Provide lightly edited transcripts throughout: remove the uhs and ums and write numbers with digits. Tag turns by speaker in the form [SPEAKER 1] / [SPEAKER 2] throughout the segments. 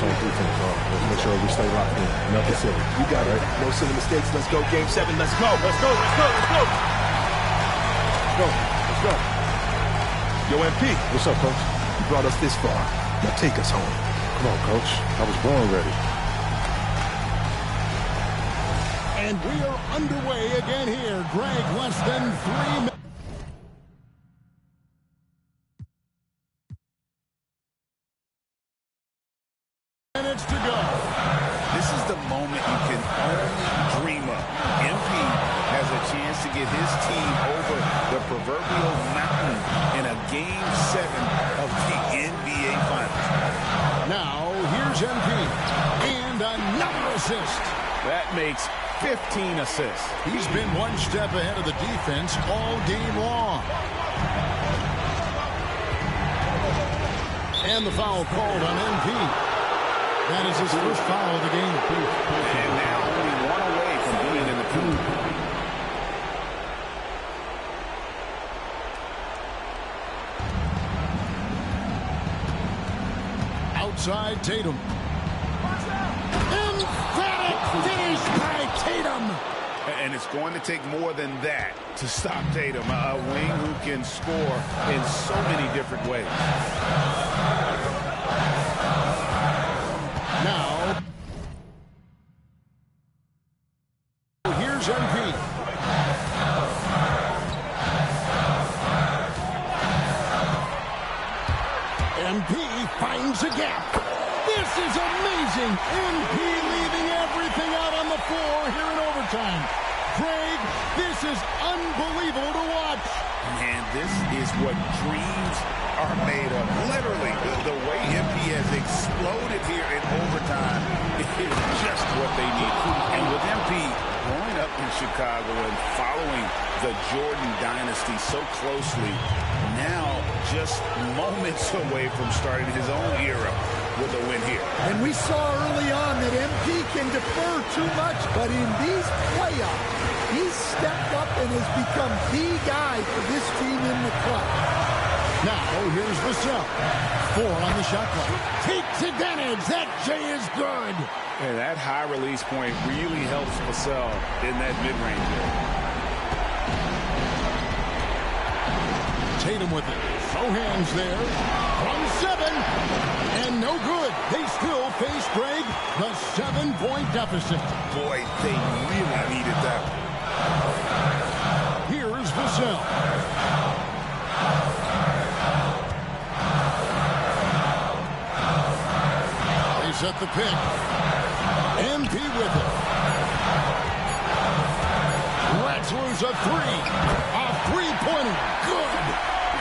[SPEAKER 1] focus on defense. Let's make sure we stay locked in. Nothing silly.
[SPEAKER 2] You got it. No silly mistakes. Let's go. Game 7. Let's go. Let's go. Let's go. Let's go. Let's go. Let's go. Yo, MP.
[SPEAKER 1] What's up, Coach?
[SPEAKER 2] You brought us this far. Now take us home.
[SPEAKER 1] Come on, Coach. I was born ready.
[SPEAKER 3] And we are underway again here. Greg, less than 3 minutes. To go.
[SPEAKER 4] This is the moment you can only dream of. MP has a chance to get his team over the proverbial mountain in a Game 7 of the NBA Finals.
[SPEAKER 3] Now, here's MP. And another assist.
[SPEAKER 4] That makes 15 assists.
[SPEAKER 3] He's been one step ahead of the defense all game long. And the foul called on MP. That is his first foul of the game.
[SPEAKER 4] And now only one away from being in the pool.
[SPEAKER 3] Outside Tatum. Emphatic finish by Tatum.
[SPEAKER 4] And it's going to take more than that to stop Tatum, a wing who can score in so many different ways.
[SPEAKER 3] Now, here's MP. MP finds a gap. This is amazing. MP leaving everything out on the floor here in overtime. Craig, this is unbelievable to watch.
[SPEAKER 4] Man, this is what dreams are made of. Literally, the way MP has exploded here in overtime is just what they need. And with MP growing up in Chicago and following the Jordan dynasty so closely, now just moments away from starting his own era with a win here.
[SPEAKER 5] And we saw early on that MP can defer too much, but in these playoffs, he's stepped up and has become the guy for this team in the clutch.
[SPEAKER 3] Now, here's Vassell. 4 on the shot clock. Takes advantage. That J is good.
[SPEAKER 4] And that high release point really helps Vassell in that mid-range area.
[SPEAKER 3] Tatum with it. No hands there. From 7. And no good. They still face, Greg, the 7-point deficit.
[SPEAKER 4] Boy, they really needed that.
[SPEAKER 3] Here's Vassell. They set the pick. MP with it. Let's lose a 3. A 3-pointer. Good.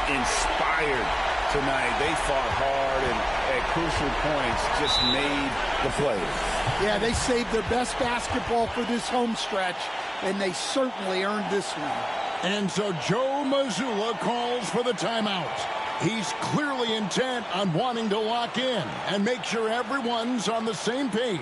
[SPEAKER 4] Inspired tonight. They fought hard and at crucial points just made the plays.
[SPEAKER 5] Yeah, they saved their best basketball for this home stretch, and they certainly earned this one.
[SPEAKER 3] And so Joe Mazzulla calls for the timeout. He's clearly intent on wanting to lock in and make sure everyone's on the same page.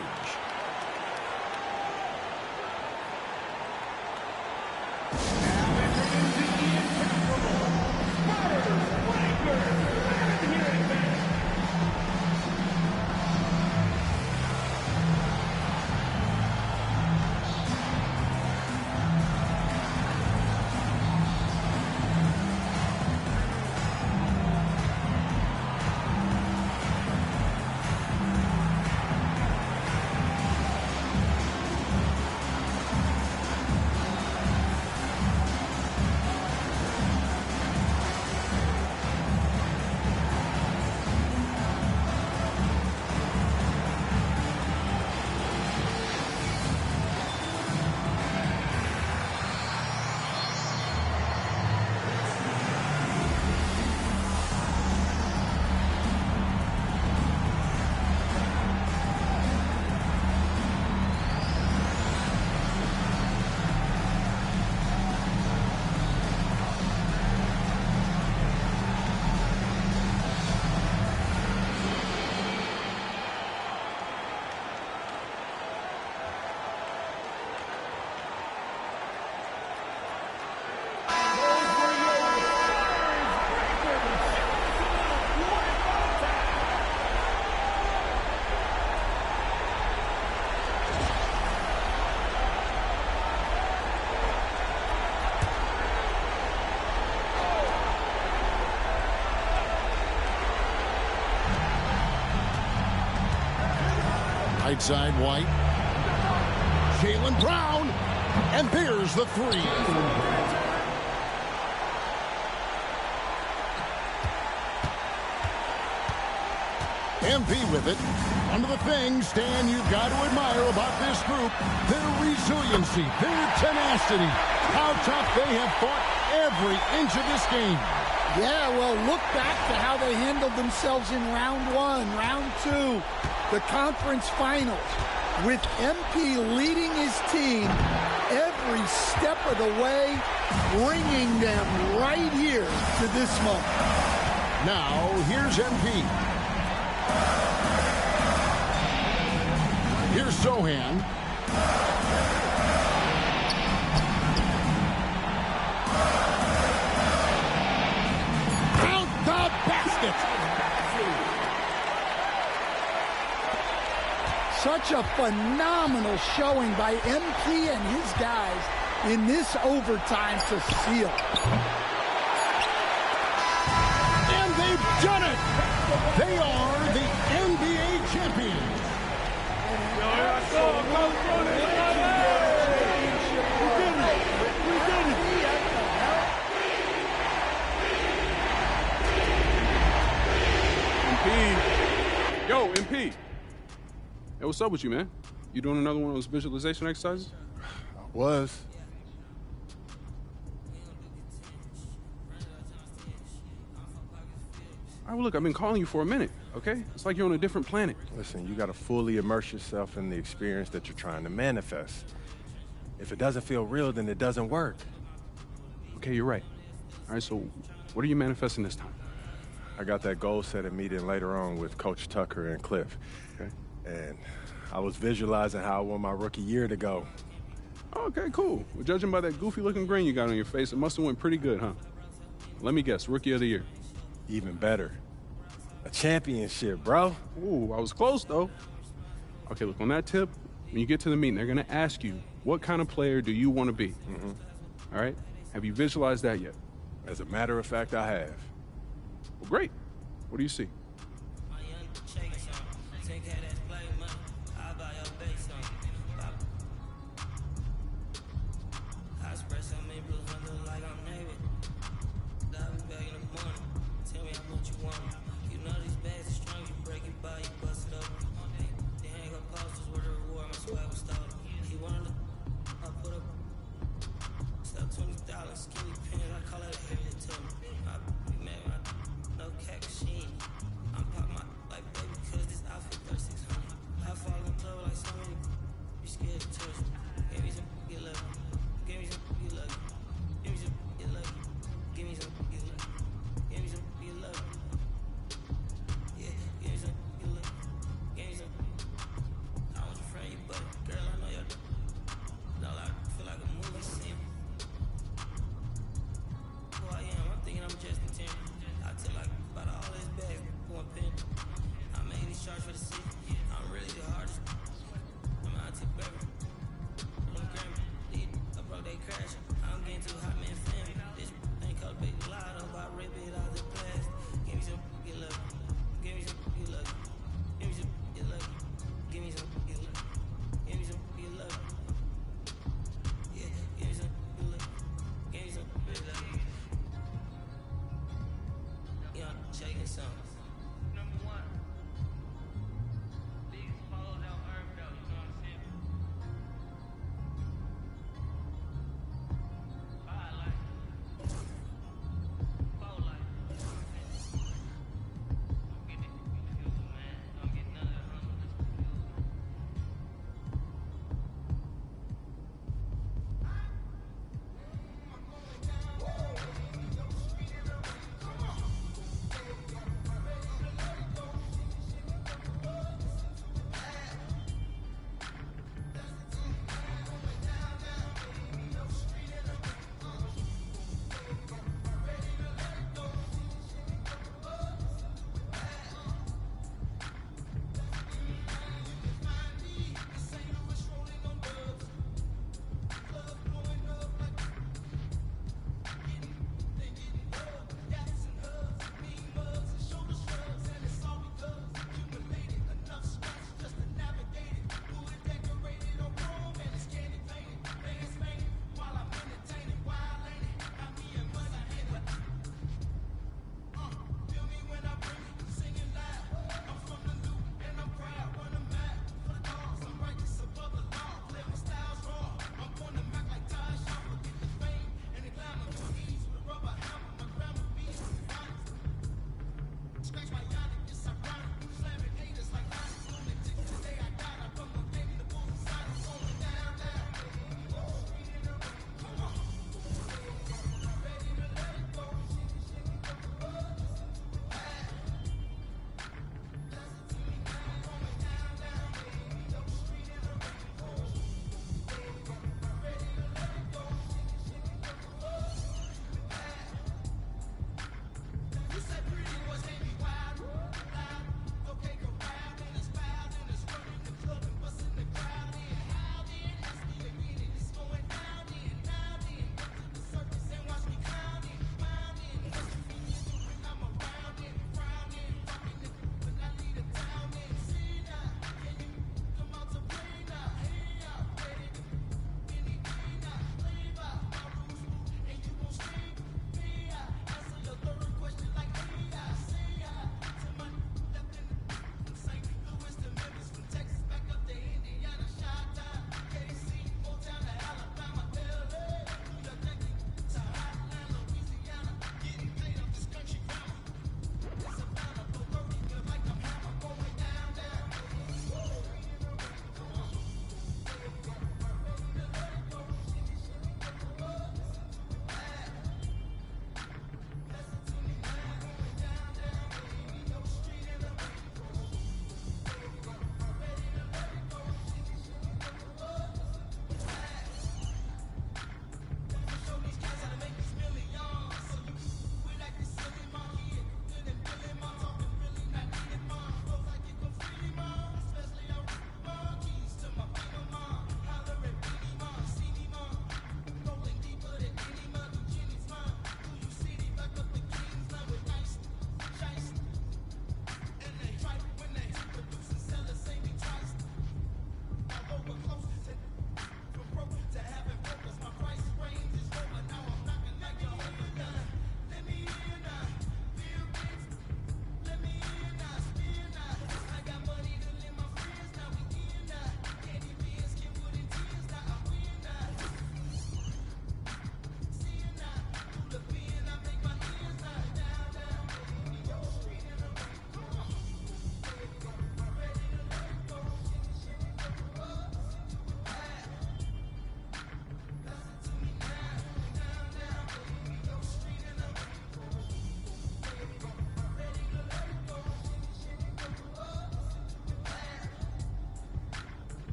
[SPEAKER 3] Right side, White. Jaylen Brown. And there's the three. MP with it. One of the things, Stan, you've got to admire about this group, their resiliency, their tenacity, how tough they have fought every inch of this game.
[SPEAKER 5] Yeah, well, look back to how they handled themselves in round one, round two, the conference finals. With MP leading his team every step of the way, bringing them right here to this moment.
[SPEAKER 3] Now, here's MP. Here's Sohan. Count the basket.
[SPEAKER 5] Such a phenomenal showing by MP and his guys in this overtime to seal.
[SPEAKER 3] And they've done it. They are the NBA champions.
[SPEAKER 6] MP. Yo, MP. Hey, what's up with you, man? You doing another one of those visualization exercises?
[SPEAKER 1] Was.
[SPEAKER 6] All right, well, look, I've been calling you for a minute, okay? It's like you're on a different planet.
[SPEAKER 1] Listen, you got to fully immerse yourself in the experience that you're trying to manifest. If it doesn't feel real, then it doesn't work.
[SPEAKER 6] Okay, you're right. All right, so what are you manifesting this time?
[SPEAKER 1] I got that goal-setting meeting later on with Coach Tucker and Cliff.
[SPEAKER 6] Okay.
[SPEAKER 1] And I was visualizing how I want my rookie year to go.
[SPEAKER 6] Okay, cool. Well, judging by that goofy-looking grin you got on your face, it must have went pretty good, huh? Let me guess, Rookie of the Year.
[SPEAKER 1] Even better. A championship, bro.
[SPEAKER 6] Ooh, I was close, though. Okay, look, on that tip, when you get to the meeting, they're going to ask you, what kind of player do you want to be? All right? Have you visualized that yet?
[SPEAKER 1] As a matter of fact, I have.
[SPEAKER 6] Well, great. What do you see?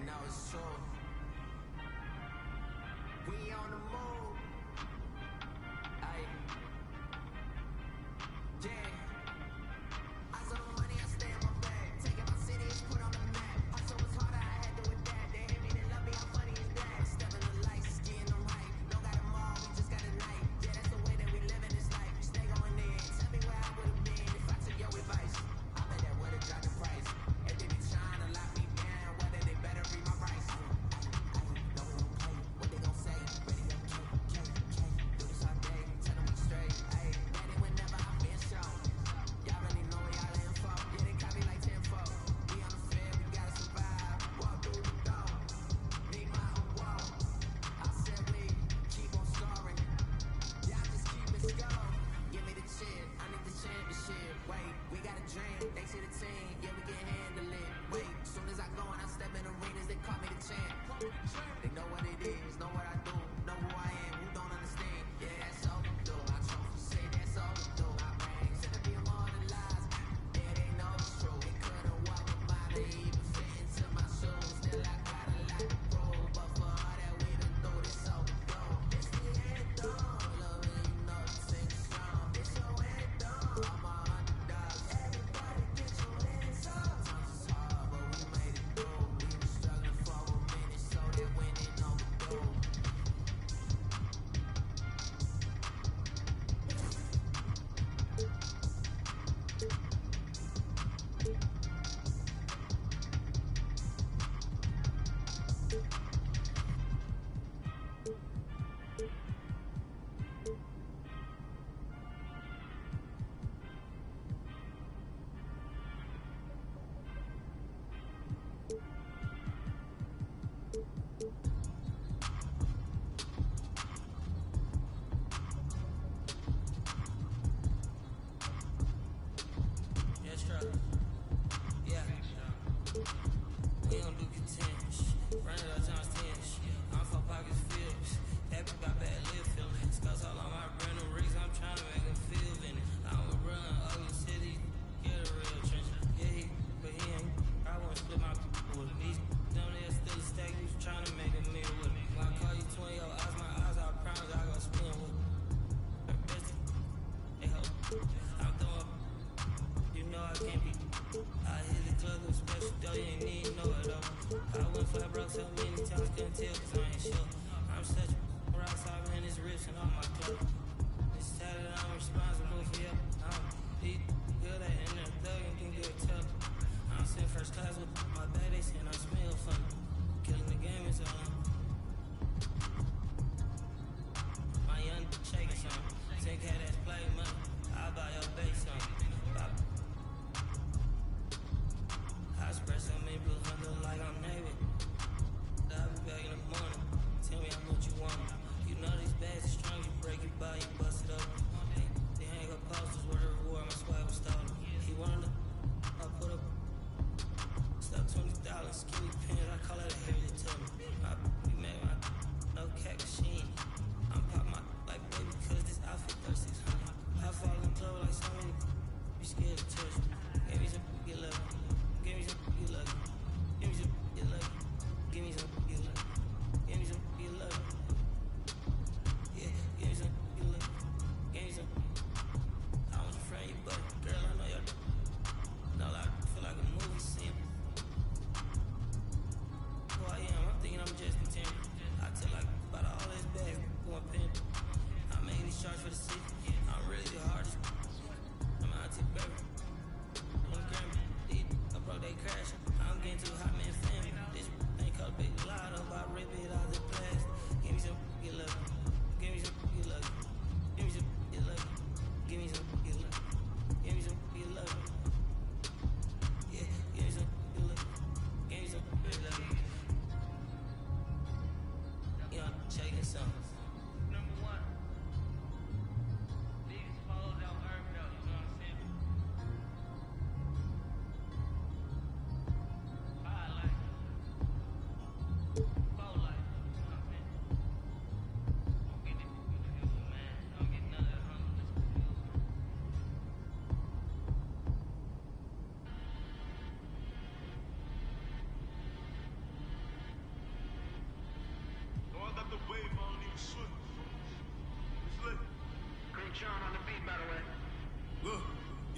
[SPEAKER 7] know it's true. We on the move. Aye. Yeah. I saw the money, I stay in my bag. Taking my city, it's put on the map. Hustle was harder, I had to adapt. They hit me, they love me, how funny is that? Stepping the lights, skiing them right. Don't got them all, we just got a night. Yeah, that's the way that we live in this life. Stay going in, tell me where I would've been if I took your advice. I bet that would've dropped the price. If they be trying to lock me down, whether they better read my rights. Know we don't play, what they gon' say? Ready up, do this all day, tell them we straight. Ayy, ready whenever I feel show. Y'all really know where y'all in for. Yeah, they copy like 10-4. We on the field, we gotta survive. Walk through the door, need my own wall. I said we keep on scoring. Y'all just keep it scoring. Give me the chin, I need the championship. Wait, we got a dream, they see the team, yeah, we can handle it. Wait, soon as I go and I step in arenas, they call me the champ. They know what it is, know what I do, know who I am, who don't understand. Yeah, that's overdue. My trophy say that's overdue. My rings and to be immortalized. Yeah, they know it's true. They couldn't walk a mile to even fit into my shoes. Still I got a lot to prove, but for all that we've been through, this overdue. It's the anthem. Love it, you know the sing strong. It's your anthem. All my underdogs. Everybody get your hands up. Sometimes it's hard, but we made it through. We been struggling for a minute, so that winning overdue. Yeah, struggle. Yeah. We don't do contenders. Run it up John's 10. I'm for pockets filled. Happy about bad live feeling. Scouts all on my rental rigs. I'm trying to make them feel in it. I'm a run, ugly city. Get a real trench. Yeah, but he ain't. I won't split my with him. These down there still a stack. He was trying to make a meal with me. When I call you 20, your eyes, my eyes, I promise I go spin with me. Hey, ho. I'm throwing. You know I can't be. I hit the club with special dough, you ain't need to know it though. I went flat broke so many times, couldn't tell cause I ain't sure. I'm such a rock star, man, it's rich and all my clothes. It's sad that I'm responsible for you. I'm deep, good at it, and a thug and can get tough. I'm sitting first class with my bag, they saying I smell funny. Killing the game is on. My young shaking some. Take care that's play money. I'll buy your base something. I spread so many blue hundred like I'm Navy. I'll be back in the morning. Tell me how much you want. You know these bags are strong. You break it by, you bust it up. They hang up posters where the reward my swag was stolen. He wanted to, I put up stuff $20, skinny pins. I call it a heritage to me. I be made my no cat machine. I'm pop my like baby cause this outfit 3600. I fall in love like so many. You scared to touch me. Give me some get lucky. Give me some get lucky. Give me some get lucky. Give me some get lucky. Give me some get lucky. Yeah, give me some get lucky. Give me some. I was your friend, you but girl, I know you're. No, I feel like a movie scene. Who I am, I'm thinking I'm just pretending. I tell like about all this bags going pin. I'm making these charts for the city. I'm really the hardest. I'm out to baby. On the camera, I broke they crash. I'm getting too hot, man, family. This thing called Big Lotto. I rip it out the plastic. Give me some, get lucky. Give me some, get lucky. Give me some, get lucky. Give me some, get lucky. Give me some, get lucky. Yeah, give me some, get lucky. Give me some, get lucky. You know, I'm checking something. Number one. These follows out Earth, you know what I'm saying?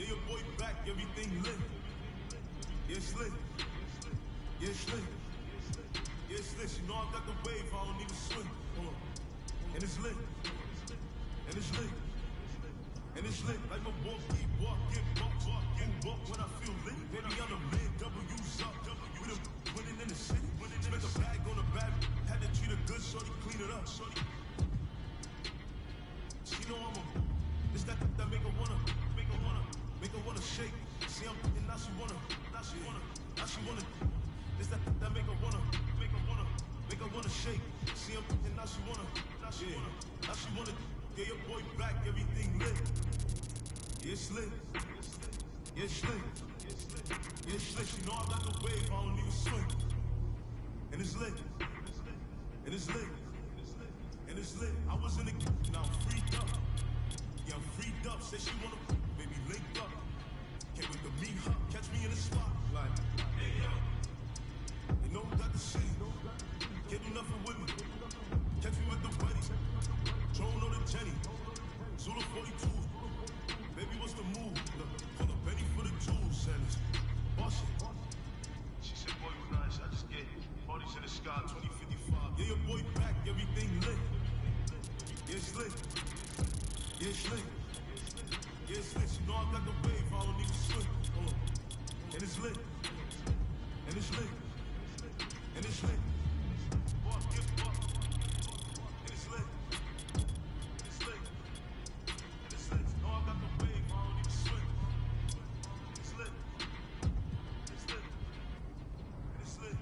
[SPEAKER 2] Yeah, your boy back, everything lit. Yeah, it's lit. Yeah, it's lit. Yeah, it's lit. You know I got the wave, I don't even swim. Hold on. And it's lit. And it's lit. And it's lit. Like my walk, keep walk, get buck when I feel lit. Baby, I'm the man, W's up. We the winning in the city. Spent the bag on the bag. Had to treat her good, shorty, clean it up. Shorty. She know I'm a. It's that make her wanna shake. See, I'm and now she wanna. It's that make her wanna shake. See, I'm and now she wanna. Get your boy back, everything lit. Yeah, it's lit. Yeah, it's lit. Yeah, it's lit. You know I got the wave, I don't even swim. And it's lit. And it's lit. And it's lit. I was in the now I'm freed up. Yeah, I'm freed up. Say she wanna, baby, link up. Can't wait to meet her. Catch me in the spot. Like, hey, yo. You know who got the shit. Can't do nothing with me. Catch me with the wedding. Drone on the Jenny. Zulu 42. Baby, what's the move? Look, pull a penny for the jewels. And it's boss it. She said, boy, you nice. I just get parties in the sky 2055. Yeah, your boy back. Everything lit. Yeah, it's lit. Yeah, it's lit. Yeah, it's lit. You know I got the wave, I don't even swim. Hold on. And it's lit. And it's lit. And it's lit. Walk, get walk. And it's lit. It's lit. And it's lit. You know I got the wave, I don't even swim. It's lit. It's lit. And it's lit.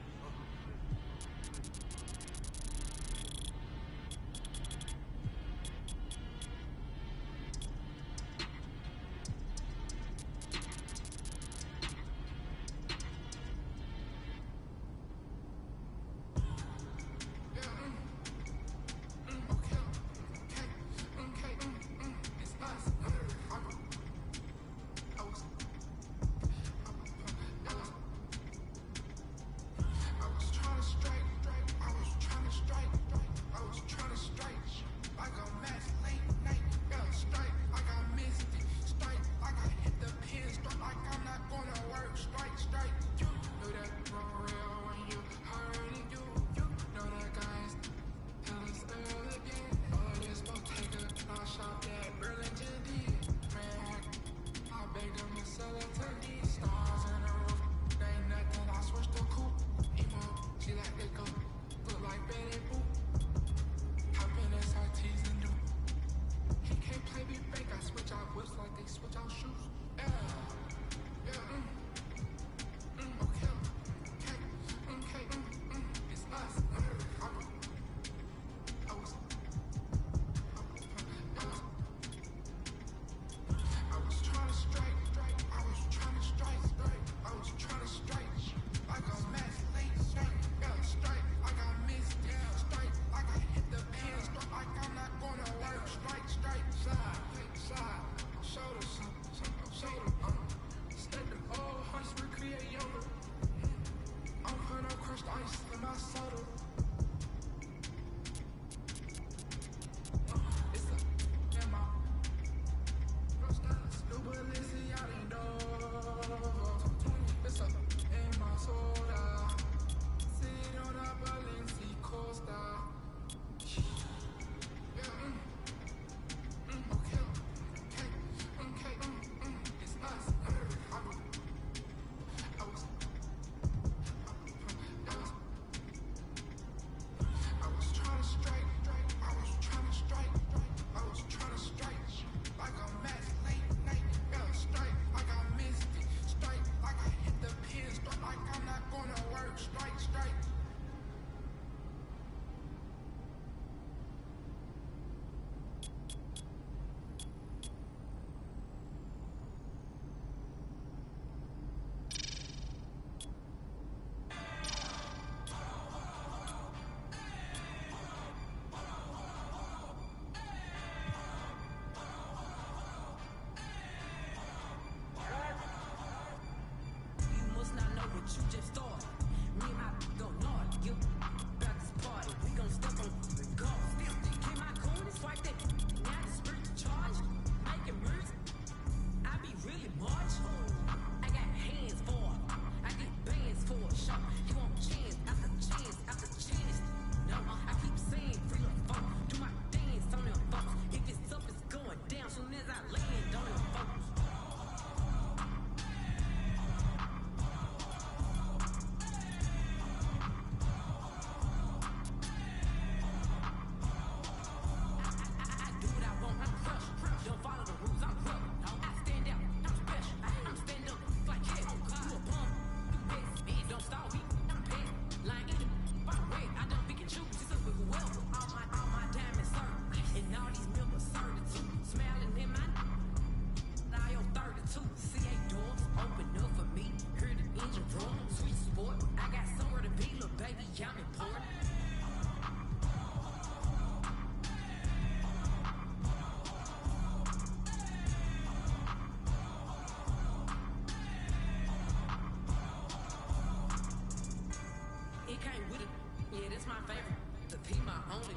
[SPEAKER 8] my favorite. The P my only.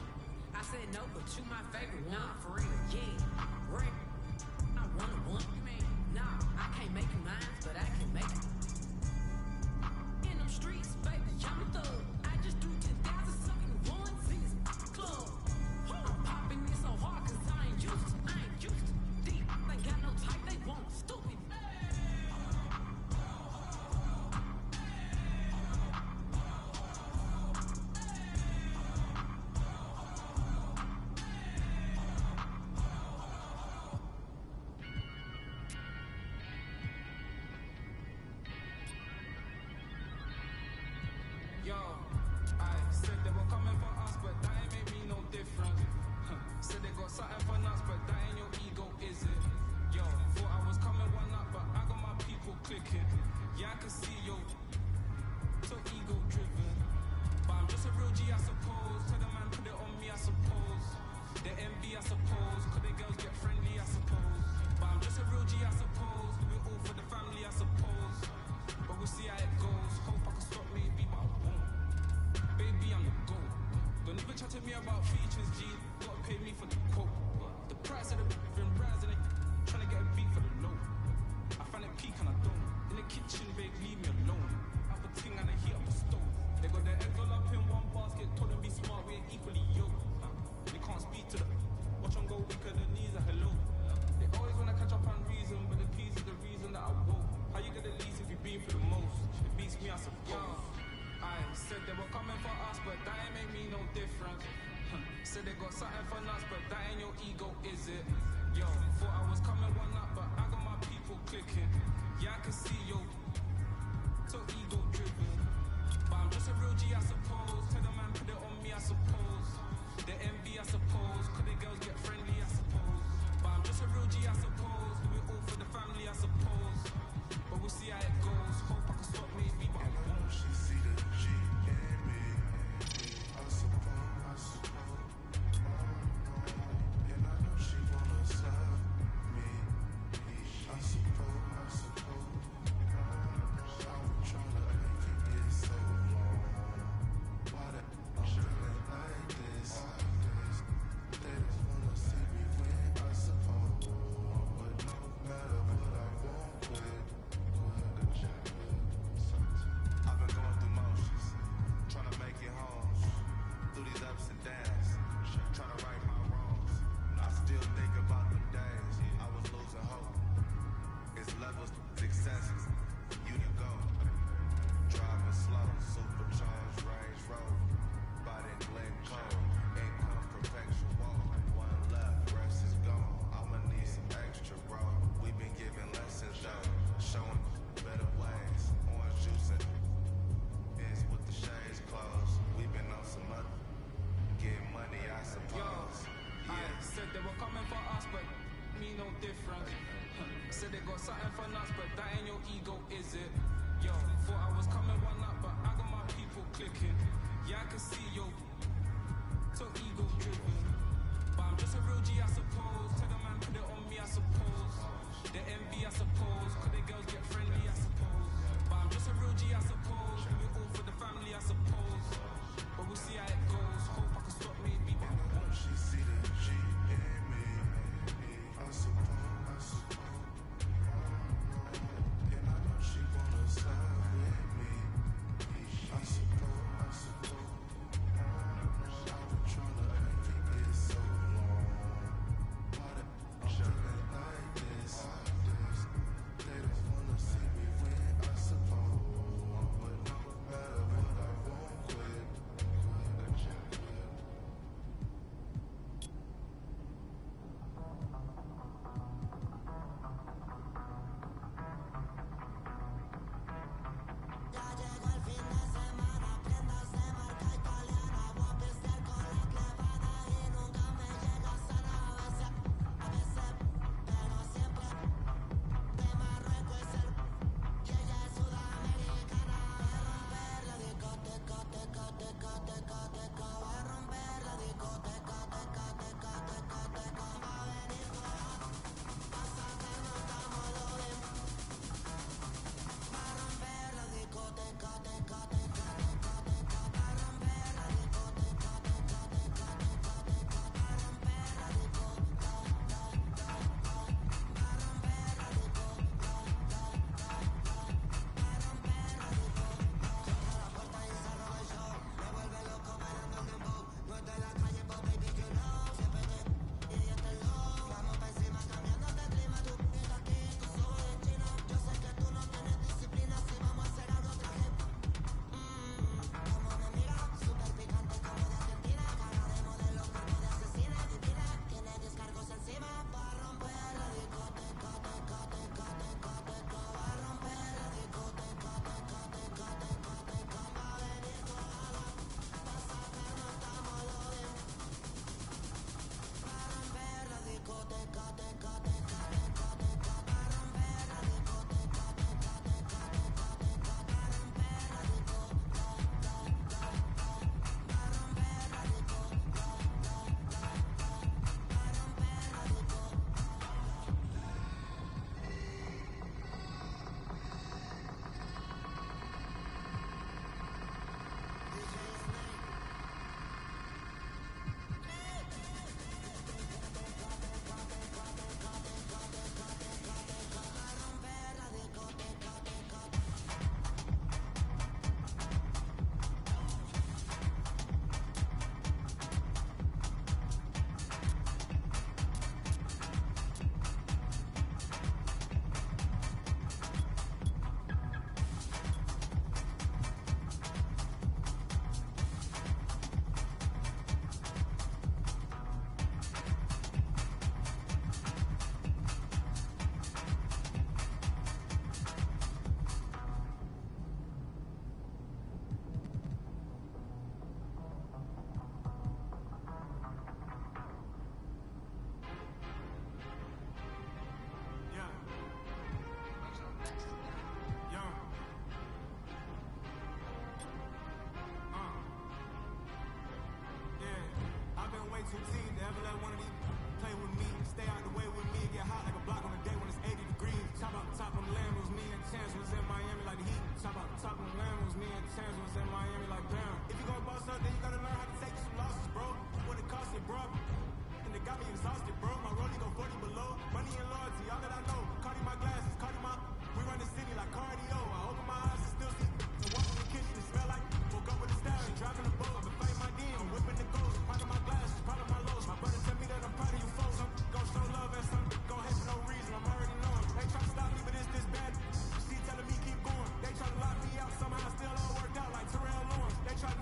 [SPEAKER 8] I said no, but you my favorite. Nah, for real, yeah. Right. I wanna one. You mean? Nah, I can't make you mine, but I can make it. In them streets, baby, I'm a thug. I just threw 10,000 something one season. Club. I'm popping it so hard, cause I ain't used to. Deep, they got no type, they want stupid.
[SPEAKER 9] Yo, I said they were coming for us, but that ain't made me no different. Said they got something for nuts, but that ain't your ego, is it? Yo, thought I was coming one up, but I got my people clicking. Yeah, I can see yo, so ego driven. But I'm just a real G, I suppose. Tell the man put it on me, I suppose. The envy, I suppose. Could the girls get friendly, I suppose. But I'm just a real G, I suppose. Do it all for the family, I suppose. But we'll see how it goes. Hope I can stop maybe, but I won't. Baby, I'm the GOAT. Don't even chat to me about features, G. Gotta pay me for the quote. The price of the been rising, trying to get a beat for the low. I find it peak and I don't. In the kitchen, babe, leave me alone. I have a ting and I heat up the stove. They got their eggs all up in one basket. Told them be smart, we ain't equally yoked. They can't speak to the watch them go weaker, the knees are hello. They always wanna catch up on reason, but the peace is the reason that I woke. How you get the least if you been for the most? It beats me, I suppose. I said they were coming for us, but that ain't make me no different. Said they got something for nuts, but that ain't your ego, is it? Yo, thought I was coming one up, but I got my people clicking. Yeah, I can see yo, so ego driven. But I'm just a real G, I suppose. Tell the man put it on me, I suppose. The envy, I suppose. Could the girls get friendly, I suppose. But I'm just a real G, I suppose. Do it all for the family, I suppose. But we'll see how it goes. Hope I can stop maybe, but I won't.
[SPEAKER 2] She see the G in me. I suppose. And I know she wanna serve me. I suppose. I'm trying to make it get so long. Why the I'm feeling like this? They just wanna see me win, I suppose. But no matter what I want with. I've been going through motions, trying to make it home. Through these ups and downs, trying to right my wrongs. I still think about them days I was losing hope. It's levels, successes, you to go. Driving slow, supercharged Range Rover. Body blink cold, income perpetual. One left, rest is gone. I'ma need some extra, bro. We've been giving lessons though, showing better ways. Orange juice and is with the shades closed. We've been on some other getting money, I suppose.
[SPEAKER 9] I said they were coming for us, but me no different. Said they got something for nuts, but that ain't your ego, is it? Yo, thought I was coming one up, but I got my people clicking. Yeah, I can see yo, so ego driven. But I'm just a real G, I suppose. Tell the man put it on me, I suppose. The envy, I suppose. Could the girls get friendly, I suppose. But I'm just a real G, I suppose. Do it all for the family, I suppose. But we'll see how it goes. Hope I can stop maybe, but I won't.
[SPEAKER 2] She see the G in me. I suppose. And I know she wanna serve with me. I suppose.
[SPEAKER 9] talking Lambos, me and Tans was in Miami like damn. If you gon' boss up, then you gotta learn how to take some losses, bro. What it cost it, bro. And it got me exhausted, bro. My rollie go 40 below. Money and loyalty, all that I know. Cardi my glasses, Cardi my. We run the city like cardio. I open my eyes and still see. And walk in the kitchen, it smell like. Woke up with a stallion, driving a boat. I've been fighting my demon, whipping the ghost. Part of my glasses, part of my lows. My brother tell me that I'm proud of you folks. I'm gon' show love and some. Gon' hate for no reason, I'm already knowing. They try to stop me, but it's this bad. She telling me keep going. They try to lock me out, somehow still all worked out like Terrell Lawrence. They try to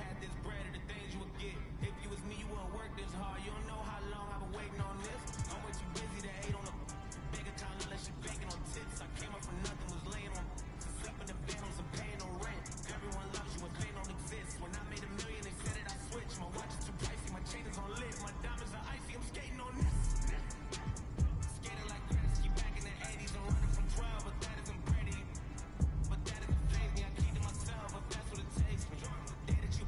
[SPEAKER 7] had this bread or the things you would get. If you was me, you wouldn't work this hard. You don't know how long I've been waiting on this. I'm way too busy to hate on the bank account unless you're banking on tips. I came up from nothing, was laying on sleeping in bed on some paying no rent. Everyone loves you and pain don't exist. When I made $1 million, they said that I switched. My watch is too pricey, my chain is on lit. My diamonds are icy, I'm skating on this. Skating like Gretzky back in the 80s. I'm running from 12, but that isn't Brady. But that doesn't faze me, I keep to myself, if that's what it takes me. Day that you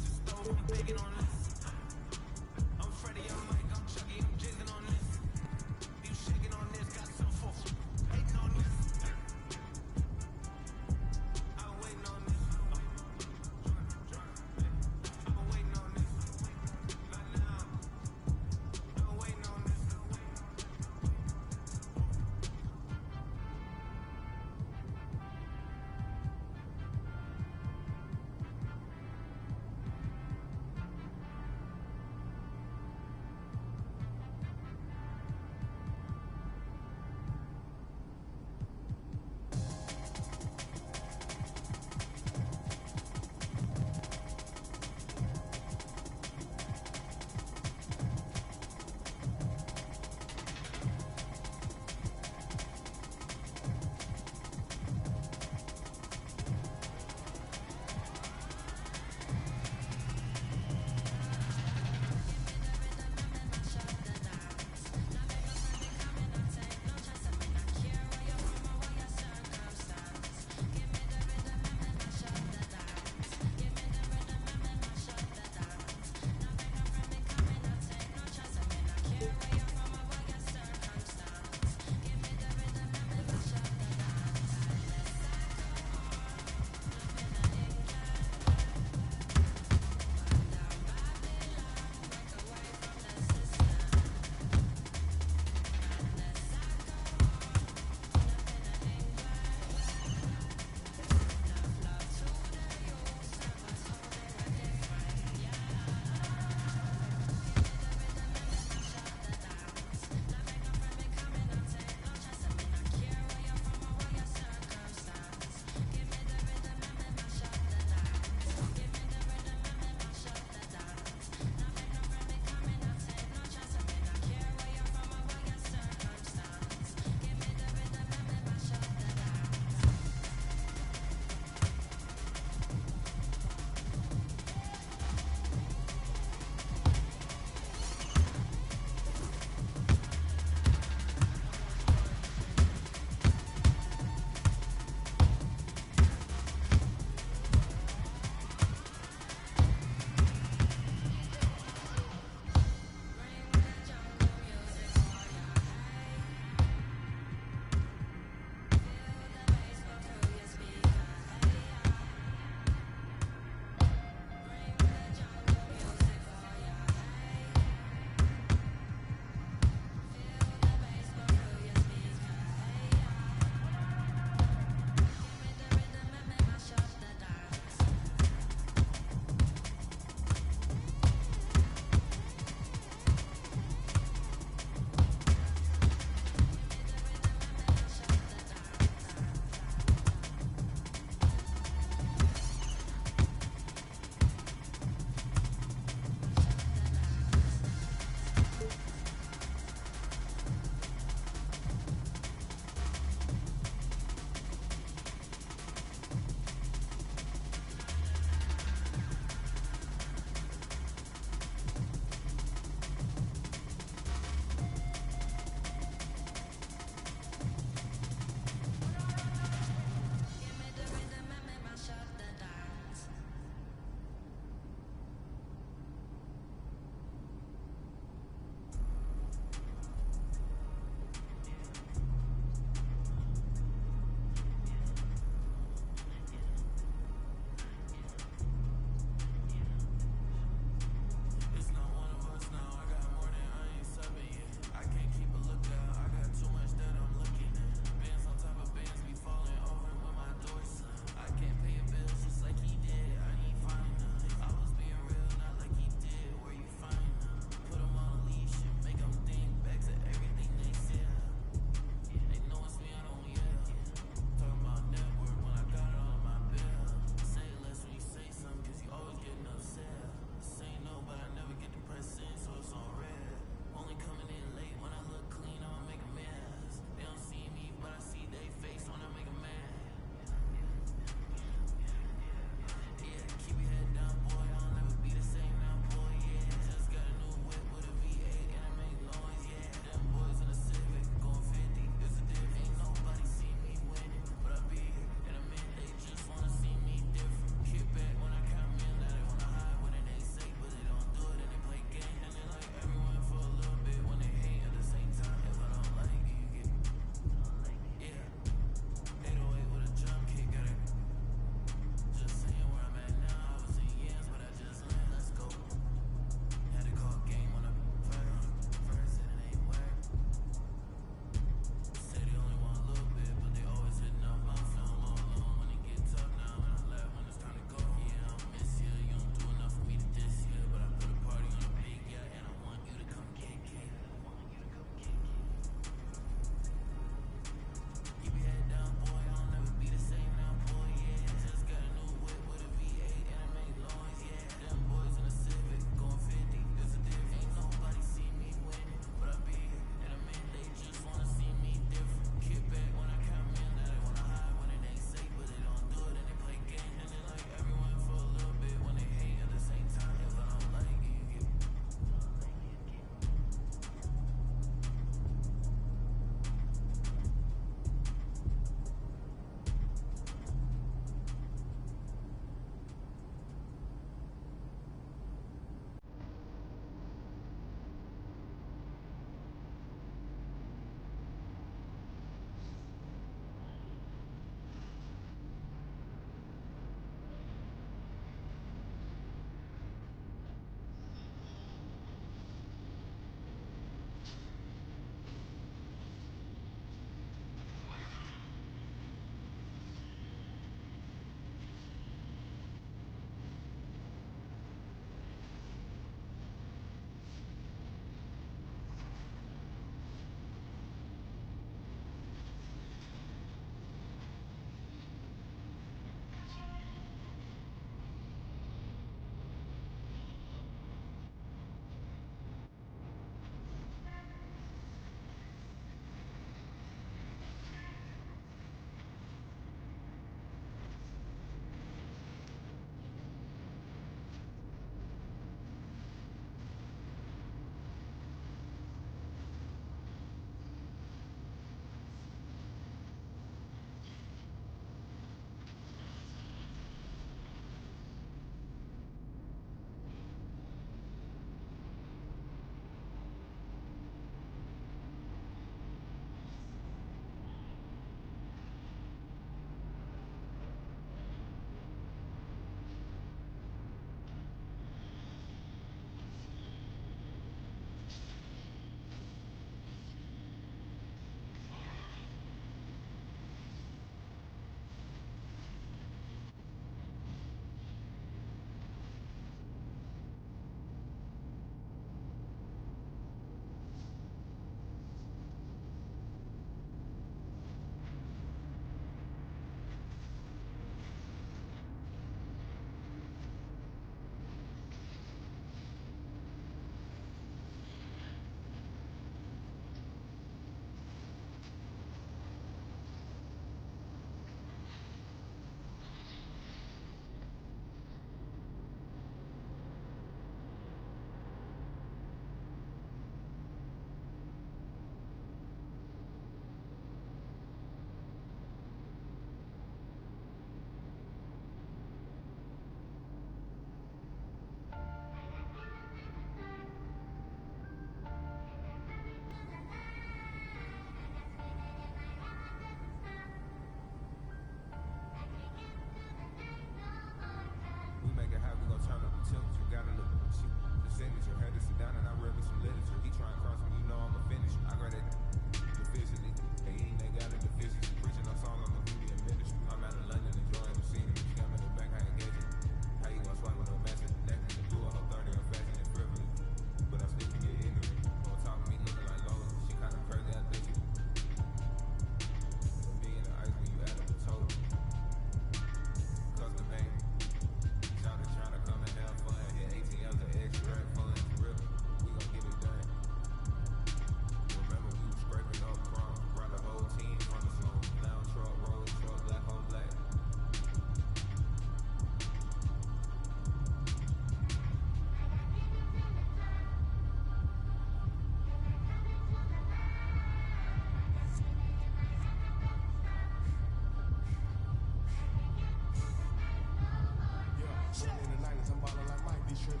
[SPEAKER 2] trip.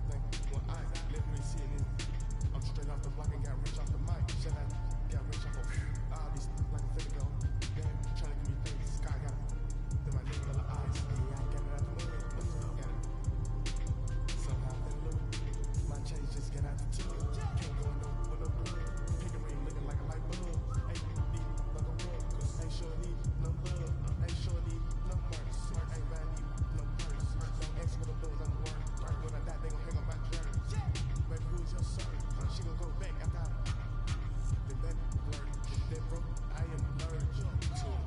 [SPEAKER 2] Think when I literally sitting in, I'm straight off the block and got rich off the mic. Shut up, got rich off of all these like a figure go. Damn, trying to give me things. Sky got it. Then my nigga little eyes. Yeah, I got it out the mud. Got it. Somehow I fell low. My chains just get out the tub. Can't go no with no blood. Pinky ring looking like a light bulb. Ain't need like a rug. Ain't sure need no love. Ain't sure need no merch. Ain't value no purse. Don't ask what I'm doing, I'm work. When I die, they gon' hang on my jersey. Baby, who's your son? She gon' go back after I the back blurred. That broke, I am allergic to it.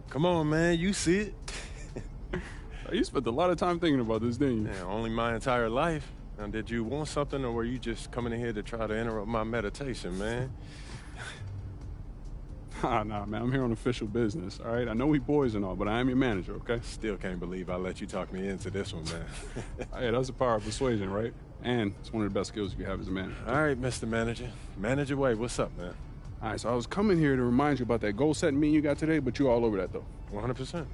[SPEAKER 1] Come on, man, you see it.
[SPEAKER 6] You spent a lot of time thinking about this, didn't you?
[SPEAKER 1] Yeah, only my entire life. Now, did you want something, or were you just coming in here to try to interrupt my meditation, man?
[SPEAKER 6] Nah, man, I'm here on official business, all right? I know we boys and all, but I am your manager, okay?
[SPEAKER 1] Still can't believe I let you talk me into this one, man.
[SPEAKER 6] Hey, that's the power of persuasion, right? And it's one of the best skills you have as a manager.
[SPEAKER 1] All right, Mr. Manager. Manage your way. What's up, man?
[SPEAKER 6] All right, so I was coming here to remind you about that goal-setting meeting you got today, but you're all over that, though.
[SPEAKER 1] 100%.
[SPEAKER 6] All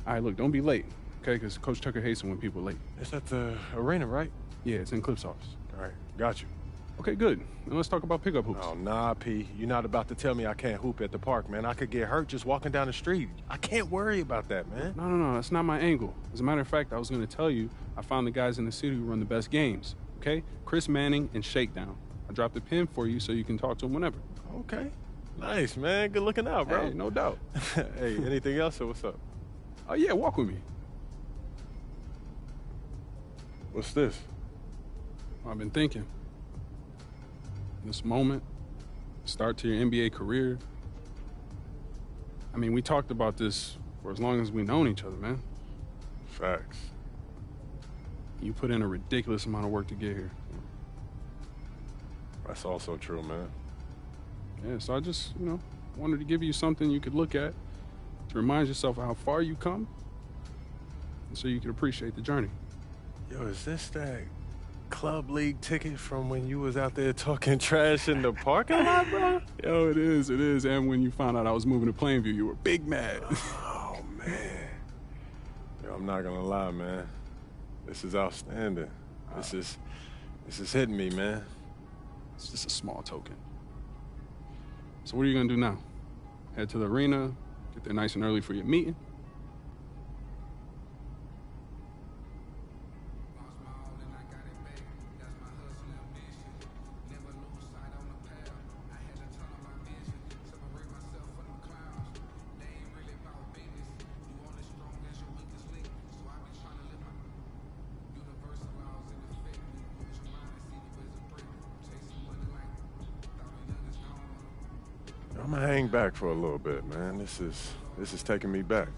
[SPEAKER 6] right, look, don't be late, okay? Because Coach Tucker hates it when people are late.
[SPEAKER 1] It's at the arena, right?
[SPEAKER 6] Yeah, it's in Cliff's office.
[SPEAKER 1] All right, got you.
[SPEAKER 6] Okay, good. Now let's talk about pickup hoops.
[SPEAKER 1] Oh, nah, P. You're not about to tell me I can't hoop at the park, man. I could get hurt just walking down the street. I can't worry about that, man.
[SPEAKER 6] No, that's not my angle. As a matter of fact, I was going to tell you I found the guys in the city who run the best games, okay? Chris Manning and Shakedown. I dropped a pin for you so you can talk to them whenever.
[SPEAKER 1] Okay. Nice, man. Good looking out, bro.
[SPEAKER 6] Hey, no doubt.
[SPEAKER 1] Hey, anything else or what's up?
[SPEAKER 6] Oh, yeah, walk with me.
[SPEAKER 1] What's this?
[SPEAKER 6] I've been thinking. This moment, start to your NBA career. I mean, we talked about this for as long as we've known each other, man.
[SPEAKER 1] Facts.
[SPEAKER 6] You put in a ridiculous amount of work to get here.
[SPEAKER 1] That's also true, man.
[SPEAKER 6] Yeah, so I just, wanted to give you something you could look at to remind yourself of how far you come and so you could appreciate the journey.
[SPEAKER 1] Yo, is this that club league ticket from when you was out there talking trash in the parking lot, bro?
[SPEAKER 6] Yo, it is. And when you found out I was moving to Plainview, you were big mad.
[SPEAKER 1] Oh, man. Yo, I'm not gonna lie, man. This is outstanding. This is hitting me, man.
[SPEAKER 6] It's just a small token. So what are you gonna do now? Head to the arena, get there nice and early for your meeting?
[SPEAKER 1] I'm gonna hang back for a little bit, man. This is taking me back.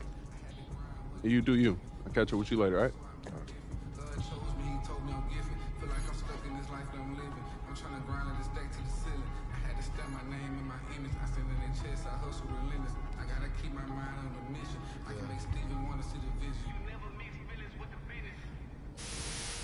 [SPEAKER 6] You do you. I'll catch up with you later, all right?
[SPEAKER 1] All right.
[SPEAKER 9] the chest, I hustle relentless. I gotta keep my mind on the mission. I can make Steven wanna see the vision.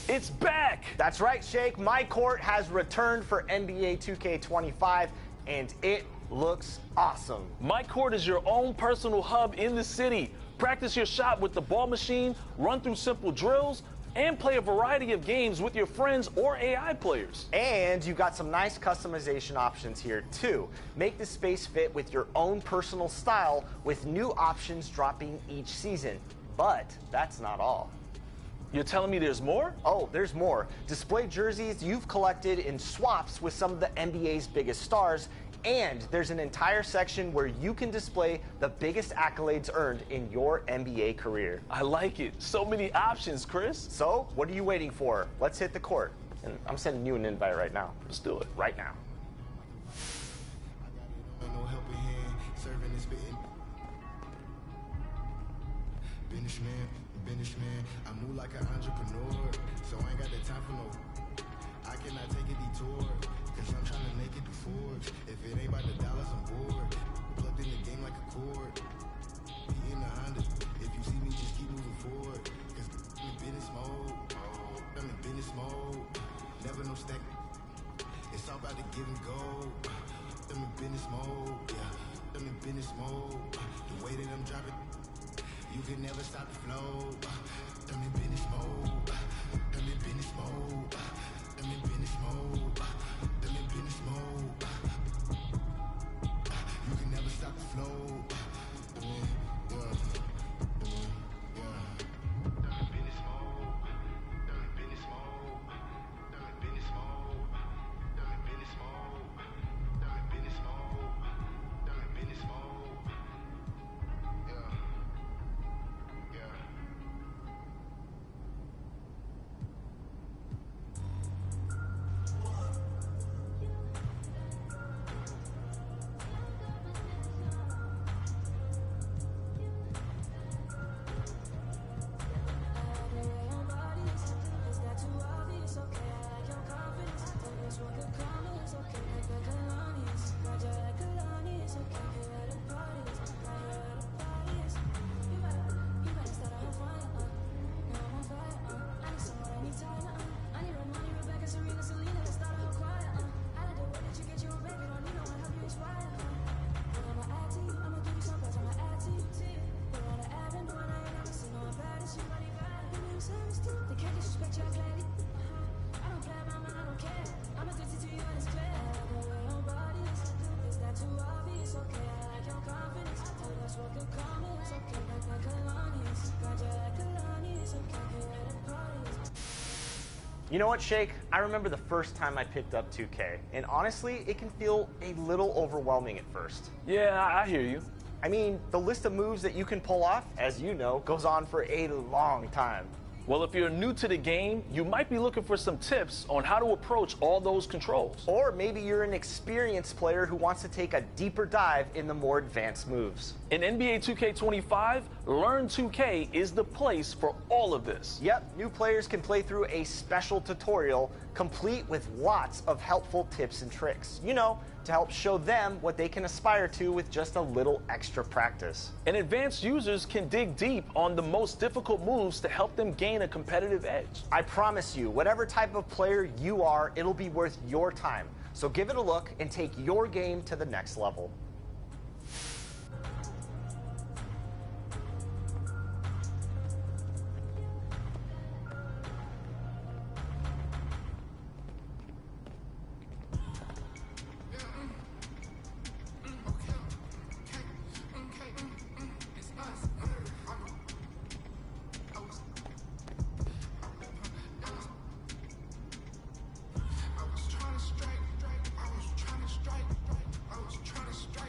[SPEAKER 10] It's back!
[SPEAKER 11] That's right, Shake. My Court has returned for NBA 2K25, and it looks awesome.
[SPEAKER 10] My Court is your own personal hub in the city. Practice your shot with the ball machine, run through simple drills, and play a variety of games with your friends or AI players.
[SPEAKER 11] And you've got some nice customization options here, too. Make the space fit with your own personal style with new options dropping each season. But that's not all.
[SPEAKER 10] You're telling me there's more?
[SPEAKER 11] Oh, there's more. Display jerseys you've collected in swaps with some of the NBA's biggest stars, and there's an entire section where you can display the biggest accolades earned in your NBA career.
[SPEAKER 10] I like it. So many options, Chris.
[SPEAKER 11] So, what are you waiting for? Let's hit the court. And I'm sending you an invite right now.
[SPEAKER 10] Let's do it.
[SPEAKER 11] Right now.
[SPEAKER 2] No helping hand, serving and spitting. Business man, I move like an entrepreneur, so I ain't got the time for no. I cannot take a detour, cause I'm trying to make it to Forbes. If it ain't about the dollars, I'm bored. Plugged in the game like a cord. Be in the Honda. If you see me, just keep moving forward. Cause I'm in business mode. I'm in business mode. Never no stack. It's all about the give and go. I'm in business mode. Yeah, I'm in business mode. The way that I'm dropping. You can never stop the flow. I'm in business mode. I'm in business mode. I'm in business mode. I'm in business mode. You can never stop the flow. I'm in business mode. I'm in business mode. I'm in business mode. I'm in business mode. I'm in business mode. I'm in business mode. Yeah.
[SPEAKER 11] You know what, Shake? I remember the first time I picked up 2K, and honestly, it can feel a little overwhelming at first.
[SPEAKER 10] Yeah, I hear you.
[SPEAKER 11] I mean, the list of moves that you can pull off, as you know, goes on for a long time.
[SPEAKER 10] Well, if you're new to the game, you might be looking for some tips on how to approach all those controls.
[SPEAKER 11] Or maybe you're an experienced player who wants to take a deeper dive in the more advanced moves.
[SPEAKER 10] In NBA 2K25, Learn 2K is the place for all of this.
[SPEAKER 11] Yep, new players can play through a special tutorial complete with lots of helpful tips and tricks. You know, to help show them what they can aspire to with just a little extra practice.
[SPEAKER 10] And advanced users can dig deep on the most difficult moves to help them gain a competitive edge.
[SPEAKER 11] I promise you, whatever type of player you are, it'll be worth your time. So give it a look and take your game to the next level.
[SPEAKER 2] I was trying to strike.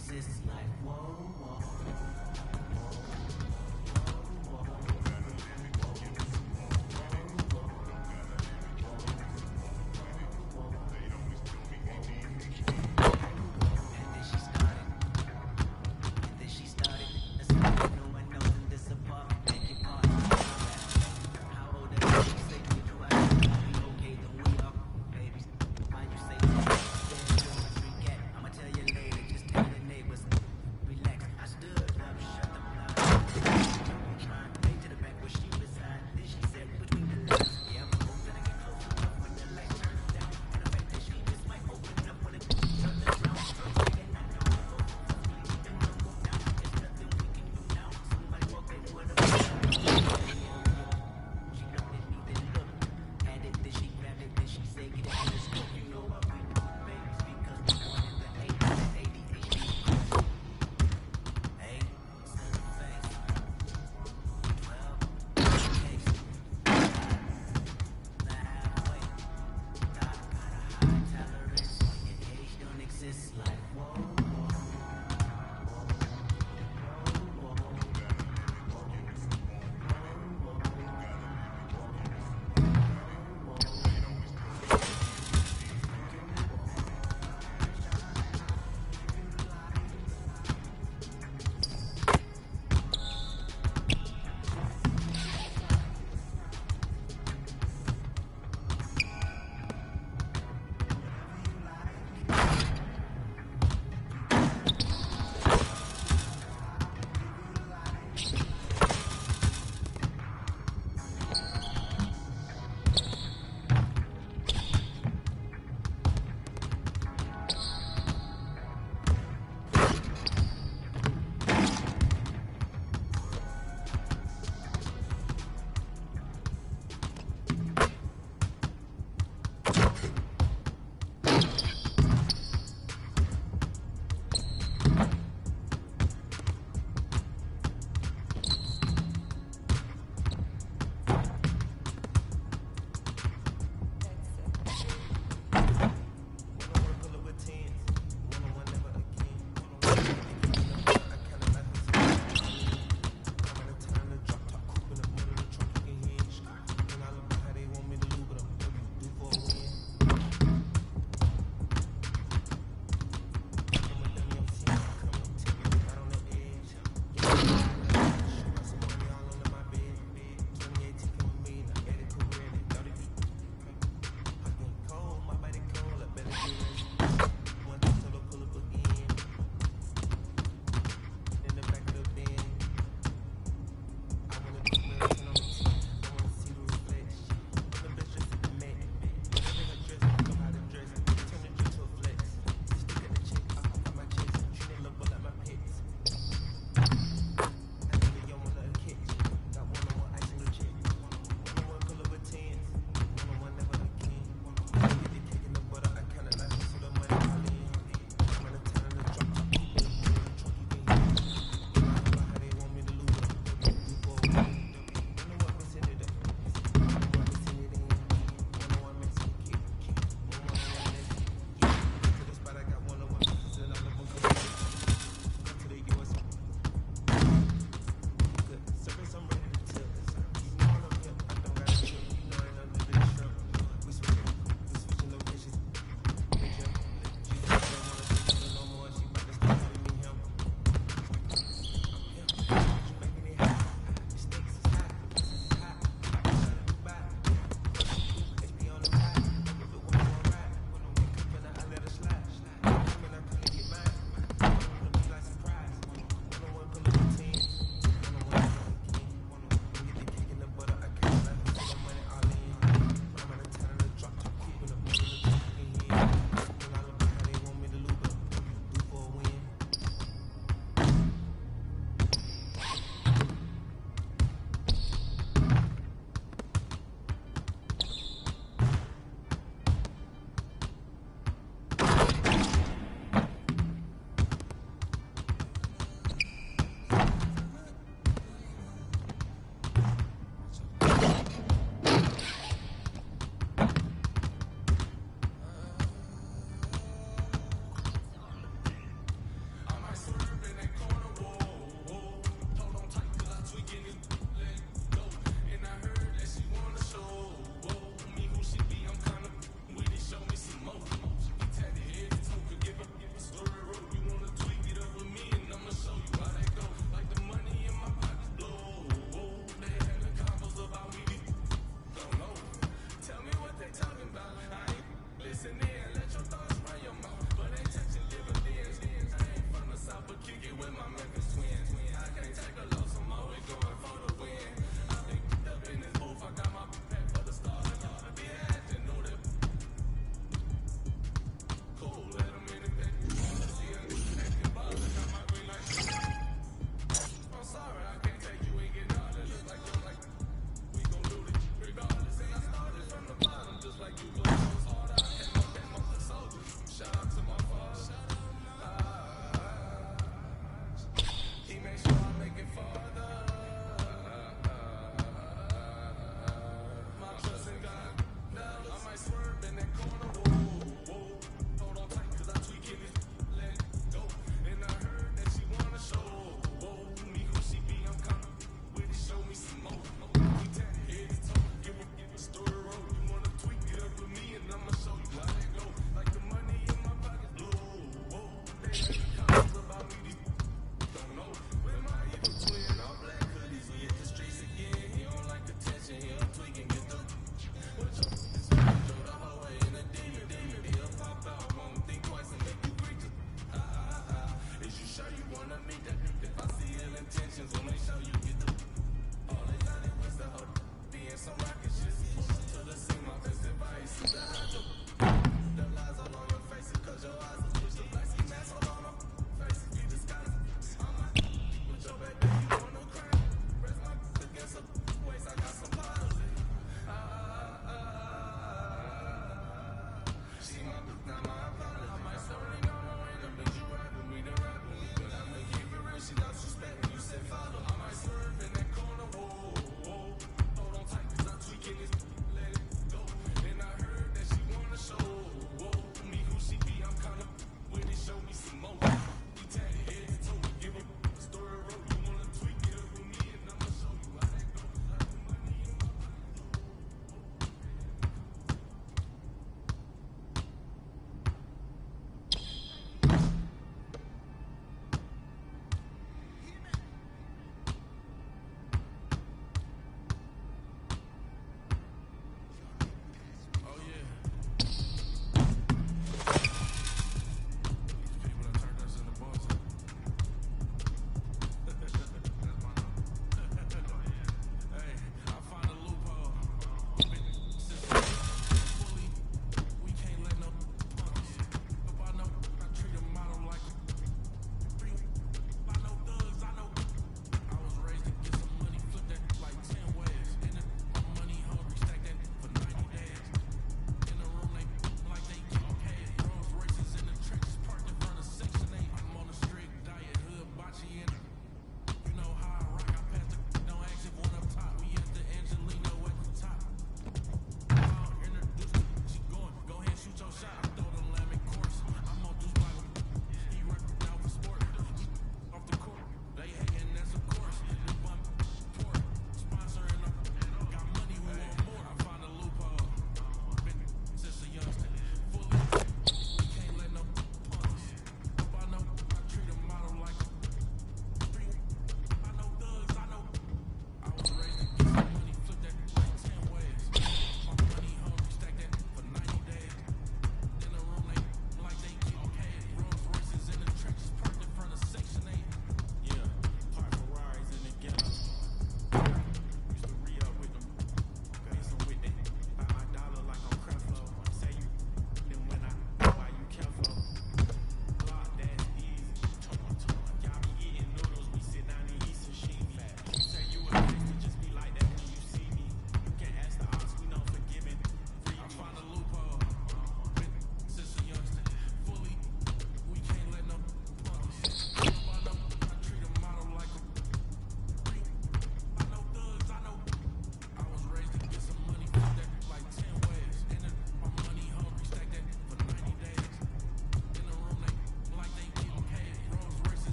[SPEAKER 7] exist like whoa, whoa.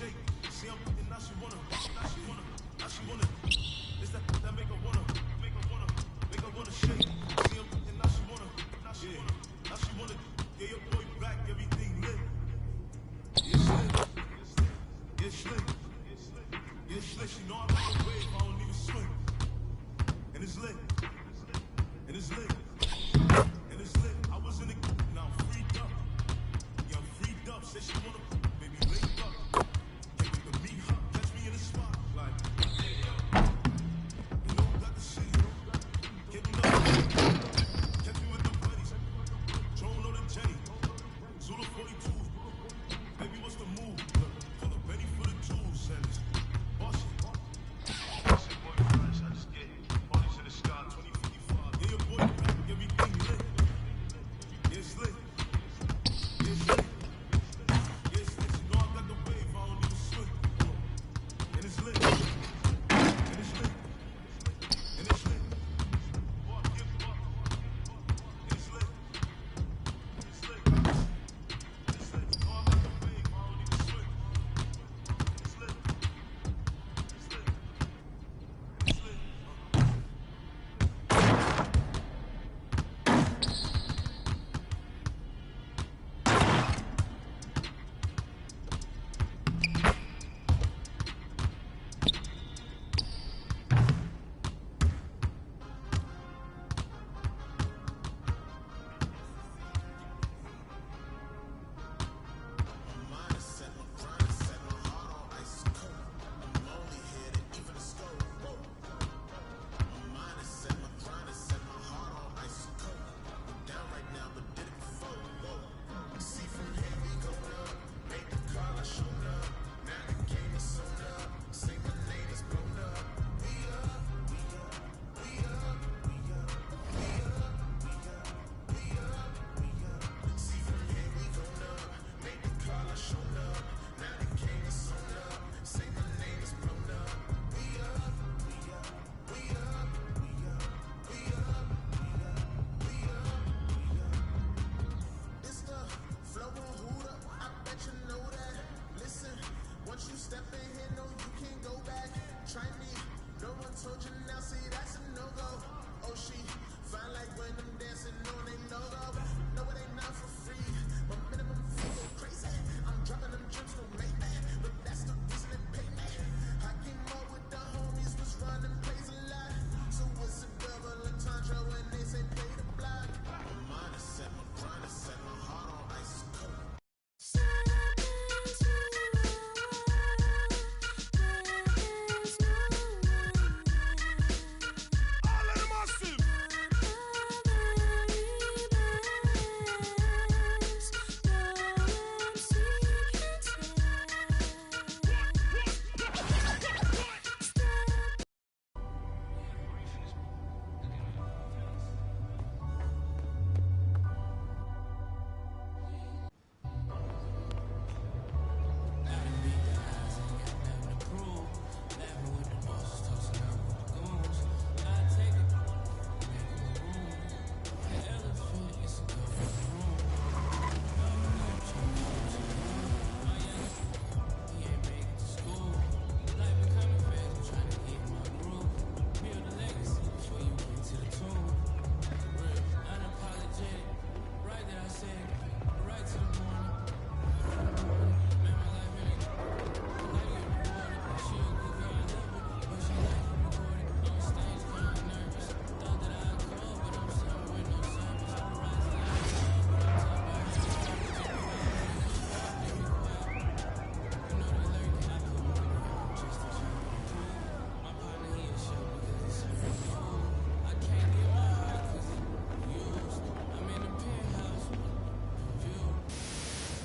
[SPEAKER 2] shake. See, I'm and now she wanna. It's that make her wanna shake. See, I'm and now she wanna. Get your boy back, everything lit. Get slick. She know I'm like a wave, I don't even swim. And it's lit. I was in the now I'm freed up. Yeah, I'm freed up. Say she wanna baby link up. Can't wait to meet her. Catch me in the spot. Like, you know, got the shit. Get me up. Catch me with the buddies. Drone on the jetty. Zulu 42. Baby, what's the move? Look, pull up Benny for the tools. And it's boss it. Boy, fresh. I just get parties in the sky. 2055. Yeah, your boy back. Everything lit. It's lit. It's lit. It's lit. You know I got the wave. I don't even swim. And it's lit. And it's lit. And it's lit. Walk, get walk. And it's lit. It's lit. It's lit. You know I got the wave. I don't even swim. It's lit. It's lit. It's lit.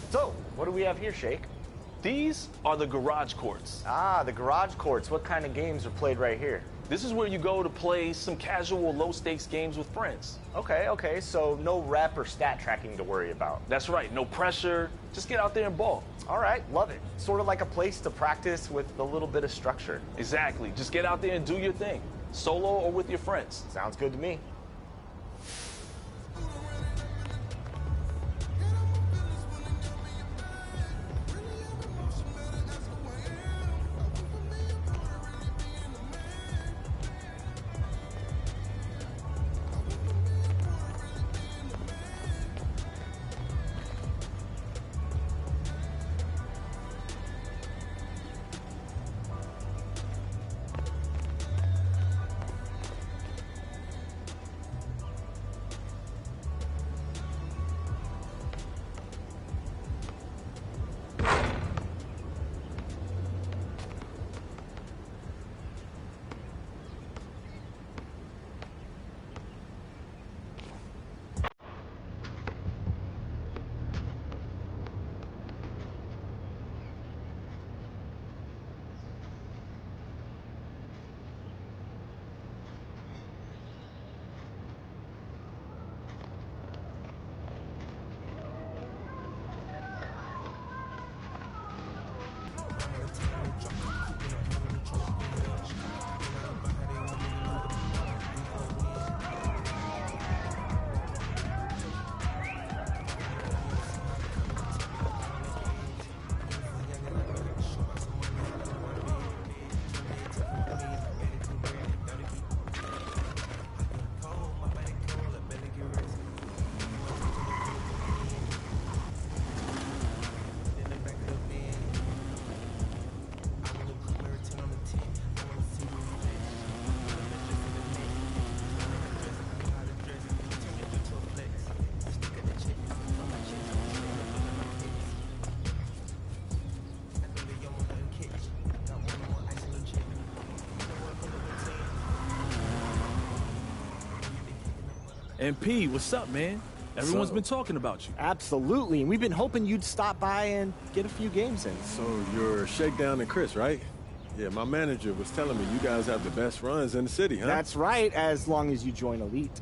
[SPEAKER 11] So, what do we have here, Shake?
[SPEAKER 10] These are the garage courts.
[SPEAKER 11] Ah, the garage courts. What kind of games are played right here?
[SPEAKER 10] This is where you go to play some casual, low-stakes games with friends.
[SPEAKER 11] Okay, so no rep or stat tracking to worry about.
[SPEAKER 10] That's right, no pressure. Just get out there and ball.
[SPEAKER 11] All right, love it. Sort of like a place to practice with a little bit of structure.
[SPEAKER 10] Exactly. Just get out there and do your thing, solo or with your friends.
[SPEAKER 11] Sounds good to me.
[SPEAKER 10] MP, what's up, man? Everyone's
[SPEAKER 1] So-
[SPEAKER 10] been talking about you.
[SPEAKER 11] Absolutely, and we've been hoping you'd stop by and get a few games in.
[SPEAKER 1] So you're Shakedown and Chris, right? Yeah, my manager was telling me you guys have the best runs in the city, huh?
[SPEAKER 11] That's right, as long as you join Elite.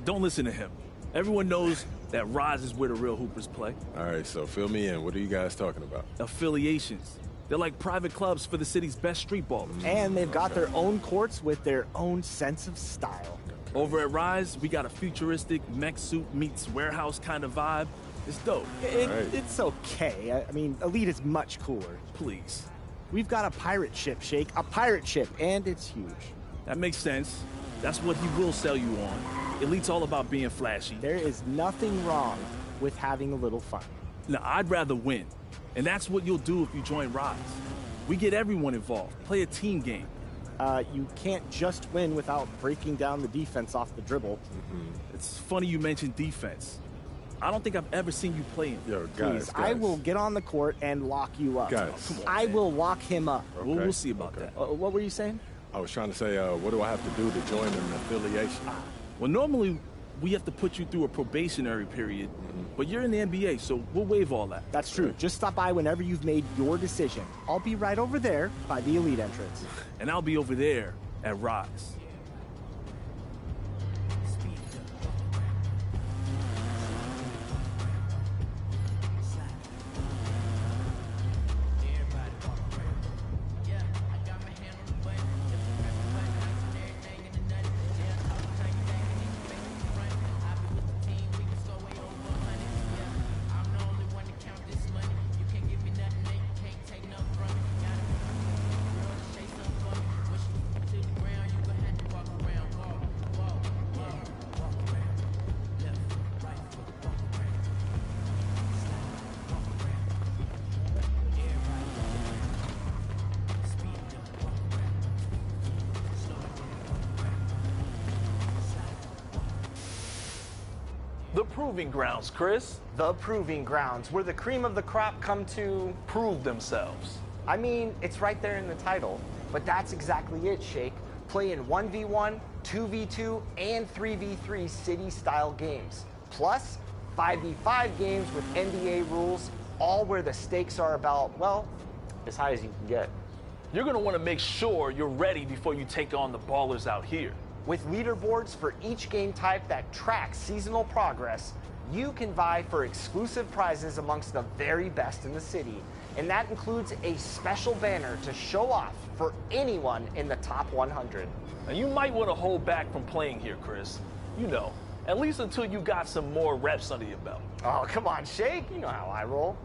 [SPEAKER 10] Don't listen to him. Everyone knows that Rise is where the real hoopers play.
[SPEAKER 1] All right, so fill me in. What are you guys talking about?
[SPEAKER 10] Affiliations. They're like private clubs for the city's best street ballers.
[SPEAKER 11] And they've got their own courts with their own sense of style.
[SPEAKER 10] Over at Rise, we got a futuristic mech suit meets warehouse kind of vibe. It's dope.
[SPEAKER 1] Right.
[SPEAKER 11] It's okay. I mean, Elite is much cooler.
[SPEAKER 10] Please.
[SPEAKER 11] We've got a pirate ship, Shake. A pirate ship, and it's huge.
[SPEAKER 10] That makes sense. That's what he will sell you on. Elite's all about being flashy.
[SPEAKER 11] There is nothing wrong with having a little fun.
[SPEAKER 10] Now, I'd rather win. And that's what you'll do if you join Rise. We get everyone involved. Play a team game.
[SPEAKER 11] You can't just win without breaking down the defense off the dribble.
[SPEAKER 10] It's funny you mentioned defense. I don't think I've ever seen you playing.
[SPEAKER 1] Yo,
[SPEAKER 11] Please,
[SPEAKER 1] guys.
[SPEAKER 11] I will get on the court and lock you up.
[SPEAKER 1] Guys.
[SPEAKER 10] Come on,
[SPEAKER 11] I
[SPEAKER 10] man.
[SPEAKER 11] will lock him up.
[SPEAKER 10] We'll see about that.
[SPEAKER 11] What were you saying?
[SPEAKER 1] I was trying to say, what do I have to do to join an affiliation?
[SPEAKER 10] Well, normally we have to put you through a probationary period, but you're in the NBA, so we'll waive all that.
[SPEAKER 11] That's true. Just stop by whenever you've made your decision. I'll be right over there by the Elite entrance.
[SPEAKER 10] And I'll be over there at Rise. The Proving Grounds, Chris.
[SPEAKER 11] The Proving Grounds, where the cream of the crop come to...
[SPEAKER 10] Prove themselves.
[SPEAKER 11] I mean, it's right there in the title. But that's exactly it, Shake. Play in 1v1, 2v2, and 3v3 city-style games. Plus, 5v5 games with NBA rules, all where the stakes are about, well, as high as you can get.
[SPEAKER 10] You're going to want to make sure you're ready before you take on the ballers out here.
[SPEAKER 11] With leaderboards for each game type that tracks seasonal progress, you can vie for exclusive prizes amongst the very best in the city. And that includes a special banner to show off for anyone in the top 100.
[SPEAKER 10] And you might want to hold back from playing here, Chris. You know, at least until you got some more reps under your belt.
[SPEAKER 11] Oh, come on, Shake. You know how I roll.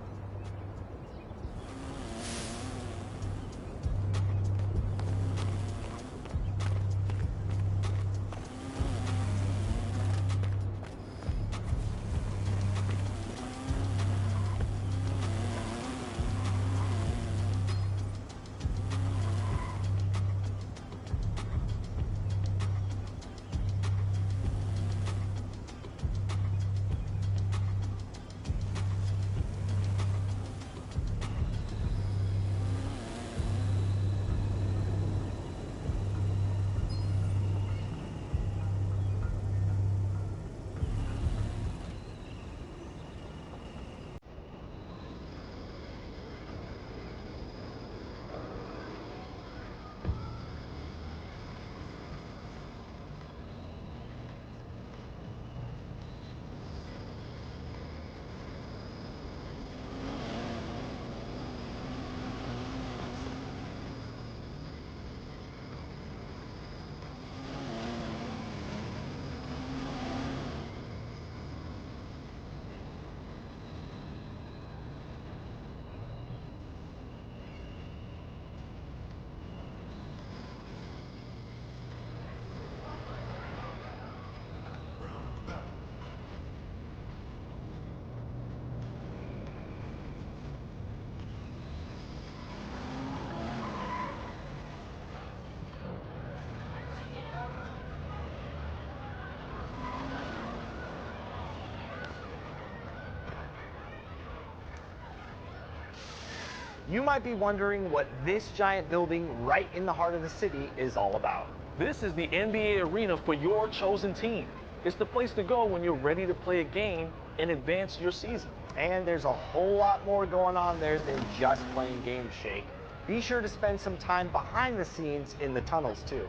[SPEAKER 11] You might be wondering what this giant building right in the heart of the city is all about.
[SPEAKER 10] This is the NBA arena for your chosen team. It's the place to go when you're ready to play a game and advance your season.
[SPEAKER 11] And there's a whole lot more going on there than just playing games, Shake. Be sure to spend some time behind the scenes in the tunnels, too.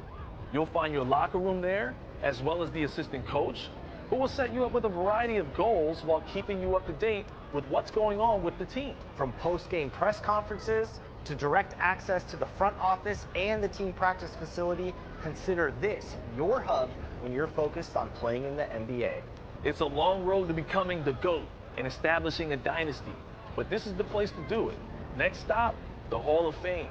[SPEAKER 10] You'll find your locker room there, as well as the assistant coach, who will set you up with a variety of goals while keeping you up to date with what's going on with the team.
[SPEAKER 11] From post-game press conferences to direct access to the front office and the team practice facility, consider this your hub when you're focused on playing in the NBA.
[SPEAKER 10] It's a long road to becoming the GOAT and establishing a dynasty, but this is the place to do it. Next stop, the Hall of Fame.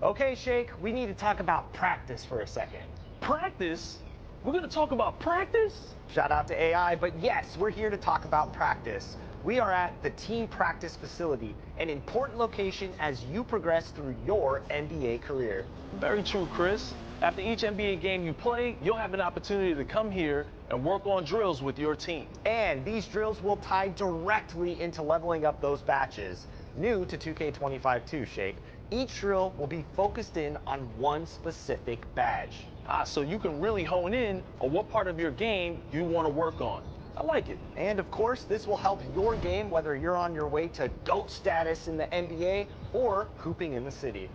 [SPEAKER 11] Okay, Shake, we need to talk about practice for a second.
[SPEAKER 10] Practice? We're gonna talk about practice?
[SPEAKER 11] Shout out to AI, but yes, we're here to talk about practice. We are at the team practice facility, an important location as you progress through your NBA career.
[SPEAKER 10] Very true, Chris. After each NBA game you play, you'll have an opportunity to come here and work on drills with your team.
[SPEAKER 11] And these drills will tie directly into leveling up those batches. New to 2K25 too, Shake. Each drill will be focused in on one specific badge.
[SPEAKER 10] So you can really hone in on what part of your game you want to work on. I like it.
[SPEAKER 11] And of course, this will help your game whether you're on your way to GOAT status in the NBA or hooping in the city.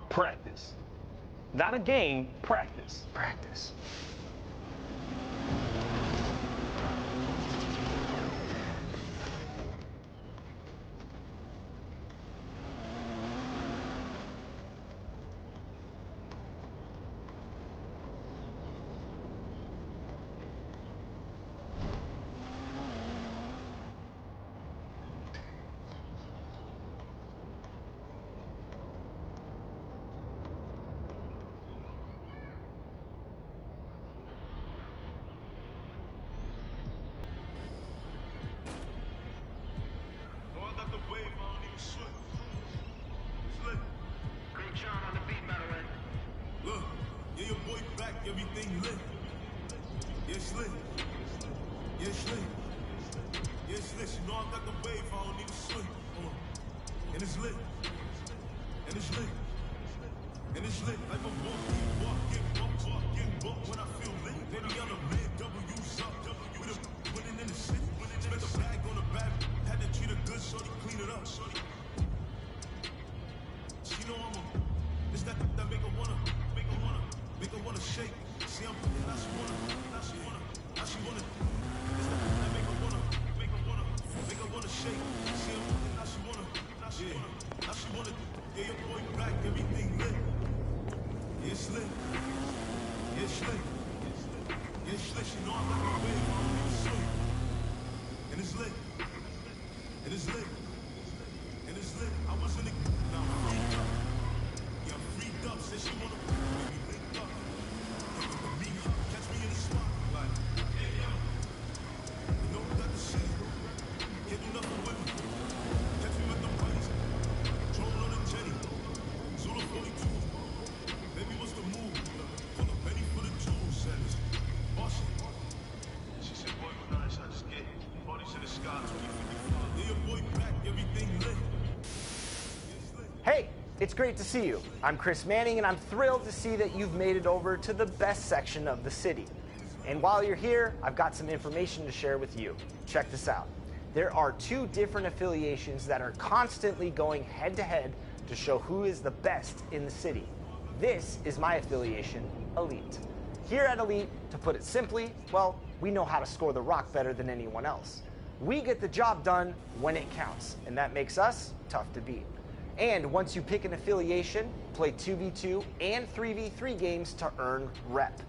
[SPEAKER 10] Practice. Not a game, practice.
[SPEAKER 11] Practice.
[SPEAKER 2] Oh, I got the wave, I don't even sweat. It's lit.
[SPEAKER 7] Great John on the beat, by the way.
[SPEAKER 2] Look, yeah, your boy back, everything lit. Yeah, it's lit. Yeah, it's lit. Yeah, it's lit. You know I got the wave, I don't even sweat. And it's lit. And it's lit. And it's lit. Like a walk when I feel lit. Baby, I'm a man, W's up. Winning in the city. Spent a bag on the bag. Had to treat her good, shorty, clean it up. Shorty. She know I'm a. It's that make her wanna shake. See, I'm now she wanna. It's that make her wanna shake. See, I'm now she wanna. Now she wanna. Yeah, your boy back, everything lit. Yeah, it's lit. Yeah, it's lit. Yeah, it's lit. She know I'm like a wave, I don't even swim. And it's lit. And it's lit. And it's lit. I was in the. Now I'm freaked up. Yeah, I'm freaked up. Said she wanna make me linked up. Me, catch me in the spot. Like, hey, yo. You know we got the shit. Can't do nothing with me. Catch me with the buddies. Drone on the Jenny. Zulu 42. Baby, what's the move? Pull a penny for the jewels. Said it's Boston. She said, boy, you nice. I just get parties in the sky. 2055. Yeah, your boy back. Everything lit.
[SPEAKER 11] Hey, it's great to see you. I'm Chris Manning, and I'm thrilled to see that you've made it over to the best section of the city. And while you're here, I've got some information to share with you. Check this out. There are two different affiliations that are constantly going head-to-head to show who is the best in the city. This is my affiliation, Elite. Here at Elite, to put it simply, well, we know how to score the rock better than anyone else. We get the job done when it counts, and that makes us tough to beat. And once you pick an affiliation, play 2v2 and 3v3 games to earn rep.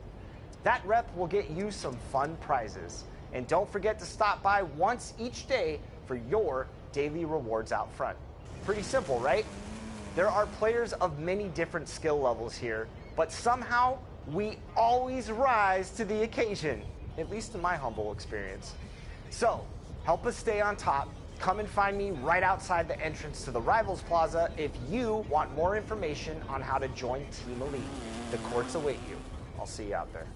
[SPEAKER 11] That rep will get you some fun prizes. And don't forget to stop by once each day for your daily rewards out front. Pretty simple, right? There are players of many different skill levels here, but somehow we always rise to the occasion, at least in my humble experience. So, help us stay on top. Come and find me right outside the entrance to the Rivals Plaza if you want more information on how to join Team Elite. The courts await you. I'll see you out there.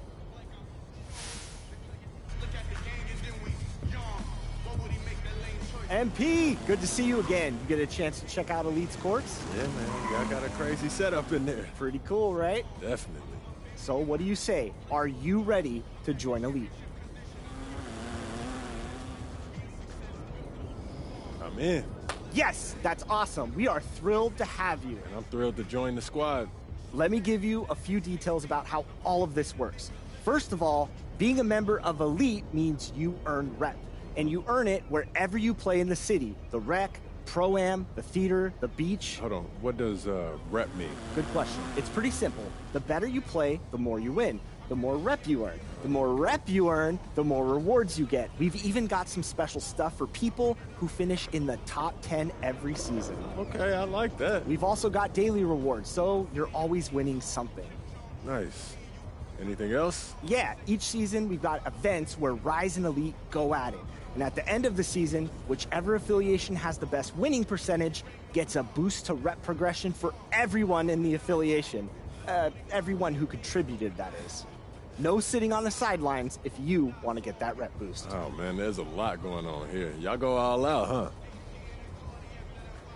[SPEAKER 12] MP, good to see you again. You get a chance to check out Elite's courts?
[SPEAKER 1] Yeah, man. Y'all got a crazy setup in there.
[SPEAKER 12] Pretty cool, right?
[SPEAKER 1] Definitely.
[SPEAKER 12] So what do you say? Are you ready to join Elite?
[SPEAKER 1] I'm in.
[SPEAKER 12] Yes, that's awesome. We are thrilled to have you.
[SPEAKER 1] And I'm thrilled to join the squad.
[SPEAKER 12] Let me give you a few details about how all of this works. First of all, being a member of Elite means you earn rep. And you earn it wherever you play in the city. The rec, pro-am, the theater, the beach.
[SPEAKER 1] Hold on. What does rep mean?
[SPEAKER 12] Good question. It's pretty simple. The better you play, the more you win. The more rep you earn. The more rep you earn, the more rewards you get. We've even got some special stuff for people who finish in the top 10 every season.
[SPEAKER 1] Okay, I like that.
[SPEAKER 12] We've also got daily rewards, so you're always winning something.
[SPEAKER 1] Nice. Anything else?
[SPEAKER 12] Yeah, each season we've got events where Rise and Elite go at it. And at the end of the season, whichever affiliation has the best winning percentage gets a boost to rep progression for everyone in the affiliation. Everyone who contributed, that is. No sitting on the sidelines if you want to get that rep boost.
[SPEAKER 1] Oh, man, there's a lot going on here. Y'all go all out, huh?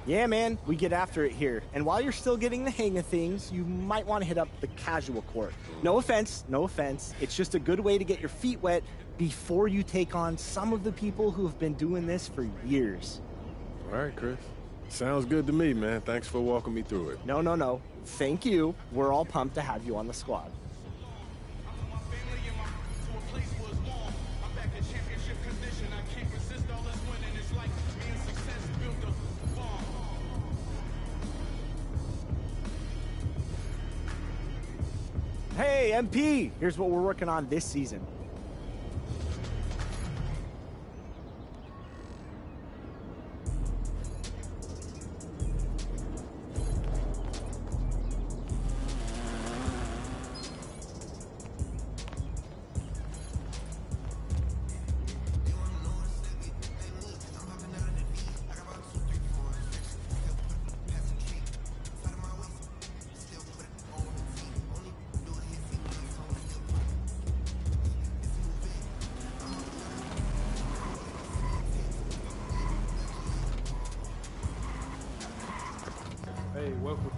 [SPEAKER 12] Yeah, man, we get after it here. And while you're still getting the hang of things, you might want to hit up the casual court. No offense, no offense. It's just a good way to get your feet wet before you take on some of the people who have been doing this for years.
[SPEAKER 1] All right, Chris. Sounds good to me, man. Thanks for walking me through it.
[SPEAKER 12] No. Thank you. We're all pumped to have you on the squad. Hey, MP! Here's what we're working on this season.
[SPEAKER 6] Hey, welcome.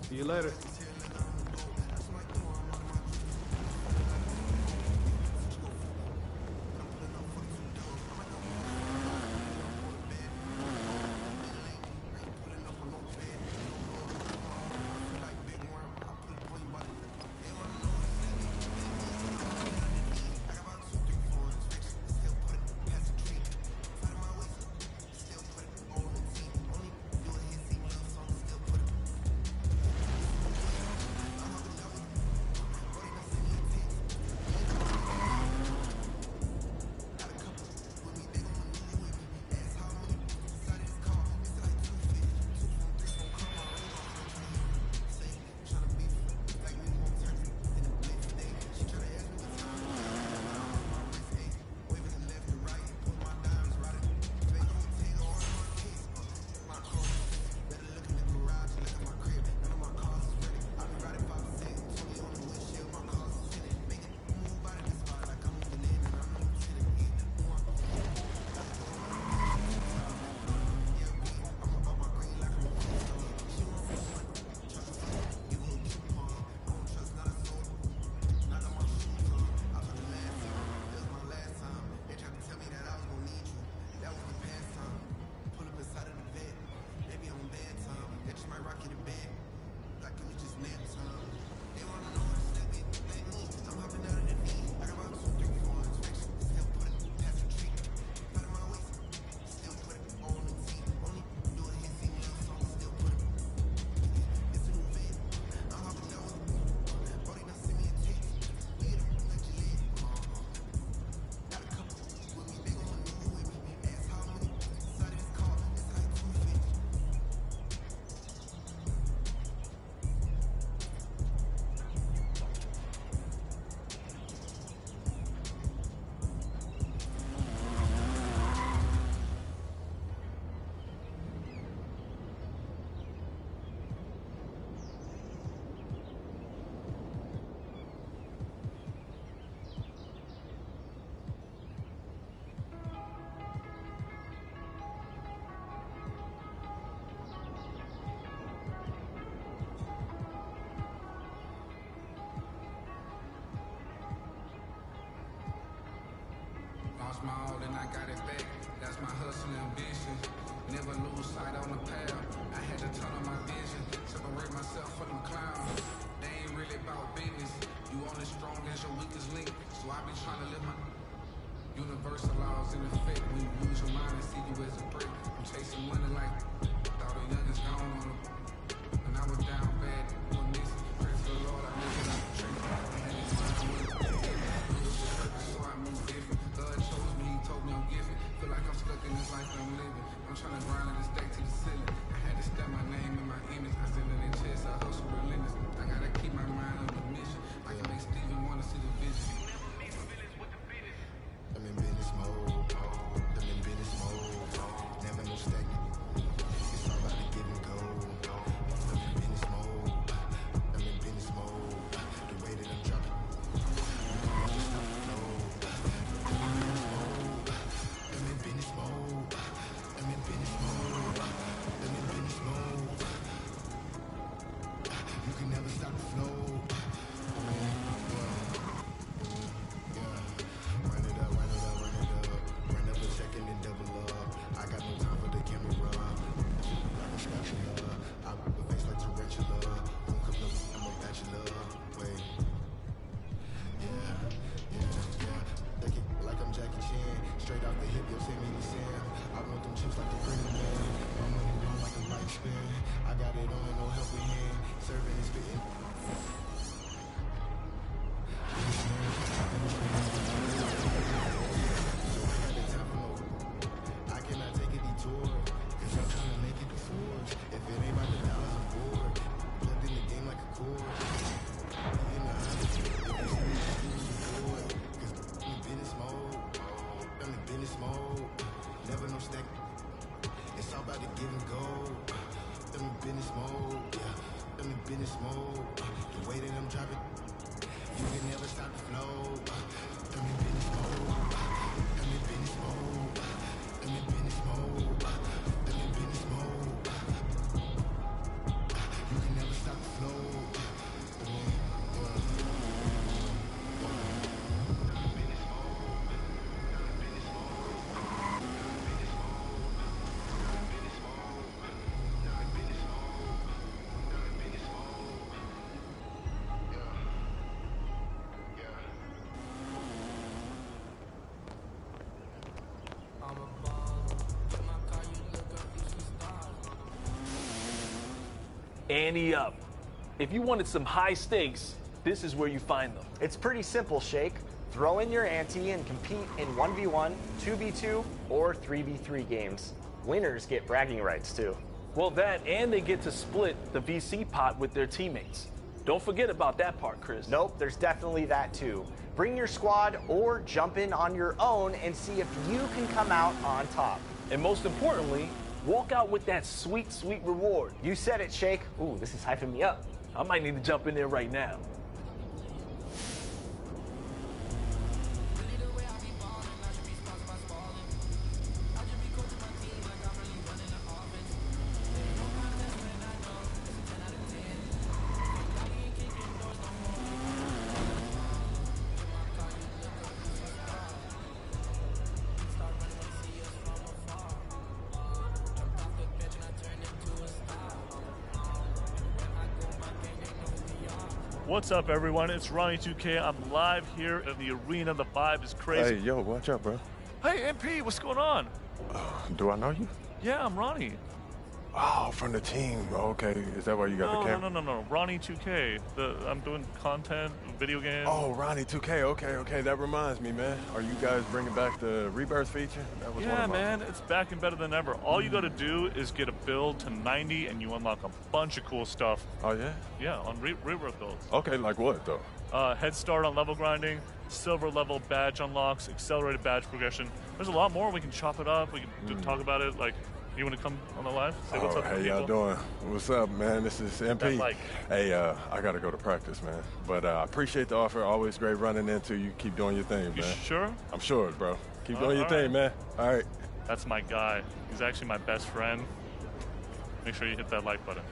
[SPEAKER 6] See you later.
[SPEAKER 9] then I got it back. That's my hustle ambition. Never lose sight on the path. I had to turn on my vision, separate myself from them clowns. They ain't really about business. You only strong as your weakest link. So I been trying to live my universal laws in effect. When you lose your mind and see you as a brick. I'm chasing money like all the youngest gone on them. And I was down bad, was missing. Praise the Lord, I made it out the trick. I had this mind with so I moved different. God chose me, he told me I'm gifted. Feel like I'm stuck in this life I'm living. I'm trying to grind and stack to the ceiling. I had to step my name in my image. I stand in their chest, I hustle relentless. I gotta keep my mind on the mission. I can make Steven wanna see the vision.
[SPEAKER 13] I'm in business mode. I'm in business mode. Never no stagnant. It's all about the give and go. I'm in business mode. I'm in business mode. The way that I'm dropping. I'm in business mode. I'm in business mode. I'm in business mode. You can never stop the flow. Run it up, run it up, run it up. Run up a second and double up. I got no time for the camera. I'm a spatula. I whip a face like tarantula. Won't come up, I'm a bachelor. Wait. Yeah. They kick like I'm Jackie Chan. Straight off the hip, Yosemite Sam. I want them chips like the Green Man. My money run like a light spin. I got it on and no helping hand. Serving and spitting. I cannot take a detour, cause I'm trying to make it to Forbes. If it ain't about the dollars, I'm bored. Plugged in the game like a cord. In the honest, if you see me, you bored. Cause I'm in business mode. I'm in business mode. Never no stack. It's all about the give and go. I'm in business mode. Yeah, I'm in business mode. The way that I'm driving, you can never stop the flow. I'm in business mode. I'm in business mode. I'm in business mode. I'm in business mode. You can never stop the flow.
[SPEAKER 10] Ante up. If you wanted some high stakes, this is where you find them.
[SPEAKER 11] It's pretty simple, Shake. Throw in your ante and compete in 1v1, 2v2, or 3v3 games. Winners get bragging rights too.
[SPEAKER 10] Well, that and they get to split the VC pot with their teammates. Don't forget about that part, Chris.
[SPEAKER 11] Nope, there's definitely that too. Bring your squad or jump in on your own and see if you can come out on top.
[SPEAKER 10] And most importantly, walk out with that sweet, sweet reward.
[SPEAKER 11] You said it, Shake. Ooh, this is hyping me up.
[SPEAKER 10] I might need to jump in there right now.
[SPEAKER 14] What's up, everyone? It's Ronnie 2K. I'm live here in the arena. The vibe is crazy.
[SPEAKER 1] Hey, yo, watch out, bro.
[SPEAKER 14] Hey, MP, what's going on?
[SPEAKER 1] Do I know you?
[SPEAKER 14] Yeah, I'm Ronnie.
[SPEAKER 1] Oh, from the team. Okay, is that why you got the camera?
[SPEAKER 14] No. Ronnie 2K. I'm doing content, video games.
[SPEAKER 1] Oh, Ronnie 2K. Okay. That reminds me, man. Are you guys bringing back the rebirth feature? That was one
[SPEAKER 14] Yeah,
[SPEAKER 1] of my...
[SPEAKER 14] man. It's back and better than ever. All you got to do is get a build to 90, and you unlock a bunch of cool stuff.
[SPEAKER 1] Oh, yeah?
[SPEAKER 14] Yeah, on rebirth builds.
[SPEAKER 1] Okay, like what, though?
[SPEAKER 14] Head start on level grinding, silver level badge unlocks, accelerated badge progression. There's a lot more. We can chop it up. We can talk about it. Like, you want to come on the live? Say what's up to
[SPEAKER 1] hey,
[SPEAKER 14] people?
[SPEAKER 1] y'all doing? What's up, man? This is MP.
[SPEAKER 14] Like.
[SPEAKER 1] Hey, I got to go to practice, man. But I appreciate the offer. Always great running into you. Keep doing your thing,
[SPEAKER 14] You
[SPEAKER 1] man.
[SPEAKER 14] sure?
[SPEAKER 1] I'm sure, bro. Keep doing your
[SPEAKER 14] all
[SPEAKER 1] thing,
[SPEAKER 14] right.
[SPEAKER 1] man. All right.
[SPEAKER 14] That's my guy. He's actually my best friend. Make sure you hit that like button.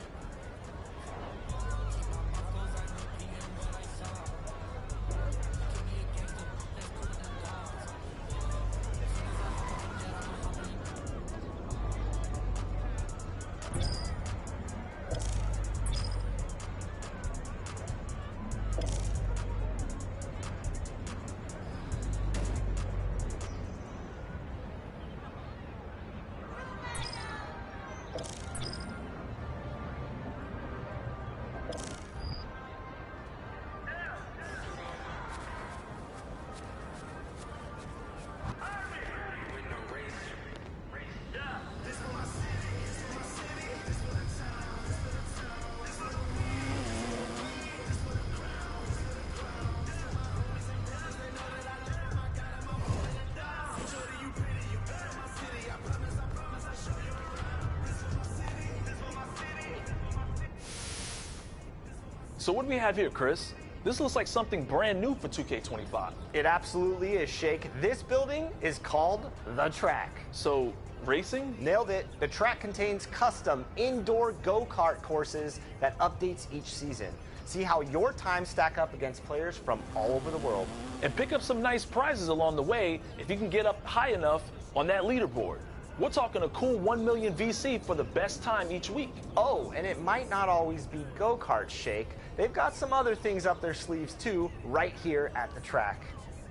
[SPEAKER 10] So what do we have here, Chris? This looks like something brand new for 2K25.
[SPEAKER 11] It absolutely is, Shake. This building is called The Track.
[SPEAKER 10] So, racing?
[SPEAKER 11] Nailed it. The track contains custom indoor go-kart courses that updates each season. See how your times stack up against players from all over the world.
[SPEAKER 10] And pick up some nice prizes along the way if you can get up high enough on that leaderboard. We're talking a cool 1 million VC for the best time each week.
[SPEAKER 11] Oh, and it might not always be go-kart, Shake. They've got some other things up their sleeves too, right here at the track.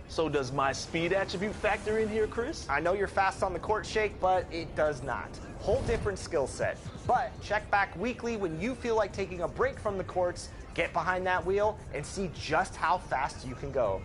[SPEAKER 10] So does my speed attribute factor in here, Chris?
[SPEAKER 11] I know you're fast on the court, Shake, but it does not. Whole different skill set. But check back weekly when you feel like taking a break from the courts, get behind that wheel, and see just how fast you can go.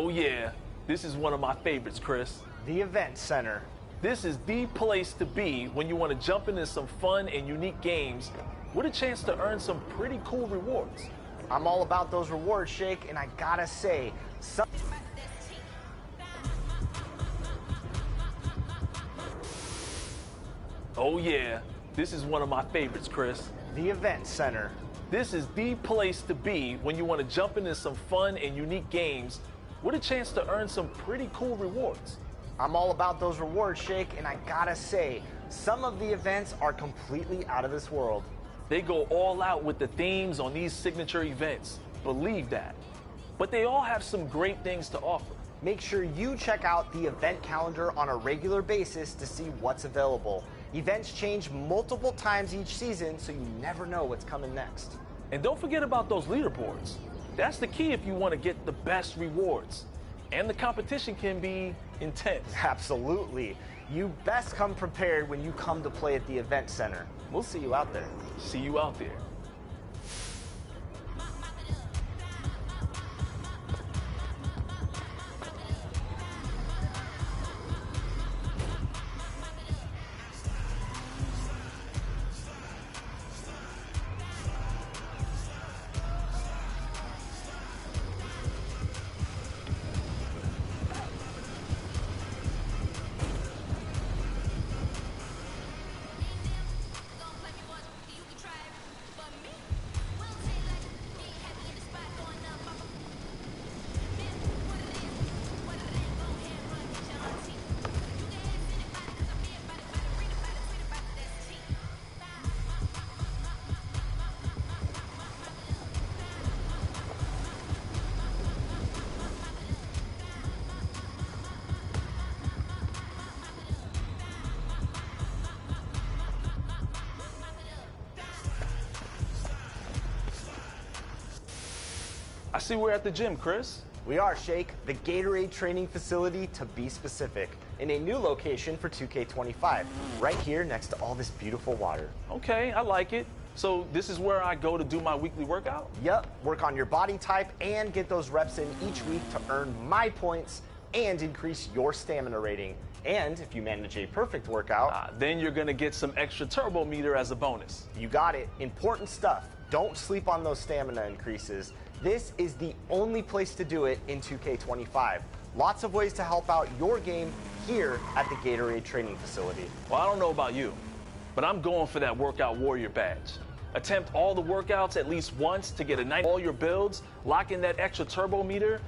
[SPEAKER 10] Oh yeah, this is one of my favorites, Chris.
[SPEAKER 11] The Event Center.
[SPEAKER 10] This is the place to be when you want to jump into some fun and unique games with a chance to earn some pretty cool rewards.
[SPEAKER 11] I'm all about those rewards, Shake, and I gotta say,
[SPEAKER 10] Oh yeah, this is one of my favorites, Chris.
[SPEAKER 11] The Event Center.
[SPEAKER 10] This is the place to be when you want to jump into some fun and unique games with a chance to earn some pretty cool rewards.
[SPEAKER 11] I'm all about those rewards, Shake, and I gotta say, some of the events are completely out of this world.
[SPEAKER 10] They go all out with the themes on these signature events. Believe that. But they all have some great things to offer.
[SPEAKER 11] Make sure you check out the event calendar on a regular basis to see what's available. Events change multiple times each season, so you never know what's coming next.
[SPEAKER 10] And don't forget about those leaderboards. That's the key if you want to get the best rewards. And the competition can be intense.
[SPEAKER 11] Absolutely. You best come prepared when you come to play at the Event Center. We'll see you out there.
[SPEAKER 10] See you out there. I see we're at the gym, Chris.
[SPEAKER 11] We are, Shake, the Gatorade training facility to be specific, in a new location for 2K25, right here next to all this beautiful water.
[SPEAKER 10] Okay, I like it. So this is where I go to do my weekly workout?
[SPEAKER 11] Yep, work on your body type and get those reps in each week to earn my points and increase your stamina rating. And if you manage a perfect workout,
[SPEAKER 10] then you're gonna get some extra turbo meter as a bonus.
[SPEAKER 11] You got it. Important stuff. Don't sleep on those stamina increases. This is the only place to do it in 2K25. Lots of ways to help out your game here at the Gatorade training facility.
[SPEAKER 10] Well, I don't know about you, but I'm going for that workout warrior badge. Attempt all the workouts at least once to get a night all your builds, lock in that extra turbo meter.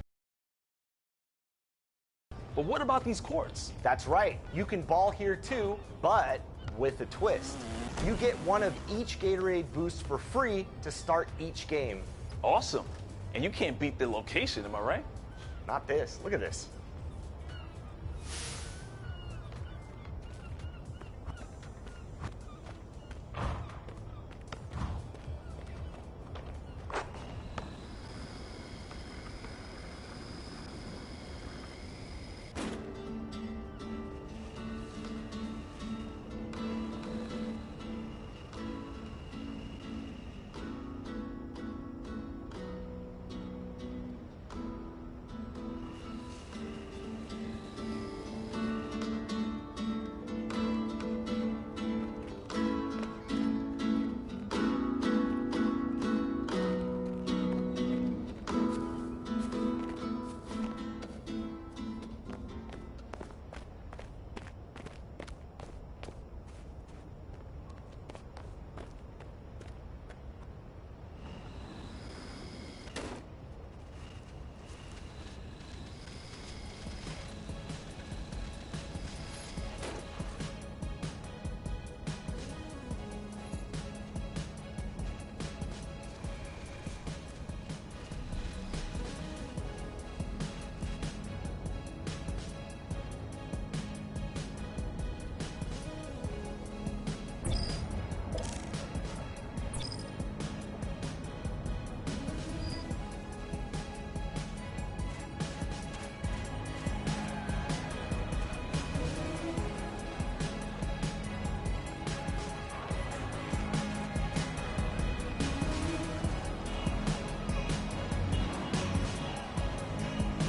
[SPEAKER 10] But what about these courts?
[SPEAKER 11] That's right. You can ball here too, but with a twist. You get one of each Gatorade boost for free to start each game.
[SPEAKER 10] Awesome. And you can't beat the location, am I right?
[SPEAKER 11] Not this. Look at this.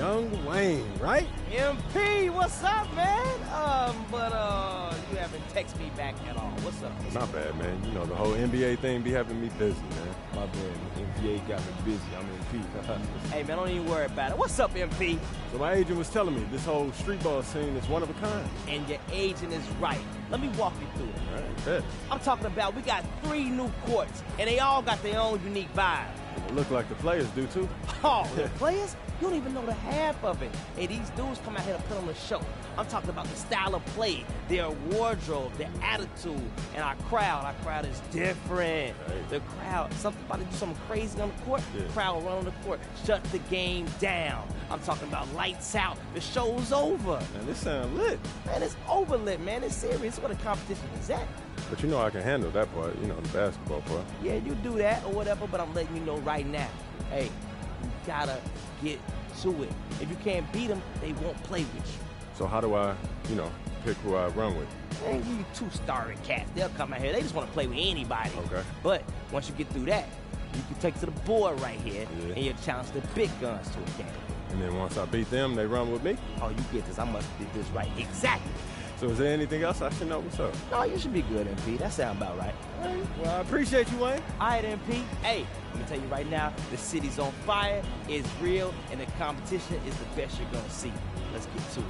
[SPEAKER 1] Young Wayne, right?
[SPEAKER 15] MP, what's up, man? You haven't texted me back at all. What's up?
[SPEAKER 1] Not bad, man. You know, the whole NBA thing be having me busy, man.
[SPEAKER 15] My bad. NBA got me busy. I'm MP. Hey, man, don't even worry about it. What's up, MP?
[SPEAKER 1] So my agent was telling me this whole street ball scene is one of a kind.
[SPEAKER 15] And your agent is right. Let me walk you through it.
[SPEAKER 1] All right, bet.
[SPEAKER 15] I'm talking about we got 3 new courts, and they all got their own unique vibe.
[SPEAKER 1] It look like the players do, too.
[SPEAKER 15] Oh, the players? You don't even know the half of it. Hey, these dudes come out here to put on a show. I'm talking about the style of play, their wardrobe, their attitude, and our crowd. Our crowd is different.
[SPEAKER 1] Right.
[SPEAKER 15] The crowd, something about to do something crazy on the court,
[SPEAKER 1] Yeah.
[SPEAKER 15] the crowd will run on the court, shut the game down. I'm talking about lights out. The show's over.
[SPEAKER 1] Man, this sound lit.
[SPEAKER 15] Man, it's over lit, man. It's serious. It's what the competition is at.
[SPEAKER 1] But you know I can handle that part, you know, the basketball part.
[SPEAKER 15] Yeah, you do that or whatever, but I'm letting you know right now. Hey, you gotta get to it. If you can't beat them, they won't play with you.
[SPEAKER 1] So how do I, you know, pick who I run with?
[SPEAKER 15] They ain't give you 2 starring cats. They'll come out here. They just want to play with anybody.
[SPEAKER 1] Okay.
[SPEAKER 15] But once you get through that, you can take it to the board right here,
[SPEAKER 1] Yeah.
[SPEAKER 15] and you challenge the big guns to a game.
[SPEAKER 1] And then once I beat them, they run with me?
[SPEAKER 15] Oh, you get this. I must have did this right. Exactly.
[SPEAKER 1] So is there anything else I should know? What's up?
[SPEAKER 15] No, you should be good, MP. That sound about right.
[SPEAKER 1] All right. Well, I appreciate you, Wayne.
[SPEAKER 15] All right, MP. Hey, let me tell you right now, the city's on fire, it's real, and the competition is the best you're gonna see. Let's get to it.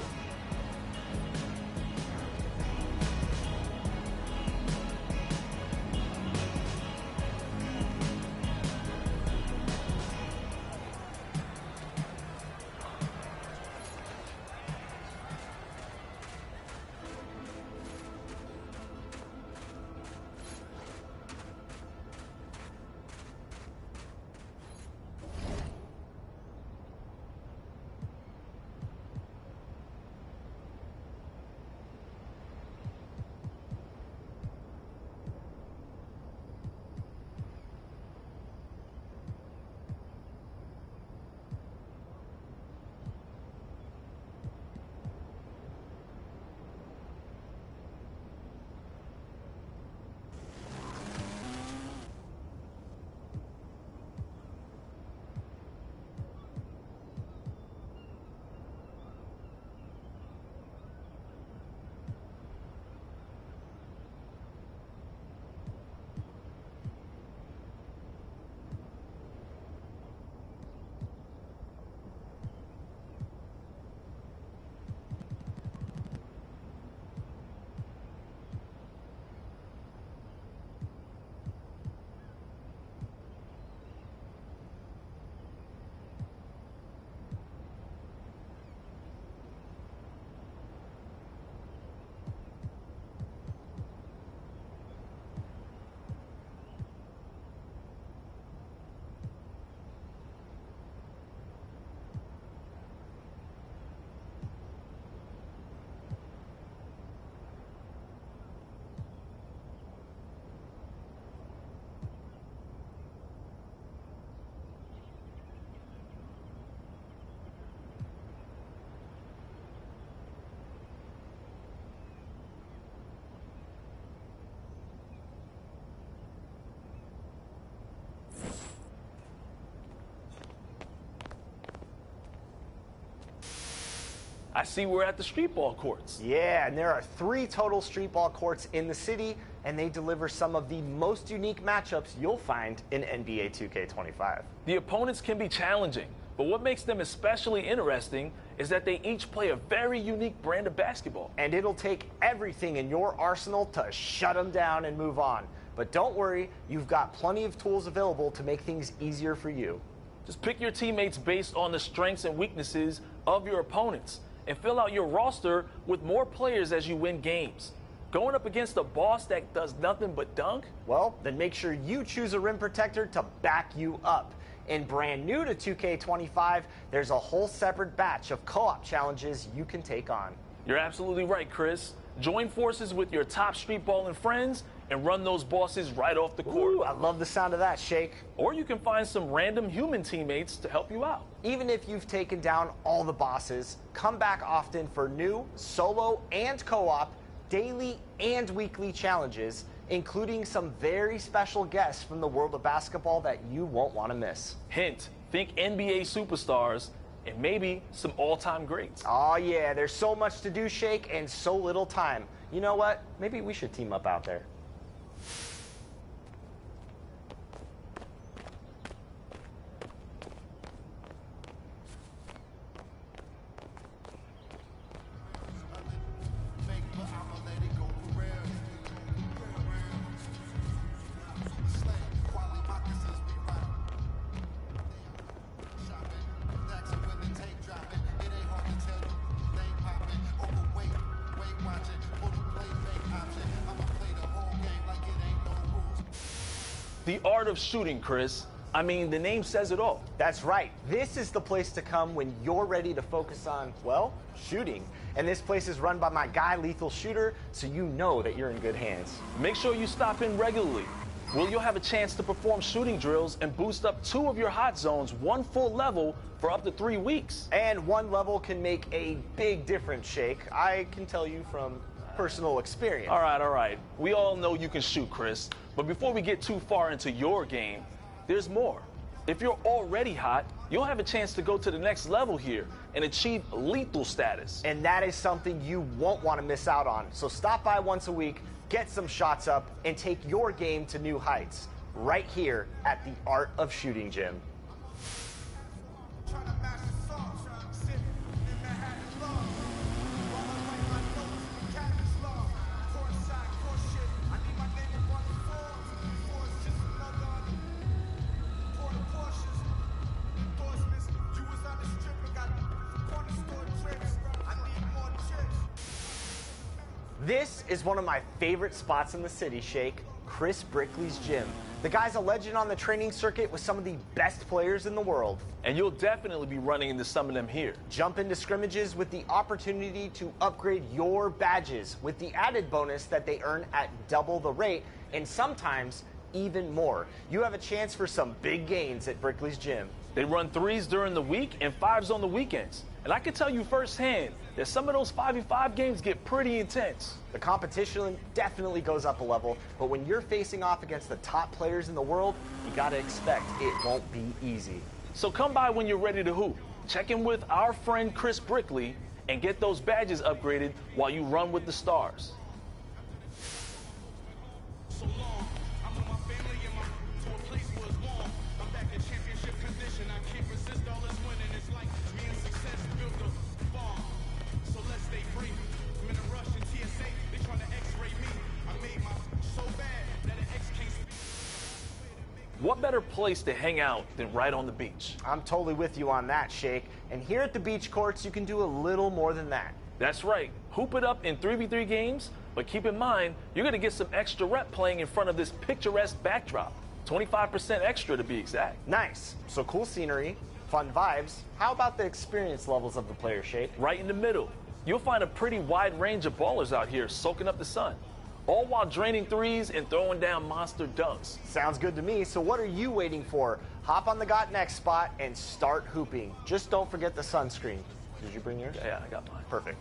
[SPEAKER 10] I see we're at the street ball courts.
[SPEAKER 11] Yeah, and there are 3 total street ball courts in the city, and they deliver some of the most unique matchups you'll find in NBA 2K25.
[SPEAKER 10] The opponents can be challenging, but what makes them especially interesting is that they each play a very unique brand of basketball.
[SPEAKER 11] And it'll take everything in your arsenal to shut them down and move on. But don't worry, you've got plenty of tools available to make things easier for you.
[SPEAKER 10] Just pick your teammates based on the strengths and weaknesses of your opponents, and fill out your roster with more players as you win games. Going up against a boss that does nothing but dunk?
[SPEAKER 11] Well, then make sure you choose a rim protector to back you up. And brand new to 2K25, there's a whole separate batch of co-op challenges you can take on.
[SPEAKER 10] You're absolutely right, Chris. Join forces with your top street balling friends and run those bosses right off the court.
[SPEAKER 11] Ooh, I love the sound of that, Shake.
[SPEAKER 10] Or you can find some random human teammates to help you out.
[SPEAKER 11] Even if you've taken down all the bosses, come back often for new solo and co-op, daily and weekly challenges, including some very special guests from the world of basketball that you won't want to miss.
[SPEAKER 10] Hint, think NBA superstars and maybe some all-time greats.
[SPEAKER 11] Oh yeah, there's so much to do, Shake, and so little time. You know what? Maybe we should team up out there.
[SPEAKER 10] The art of shooting, Chris. I mean, the name says it all.
[SPEAKER 11] That's right. This is the place to come when you're ready to focus on, well, shooting. And this place is run by my guy, Lethal Shooter, so you know that you're in good hands.
[SPEAKER 10] Make sure you stop in regularly. Well, you'll have a chance to perform shooting drills and boost up 2 of your hot zones 1 full level for up to 3 weeks.
[SPEAKER 11] And 1 level can make a big difference, Shake. I can tell you from personal experience.
[SPEAKER 10] All right. We all know you can shoot, Chris. But before we get too far into your game, there's more. If you're already hot, you'll have a chance to go to the next level here and achieve lethal status.
[SPEAKER 11] And that is something you won't want to miss out on. So stop by once a week, get some shots up, and take your game to new heights. Right here at the Art of Shooting Gym. This is one of my favorite spots in the city, Shake, Chris Brickley's gym. The guy's a legend on the training circuit with some of the best players in the world.
[SPEAKER 10] And you'll definitely be running into some of them here.
[SPEAKER 11] Jump into scrimmages with the opportunity to upgrade your badges with the added bonus that they earn at double the rate, and sometimes even more. You have a chance for some big gains at Brickley's gym.
[SPEAKER 10] They run 3s during the week and 5s on the weekends. And I can tell you firsthand that some of those 5v5 games get pretty intense.
[SPEAKER 11] The competition definitely goes up a level, but when you're facing off against the top players in the world, you gotta expect it won't be easy.
[SPEAKER 10] So come by when you're ready to hoop. Check in with our friend Chris Brickley and get those badges upgraded while you run with the stars. What better place to hang out than right on the beach?
[SPEAKER 11] I'm totally with you on that, Shake. And here at the beach courts, you can do a little more than that.
[SPEAKER 10] That's right. Hoop it up in 3v3 games, but keep in mind, you're going to get some extra rep playing in front of this picturesque backdrop. 25% extra to be exact.
[SPEAKER 11] Nice. So cool scenery, fun vibes. How about the experience levels of the player, Shake?
[SPEAKER 10] Right in the middle. You'll find a pretty wide range of ballers out here soaking up the sun, all while draining 3s and throwing down monster dunks.
[SPEAKER 11] Sounds good to me. So what are you waiting for? Hop on the Got Next spot and start hooping. Just don't forget the sunscreen. Did you bring yours?
[SPEAKER 10] Yeah, I got mine.
[SPEAKER 11] Perfect.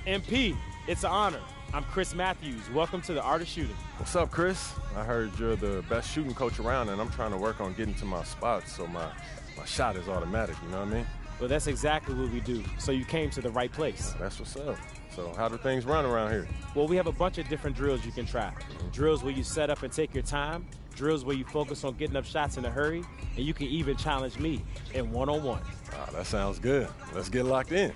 [SPEAKER 16] MP, it's an honor. I'm Chris Matthews. Welcome to the Art of Shooting.
[SPEAKER 1] What's up, Chris? I heard you're the best shooting coach around, and I'm trying to work on getting to my spots so my shot is automatic, you know what I mean?
[SPEAKER 16] Well, that's exactly what we do, so you came to the right place.
[SPEAKER 1] That's what's up. So how do things run around here?
[SPEAKER 16] Well, we have a bunch of different drills you can try. Drills where you set up and take your time, drills where you focus on getting up shots in a hurry, and you can even challenge me in one-on-one.
[SPEAKER 1] Ah, that sounds good. Let's get locked in.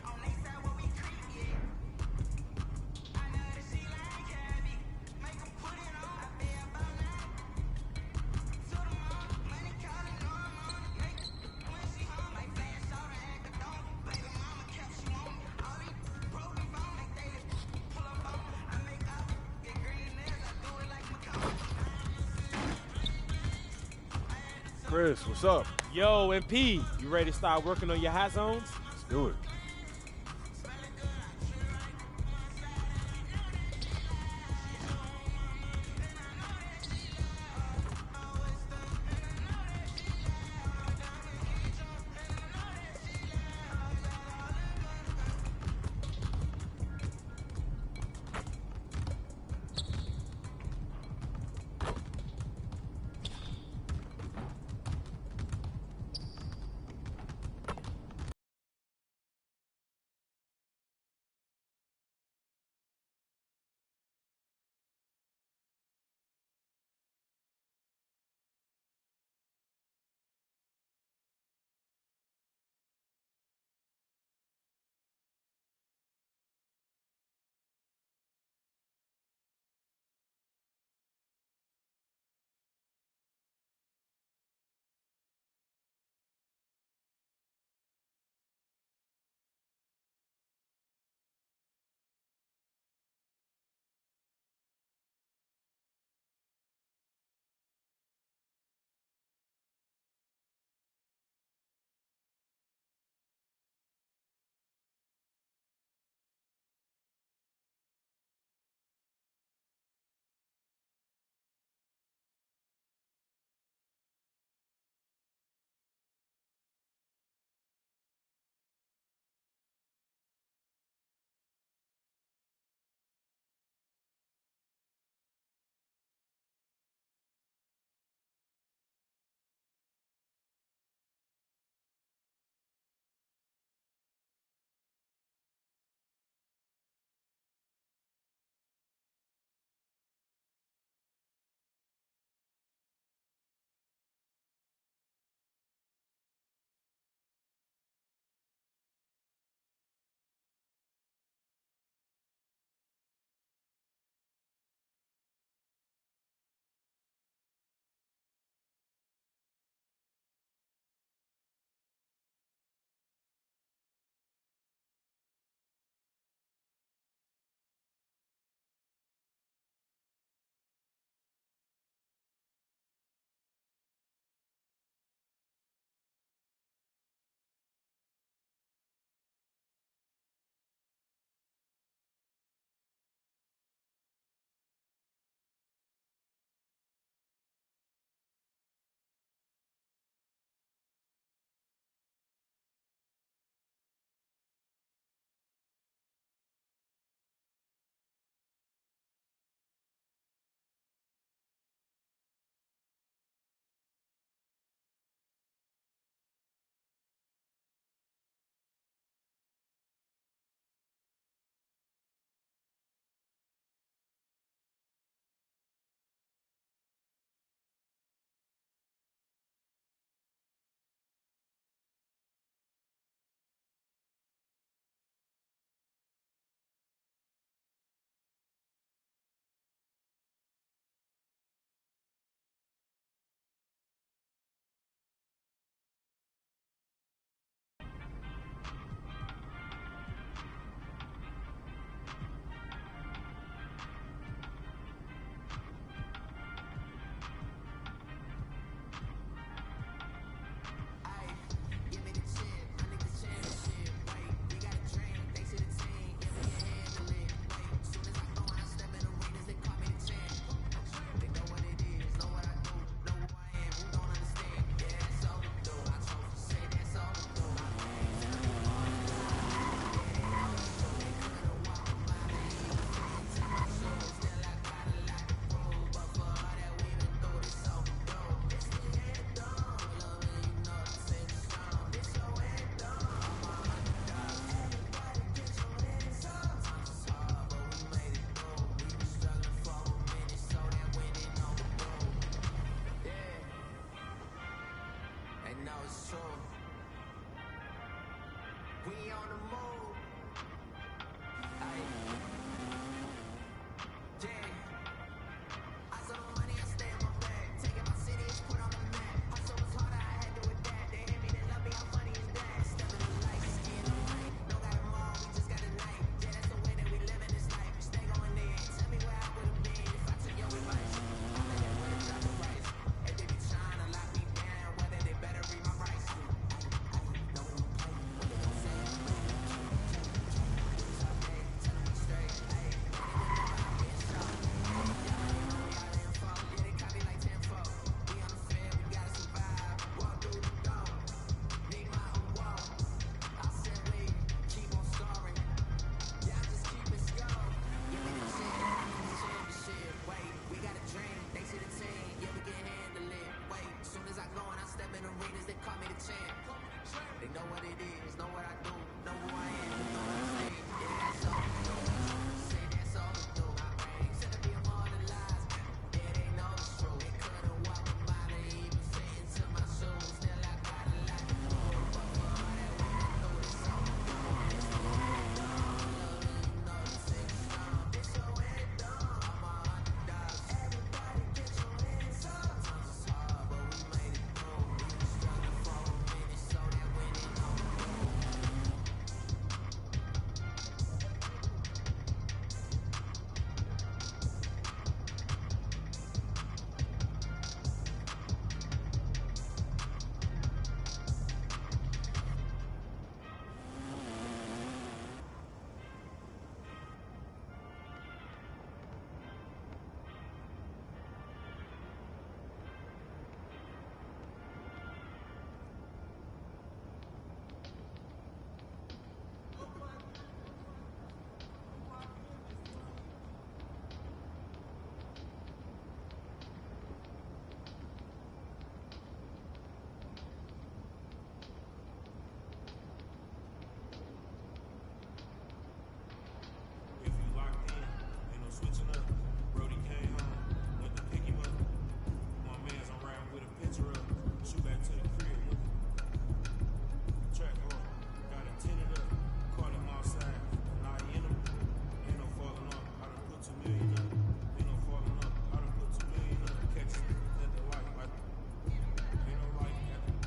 [SPEAKER 1] Chris, what's up?
[SPEAKER 16] Yo, MP, you ready to start working on your hot zones?
[SPEAKER 1] Let's do it.
[SPEAKER 7] We on the move. Ay. Yeah. I saw the money, I stay in my bag. Taking my city, it's put on the map. Hustle was harder, I had to adapt. They hit me, they love me, I'm funny as that. Stepping the light, skiing the rain. No got them all, we just got a night. Yeah, that's the way that we live in this life. We stay going in. Tell me where I would've been if I took your advice. I'm the head with a drop of rice. And they be trying to lock me down, whether they better read my rights. Know we don't play, what they gon' say? Tell them we straight. Ay, I've been shot. They know what it is, know what I do, know who I am, know what I say. Yeah, that's all we do. Say that's all we do. Instead of being marginalized, yeah, they know it's true. They couldn't walk a mile or even fit into my shoes. Still, I got a lot to prove. But for all that we been through, this all we do. It's the way it done. You know the six strong. It's your head done. I'm a underdog. Everybody get your hands up. Sometimes it's hard, but we made it through. We been struggling for a minute, so that winning on the move.
[SPEAKER 2] If you locked in, ain't no switching up. Brody came home, went to pick him up. My man's around with a picture up. Shoot back to the crib. Track hard, got it tinted up. Caught him outside, now he in him. Ain't no falling off, I done put 2 million up. Ain't no falling off, I done put 2 million up. Catch it at the light, like ain't no light at it.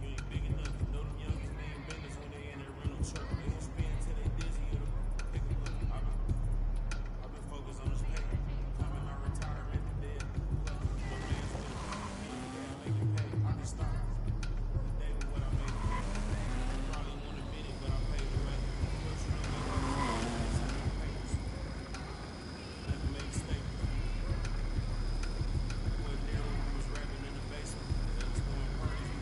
[SPEAKER 2] You ain't big enough. You know them youngsters, they ain't benders when they in that rental truck. They gon' spin till they dizzy. Pick 'em up. I've been focused on this paper. Climbing my retirement today. No man's with it. Make it pay. I can stop. Today with what I made. Probably won't admit it, but I paid the way. But you know me, papers. Never made mistakes. Wasn't there when we was rapping in the basement. They was going crazy.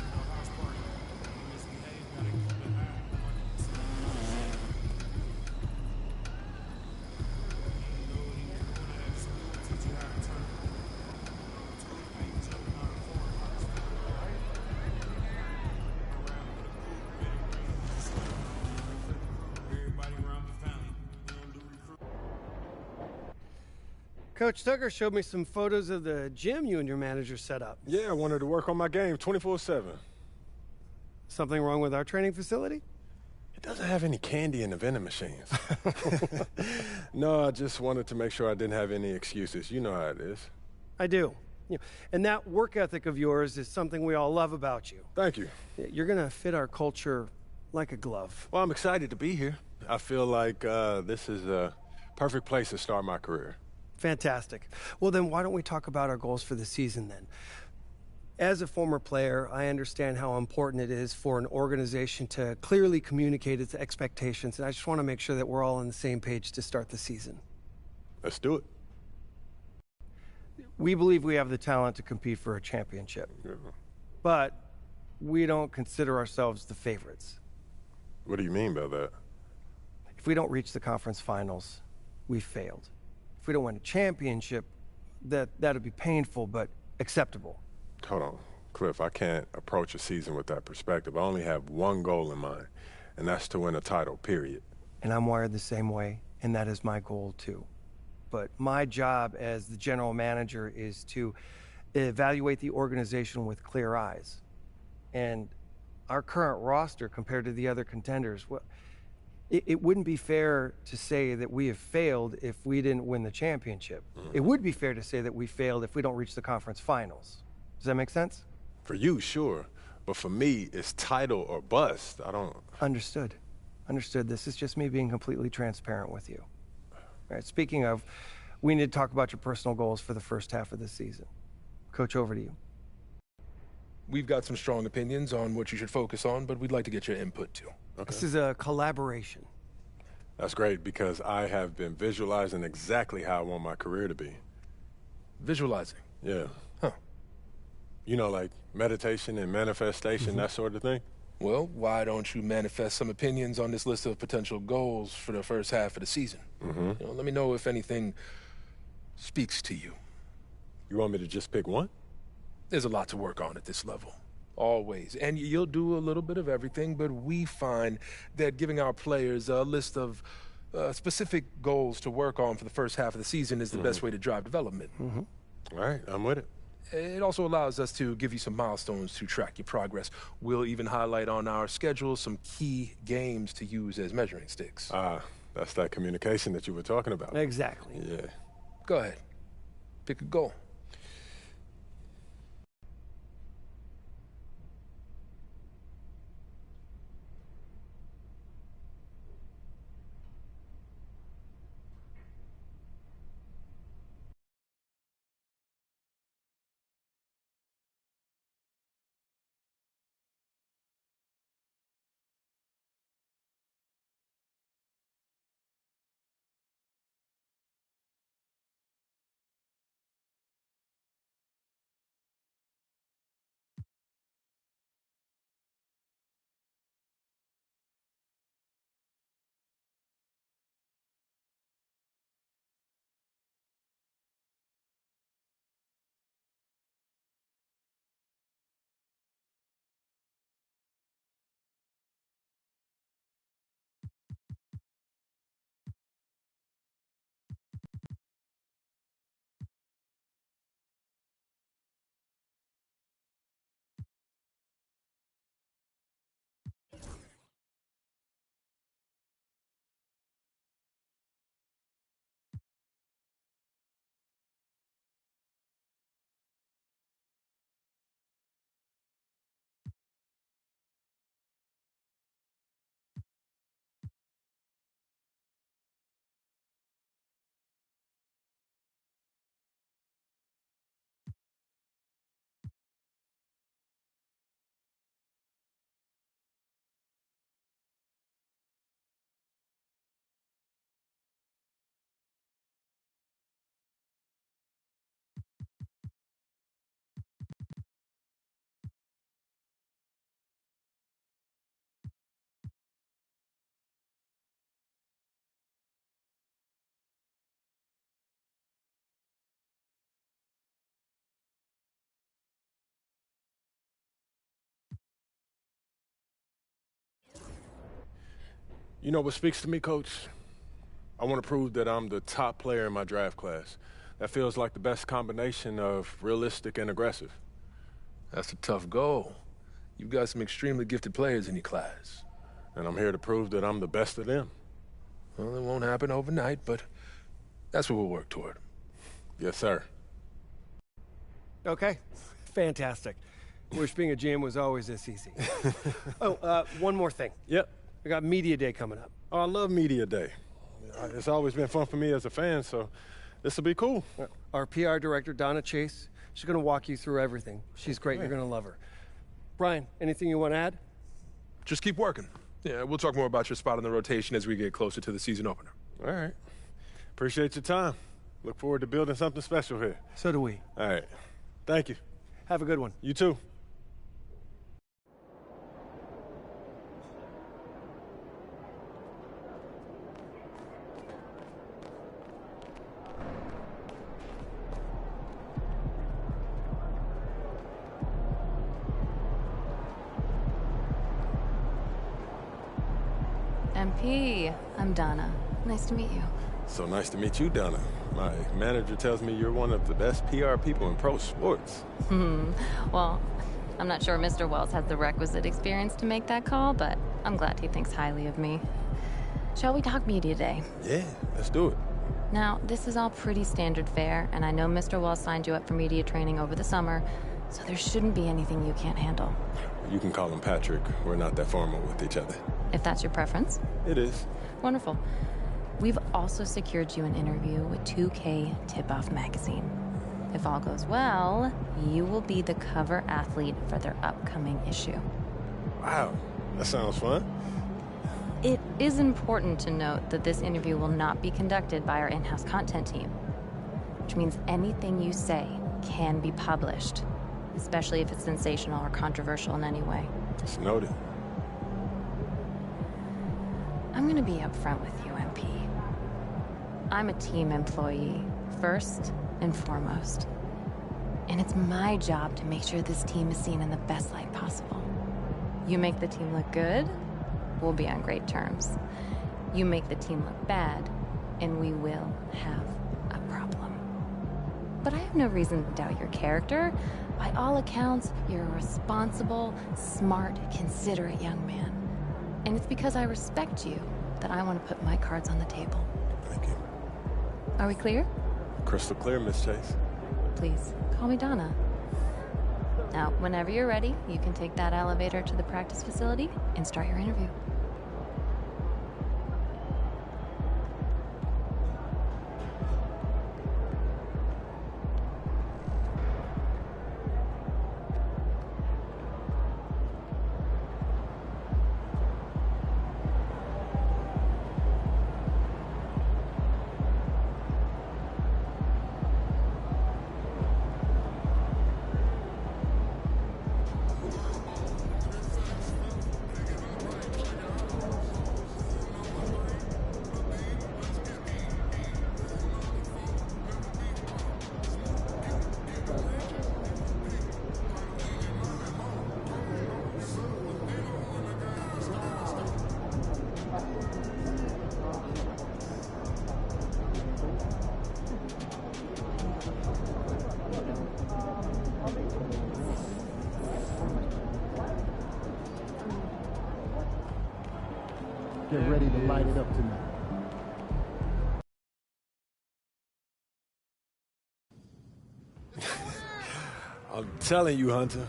[SPEAKER 2] No house party. You misbehave, gotta keep it high.
[SPEAKER 17] Coach Tucker showed me some photos of the gym you and your manager set up.
[SPEAKER 1] Yeah, I wanted to work on my game 24/7.
[SPEAKER 17] Something wrong with our training facility?
[SPEAKER 1] It doesn't have any candy in the vending machines. No, I just wanted to make sure I didn't have any excuses. You know how it is.
[SPEAKER 17] I do. And that work ethic of yours is something we all love about you.
[SPEAKER 1] Thank you.
[SPEAKER 17] You're going to fit our culture like a glove.
[SPEAKER 1] Well, I'm excited to be here. I feel like this is a perfect place to start my career.
[SPEAKER 17] Fantastic. Well, then why don't we talk about our goals for the season then? As a former player, I understand how important it is for an organization to clearly communicate its expectations, and I just want to make sure that we're all on the same page to start the season.
[SPEAKER 1] Let's do it.
[SPEAKER 17] We believe we have the talent to compete for a championship, but we don't consider ourselves the favorites.
[SPEAKER 1] What do you mean by that?
[SPEAKER 17] If we don't reach the conference finals, we failed. If we don't win a championship, that'd be painful but acceptable.
[SPEAKER 1] Hold on, Cliff, I can't approach a season with that perspective. I only have one goal in mind, and that's to win a title, period.
[SPEAKER 17] And I'm wired the same way, and that is my goal too. But my job as the general manager is to evaluate the organization with clear eyes. And our current roster compared to the other contenders, well, it wouldn't be fair to say that we have failed if we didn't win the championship. It would be fair to say that we failed if we don't reach the conference finals. Does that make sense?
[SPEAKER 1] For you, sure. But for me, it's title or bust. I don't...
[SPEAKER 17] Understood. Understood. This is just me being completely transparent with you. All right, speaking of, we need to talk about your personal goals for the first half of the season. Coach, over to you.
[SPEAKER 18] We've got some strong opinions on what you should focus on, but we'd like to get your input too.
[SPEAKER 1] Okay.
[SPEAKER 17] This is a collaboration.
[SPEAKER 1] That's great, because I have been visualizing exactly how I want my career to be.
[SPEAKER 18] Visualizing?
[SPEAKER 1] Yeah.
[SPEAKER 18] Huh.
[SPEAKER 1] You know, like meditation and manifestation, that sort of thing?
[SPEAKER 18] Well, why don't you manifest some opinions on this list of potential goals for the first half of the season? You know, let me know if anything speaks to you.
[SPEAKER 1] You want me to just pick one?
[SPEAKER 18] There's a lot to work on at this level. Always. And you'll do a little bit of everything, but we find that giving our players a list of specific goals to work on for the first half of the season is the best way to drive development.
[SPEAKER 1] All right, I'm with it.
[SPEAKER 18] It also allows us to give you some milestones to track your progress. We'll even highlight on our schedule some key games to use as measuring sticks.
[SPEAKER 1] That's that communication that you were talking about.
[SPEAKER 17] Exactly.
[SPEAKER 1] Yeah.
[SPEAKER 18] Go ahead. Pick a goal.
[SPEAKER 1] You know what speaks to me, Coach? I want to prove that I'm the top player in my draft class. That feels like the best combination of realistic and aggressive.
[SPEAKER 18] That's a tough goal. You've got some extremely gifted players in your class.
[SPEAKER 1] And I'm here to prove that I'm the best of them.
[SPEAKER 18] Well, it won't happen overnight, but that's what we'll work toward.
[SPEAKER 1] Yes, sir.
[SPEAKER 17] Okay, fantastic. Wish being a GM was always this easy. One more thing.
[SPEAKER 1] Yep.
[SPEAKER 17] We got Media Day coming up.
[SPEAKER 1] Oh, I love Media Day. It's always been fun for me as a fan, so this will be cool.
[SPEAKER 17] Our PR director, Donna Chase, she's going to walk you through everything. She's great. You're going to love her. Brian, anything you want to add?
[SPEAKER 18] Just keep working. Yeah, we'll talk more about your spot in the rotation as we get closer to the season opener.
[SPEAKER 1] All right. Appreciate your time. Look forward to building something special here.
[SPEAKER 17] So do we.
[SPEAKER 1] All right. Thank you.
[SPEAKER 17] Have a good one.
[SPEAKER 1] You too.
[SPEAKER 19] MP, I'm Donna. Nice to meet you.
[SPEAKER 1] So nice to meet you, Donna. My manager tells me you're one of the best PR people in pro sports.
[SPEAKER 19] Well, I'm not sure Mr. Wells has the requisite experience to make that call, but I'm glad he thinks highly of me. Shall we talk media day?
[SPEAKER 1] Yeah, let's do it.
[SPEAKER 19] Now, this is all pretty standard fare, and I know Mr. Wells signed you up for media training over the summer, so there shouldn't be anything you can't handle.
[SPEAKER 1] You can call him Patrick. We're not that formal with each other.
[SPEAKER 19] If that's your preference.
[SPEAKER 1] It is.
[SPEAKER 19] Wonderful. We've also secured you an interview with 2K Tip-Off magazine. If all goes well, you will be the cover athlete for their upcoming issue.
[SPEAKER 1] Wow, that sounds fun.
[SPEAKER 19] It is important to note that this interview will not be conducted by our in-house content team, which means anything you say can be published, especially if it's sensational or controversial in any way.
[SPEAKER 1] It's noted.
[SPEAKER 19] I'm gonna be upfront with you, MP. I'm a team employee, first and foremost. And it's my job to make sure this team is seen in the best light possible. You make the team look good, we'll be on great terms. You make the team look bad, and we will have a problem. But I have no reason to doubt your character. By all accounts, you're a responsible, smart, considerate young man. And it's because I respect you that I want to put my cards on the table.
[SPEAKER 1] Thank you.
[SPEAKER 19] Are we clear?
[SPEAKER 1] Crystal clear, Miss Chase.
[SPEAKER 19] Please, call me Donna. Now, whenever you're ready, you can take that elevator to the practice facility and start your interview.
[SPEAKER 3] Get ready to light it up tonight.
[SPEAKER 1] I'm telling you, Hunter,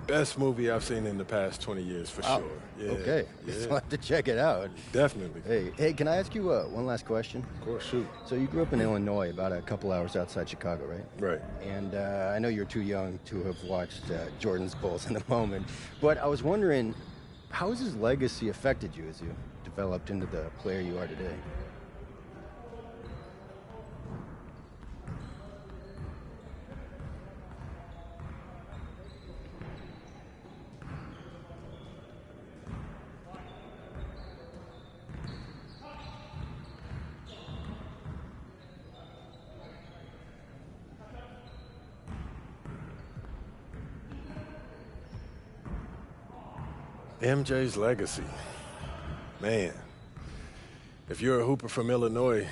[SPEAKER 1] best movie I've seen in the past 20 years for
[SPEAKER 20] Wow.
[SPEAKER 1] sure. Yeah,
[SPEAKER 20] Okay,
[SPEAKER 1] yeah.
[SPEAKER 20] so I have to check it out.
[SPEAKER 1] Definitely.
[SPEAKER 20] Hey, can I ask you one last question?
[SPEAKER 1] Of course, shoot.
[SPEAKER 20] So you grew up in Illinois, about a couple hours outside Chicago, right?
[SPEAKER 1] Right.
[SPEAKER 20] And I know you're too young to have watched Jordan's goals in the moment, but I was wondering, how has his legacy affected you as you developed into the player you are today?
[SPEAKER 1] MJ's legacy. Man, if you're a hooper from Illinois,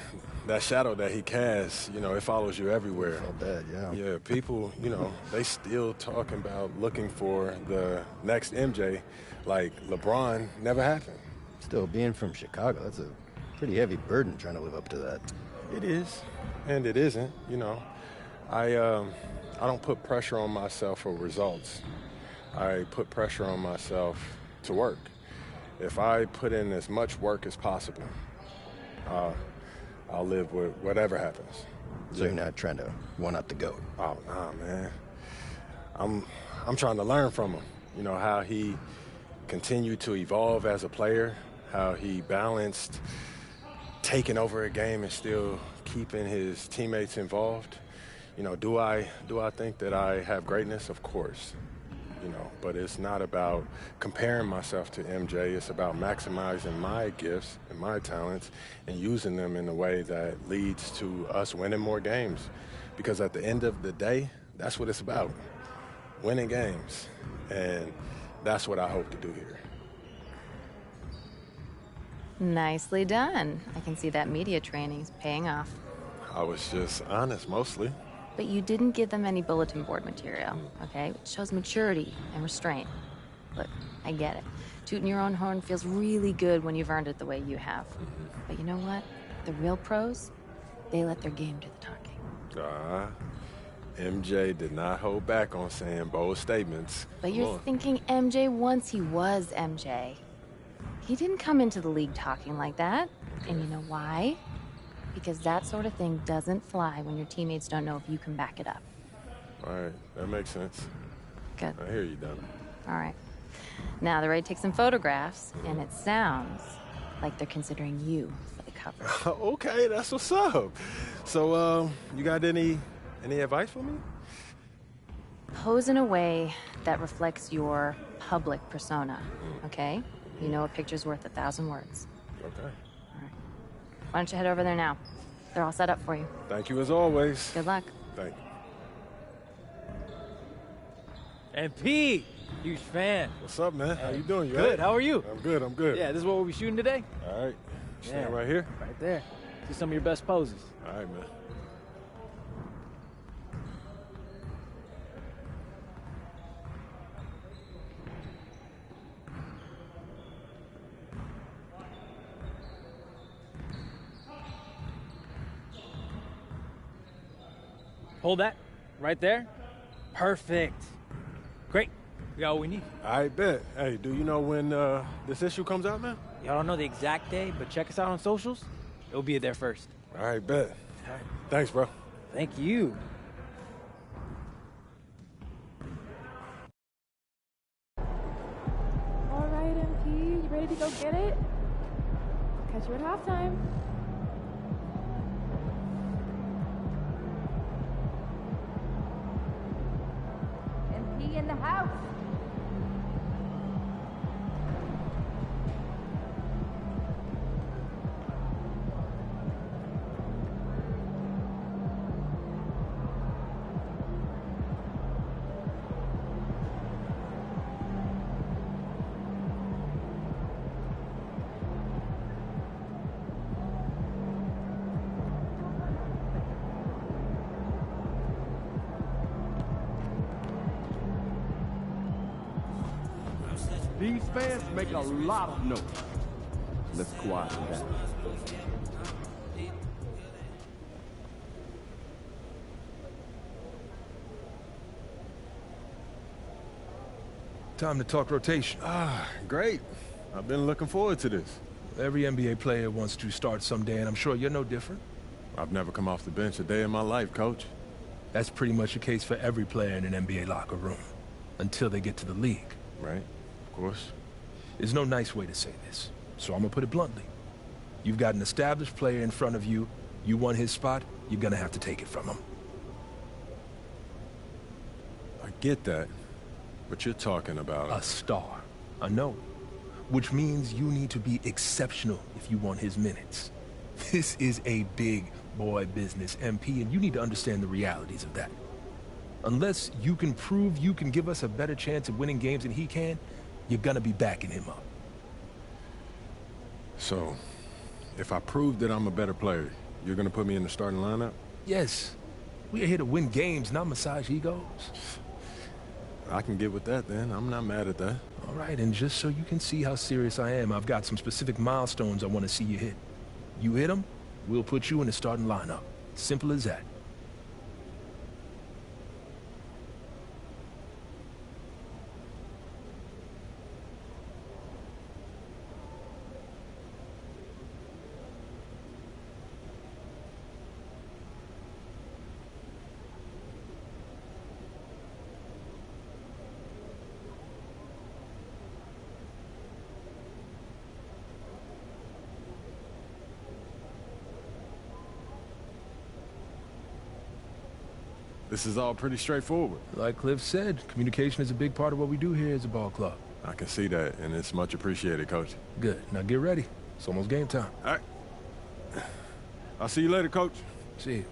[SPEAKER 1] that shadow that he casts, it follows you everywhere.
[SPEAKER 20] So bad, yeah.
[SPEAKER 1] Yeah, people, they still talking about looking for the next MJ, like LeBron never happened.
[SPEAKER 20] Still, being from Chicago, that's a pretty heavy burden trying to live up to that.
[SPEAKER 1] It is, and it isn't, I don't put pressure on myself for results. I put pressure on myself to work. If I put in as much work as possible, I'll live with whatever happens.
[SPEAKER 20] So you're not trying to one-up the GOAT?
[SPEAKER 1] Oh, nah, man. I'm trying to learn from him. How he continued to evolve as a player, how he balanced taking over a game and still keeping his teammates involved. Do I think that I have greatness? Of course. But it's not about comparing myself to MJ. It's about maximizing my gifts and my talents and using them in a way that leads to us winning more games. Because at the end of the day, that's what it's about, winning games. And that's what I hope to do here.
[SPEAKER 19] Nicely done. I can see that media training is paying off.
[SPEAKER 1] I was just honest, mostly.
[SPEAKER 19] But you didn't give them any bulletin board material, okay? It shows maturity and restraint. Look, I get it. Tooting your own horn feels really good when you've earned it the way you have. But you know what? The real pros, they let their game do the talking.
[SPEAKER 1] MJ did not hold back on saying bold statements.
[SPEAKER 19] But
[SPEAKER 1] Come
[SPEAKER 19] you're
[SPEAKER 1] on.
[SPEAKER 19] thinking MJ once he was MJ. He didn't come into the league talking like that. And you know why? Because that sort of thing doesn't fly when your teammates don't know if you can back it up.
[SPEAKER 1] All right, that makes sense.
[SPEAKER 19] Good.
[SPEAKER 1] I hear you, Donna.
[SPEAKER 19] All right. Now they're ready to take some photographs, and it sounds like they're considering you for the cover.
[SPEAKER 1] Okay, that's what's up. So, you got any advice for me?
[SPEAKER 19] Pose in a way that reflects your public persona, okay? You know a picture's worth 1,000 words.
[SPEAKER 1] Okay.
[SPEAKER 19] Why don't you head over there now? They're all set up for you.
[SPEAKER 1] Thank you as always.
[SPEAKER 19] Good luck.
[SPEAKER 1] Thank you.
[SPEAKER 21] MP, huge fan.
[SPEAKER 1] What's up, man? How you doing? You
[SPEAKER 21] Good.
[SPEAKER 1] all right?
[SPEAKER 21] How are you?
[SPEAKER 1] I'm good. I'm good.
[SPEAKER 21] Yeah, this is what we'll be shooting today.
[SPEAKER 1] All right. Stand right here.
[SPEAKER 21] Right there. See some of your best poses.
[SPEAKER 1] All right, man.
[SPEAKER 21] Hold that. Right there. Perfect. Great. We got what we need.
[SPEAKER 1] I bet. Hey, do you know when this issue comes out, man?
[SPEAKER 21] Y'all don't know the exact day, but check us out on socials. It'll be there first.
[SPEAKER 1] All right, bet. All right. Thanks, bro.
[SPEAKER 21] Thank you.
[SPEAKER 22] All right, MP, you ready to go get it? Catch you at halftime. MP in the house.
[SPEAKER 3] These fans make a lot of noise. Let's quiet them down.
[SPEAKER 18] Time to talk rotation.
[SPEAKER 1] Great. I've been looking forward to this.
[SPEAKER 18] Every NBA player wants to start someday, and I'm sure you're no different.
[SPEAKER 1] I've never come off the bench a day in my life, Coach.
[SPEAKER 18] That's pretty much the case for every player in an NBA locker room, until they get to the league.
[SPEAKER 1] Right, of course.
[SPEAKER 18] There's no nice way to say this, so I'm gonna put it bluntly. You've got an established player in front of you. You want his spot, you're gonna have to take it from him.
[SPEAKER 1] I get that, but you're talking about...
[SPEAKER 18] A star. I know. Which means you need to be exceptional if you want his minutes. This is a big boy business, MP, and you need to understand the realities of that. Unless you can prove you can give us a better chance of winning games than he can, you're gonna be backing him up.
[SPEAKER 1] So, if I prove that I'm a better player, you're gonna put me in the starting lineup?
[SPEAKER 18] Yes. We're here to win games, not massage egos.
[SPEAKER 1] I can get with that then. I'm not mad at that.
[SPEAKER 18] All right, and just so you can see how serious I am, I've got some specific milestones I want to see you hit. You hit them, we'll put you in the starting lineup. Simple as that.
[SPEAKER 1] This is all pretty straightforward.
[SPEAKER 18] Like Cliff said, communication is a big part of what we do here as a ball club.
[SPEAKER 1] I can see that, and it's much appreciated, Coach.
[SPEAKER 18] Good. Now get ready. It's almost game time.
[SPEAKER 1] All right. I'll see you later, Coach.
[SPEAKER 18] See you.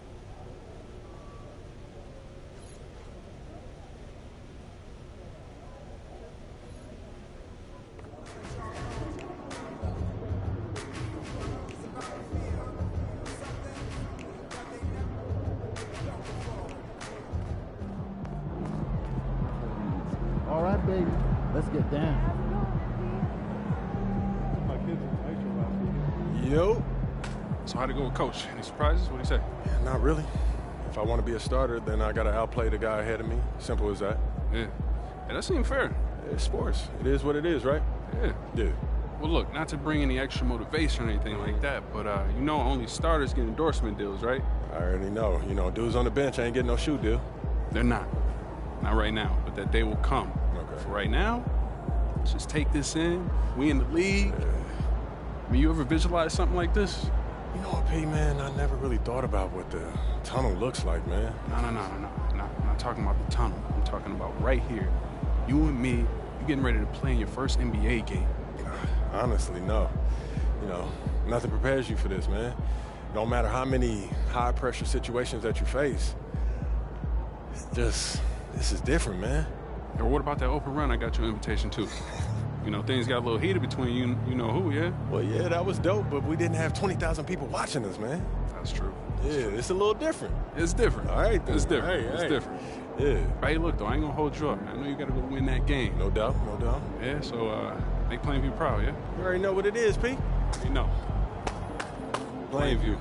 [SPEAKER 4] baby. Let's get down.
[SPEAKER 1] Yo.
[SPEAKER 6] So how'd it go with Coach? Any surprises? What'd he say?
[SPEAKER 1] Not really. If I want to be a starter, then I got to outplay the guy ahead of me. Simple as that.
[SPEAKER 6] Yeah. Yeah, that seemed fair.
[SPEAKER 1] It's sports. It is what it is, right?
[SPEAKER 6] Yeah.
[SPEAKER 1] Yeah.
[SPEAKER 6] Well, look, not to bring any extra motivation or anything like that, but you know only starters get endorsement deals, right?
[SPEAKER 1] I already know. You know, dudes on the bench ain't getting no shoe deal.
[SPEAKER 6] They're not. Not right now, but that day will come.
[SPEAKER 1] Okay.
[SPEAKER 6] For right now, let's just take this in. We in the league. I mean, you ever visualize something like this?
[SPEAKER 1] You know what, P, man? I never really thought about what the tunnel looks like, man.
[SPEAKER 6] No. I'm not talking about the tunnel. I'm talking about right here. You and me, you getting ready to play in your first NBA game.
[SPEAKER 1] Honestly, no. You know, nothing prepares you for this, man. No matter how many high-pressure situations that you face, this is different, man.
[SPEAKER 6] Or what about that open run I got you an invitation to? You know, things got a little heated between you know who, yeah?
[SPEAKER 1] Well, yeah, that was dope, but we didn't have 20,000 people watching us, man.
[SPEAKER 6] That's true.
[SPEAKER 1] It's a little different.
[SPEAKER 6] It's different.
[SPEAKER 1] All right, then.
[SPEAKER 6] It's different.
[SPEAKER 1] Hey,
[SPEAKER 6] it's
[SPEAKER 1] hey.
[SPEAKER 6] different.
[SPEAKER 1] Yeah.
[SPEAKER 6] Hey, look, though, I ain't gonna hold you up, man. I know you gotta go win that game.
[SPEAKER 1] No doubt.
[SPEAKER 6] Yeah, so, make Plainview proud, yeah?
[SPEAKER 1] You already know what it is, P.
[SPEAKER 6] You know. Plainview.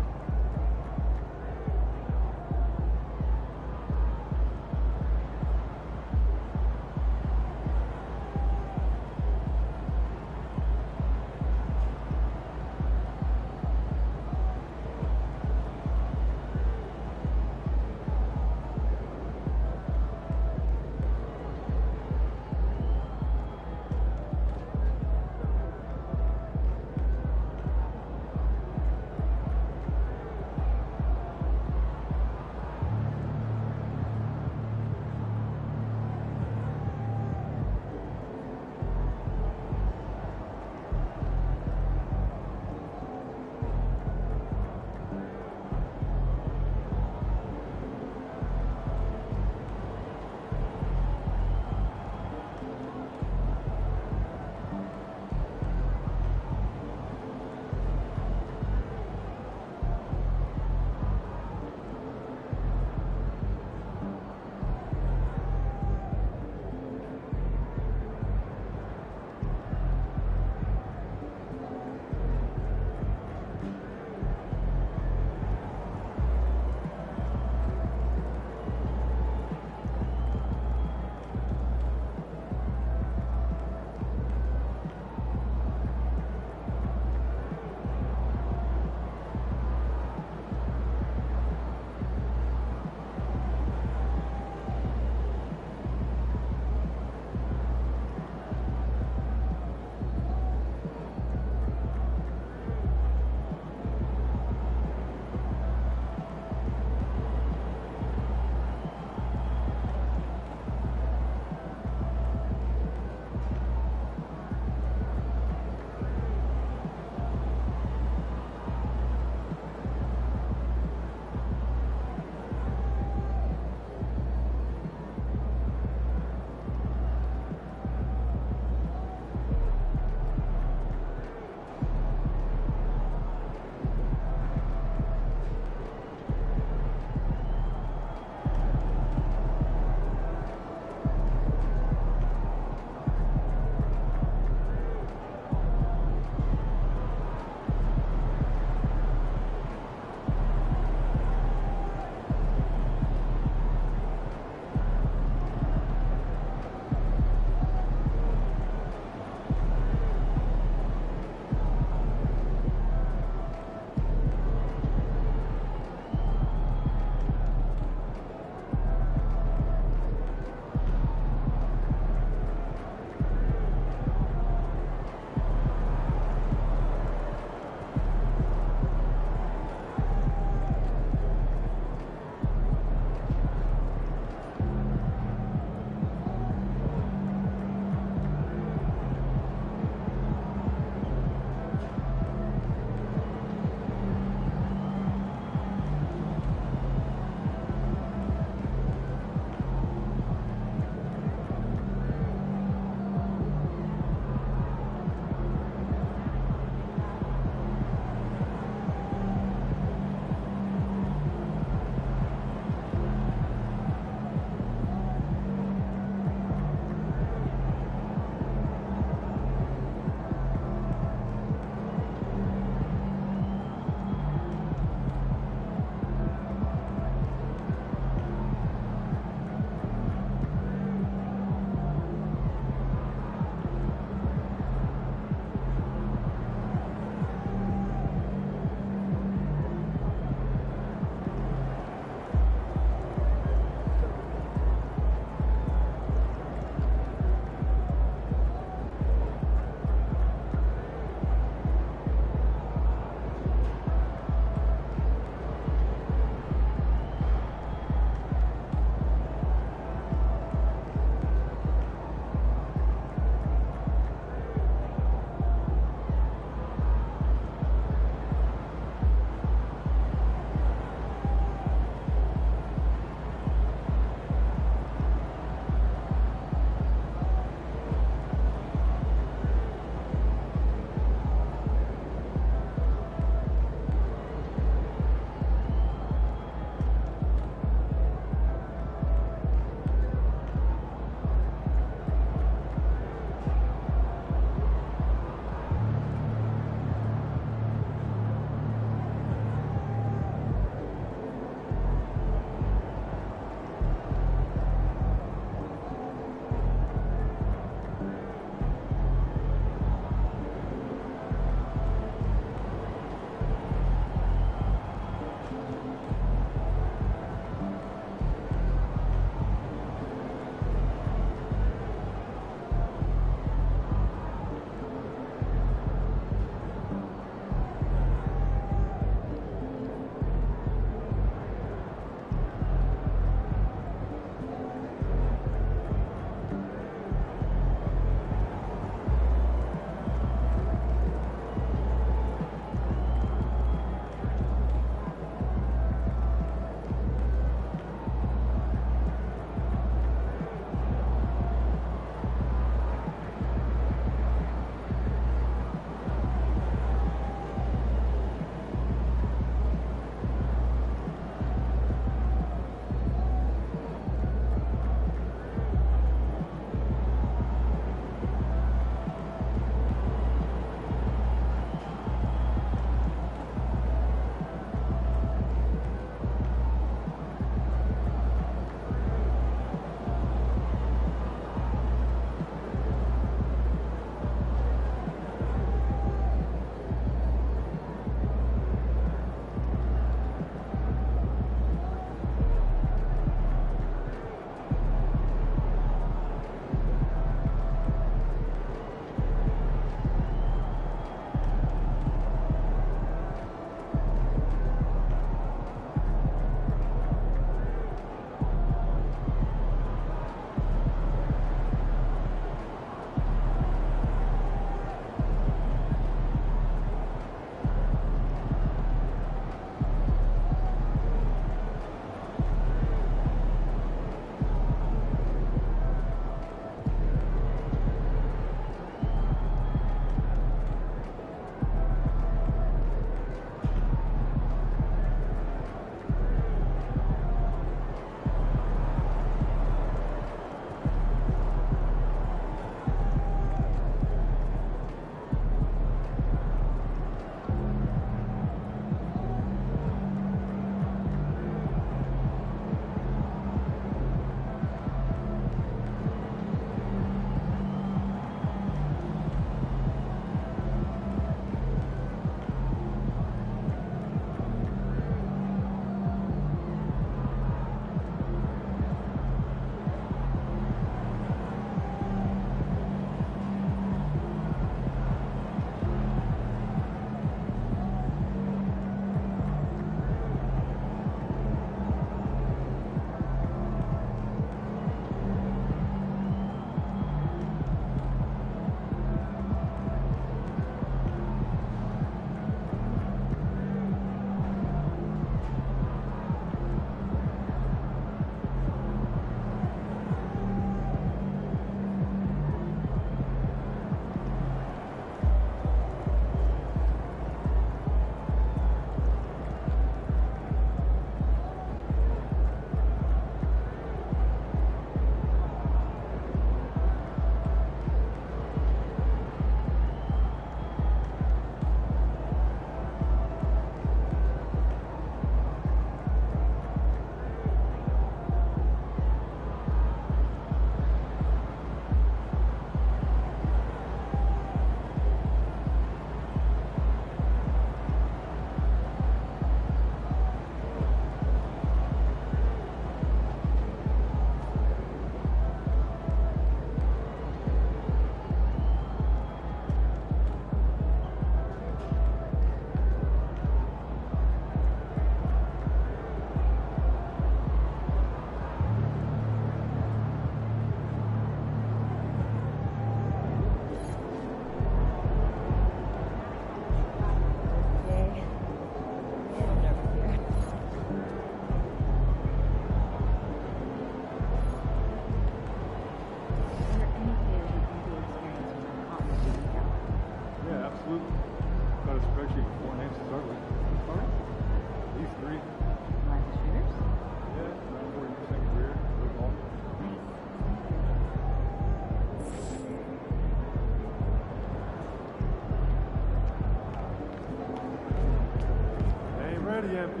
[SPEAKER 5] ready, MP.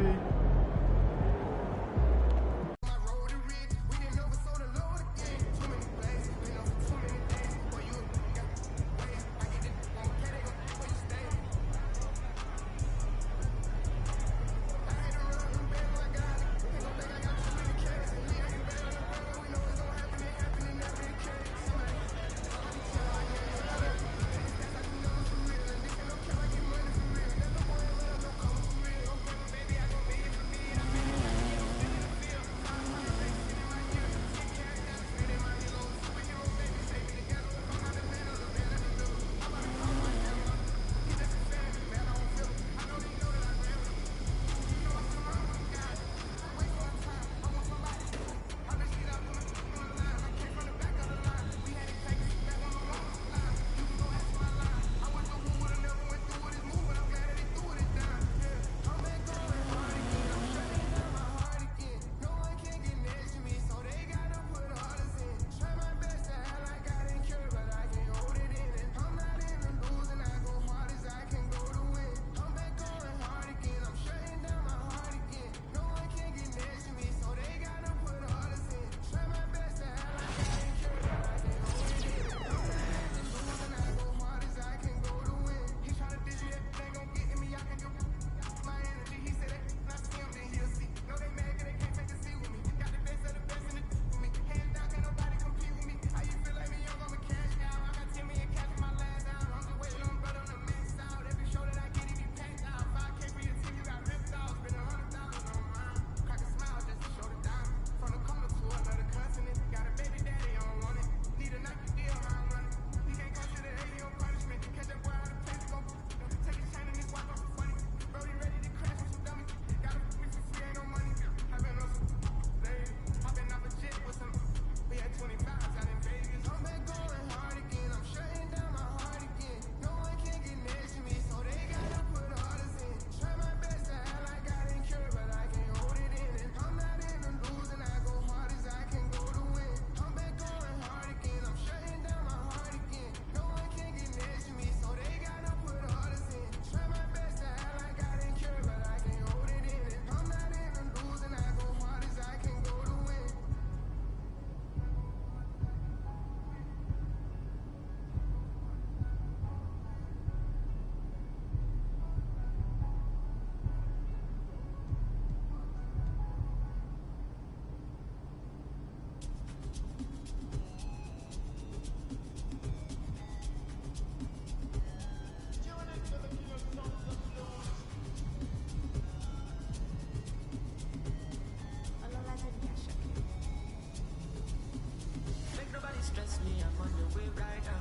[SPEAKER 7] Stress me, I'm on the way right now.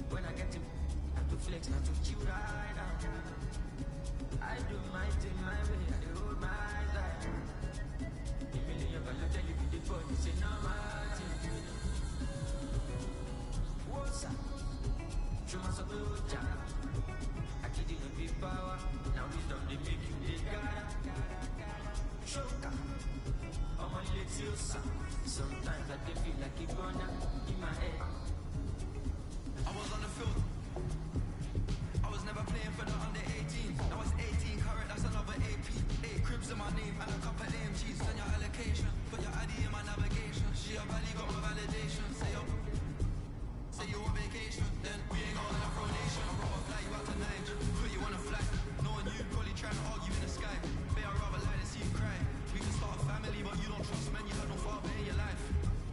[SPEAKER 7] When I get to flex, not to chill right now. I do my thing my way, I do hold my life. The million value tell you the body, say no matter. What's up? Show my support, I give you the power. Now wisdom they make you the guy. Shoka, I'm a little sound. Sometimes I can feel like it gonna in my head.
[SPEAKER 8] I was on the field. I was never playing for the under 18. Now it's 18 current, that's another AP. 8 cribs in my name and a couple AMGs. Send your allocation, put your ID in my navigation. She a valley got my validation. Say you on vacation, then we ain't got enough rotation. I'd rather fly you out to Niger, put you on a flight. Knowing you probably trying to argue in the sky. May I rather lie than see you cry. We can start a family, but you don't trust men. You had no father in your life.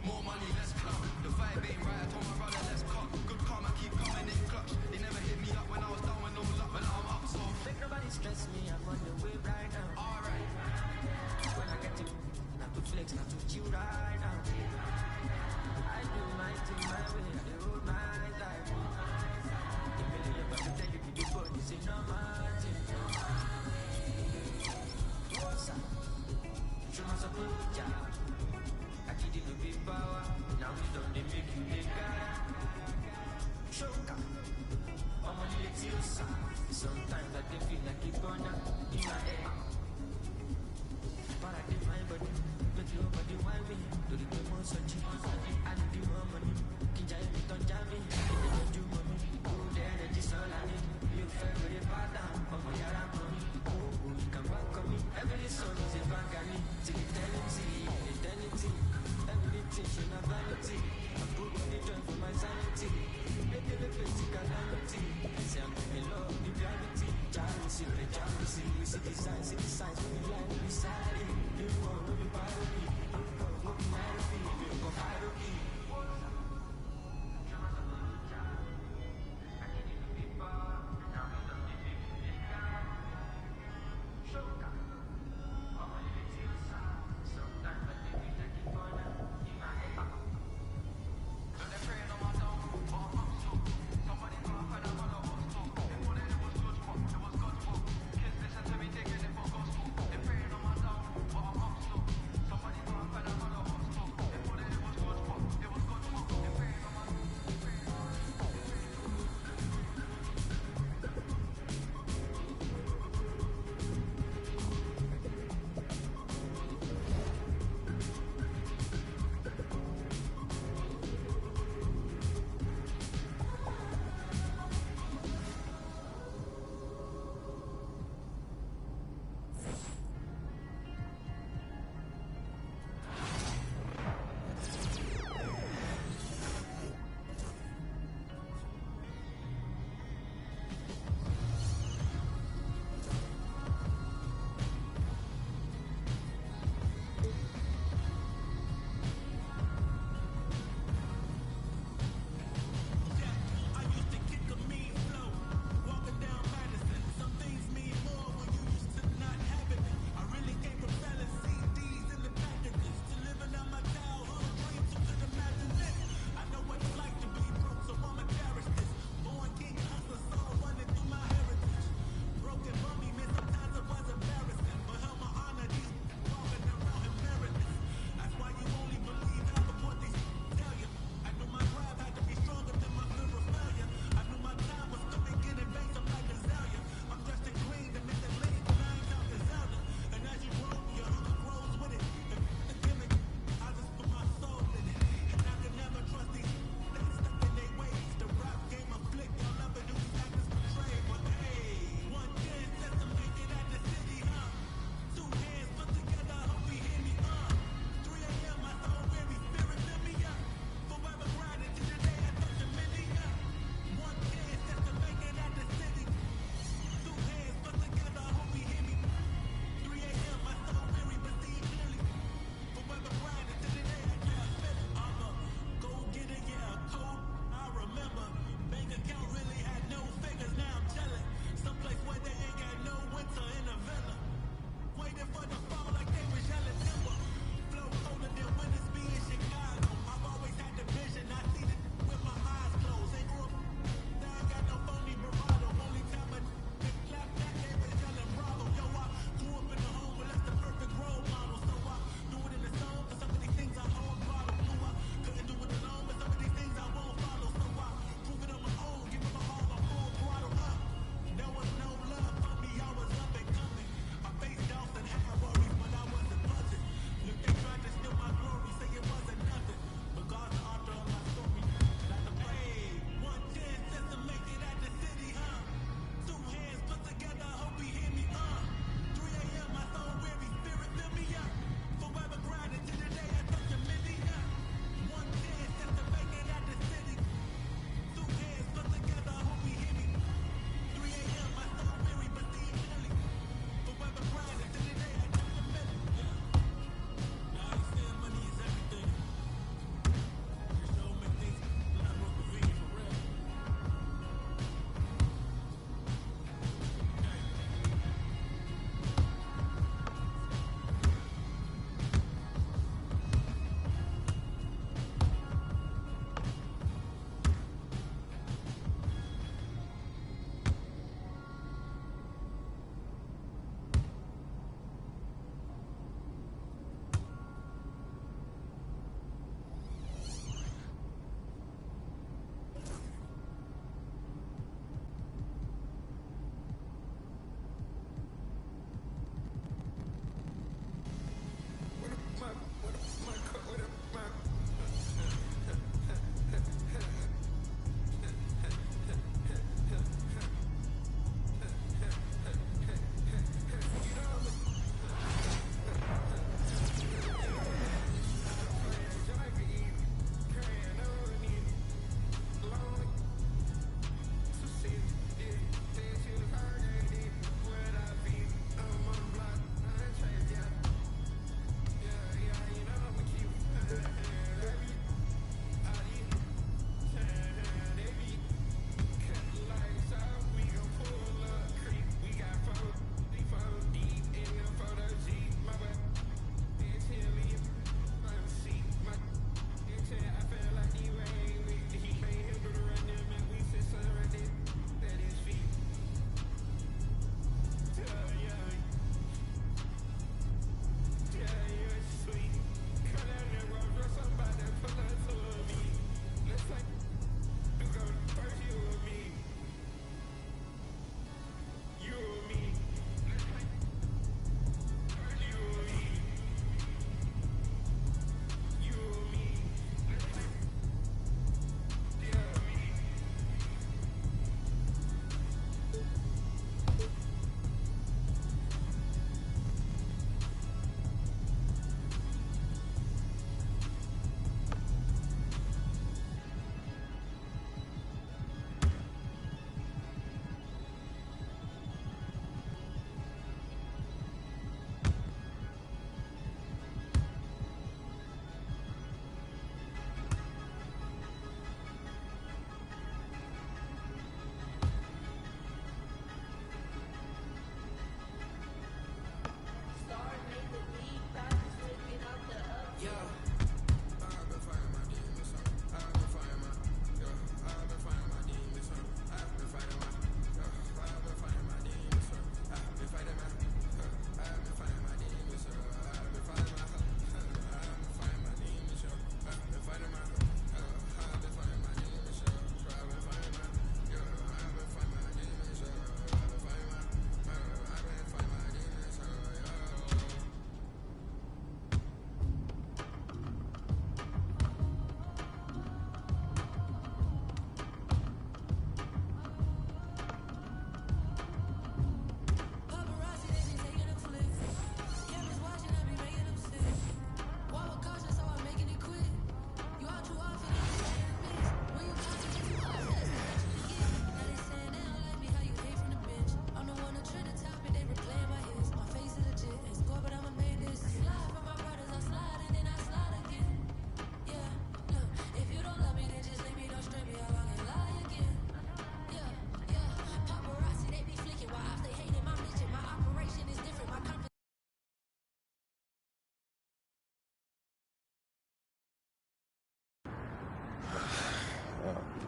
[SPEAKER 8] More money, less clout. The vibe ain't right. I told my brother, let's cut. Good karma keep coming in clutch. They never hit me up when I was down with no luck. But now I'm up, so
[SPEAKER 7] make nobody stress me. I'm on the way right now.
[SPEAKER 8] Alright.
[SPEAKER 7] When I get to, not to flex, not to chill right now. I do my thing my way. I do hold my life. The million value tell you the body, say no matter. What's up? Show my support, I give you the power. Now we don't they make you the guy. Shoka, I'm a little sound. Sometimes I can feel like it's gonna in my head. But I did my body, but your body why me? Do the demo searching, I need more money. Kinja me don't jam me, don't do money. Go there, that is all I need. You favorite partner, I'm a yara money.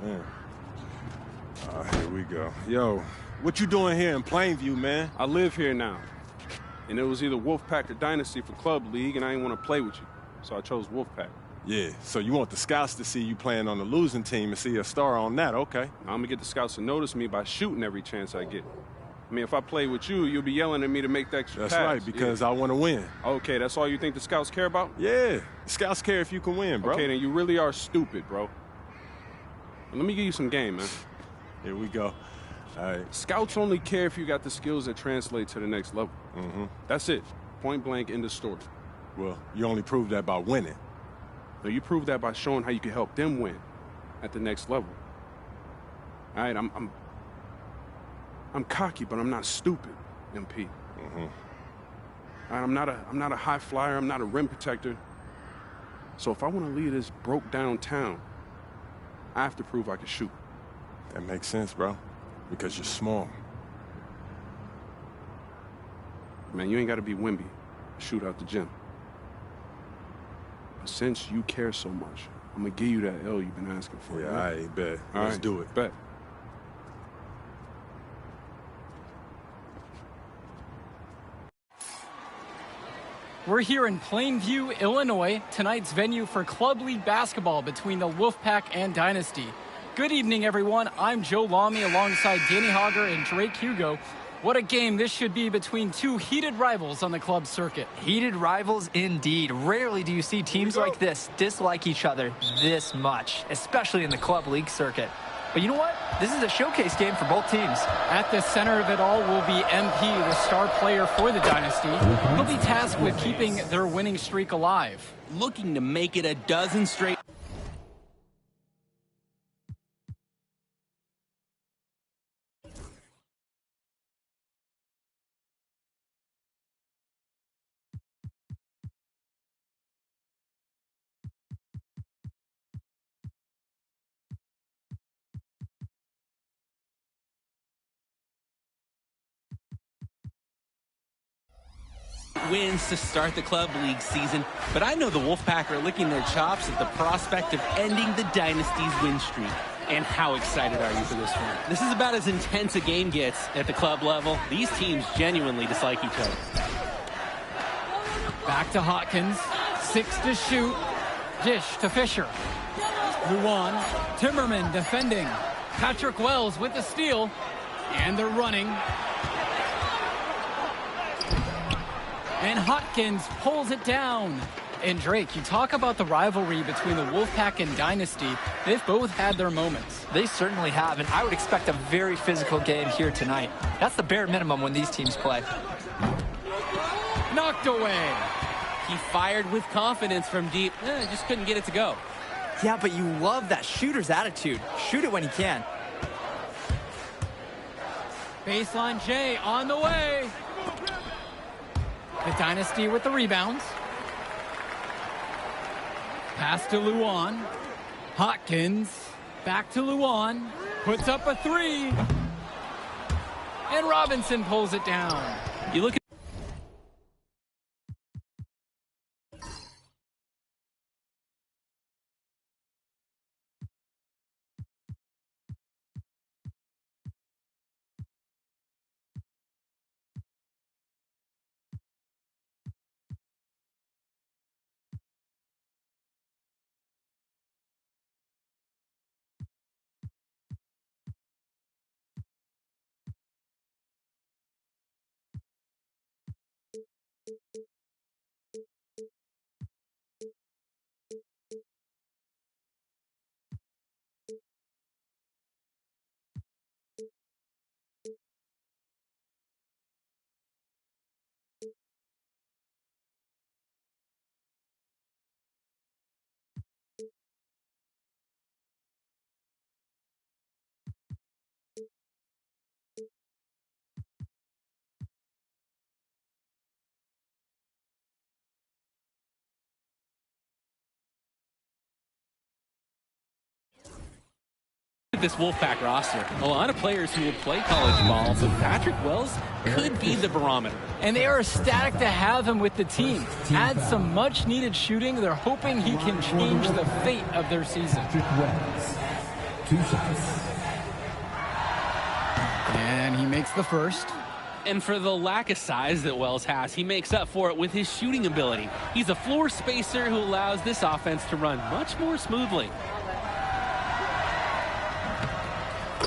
[SPEAKER 1] Man. Here we go. Yo, what you doing here in Plainview, man?
[SPEAKER 6] I live here now. And it was either Wolfpack or Dynasty for Club League, and I didn't want to play with you. So I chose Wolfpack.
[SPEAKER 1] Yeah, so you want the scouts to see you playing on the losing team and see a star on that, okay.
[SPEAKER 6] I'm going to get the scouts to notice me by shooting every chance I get. I mean, if I play with you, you'll be yelling at me to make the extra pass.
[SPEAKER 1] That's right, because I want to win.
[SPEAKER 6] Okay, that's all you think the scouts care about?
[SPEAKER 1] Yeah, the scouts care if you can win, bro.
[SPEAKER 6] Okay, then you really are stupid, bro. Let me give you some game, man.
[SPEAKER 1] Here we go. All right.
[SPEAKER 6] Scouts only care if you got the skills that translate to the next level.
[SPEAKER 1] Mm-hmm.
[SPEAKER 6] That's it. Point blank, end of story.
[SPEAKER 1] Well, you only prove that by winning.
[SPEAKER 6] No, you prove that by showing how you can help them win at the next level. All right, I'm cocky, but I'm not stupid, MP.
[SPEAKER 1] Mm-hmm.
[SPEAKER 6] All right, I'm not a high flyer. I'm not a rim protector. So if I want to lead this broke down town, I have to prove I can shoot.
[SPEAKER 1] That makes sense, bro. Because you're small.
[SPEAKER 6] Man, you ain't got to be Wimby to shoot out the gym. But since you care so much, I'm going to give you that L you've been asking for.
[SPEAKER 1] Yeah,
[SPEAKER 6] right?
[SPEAKER 1] I bet.
[SPEAKER 6] All
[SPEAKER 1] Let's
[SPEAKER 6] right,
[SPEAKER 1] do it.
[SPEAKER 6] Bet.
[SPEAKER 5] We're here in Plainview, Illinois, tonight's venue for Club League basketball between the Wolfpack and Dynasty. Good evening, everyone. I'm Joe Lamy alongside Danny Hogger and Drake Hugo. What a game this should be between two heated rivals on the club circuit.
[SPEAKER 12] Heated rivals indeed. Rarely do you see teams like this dislike each other this much, especially in the club league circuit. But you know what? This is a showcase game for both teams.
[SPEAKER 5] At the center of it all will be MP, the star player for the Dynasty. He'll be tasked with keeping their winning streak alive.
[SPEAKER 23] Looking to make it a dozen straight. Wins to start the club league season, but I know the Wolfpack are licking their chops at the prospect of ending the Dynasty's win streak. And how excited are you for this one? This is about as intense a game gets at the club level. These teams genuinely dislike each other.
[SPEAKER 5] Back to Hopkins, 6 to shoot, dish to Fisher. Luan, Timmerman defending, Patrick Wells with the steal, and they're running. And Hopkins pulls it down. And Drake, you talk about the rivalry between the Wolfpack and Dynasty. They've both had their moments.
[SPEAKER 12] They certainly have, and I would expect a very physical game here tonight. That's the bare minimum when these teams play.
[SPEAKER 5] Knocked away.
[SPEAKER 23] He fired with confidence from deep, just couldn't get it to go.
[SPEAKER 12] Yeah, but you love that shooter's attitude. Shoot it when you can.
[SPEAKER 5] Baseline J on the way. The Dynasty with the rebounds. Pass to Luan. Hopkins. Back to Luan. Puts up a 3. And Robinson pulls it down.
[SPEAKER 23] You look at this Wolfpack roster. A lot of players who will play college ball, but Patrick Wells could be the barometer.
[SPEAKER 5] And they are ecstatic to have him with the team. Add some much-needed shooting. They're hoping he can change the fate of their season.
[SPEAKER 3] 2 shots.
[SPEAKER 5] And he makes the first.
[SPEAKER 23] And for the lack of size that Wells has, he makes up for it with his shooting ability. He's a floor spacer who allows this offense to run much more smoothly.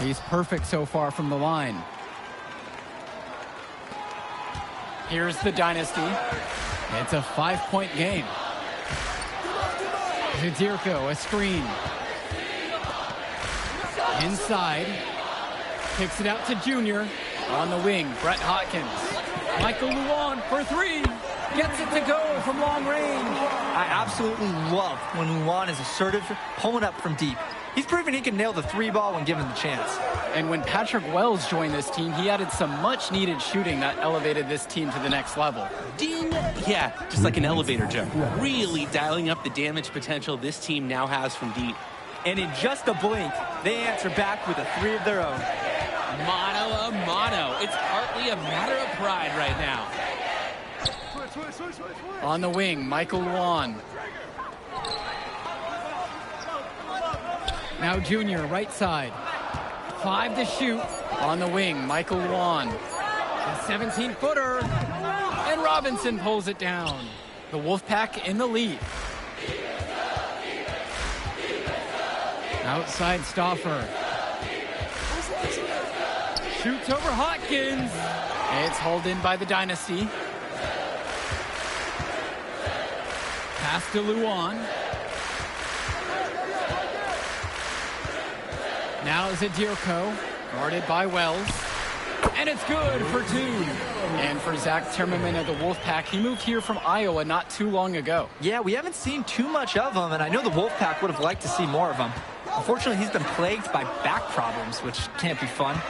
[SPEAKER 5] He's perfect so far from the line. Here's the Dynasty. It's a 5-point game. Zadirko, a screen. Inside. Kicks it out to Junior. On the wing, Brett Hopkins. Michael Luan for 3. Gets it to go from long range.
[SPEAKER 12] I absolutely love when Luan is assertive, pulling up from deep. He's proven he can nail the 3 ball when given the chance.
[SPEAKER 5] And when Patrick Wells joined this team, he added some much-needed shooting that elevated this team to the next level.
[SPEAKER 23] Ding! Yeah, just like an elevator jump. Really dialing up the damage potential this team now has from deep.
[SPEAKER 12] And in just a blink, they answer back with a 3 of their own.
[SPEAKER 23] Mano a mano. It's partly a matter of pride right now.
[SPEAKER 5] On the wing, Michael Luan. Now Junior, right side. 5 to shoot. On the wing, Michael Luan. A 17-footer. And Robinson pulls it down. The Wolfpack in the lead. Outside Stauffer. Shoots over Hopkins. It's hauled in by the Dynasty. Pass to Luan. Now Zadirko, guarded by Wells. And it's good for 2. And for Zach Timmerman of the Wolfpack, he moved here from Iowa not too long ago.
[SPEAKER 12] Yeah, we haven't seen too much of him, and I know the Wolfpack would have liked to see more of him. Unfortunately, he's been plagued by back problems, which can't be fun.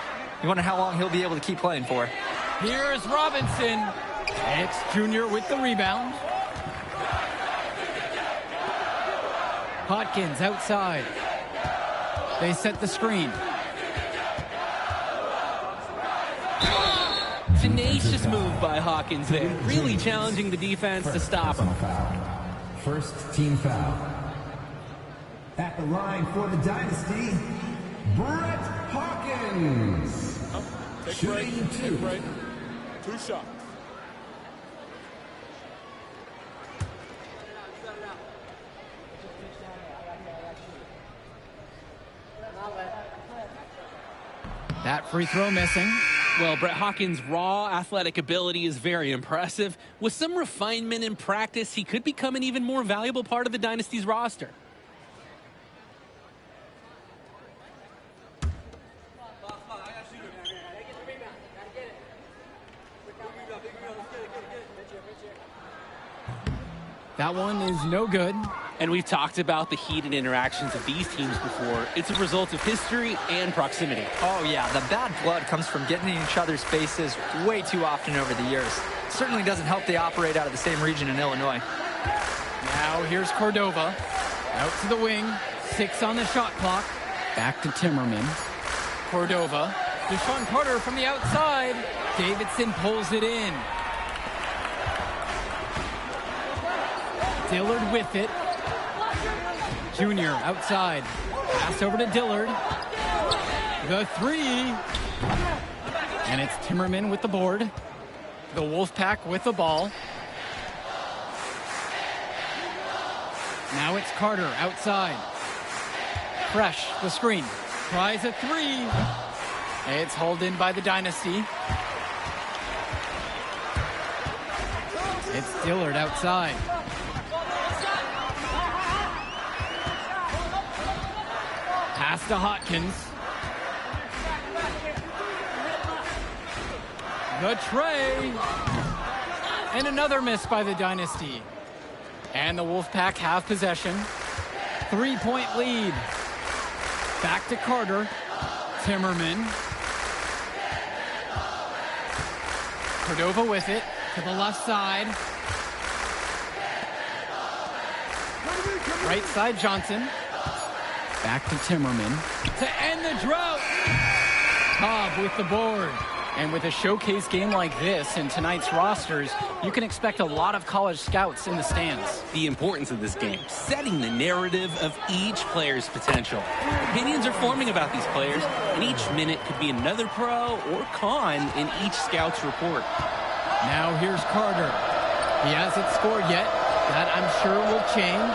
[SPEAKER 12] You wonder how long he'll be able to keep playing for.
[SPEAKER 5] Here's Robinson. It's Junior with the rebound. Hopkins outside. They set the screen.
[SPEAKER 23] Tenacious move by Hawkins there. Really challenging the defense to stop him.
[SPEAKER 3] First team foul. At the line for the Dynasty, Brett Hawkins. Shooting 2.
[SPEAKER 6] 2 shots.
[SPEAKER 5] That free throw missing.
[SPEAKER 23] Well, Brett Hawkins' raw athletic ability is very impressive. With some refinement in practice, he could become an even more valuable part of the Dynasty's roster.
[SPEAKER 5] That one is no good.
[SPEAKER 23] And we've talked about the heated interactions of these teams before. It's a result of history and proximity.
[SPEAKER 12] Oh, yeah. The bad blood comes from getting in each other's faces way too often over the years. Certainly doesn't help they operate out of the same region in Illinois.
[SPEAKER 5] Now here's Cordova. Out to the wing. 6 on the shot clock. Back to Timmerman. Cordova. Deshaun Carter from the outside. Davidson pulls it in. Dillard with it. Junior outside. Pass over to Dillard. The 3. And it's Timmerman with the board. The Wolfpack with the ball. Now it's Carter outside. Fresh, the screen. Tries a 3. It's hauled in by the Dynasty. It's Dillard outside. Pass to Hopkins. The tray. And another miss by the Dynasty. And the Wolfpack have possession. 3-point lead. Back to Carter. Timmerman. Cordova with it. To the left side. Right side, Johnson. Back to Timmerman. To end the drought. Cobb with the board. And with a showcase game like this in tonight's rosters, you can expect a lot of college scouts in the stands.
[SPEAKER 23] The importance of this game, setting the narrative of each player's potential. Opinions are forming about these players, and each minute could be another pro or con in each scout's report.
[SPEAKER 5] Now here's Carter. He hasn't scored yet. That, I'm sure, will change.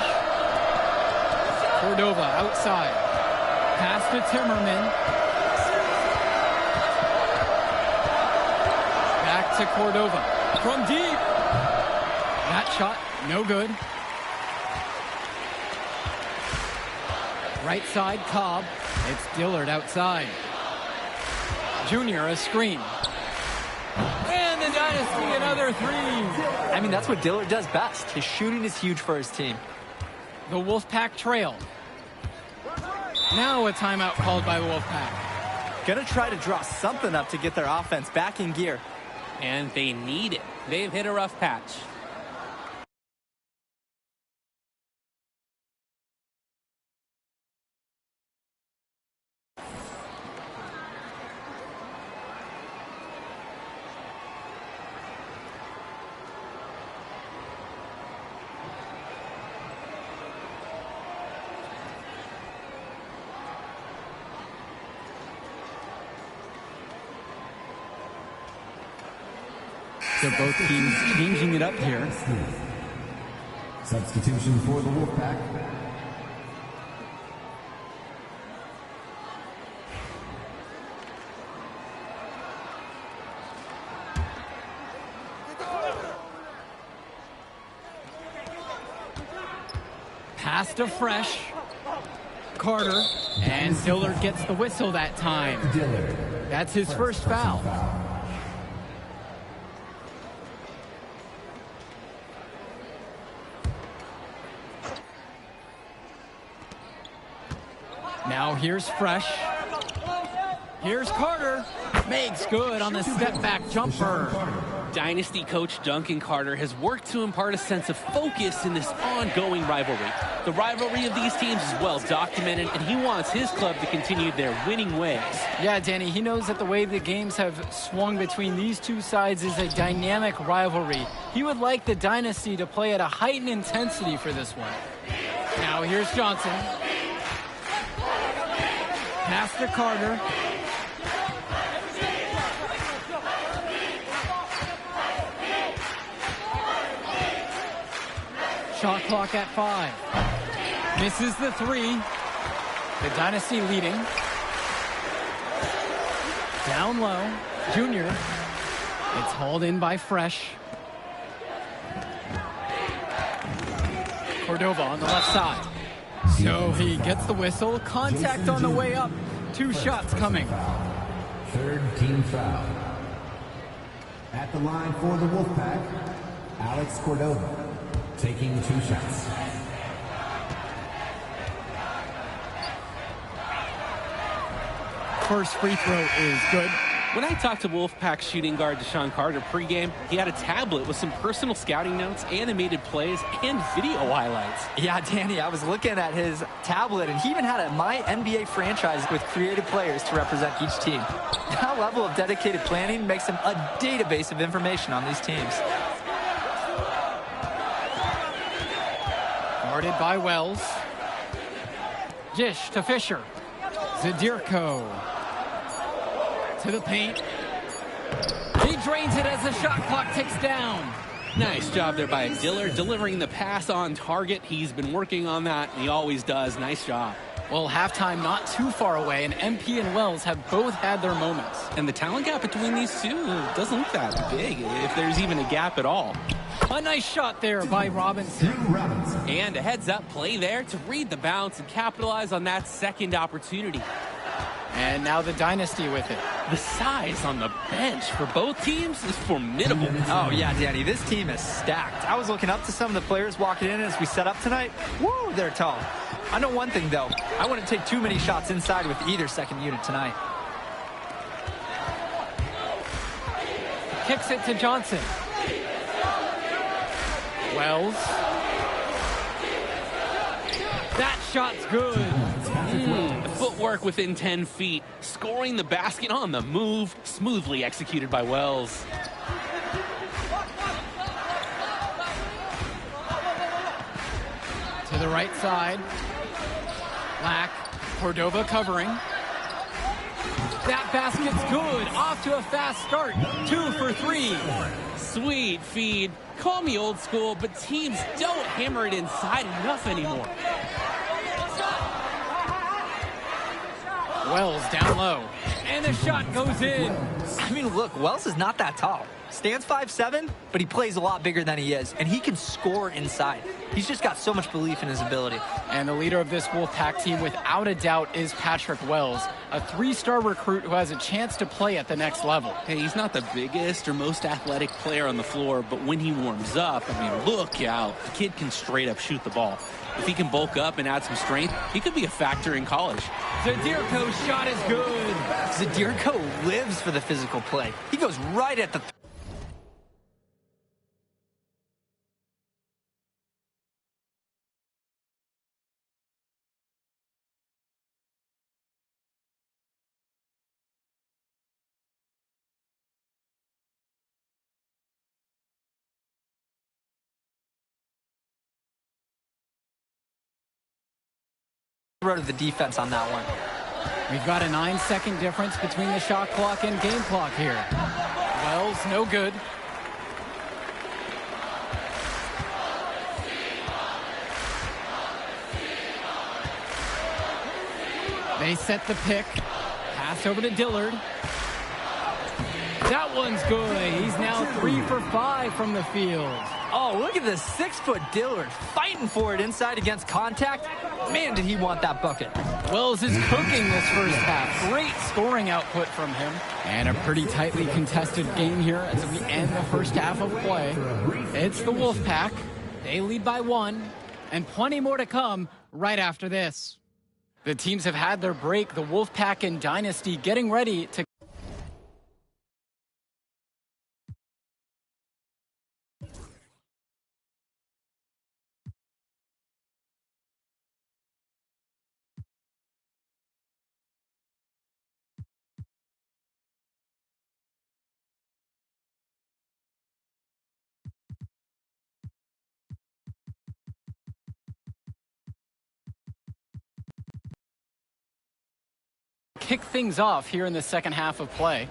[SPEAKER 5] Cordova outside. Pass to Timmerman. Back to Cordova. From deep. That shot, no good. Right side, Cobb. It's Dillard outside. Junior, a screen. And the Dynasty, another three.
[SPEAKER 12] I mean, that's what Dillard does best. His shooting is huge for his team.
[SPEAKER 5] The Wolfpack trail. Now a timeout called by the Wolfpack.
[SPEAKER 12] Gonna try to draw something up to get their offense back in gear.
[SPEAKER 23] And they need it. They've hit a rough patch.
[SPEAKER 5] So both teams changing it up here.
[SPEAKER 9] Substitution for the Wolfpack.
[SPEAKER 5] Pass to Fresh. Carter. And Dillard gets the whistle that time. That's his first foul. Now here's Fresh. Here's Carter. Makes good on the step-back jumper.
[SPEAKER 23] Dynasty coach Duncan Carter has worked to impart a sense of focus in this ongoing rivalry. The rivalry of these teams is well documented, and he wants his club to continue their winning ways.
[SPEAKER 5] Yeah, Danny, he knows that the way the games have swung between these two sides is a dynamic rivalry. He would like the Dynasty to play at a heightened intensity for this one. Now here's Johnson. Pass to Carter. Shot clock at 5. Misses the 3. The Dynasty leading. Down low. Junior. It's hauled in by Fresh. Cordova on the left side. So he gets the whistle. Contact on the way up. 2 shots coming.
[SPEAKER 9] Third team foul. At the line for the Wolfpack, Alex Cordova taking 2 shots.
[SPEAKER 5] First free throw is good.
[SPEAKER 23] When I talked to Wolfpack shooting guard Deshaun Carter pregame, he had a tablet with some personal scouting notes, animated plays, and video highlights.
[SPEAKER 12] Yeah, Danny, I was looking at his tablet, and he even had a My NBA franchise with creative players to represent each team. That level of dedicated planning makes him a database of information on these teams.
[SPEAKER 5] Guarded by Wells. Gish to Fisher. Zadirko. To the paint. He drains it as the shot clock ticks down.
[SPEAKER 23] Nice job there by Dillard, delivering the pass on target. He's been working on that, and he always does. Nice job.
[SPEAKER 5] Well, halftime not too far away, and MP and Wells have both had their moments.
[SPEAKER 23] And the talent gap between these two doesn't look that big, if there's even a gap at all.
[SPEAKER 5] A nice shot there by Robinson.
[SPEAKER 23] And a heads-up play there to read the bounce and capitalize on that second opportunity.
[SPEAKER 5] And now the Dynasty with it.
[SPEAKER 23] The size on the bench for both teams is formidable.
[SPEAKER 12] Oh, yeah, Danny, this team is stacked. I was looking up to some of the players walking in as we set up tonight. Woo, they're tall. I know one thing, though. I wouldn't take too many shots inside with either second unit tonight.
[SPEAKER 5] Kicks it to Johnson. Wells. That shot's good.
[SPEAKER 23] The footwork footwork within 10 feet, scoring the basket on the move, smoothly executed by Wells.
[SPEAKER 5] To the right side. Lack. Cordova covering. That basket's good. Off to a fast start. 2 for 3.
[SPEAKER 23] Sweet feed. Call me old school, but teams don't hammer it inside enough anymore.
[SPEAKER 5] Wells down low. And the shot goes in.
[SPEAKER 12] I mean, look, Wells is not that tall. Stands 5'7", but he plays a lot bigger than he is, and he can score inside. He's just got so much belief in his ability.
[SPEAKER 5] And the leader of this Wolfpack team, without a doubt, is Patrick Wells, a 3-star recruit who has a chance to play at the next level.
[SPEAKER 23] Hey, he's not the biggest or most athletic player on the floor, but when he warms up, I mean, look out. The kid can straight up shoot the ball. If he can bulk up and add some strength, he could be a factor in college.
[SPEAKER 5] Zadirko's shot is good.
[SPEAKER 12] Zadirko lives for the physical play. He goes right at the... road of the defense on that one.
[SPEAKER 5] We've got a 9-second difference between the shot clock and game clock here. Wells, no good. They set the pick. Pass over to Dillard. That one's good. He's now 3 for 5 from the field.
[SPEAKER 12] Oh, look at this 6-foot Dillard fighting for it inside against contact. Man, did he want that bucket.
[SPEAKER 5] Wells is cooking this first half. Great scoring output from him. And a pretty tightly contested game here as we end the first half of play. It's the Wolfpack. They lead by 1, and plenty more to come right after this. The teams have had their break. The Wolfpack and Dynasty getting ready to... kick things off here in the second half of play.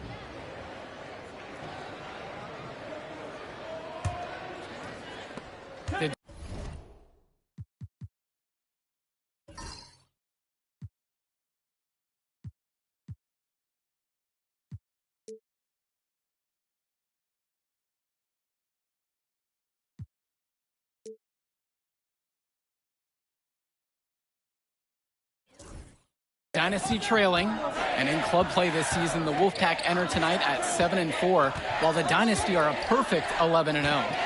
[SPEAKER 5] Dynasty trailing, and in club play this season, the Wolfpack enter tonight at 7-4, while the Dynasty are a perfect 11-0.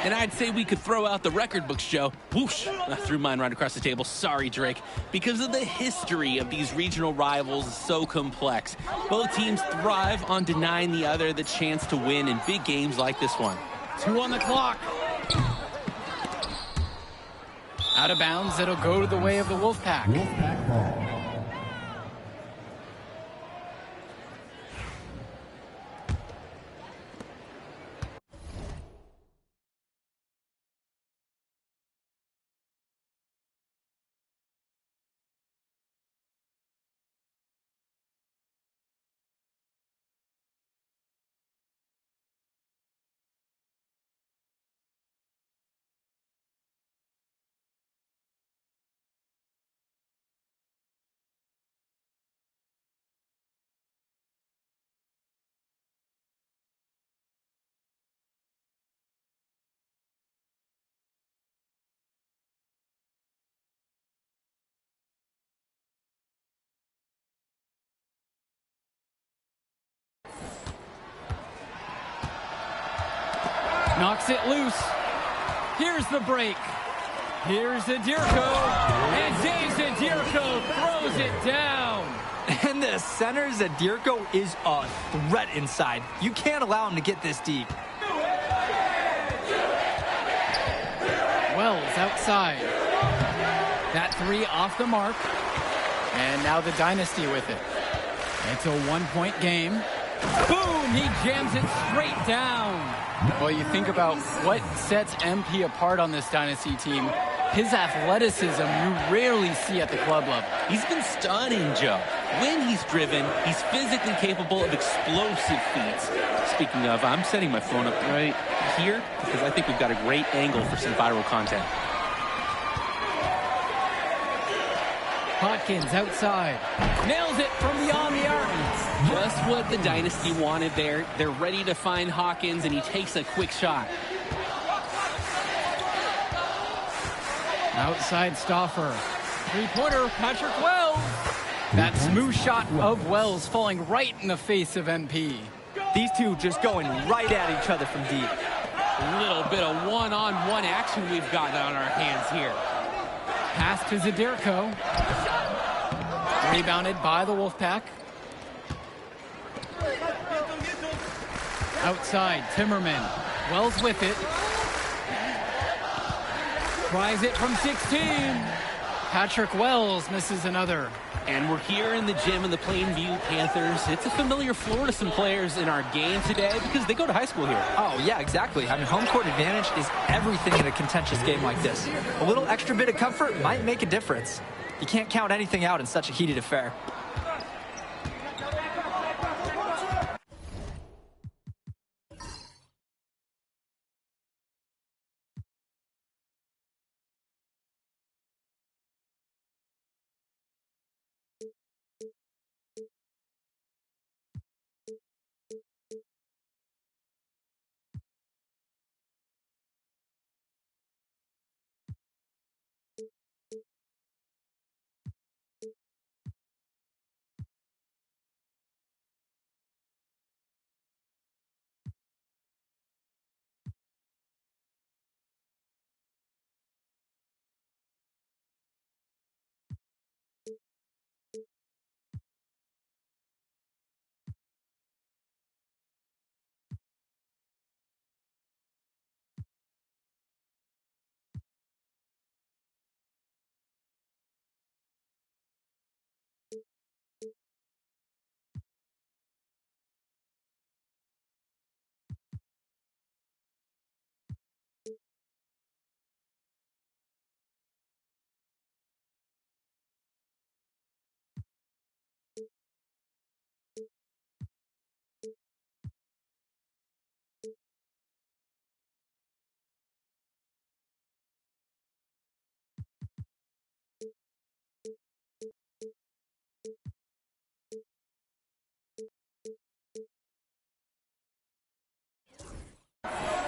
[SPEAKER 23] And I'd say we could throw out the record books, Joe. Whoosh! I threw mine right across the table. Sorry, Drake. Because of the history of these regional rivals is so complex. Both teams thrive on denying the other the chance to win in big games like this one.
[SPEAKER 5] 2 on the clock. Out of bounds, it'll go to the way of the Wolfpack.
[SPEAKER 9] Wolfpack ball.
[SPEAKER 5] Knocks it loose. Here's the break. Here's Zadirko. And Dave Zadirko throws it down.
[SPEAKER 12] And the center, Zadirko, is a threat inside. You can't allow him to get this deep.
[SPEAKER 5] Wells outside. That 3 off the mark. And now the Dynasty with it. It's a one-point game. Boom! He jams it straight down. Well, you think about what sets MP apart on this Dynasty team. His athleticism you rarely see at the club level.
[SPEAKER 23] He's been stunning, Joe. When he's driven, he's physically capable of explosive feats. Speaking of, I'm setting my phone up right here because I think we've got a great angle for some viral content.
[SPEAKER 5] Hawkins outside. Nails it from beyond the arc.
[SPEAKER 23] Just what the Dynasty wanted there. They're ready to find Hawkins, and he takes a quick shot.
[SPEAKER 5] Outside Stauffer. Three-pointer, Patrick Wells. That smooth shot of Wells falling right in the face of MP.
[SPEAKER 12] These two just going right at each other from deep.
[SPEAKER 23] A little bit of one-on-one action we've got on our hands here.
[SPEAKER 5] Pass to Zadirko. Rebounded by the Wolfpack. Outside, Timmerman. Wells with it. Tries it from 16. Patrick Wells misses another.
[SPEAKER 23] And we're here in the gym in the Plainview Panthers. It's a familiar floor to some players in our game today because they go to high school here.
[SPEAKER 12] Oh, yeah, exactly. I mean, home court advantage is everything in a contentious game like this. A little extra bit of comfort might make a difference. You can't count anything out in such a heated affair.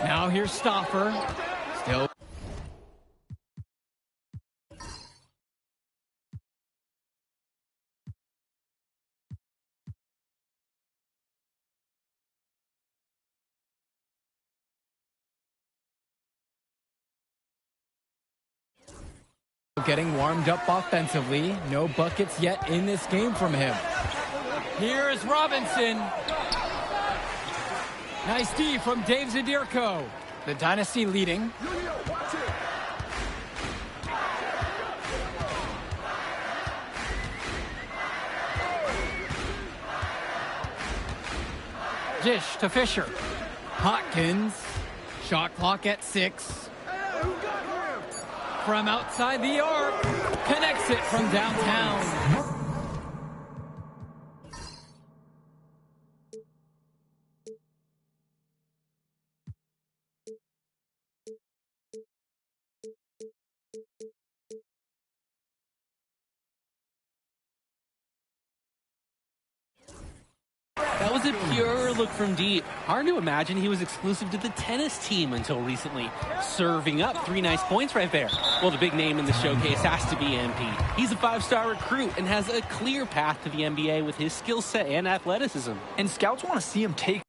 [SPEAKER 5] Now here's Stauffer. Still. Getting warmed up offensively. No buckets yet in this game from him. Here's Robinson. Nice D from Dave Zadirko. The Dynasty leading. Dish to Fisher. Hawkins. Shot clock at 6. From outside the arc. Connects it from downtown.
[SPEAKER 23] That was a pure look from deep. Hard to imagine he was exclusive to the tennis team until recently. Serving up 3 nice points right there. Well, the big name in the showcase has to be MP. He's a 5-star recruit and has a clear path to the NBA with his skill set and athleticism.
[SPEAKER 12] And scouts want to see him take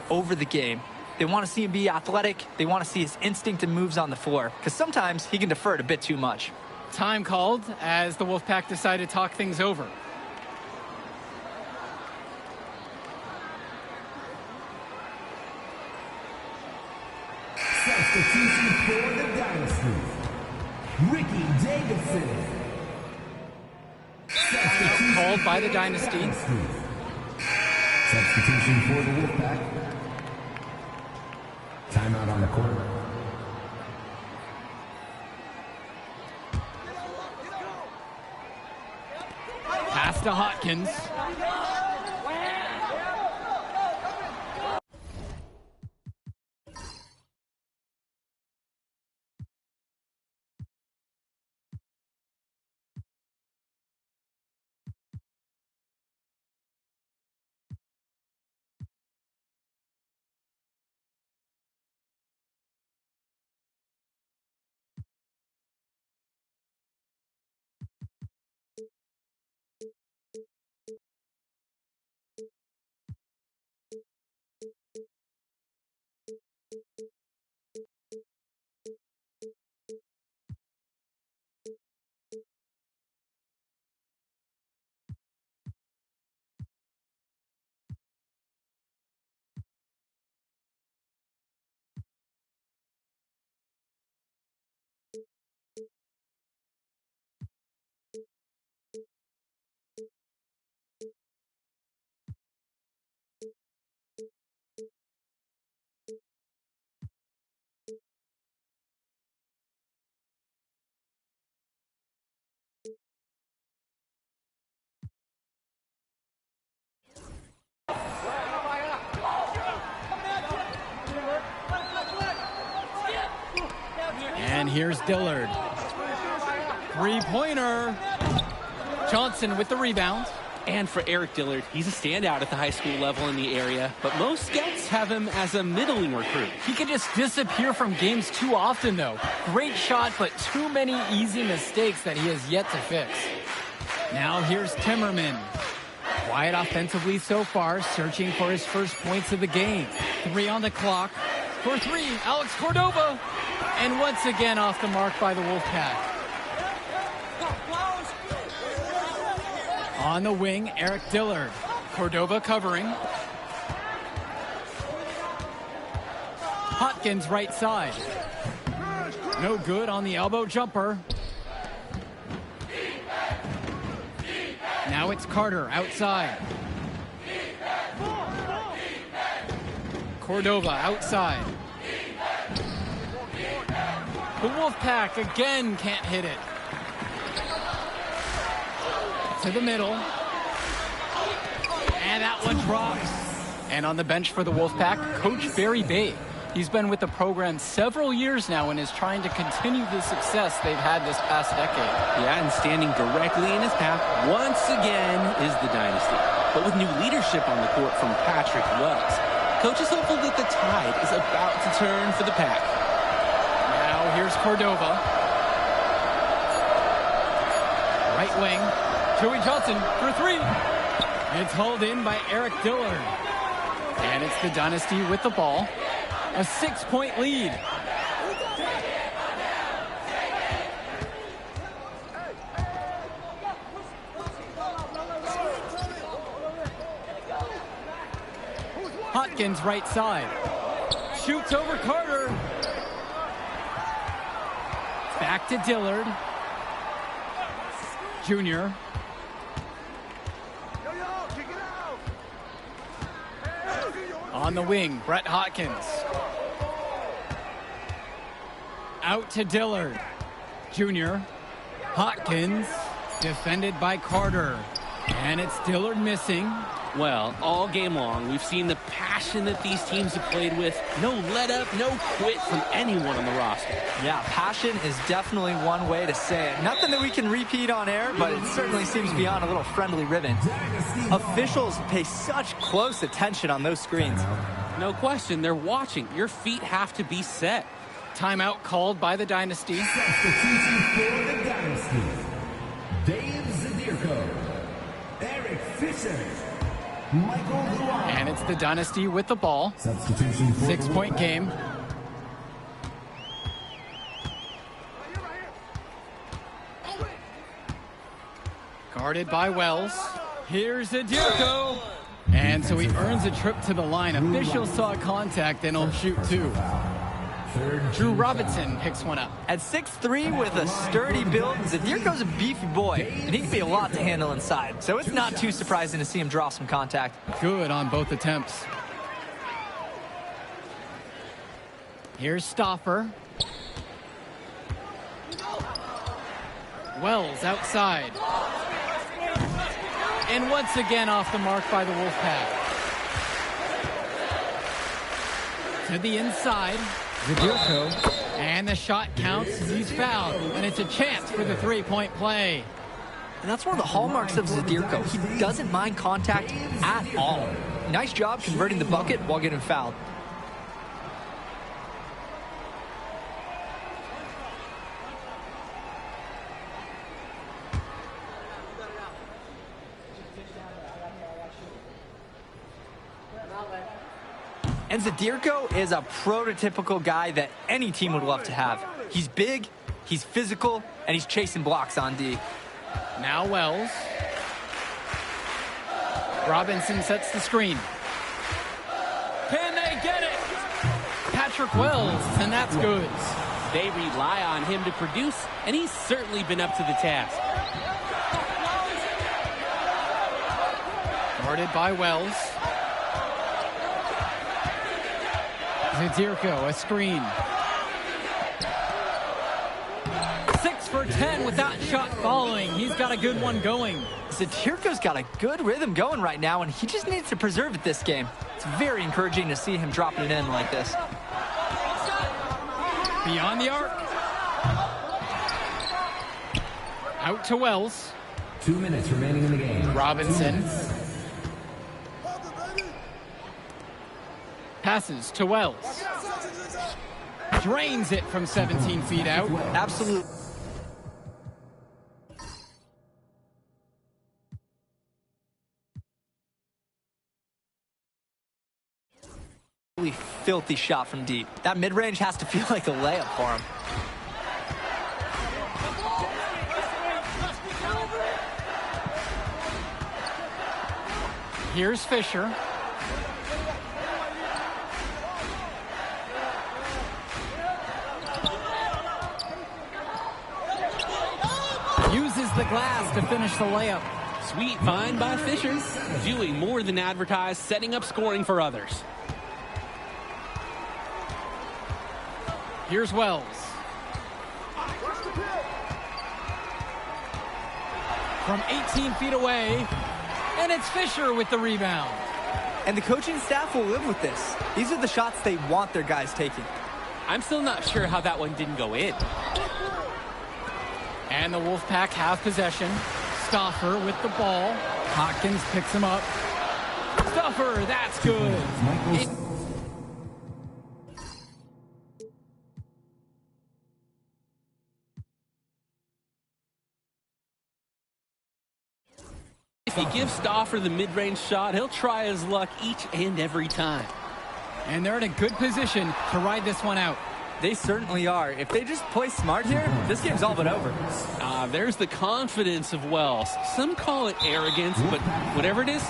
[SPEAKER 12] over the game. They want to see him be athletic. They want to see his instinct and moves on the floor, because sometimes he can defer it a bit too much.
[SPEAKER 5] Time called as the Wolfpack decide to talk things over.
[SPEAKER 9] Substitution for the Dynasty. Ricky Davidson.
[SPEAKER 5] Called by the Dynasty.
[SPEAKER 9] Substitution for the Wolfpack. Timeout on the court.
[SPEAKER 5] Pass to Hotkins. And here's Dillard. Three-pointer. Johnson with the rebound.
[SPEAKER 23] And for Eric Dillard, he's a standout at the high school level in the area, but most scouts have him as a middling recruit.
[SPEAKER 5] He can just disappear from games too often, though. Great shot, but too many easy mistakes that he has yet to fix. Now here's Timmerman. Quiet offensively so far, searching for his first points of the game. 3 on the clock. For 3, Alex Cordova. And once again off the mark by the Wolfpack. On the wing, Eric Dillard. Cordova covering. Hotkins right side. No good on the elbow jumper. Now it's Carter outside. Cordova outside. The Wolfpack again can't hit it. To the middle. And that one drops. And on the bench for the Wolfpack, Coach Barry Bay. He's been with the program several years now and is trying to continue the success they've had this past decade.
[SPEAKER 23] Yeah, and standing directly in his path once again is the Dynasty. But with new leadership on the court from Patrick Wells, Coach is hopeful that the tide is about to turn for the Pack.
[SPEAKER 5] Now here's Cordova. Right wing. Joey Johnson for 3. It's hauled in by Eric Dillard. And it's the Dynasty with the ball. A 6-point lead. Hotkins right side. Shoots over Carter. Back to Dillard. Junior. On the wing, Brett Hotkins. Out to Dillard. Junior. Hotkins. Defended by Carter. And it's Dillard missing.
[SPEAKER 23] Well, all game long, we've seen the passion that these teams have played with. No let up, no quit from anyone on the roster.
[SPEAKER 12] Yeah, passion is definitely one way to say it. Nothing that we can repeat on air, but it certainly seems beyond a little friendly ribbon. Officials pay such close attention on those screens.
[SPEAKER 23] No question, they're watching. Your feet have to be set.
[SPEAKER 5] Timeout called by the Dynasty.
[SPEAKER 9] Substitution for the Dynasty. Dave Zadirko. Eric Fisher. Michael Luan.
[SPEAKER 5] And it's the Dynasty with the ball.
[SPEAKER 9] Substitution for
[SPEAKER 5] 6-point game. Guarded by Wells. Here's Zadirko. And so he earns a trip to the line. Officials saw contact and he'll shoot 2. Drew Robinson picks one up.
[SPEAKER 12] At 6'3" with a sturdy build, Zadirko's a beefy boy, and he can be a lot to handle inside. So it's not too surprising to see him draw some contact.
[SPEAKER 5] Good on both attempts. Here's Stauffer. Wells outside. And once again off the mark by the Wolfpack. To the inside, Zadirko. And the shot counts as he's fouled. And it's a chance for the three-point play.
[SPEAKER 12] And that's one of the hallmarks of Zadirko. He doesn't mind contact at all. Nice job converting the bucket while getting fouled. And Zadirko is a prototypical guy that any team would love to have. He's big, he's physical, and he's chasing blocks on D.
[SPEAKER 5] Now Wells. Robinson sets the screen. Can they get it? Patrick Wells, and that's good.
[SPEAKER 23] They rely on him to produce, and he's certainly been up to the task.
[SPEAKER 5] Guarded by Wells. Zadirko, a screen. 6 for 10 with that shot falling. He's got a good one going.
[SPEAKER 12] Zadirko's got a good rhythm going right now, and he just needs to preserve it this game. It's very encouraging to see him dropping it in like this.
[SPEAKER 5] Beyond the arc. Out to Wells.
[SPEAKER 9] 2 minutes remaining in the game.
[SPEAKER 5] Robinson. Passes to Wells. Drains it from 17 feet out.
[SPEAKER 12] Absolutely. Filthy shot from deep. That mid-range has to feel like a layup for him.
[SPEAKER 5] Here's Fisher. Uses the glass to finish the layup.
[SPEAKER 23] Sweet find by Fisher. Doing more than advertised, setting up scoring for others.
[SPEAKER 5] Here's Wells. From 18 feet away, and it's Fisher with the rebound.
[SPEAKER 12] And the coaching staff will live with this. These are the shots they want their guys taking.
[SPEAKER 23] I'm still not sure how that one didn't go in.
[SPEAKER 5] And the Wolfpack have possession. Stauffer with the ball. Hopkins picks him up. Stauffer, that's good.
[SPEAKER 23] If he gives Stauffer the mid-range shot, he'll try his luck each and every time.
[SPEAKER 5] And they're in a good position to ride this one out.
[SPEAKER 12] They certainly are. If they just play smart here, this game's all but over.
[SPEAKER 23] There's the confidence of Wells. Some call it arrogance, but whatever it is.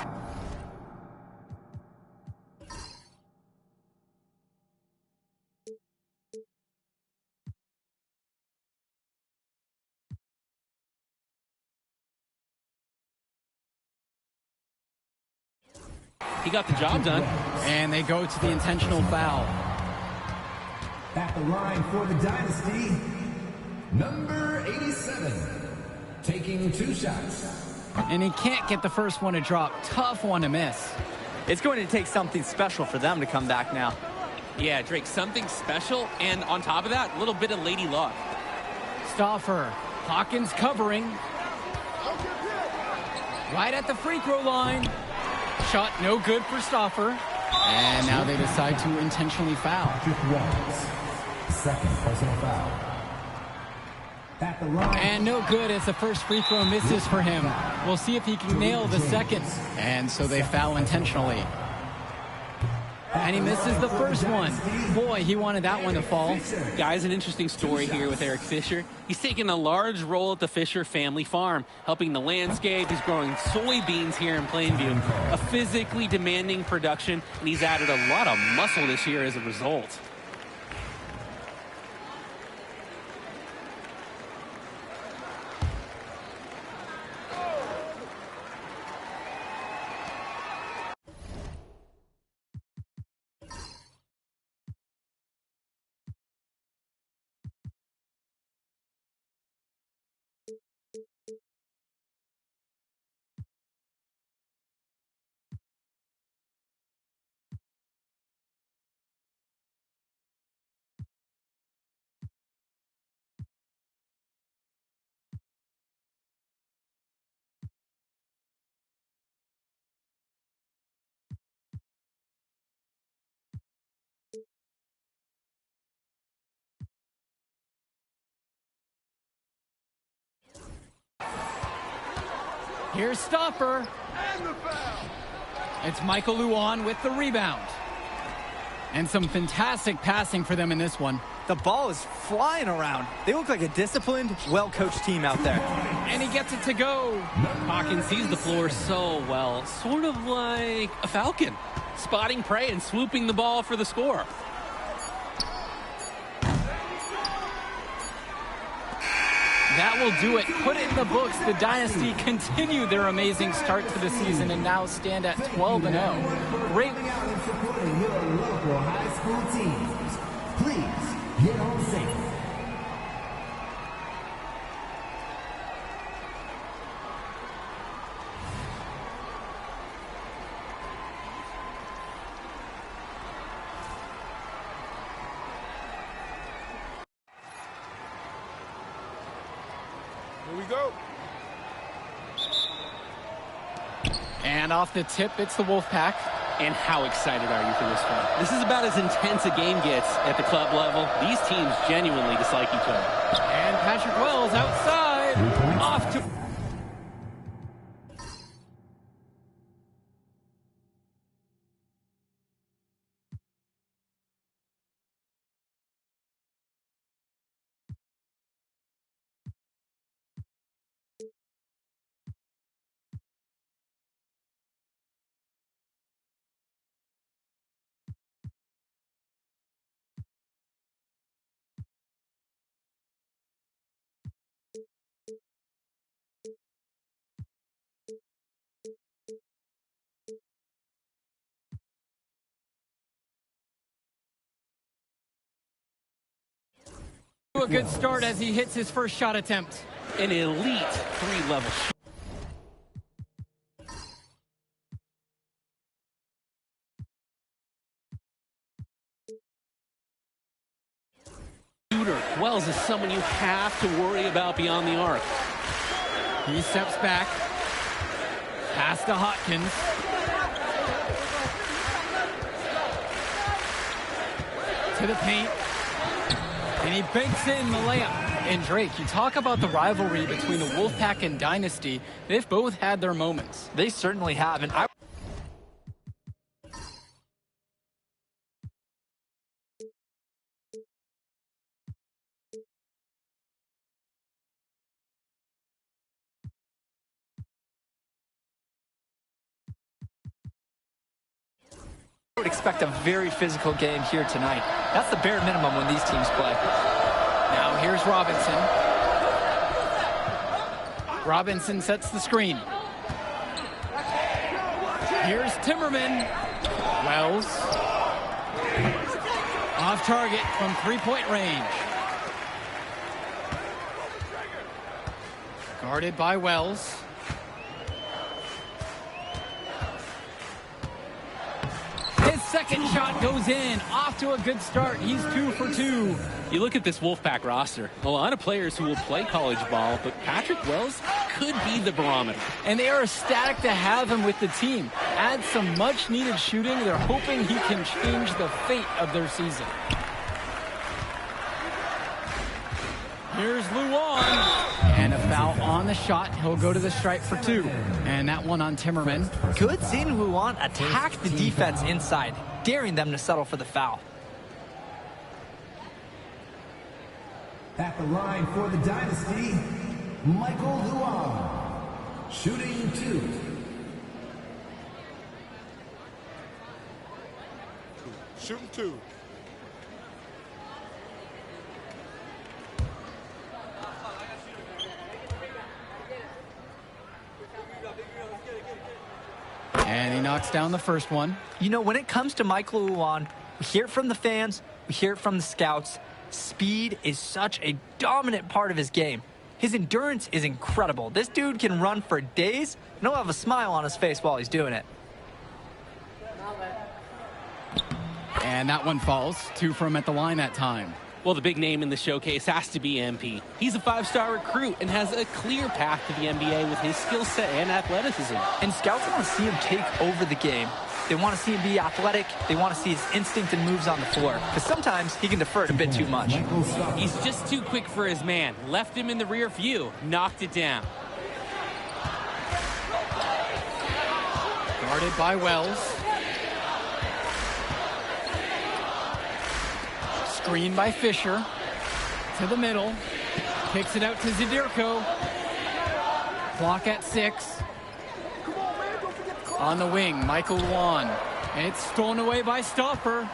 [SPEAKER 23] He got the job done.
[SPEAKER 5] And they go to the intentional foul.
[SPEAKER 9] At the line for the Dynasty, number 87, taking 2 shots.
[SPEAKER 5] And he can't get the first one to drop. Tough one to miss.
[SPEAKER 12] It's going to take something special for them to come back now.
[SPEAKER 23] Yeah, Drake, something special. And on top of that, a little bit of lady luck.
[SPEAKER 5] Stauffer. Hawkins covering. Right at the free throw line. Shot no good for Stauffer. And now they decide to intentionally foul.
[SPEAKER 9] Second personal foul. At the line.
[SPEAKER 5] And no good as the first free throw misses for him. We'll see if he can nail the second. And so they foul intentionally. And he misses the first one. Boy, he wanted that one to fall.
[SPEAKER 23] Guys, an interesting story here with Eric Fisher. He's taken a large role at the Fisher family farm, helping the landscape. He's growing soybeans here in Plainview. A physically demanding production, and he's added a lot of muscle this year as a result.
[SPEAKER 5] Here's Stopper. It's Michael Luan with the rebound. And some fantastic passing for them in this one.
[SPEAKER 12] The ball is flying around. They look like a disciplined, well-coached team out there.
[SPEAKER 5] And he gets it to go.
[SPEAKER 23] Hawkins sees the floor so well, sort of like a falcon, spotting prey and swooping the ball for the score.
[SPEAKER 5] That will do it. Put it in the books. The Dynasty continue their amazing start to the season and now stand at 12-0. Great.
[SPEAKER 9] Supporting your local high school teams. Please get home safe.
[SPEAKER 2] Here we go.
[SPEAKER 5] And off the tip, it's the Wolfpack.
[SPEAKER 23] And how excited are you for this one? This is about as intense a game gets at the club level. These teams genuinely dislike each other.
[SPEAKER 5] And Patrick Wells outside. Off to... a good start as he hits his first shot attempt.
[SPEAKER 23] An elite three-level shot. Wells is someone you have to worry about beyond the arc.
[SPEAKER 5] He steps back. Pass to Hopkins. To the paint. And he banks in the layup. And Drake, you talk about the rivalry between the Wolfpack and Dynasty. They've both had their moments.
[SPEAKER 12] They certainly have. And I would expect a very physical game here tonight. That's the bare minimum when these teams play.
[SPEAKER 5] Now here's Robinson. Robinson sets the screen. Here's Timmerman. Wells. Off target from three-point range. Guarded by Wells. His second shot goes in. Off to a good start. He's 2 for 2.
[SPEAKER 23] You look at this Wolfpack roster, a lot of players who will play college ball, but Patrick Wells could be the barometer.
[SPEAKER 5] And they are ecstatic to have him with the team. Add some much-needed shooting. They're hoping he can change the fate of their season. Here's Luan. And a foul on the shot. He'll go to the stripe for 2. And that one on Timmerman.
[SPEAKER 12] Good seeing Luan attack the defense inside, daring them to settle for the foul.
[SPEAKER 9] At the line for the Dynasty, Michael Luan. Shooting 2.
[SPEAKER 2] Shooting 2.
[SPEAKER 5] And he knocks down the first one.
[SPEAKER 12] You know, when it comes to Michael Luan, we hear it from the fans, we hear it from the scouts. Speed is such a dominant part of his game. His endurance is incredible. This dude can run for days, and he'll have a smile on his face while he's doing it.
[SPEAKER 5] And that one falls. 2 from at the line that time.
[SPEAKER 23] Well, the big name in the showcase has to be MP. He's a 5-star recruit and has a clear path to the NBA with his skill set and athleticism.
[SPEAKER 12] And scouts want to see him take over the game. They want to see him be athletic. They want to see his instinct and moves on the floor. Because sometimes he can defer it a bit too much.
[SPEAKER 23] He's just too quick for his man. Left him in the rear view. Knocked it down.
[SPEAKER 5] Guarded by Wells. Screen by Fisher. To the middle. Kicks it out to Zadirko. Clock at 6. On the wing, Michael Luan. And it's stolen away by Stauffer.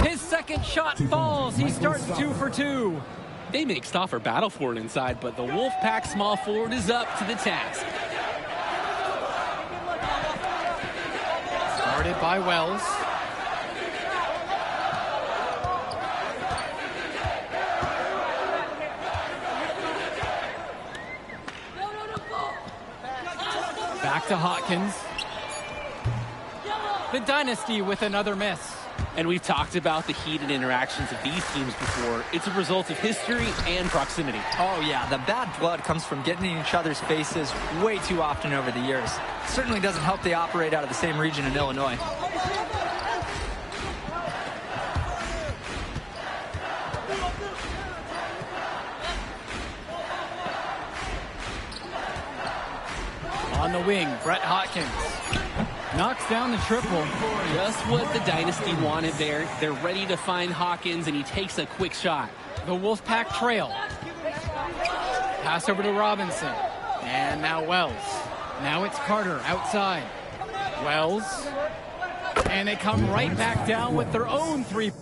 [SPEAKER 5] His second shot falls. He starts 2 for 2.
[SPEAKER 23] They make Stauffer battle for it inside, but the Wolfpack small forward is up to the task.
[SPEAKER 5] Guarded by Wells. Back to Hopkins. The Dynasty with another miss.
[SPEAKER 23] And we've talked about the heated interactions of these teams before. It's a result of history and proximity.
[SPEAKER 12] Oh, yeah. The bad blood comes from getting in each other's faces way too often over the years. Certainly doesn't help they operate out of the same region in Illinois.
[SPEAKER 5] On the wing, Brett Hopkins knocks down the triple.
[SPEAKER 23] Just what the Dynasty wanted there. They're ready to find Hawkins, and he takes a quick shot.
[SPEAKER 5] The Wolfpack trail. Pass over to Robinson. And now Wells. Now it's Carter outside. Wells. And they come right back down with their own 3.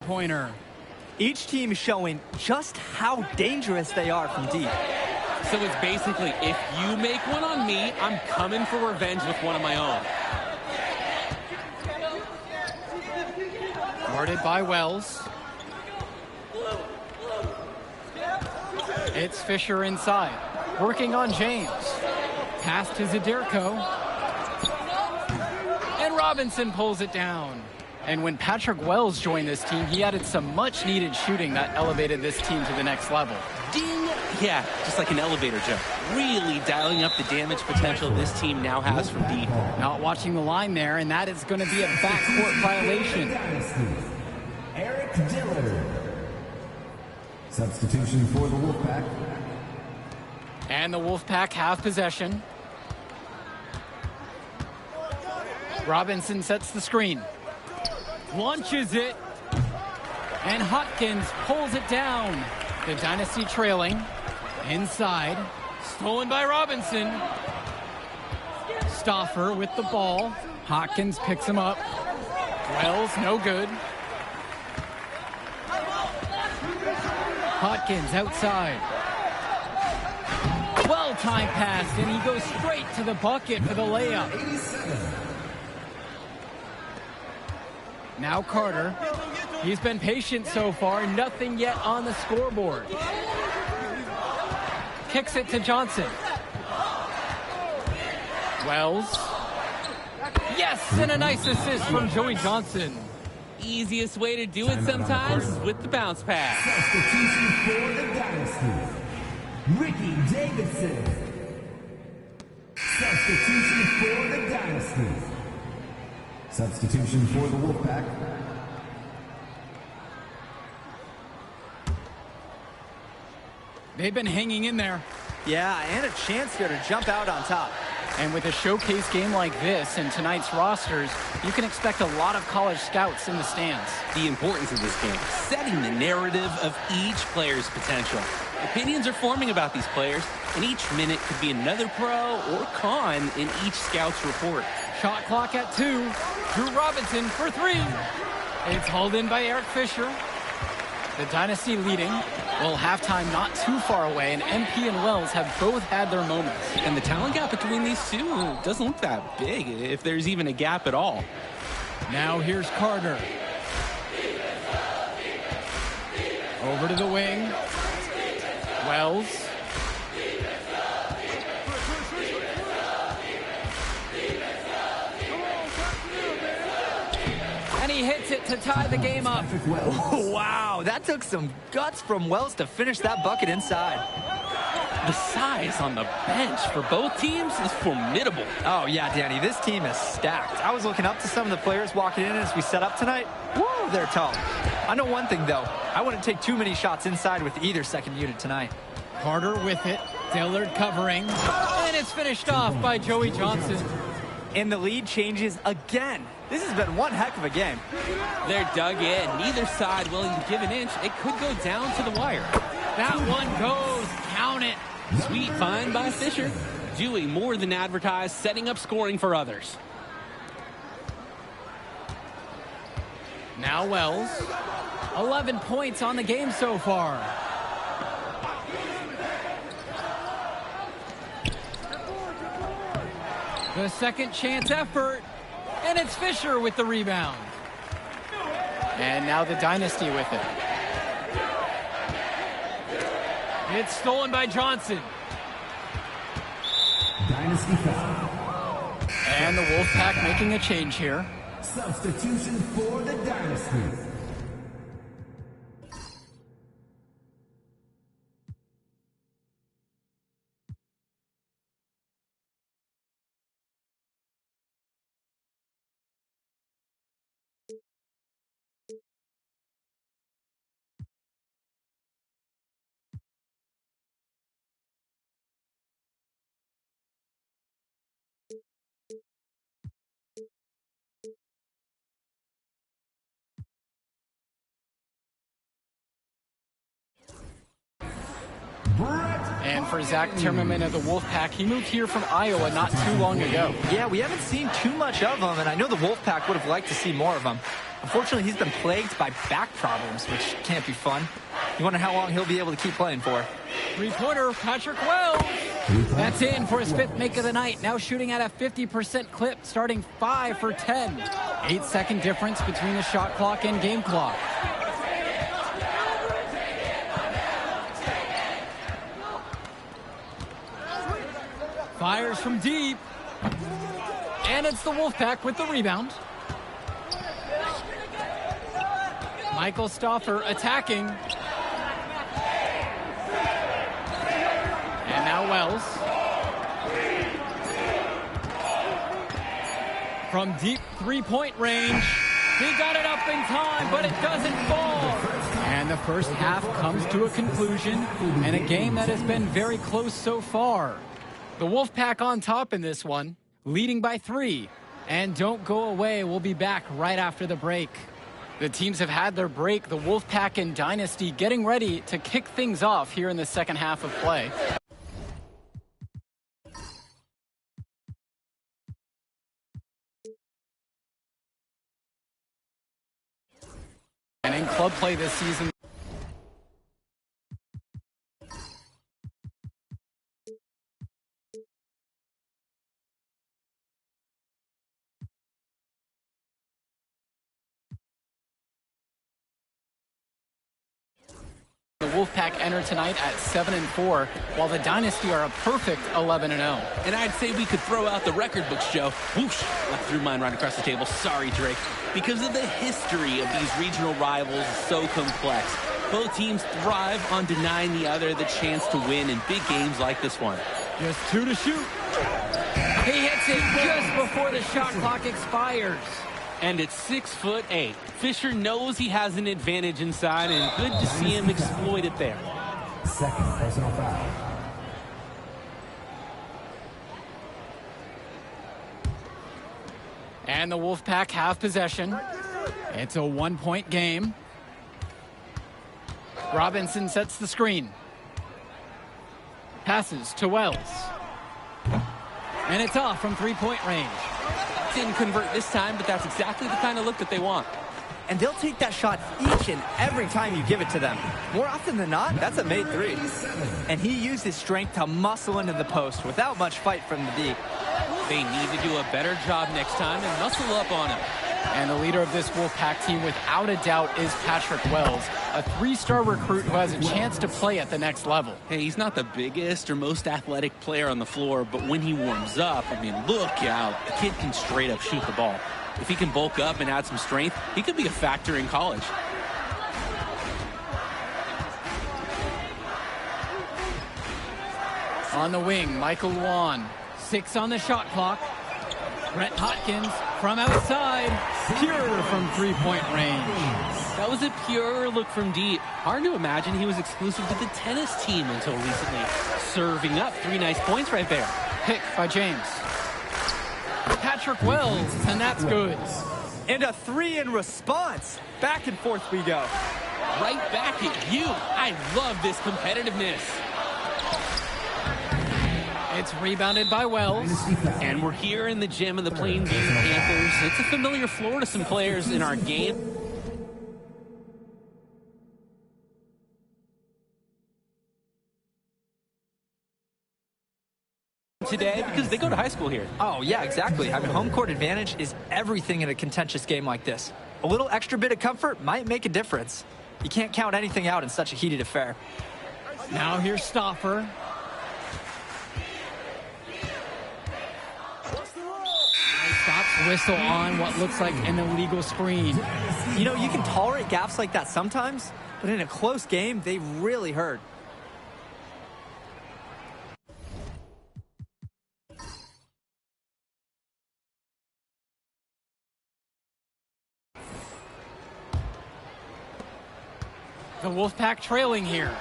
[SPEAKER 5] Pointer.
[SPEAKER 12] Each team is showing just how dangerous they are from deep.
[SPEAKER 23] So it's basically, if you make one on me, I'm coming for revenge with one of my own.
[SPEAKER 5] Guarded by Wells. It's Fisher inside. Working on James. Pass to Zadirko. And Robinson pulls it down. And when Patrick Wells joined this team, he added some much-needed shooting that elevated this team to the next level.
[SPEAKER 23] Ding! Yeah, just like an elevator jump. Really dialing up the damage potential this team now has from deep.
[SPEAKER 5] Not watching the line there, and that is going to be a backcourt violation.
[SPEAKER 9] Eric Dillard. Substitution for the Wolfpack.
[SPEAKER 5] And the Wolfpack have possession. Robinson sets the screen. Launches it. And Hopkins pulls it down. The Dynasty trailing. Inside. Stolen by Robinson. Stauffer with the ball. Hopkins picks him up. Wells, no good. Hopkins outside. Well-timed pass, and he goes straight to the bucket for the layup. Now Carter. He's been patient so far. Nothing yet on the scoreboard. Kicks it to Johnson. Wells. Yes, and a nice assist from Joey Johnson.
[SPEAKER 23] Easiest way to do it sometimes is with the bounce pass.
[SPEAKER 9] Substitution for the Dynasty. Ricky Davidson. Substitution for the Dynasty. Substitution for the Wolfpack.
[SPEAKER 5] They've been hanging in there.
[SPEAKER 12] Yeah, and a chance here to jump out on top.
[SPEAKER 5] And with a showcase game like this in tonight's rosters, you can expect a lot of college scouts in the stands.
[SPEAKER 23] The importance of this game, setting the narrative of each player's potential. Opinions are forming about these players, and each minute could be another pro or con in each scout's report.
[SPEAKER 5] Shot clock at 2. Drew Robinson for 3. It's hauled in by Eric Fisher. The Dynasty leading. Well, halftime not too far away, and MP and Wells have both had their moments.
[SPEAKER 23] And the talent gap between these two doesn't look that big, if there's even a gap at all.
[SPEAKER 5] Now here's Carter. Over to the wing. Wells. And he hits it to tie the game up.
[SPEAKER 12] Wow, that took some guts from Wells to finish that bucket inside.
[SPEAKER 23] The size on the bench for both teams is formidable.
[SPEAKER 12] Oh, yeah, Danny, this team is stacked. I was looking up to some of the players walking in as we set up tonight. Woo, they're tall. I know one thing, though. I wouldn't take too many shots inside with either second unit tonight.
[SPEAKER 5] Carter with it. Dillard covering. And it's finished off by Joey Johnson.
[SPEAKER 12] And the lead changes again. This has been one heck of a game.
[SPEAKER 23] They're dug in. Neither side willing to give an inch. It could go down to the wire.
[SPEAKER 5] That one goes. Count it.
[SPEAKER 23] Sweet find by Fisher. Doing more than advertised, setting up scoring for others.
[SPEAKER 5] Now Wells. 11 points on the game so far. The second chance effort. And it's Fisher with the rebound. And now the Dynasty with it. It's stolen by Johnson.
[SPEAKER 9] Dynasty foul.
[SPEAKER 5] And the Wolfpack making a change here.
[SPEAKER 9] Substitution for the Dynasty.
[SPEAKER 5] And for Zach Timmerman of the Wolfpack, he moved here from Iowa not too long ago.
[SPEAKER 12] Yeah, we haven't seen too much of him, and I know the Wolfpack would have liked to see more of him. Unfortunately, he's been plagued by back problems, which can't be fun. You wonder how long he'll be able to keep playing for.
[SPEAKER 5] Three-pointer, Patrick Wells. That's in for his fifth make of the night. Now shooting at a 50% clip, starting 5 for 10. 8-second difference between the shot clock and game clock. Fires from deep. And it's the Wolfpack with the rebound. Michael Stauffer attacking. And now Wells. From deep three-point range. He got it up in time, but it doesn't fall. And the first half comes to a conclusion, and a game that has been very close so far. The Wolfpack on top in this one, leading by 3. And don't go away, we'll be back right after the break. The teams have had their break, the Wolfpack and Dynasty getting ready to kick things off here in the second half of play. And in club play this season, the Wolfpack enter tonight at 7-4, while the Dynasty are a perfect 11-0.
[SPEAKER 23] And I'd say we could throw out the record books, Joe. Whoosh, I threw mine right across the table. Sorry, Drake. Because of the history of these regional rivals is so complex. Both teams thrive on denying the other the chance to win in big games like this one.
[SPEAKER 5] Just 2 to shoot. He hits it just before the shot clock expires.
[SPEAKER 23] And it's 6'8". Fisher knows he has an advantage inside, and good to see him exploit it there.
[SPEAKER 9] Second personal foul.
[SPEAKER 5] And the Wolfpack have possession. It's a 1-point game. Robinson sets the screen. Passes to Wells. And it's off from 3-point range.
[SPEAKER 23] Didn't convert this time, but that's exactly the kind of look that they want.
[SPEAKER 12] and they'll take that shot each and every time you give it to them. More often than not, that's a made three. And he used his strength to muscle into the post without much fight from the D.
[SPEAKER 23] They need to do a better job next time and muscle up on him.
[SPEAKER 5] And the leader of this Wolfpack team, without a doubt, is Patrick Wells, a 3-star recruit who has a chance to play at the next level.
[SPEAKER 23] Hey, he's not the biggest or most athletic player on the floor, but when he warms up, I mean, look out. The kid can straight up shoot the ball. If he can bulk up and add some strength, he could be a factor in college.
[SPEAKER 5] On the wing, Michael Luan. 6 on the shot clock. Brett Hotkins from outside. Pure from three-point range.
[SPEAKER 23] That was a pure look from deep. Hard to imagine he was exclusive to the tennis team until recently. Serving up 3 nice points right there.
[SPEAKER 5] Pick by James. Patrick Wells, and that's good.
[SPEAKER 12] And a 3 in response. Back and forth we go.
[SPEAKER 23] Right back at you. I love this competitiveness.
[SPEAKER 5] It's rebounded by Wells.
[SPEAKER 23] And we're here in the gym of the Plainview Panthers. It's a familiar floor to some players in our game. Today because they go to high school here.
[SPEAKER 12] Oh, yeah, exactly. Having home court advantage is everything in a contentious game like this. A little extra bit of comfort might make a difference. You can't count anything out in such a heated affair.
[SPEAKER 5] Now here's Stauffer. Stops whistle on what looks like an illegal screen.
[SPEAKER 12] You know, you can tolerate gaps like that sometimes, but in a close game, they really hurt.
[SPEAKER 5] The Wolfpack trailing here.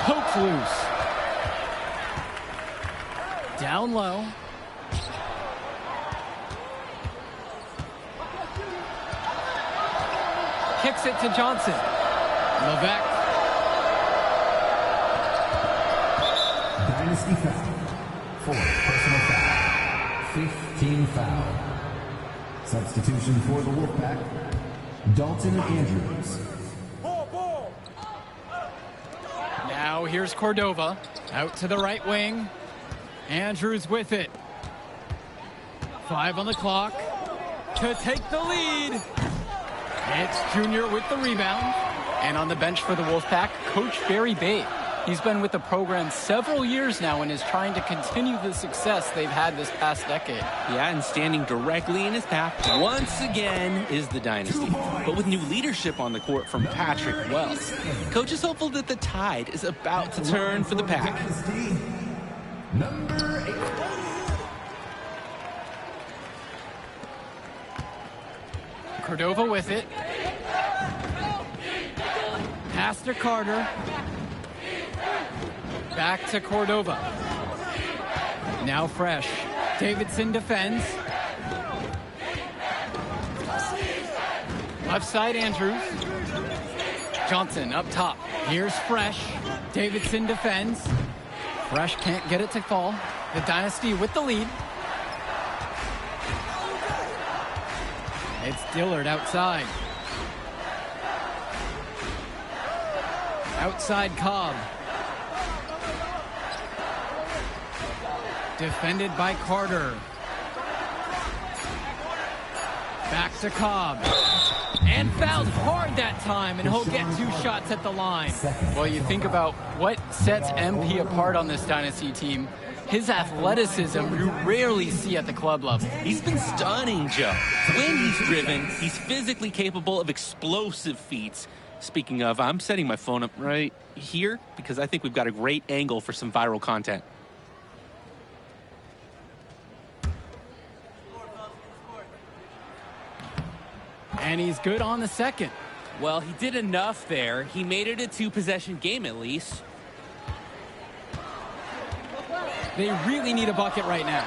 [SPEAKER 5] Pokes loose. Down low. Kicks it to Johnson. Levesque.
[SPEAKER 9] Dynasty foul. 4 personal foul. 15 foul. Substitution for the Wolfpack. Dalton Andrews.
[SPEAKER 5] Now here's Cordova. Out to the right wing. Andrews with it. 5 on the clock. To take the lead. It's Junior with the rebound. And on the bench for the Wolfpack, Coach Barry Bate. He's been with the program several years now and is trying to continue the success they've had this past decade.
[SPEAKER 23] Yeah, and standing directly in his path once again is the Dynasty. But with new leadership on the court from Patrick Wells, Coach is hopeful that the tide is about to turn for the Pack.
[SPEAKER 9] Number 8.
[SPEAKER 5] Cordova with it. Pass to Carter. Back to Cordova. Now Fresh. Davidson defends. Left side Andrews. Johnson up top. Here's Fresh. Davidson defends. Fresh can't get it to fall. The Dynasty with the lead. It's Dillard outside. Outside Cobb. Defended by Carter. Back to Cobb. And fouled hard that time, and he'll get 2 shots at the line. Well, you think about what sets MP apart on this Dynasty team. His athleticism you rarely see at the club level.
[SPEAKER 23] He's been stunning, Joe. When he's driven, he's physically capable of explosive feats. Speaking of, I'm setting my phone up right here because I think we've got a great angle for some viral content.
[SPEAKER 5] And he's good on the second.
[SPEAKER 23] Well, he did enough there. He made it a 2-possession game at least.
[SPEAKER 5] They really need a bucket right now.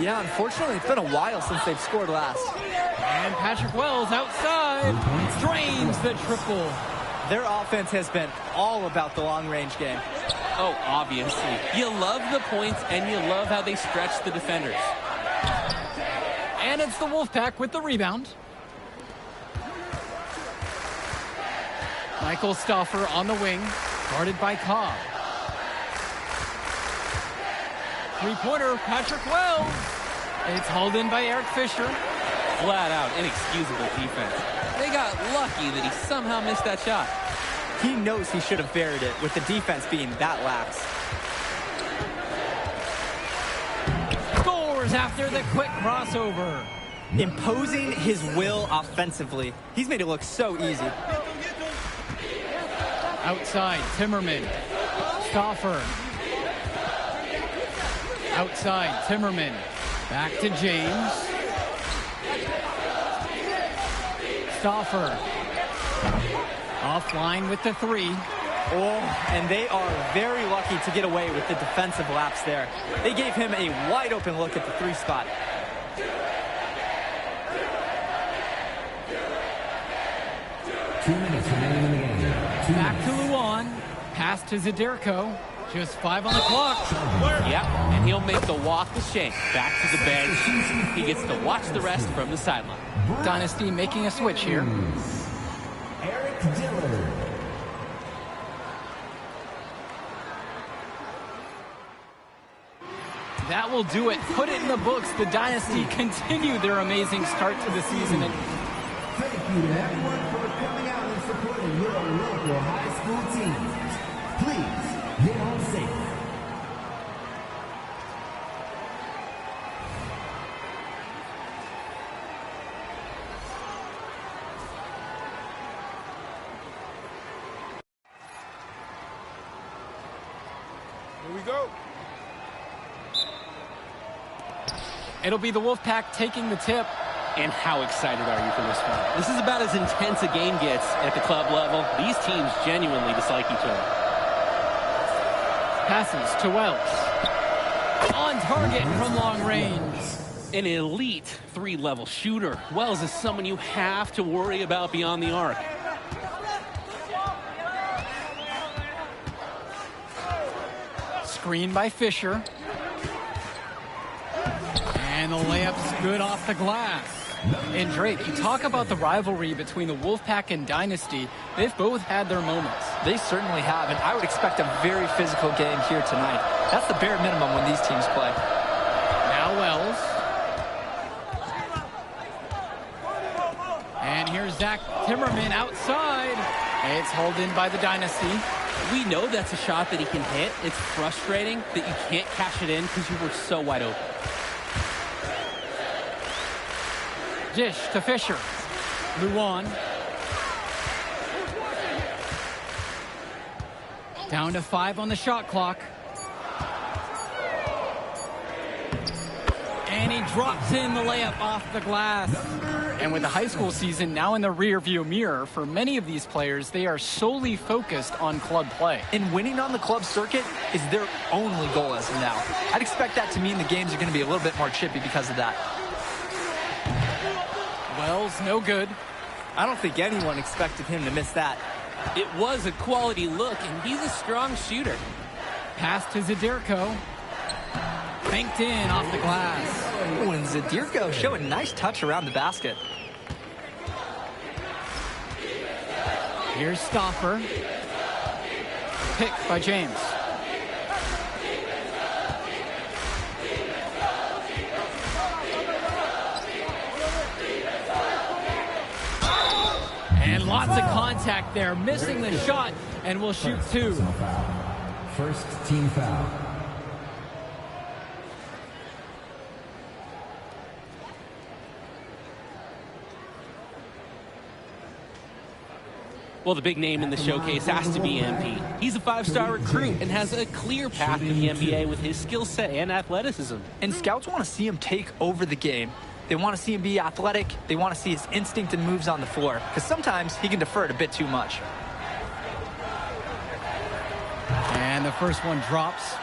[SPEAKER 12] Yeah, unfortunately, it's been a while since they've scored last.
[SPEAKER 5] And Patrick Wells outside drains the triple.
[SPEAKER 12] Their offense has been all about the long-range game.
[SPEAKER 23] Oh, obviously. You love the points, and you love how they stretch the defenders.
[SPEAKER 5] And it's the Wolfpack with the rebound. Michael Stauffer on the wing, guarded by Cobb. Three-pointer, Patrick Wells. It's hauled in by Eric Fisher.
[SPEAKER 23] Flat out inexcusable defense. They got lucky that he somehow missed that shot.
[SPEAKER 12] He knows he should have buried it with the defense being that lax.
[SPEAKER 5] Scores after the quick crossover.
[SPEAKER 12] Imposing his will offensively. He's made it look so easy.
[SPEAKER 5] Outside, Timmerman. Stauffer. Outside, Timmerman. Back to James. Stauffer. Offline with the three.
[SPEAKER 12] Oh, and they are very lucky to get away with the defensive lapse there. They gave him a wide open look at the three spot.
[SPEAKER 5] Back to Luan. Pass to Zadirko. Just 5 on the clock.
[SPEAKER 23] Yep, and he'll make the walk to shame. Back to the bench. He gets to watch the rest from the sideline.
[SPEAKER 5] Dynasty making a switch here.
[SPEAKER 9] Eric Dillard.
[SPEAKER 5] That will do it. Put it in the books. The Dynasty continue their amazing start to the season.
[SPEAKER 9] Thank you to everyone for coming out and supporting your local high school teams. Please get home safe.
[SPEAKER 18] Here we go.
[SPEAKER 5] It'll be the Wolfpack taking the tip.
[SPEAKER 23] And how excited are you for this one? This is about as intense a game gets at the club level. These teams genuinely dislike each other.
[SPEAKER 5] Passes to Wells. On target from long range.
[SPEAKER 23] An elite 3-level shooter. Wells is someone you have to worry about beyond the arc.
[SPEAKER 5] Screen by Fisher. And the layup's good off the glass. And Drake, you talk about the rivalry between the Wolfpack and Dynasty. They've both had their moments.
[SPEAKER 12] They certainly have, and I would expect a very physical game here tonight. That's the bare minimum when these teams play.
[SPEAKER 5] Now Wells. And here's Zach Timmerman outside. It's hauled in by the Dynasty.
[SPEAKER 23] We know that's a shot that he can hit. It's frustrating that you can't cash it in because you were so wide open.
[SPEAKER 5] Dish to Fisher. Luan. Down to 5 on the shot clock. And he drops in the layup off the glass. And with the high school season now in the rearview mirror, for many of these players, they are solely focused on club play.
[SPEAKER 12] And winning on the club circuit is their only goal as of now. I'd expect that to mean the games are going to be a little bit more chippy because of that.
[SPEAKER 5] Wells, no good.
[SPEAKER 12] I don't think anyone expected him to miss that.
[SPEAKER 23] It was a quality look, and he's a strong shooter.
[SPEAKER 5] Pass to Zadirko. Banked in off the glass.
[SPEAKER 12] Oh, and Zadirko showing a nice touch around the basket.
[SPEAKER 5] Here's Stauffer. Pick by James. And lots of contact there, missing the shot, and will shoot 2.
[SPEAKER 9] First team foul.
[SPEAKER 23] Well, the big name in the showcase has to be MP. He's a 5-star recruit and has a clear path to the NBA with his skill set and athleticism.
[SPEAKER 12] And scouts want to see him take over the game. They want to see him be athletic. They want to see his instinct and moves on the floor, because sometimes he can defer it a bit too much.
[SPEAKER 5] And the first one drops.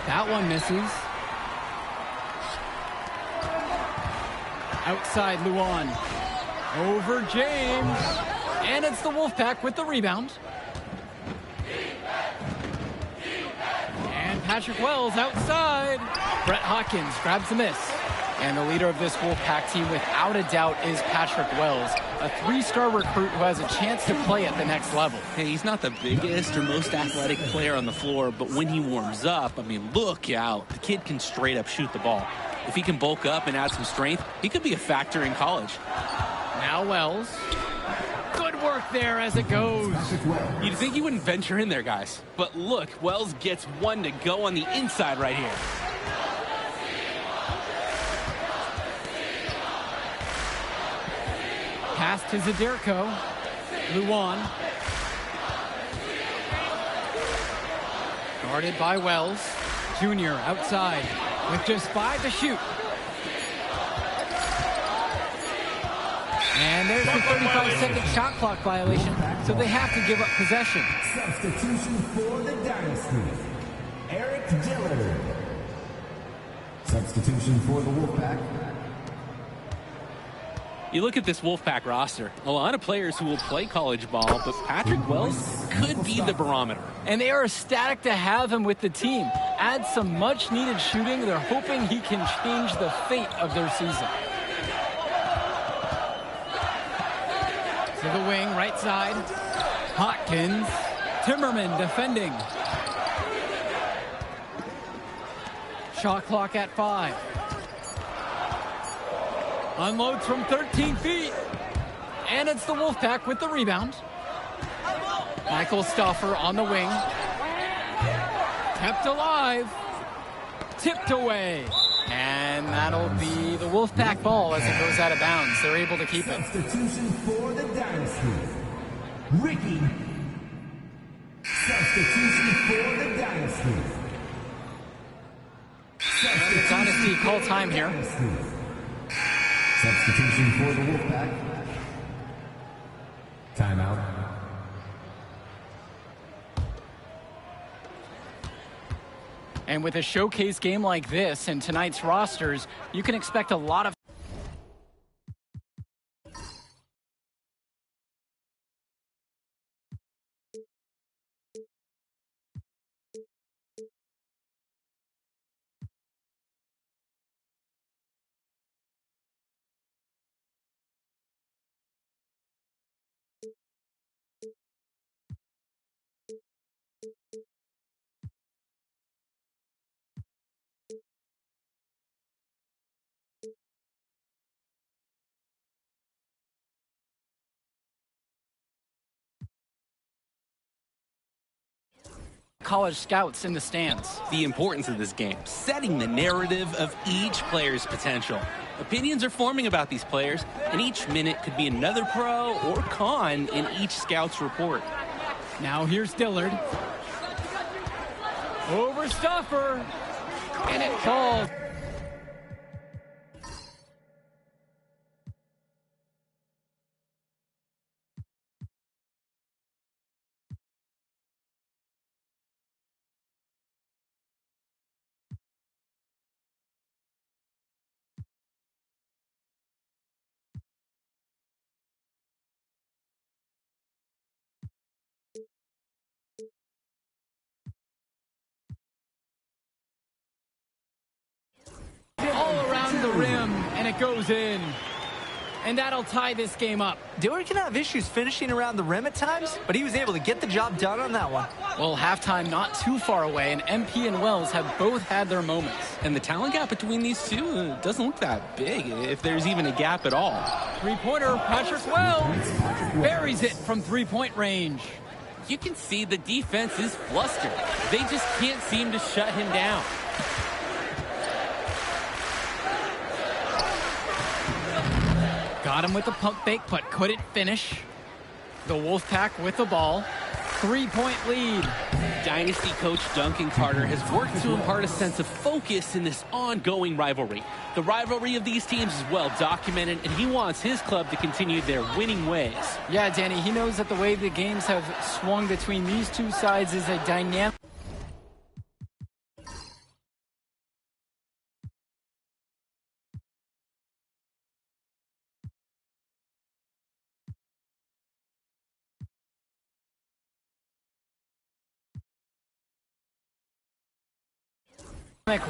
[SPEAKER 5] That one misses. Outside Luan. Over James. And it's the Wolfpack with the rebound. And Patrick Wells outside. Brett Hawkins grabs the miss. And the leader of this Wolfpack team, without a doubt, is Patrick Wells, a 3-star recruit who has a chance to play at the next level.
[SPEAKER 23] Hey, he's not the biggest or most athletic player on the floor, but when he warms up, I mean, look out. The kid can straight up shoot the ball. If he can bulk up and add some strength, he could be a factor in college.
[SPEAKER 5] Now Wells. Good work there as it goes.
[SPEAKER 23] You'd think he wouldn't venture in there, guys. But look, Wells gets one to go on the inside right here.
[SPEAKER 5] Pass to Zaderko. Luan. Guarded by Wells. Junior outside with just 5 to shoot. And there's the 35-second shot clock violation, so they have to give up possession.
[SPEAKER 9] Substitution for the Dynasty, Eric Dillard. Substitution for the Wolfpack.
[SPEAKER 23] You look at this Wolfpack roster, a lot of players who will play college ball, but Patrick Wells could be the barometer.
[SPEAKER 5] And they are ecstatic to have him with the team. Add some much-needed shooting. They're hoping he can change the fate of their season. To the wing, right side. Hawkins. Timmerman defending. Shot clock at 5. Unloads from 13 feet. And it's the Wolfpack with the rebound. Michael Stauffer on the wing. Kept alive. Tipped away. And that'll be the Wolfpack ball as it goes out of bounds. They're able to keep it.
[SPEAKER 9] Substitution for the Dynasty, Ricky. Substitution for the Dynasty.
[SPEAKER 5] And the Dynasty call time here.
[SPEAKER 9] Substitution for the Wolfpack. Timeout.
[SPEAKER 5] And with a showcase game like this and tonight's rosters, you can expect a lot of college scouts in the stands.
[SPEAKER 23] The importance of this game, setting the narrative of each player's potential. Opinions are forming about these players, and each minute could be another pro or con in each scout's report.
[SPEAKER 5] Now here's Dillard. Over Stauffer. And it falls. All around the rim, and it goes in. And that'll tie this game up.
[SPEAKER 12] Dillard can have issues finishing around the rim at times, but he was able to get the job done on that one.
[SPEAKER 5] Well, halftime not too far away, and MP and Wells have both had their moments.
[SPEAKER 23] And the talent gap between these two doesn't look that big, if there's even a gap at all.
[SPEAKER 5] Three-pointer, Patrick Wells buries it from three-point range.
[SPEAKER 23] You can see the defense is flustered. They just can't seem to shut him down.
[SPEAKER 5] Got him with the pump fake, but couldn't finish. The Wolfpack with the ball. 3-point lead.
[SPEAKER 23] Dynasty coach Duncan Carter has worked to impart a sense of focus in this ongoing rivalry. The rivalry of these teams is well documented, and he wants his club to continue their winning ways.
[SPEAKER 5] Yeah, Danny, he knows that the way the games have swung between these two sides is a dynamic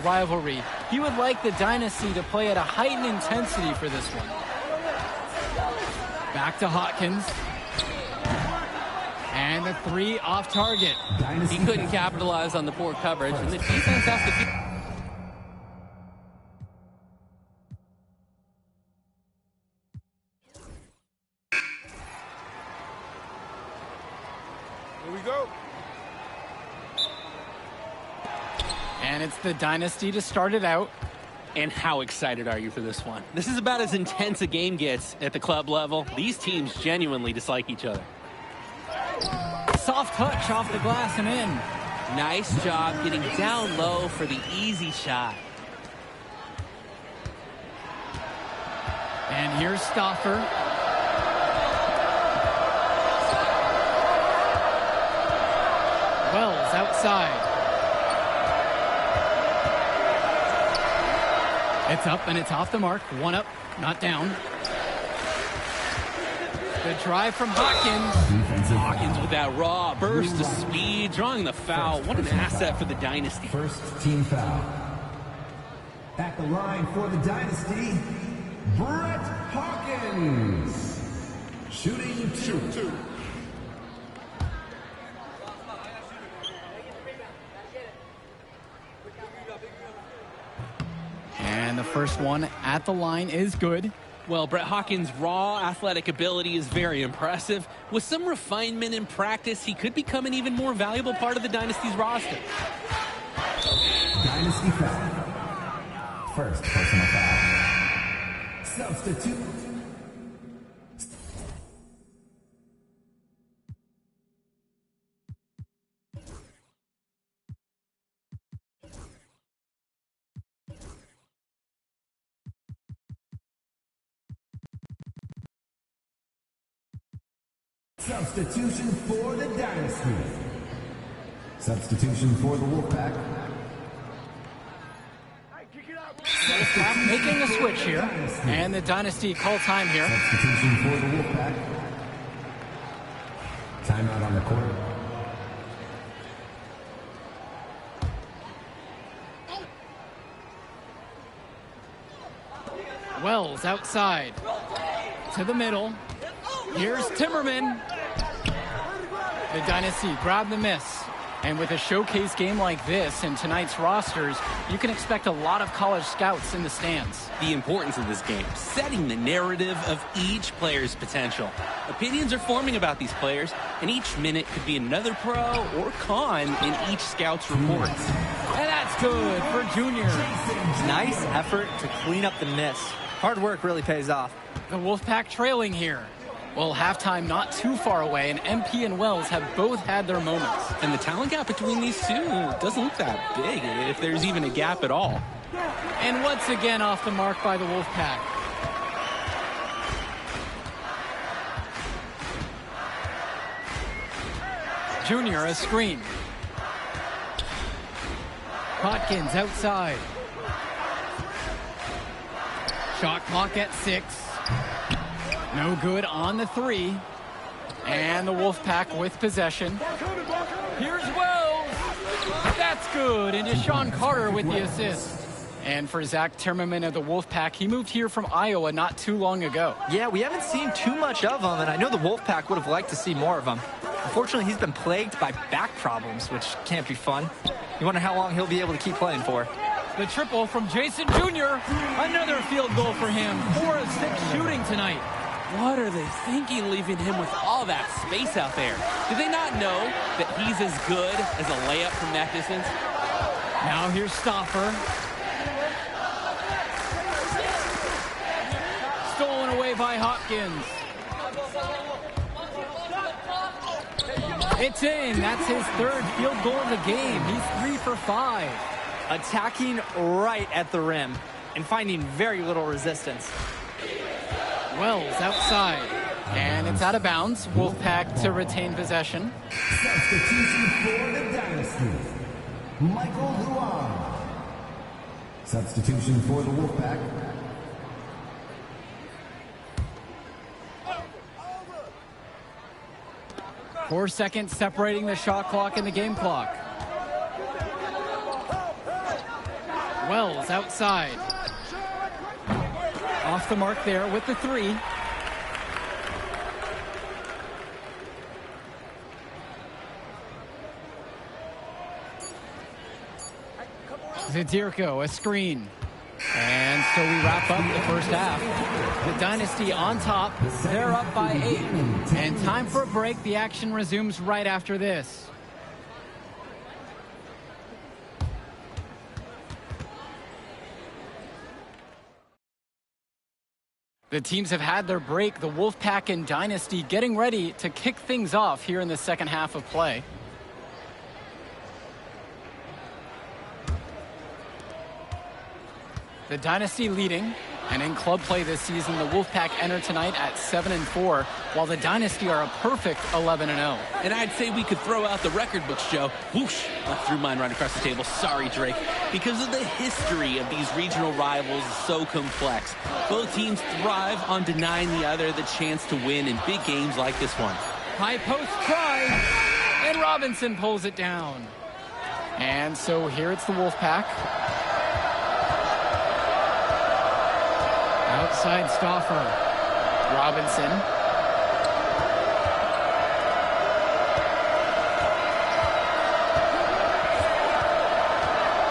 [SPEAKER 5] rivalry. He would like the Dynasty to play at a heightened intensity for this one. Back to Hawkins. And the 3 off target.
[SPEAKER 23] He couldn't capitalize on the poor coverage, and the defense has to keep...
[SPEAKER 18] Here we go.
[SPEAKER 5] And it's the Dynasty to start it out.
[SPEAKER 23] And how excited are you for this one? This is about as intense a game gets at the club level. These teams genuinely dislike each other.
[SPEAKER 5] Soft touch off the glass and in.
[SPEAKER 23] Nice job getting down low for the easy shot.
[SPEAKER 5] And here's Stauffer. Wells outside. It's up and it's off the mark. 1 up, not down. The drive from Hawkins.
[SPEAKER 23] Hawkins with that raw burst of speed, drawing the foul. What an asset for the Dynasty.
[SPEAKER 9] First team foul. At the line for the Dynasty, Brett Hawkins. Shooting two.
[SPEAKER 5] And the first one at the line is good.
[SPEAKER 23] Well, Brett Hawkins' raw athletic ability is very impressive. With some refinement in practice, he could become an even more valuable part of the Dynasty's roster.
[SPEAKER 9] Dynasty foul. First personal foul. Substitute. Substitution for the Dynasty. Substitution for the Wolfpack.
[SPEAKER 5] Making a switch here. And the Dynasty call time here.
[SPEAKER 9] Substitution for the Wolfpack. Timeout on the court.
[SPEAKER 5] Wells outside. To the middle. Here's Timmerman. The Dynasty grab the miss. And with a showcase game like this in tonight's rosters, you can expect a lot of college scouts in the stands.
[SPEAKER 23] The importance of this game, setting the narrative of each player's potential. Opinions are forming about these players, and each minute could be another pro or con in each scout's reports.
[SPEAKER 5] And that's good for Junior.
[SPEAKER 12] Nice effort to clean up the miss. Hard work really pays off.
[SPEAKER 5] The Wolfpack trailing here. Well, halftime not too far away, and MP and Wells have both had their moments.
[SPEAKER 23] And the talent gap between these two doesn't look that big, if there's even a gap at all.
[SPEAKER 5] And once again off the mark by the Wolfpack. Junior, a screen. Hawkins outside. Shot clock at 6. No good on the 3. And the Wolfpack with possession. Here's Wells. That's good. And Deshaun Carter with the assist. And for Zach Timmerman of the Wolfpack, he moved here from Iowa not too long ago.
[SPEAKER 12] Yeah, we haven't seen too much of him, and I know the Wolfpack would have liked to see more of him. Unfortunately, he's been plagued by back problems, which can't be fun. You wonder how long he'll be able to keep playing for.
[SPEAKER 5] The triple from Jason Jr. Another field goal for him. 4 of 6 shooting tonight.
[SPEAKER 23] What are they thinking, leaving him with all that space out there? Do they not know that he's as good as a layup from that distance?
[SPEAKER 5] Now here's Stauffer. Stolen away by Hopkins. It's in. That's his 3rd field goal of the game. He's 3 for 5.
[SPEAKER 12] Attacking right at the rim and finding very little resistance.
[SPEAKER 5] Wells outside. And it's out of bounds. Wolfpack to retain possession.
[SPEAKER 9] Substitution for the Dynasty. Michael Luan. Substitution for the Wolfpack.
[SPEAKER 5] Four seconds separating the shot clock and the game clock. Wells outside. Off the mark there with the three. Zadirko, a screen. And so we wrap up the first half. The Dynasty on top. They're up by 8. And time for a break. The action resumes right after this. The teams have had their break. The Wolfpack and Dynasty getting ready to kick things off here in the second half of play. The Dynasty leading, and in club play this season, the Wolfpack enter tonight at 7-4, while the Dynasty are a perfect 11-0.
[SPEAKER 23] And I'd say we could throw out the record books, Joe. Whoosh! I threw mine right across the table. Sorry, Drake. Because of the history of these regional rivals is so complex. Both teams thrive on denying the other the chance to win in big games like this one.
[SPEAKER 5] High post try, and Robinson pulls it down. And so here it's the Wolfpack. Outside Stauffer. Robinson.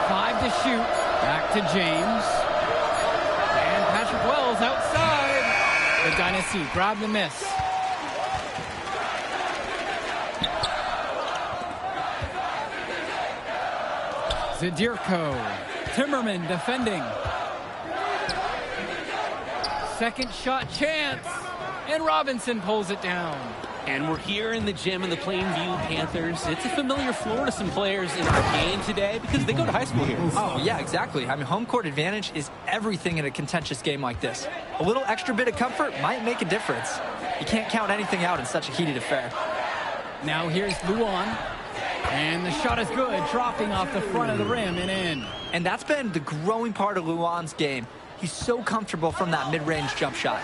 [SPEAKER 5] Five to shoot. Back to James. And Patrick Wells outside. The Dynasty grab the miss. Zadirko. Timmerman defending. Second shot chance, and Robinson pulls it down.
[SPEAKER 23] And we're here in the gym in the Plainview Panthers. It's a familiar floor to some players in our game today because they go to high school here.
[SPEAKER 12] Oh, yeah, exactly. I mean, home court advantage is everything in a contentious game like this. A little extra bit of comfort might make a difference. You can't count anything out in such a heated affair.
[SPEAKER 5] Now here's Luan, and the shot is good, dropping off the front of the rim and in.
[SPEAKER 12] And that's been the growing part of Luan's game. He's so comfortable from that mid-range jump shot.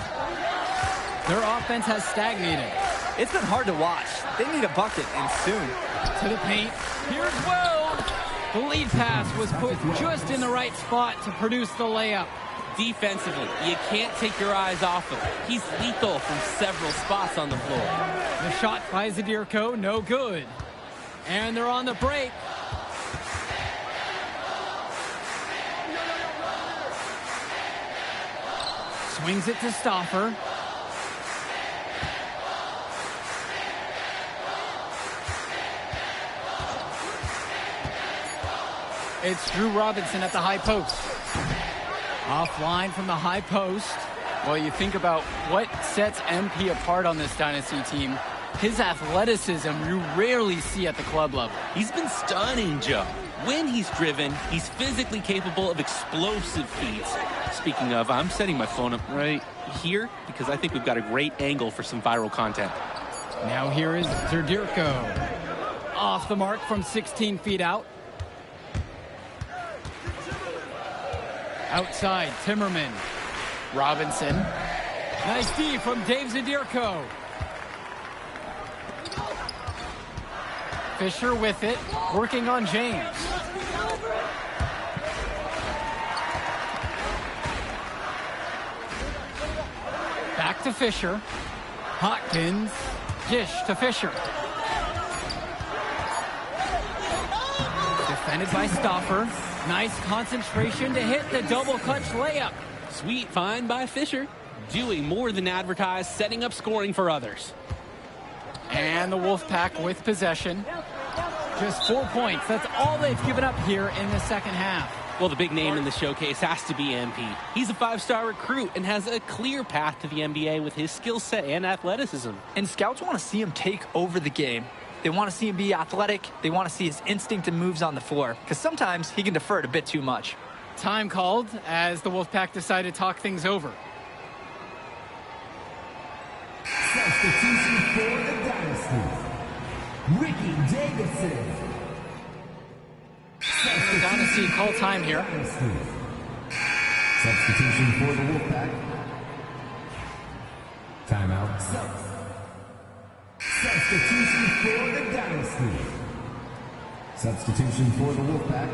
[SPEAKER 5] Their offense has stagnated.
[SPEAKER 12] It's been hard to watch. They need a bucket, and soon.
[SPEAKER 5] To the paint. Here's Wells. The lead pass was put just in the right spot to produce the layup.
[SPEAKER 23] Defensively, you can't take your eyes off him. He's lethal from several spots on the floor.
[SPEAKER 5] The shot by Zadirko, no good. And they're on the break. Swings it to Stauffer. It's Drew Robinson at the high post. Offline from the high post. Well, you think about what sets MP apart on this Dynasty team. His athleticism you rarely see at the club level.
[SPEAKER 23] He's been stunning, Joe. When he's driven, he's physically capable of explosive feats. Speaking of, I'm setting my phone up right here because I think we've got a great angle for some viral content.
[SPEAKER 5] Now here is Zadirko. Off the mark from 16 feet out. Outside, Timmerman. Robinson. Nice D from Dave Zadirko. Fisher with it, working on James. Back to Fisher. Hopkins. Dish to Fisher. Defended by Stauffer. Nice concentration to hit the double clutch layup.
[SPEAKER 23] Sweet find by Fisher. Doing more than advertised, setting up scoring for others.
[SPEAKER 5] And the Wolfpack with possession. Just 4 points. That's all they've given up here in the second half.
[SPEAKER 23] Well, the big name in the showcase has to be MP. He's a 5-star recruit and has a clear path to the NBA with his skill set and athleticism.
[SPEAKER 12] And scouts want to see him take over the game. They want to see him be athletic. They want to see his instinct and moves on the floor, because sometimes he can defer it a bit too much.
[SPEAKER 5] Time called as the Wolfpack decide to talk things over.
[SPEAKER 9] Substitution for the Dynasty. Ricky Davidson.
[SPEAKER 5] Dynasty call time here.
[SPEAKER 9] Substitution for the Wolfpack. Timeout. Substitution for the Dynasty. Substitution for the Wolfpack.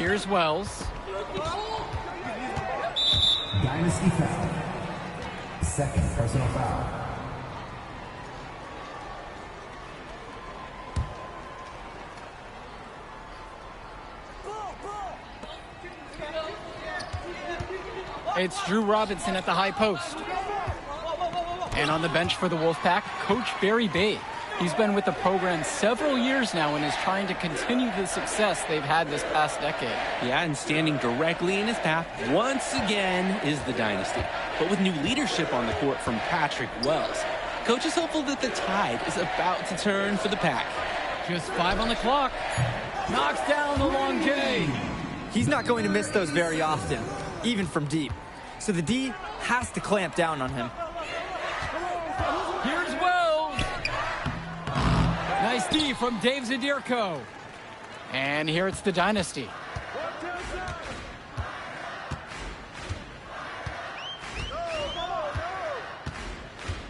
[SPEAKER 5] Here's Wells.
[SPEAKER 9] Dynasty foul. Second personal foul.
[SPEAKER 5] It's Drew Robinson at the high post. And on the bench for the Wolfpack, Coach Barry Bay. He's been with the program several years now and is trying to continue the success they've had this past decade.
[SPEAKER 23] Yeah, and standing directly in his path once again is the Dynasty. But with new leadership on the court from Patrick Wells, Coach is hopeful that the tide is about to turn for the Pack.
[SPEAKER 5] Just 5 on the clock. Knocks down the long J.
[SPEAKER 12] He's not going to miss those very often, even from deep. So the D has to clamp down on him.
[SPEAKER 5] Here's Wells. Nice D from Dave Zadirko. And here it's the Dynasty.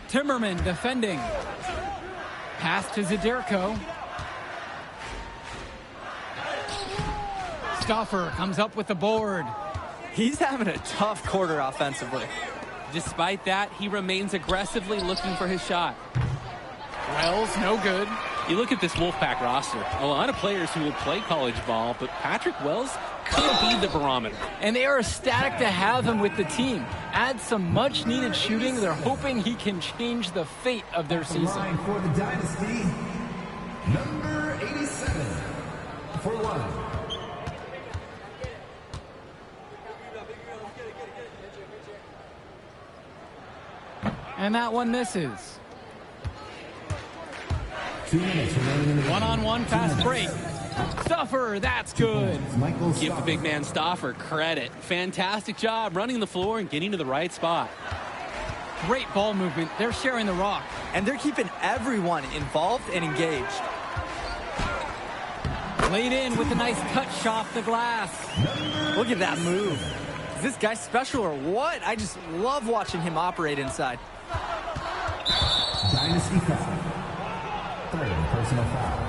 [SPEAKER 5] Timmerman defending. Pass to Zadirko. Stoffer comes up with the board.
[SPEAKER 12] He's having a tough quarter offensively.
[SPEAKER 23] Despite that, he remains aggressively looking for his shot.
[SPEAKER 5] Wells, no good.
[SPEAKER 23] You look at this Wolfpack roster, a lot of players who will play college ball, but Patrick Wells could be the barometer.
[SPEAKER 5] And they are ecstatic to have him with the team. Add some much-needed shooting. They're hoping he can change the fate of their season.
[SPEAKER 9] For the Dynasty, number 87 for one.
[SPEAKER 5] And that one misses.
[SPEAKER 9] 2 minutes remaining in the
[SPEAKER 5] One-on-one fast break. Stoffer, that's good.
[SPEAKER 23] Give the big man Stoffer credit. Fantastic job running the floor and getting to the right spot.
[SPEAKER 5] Great ball movement. They're sharing the rock.
[SPEAKER 12] And they're keeping everyone involved and engaged.
[SPEAKER 5] Laid in with a nice touch off the glass.
[SPEAKER 12] Look at that move. Is this guy special or what? I just love watching him operate inside.
[SPEAKER 9] Dynasty foul. Third personal foul.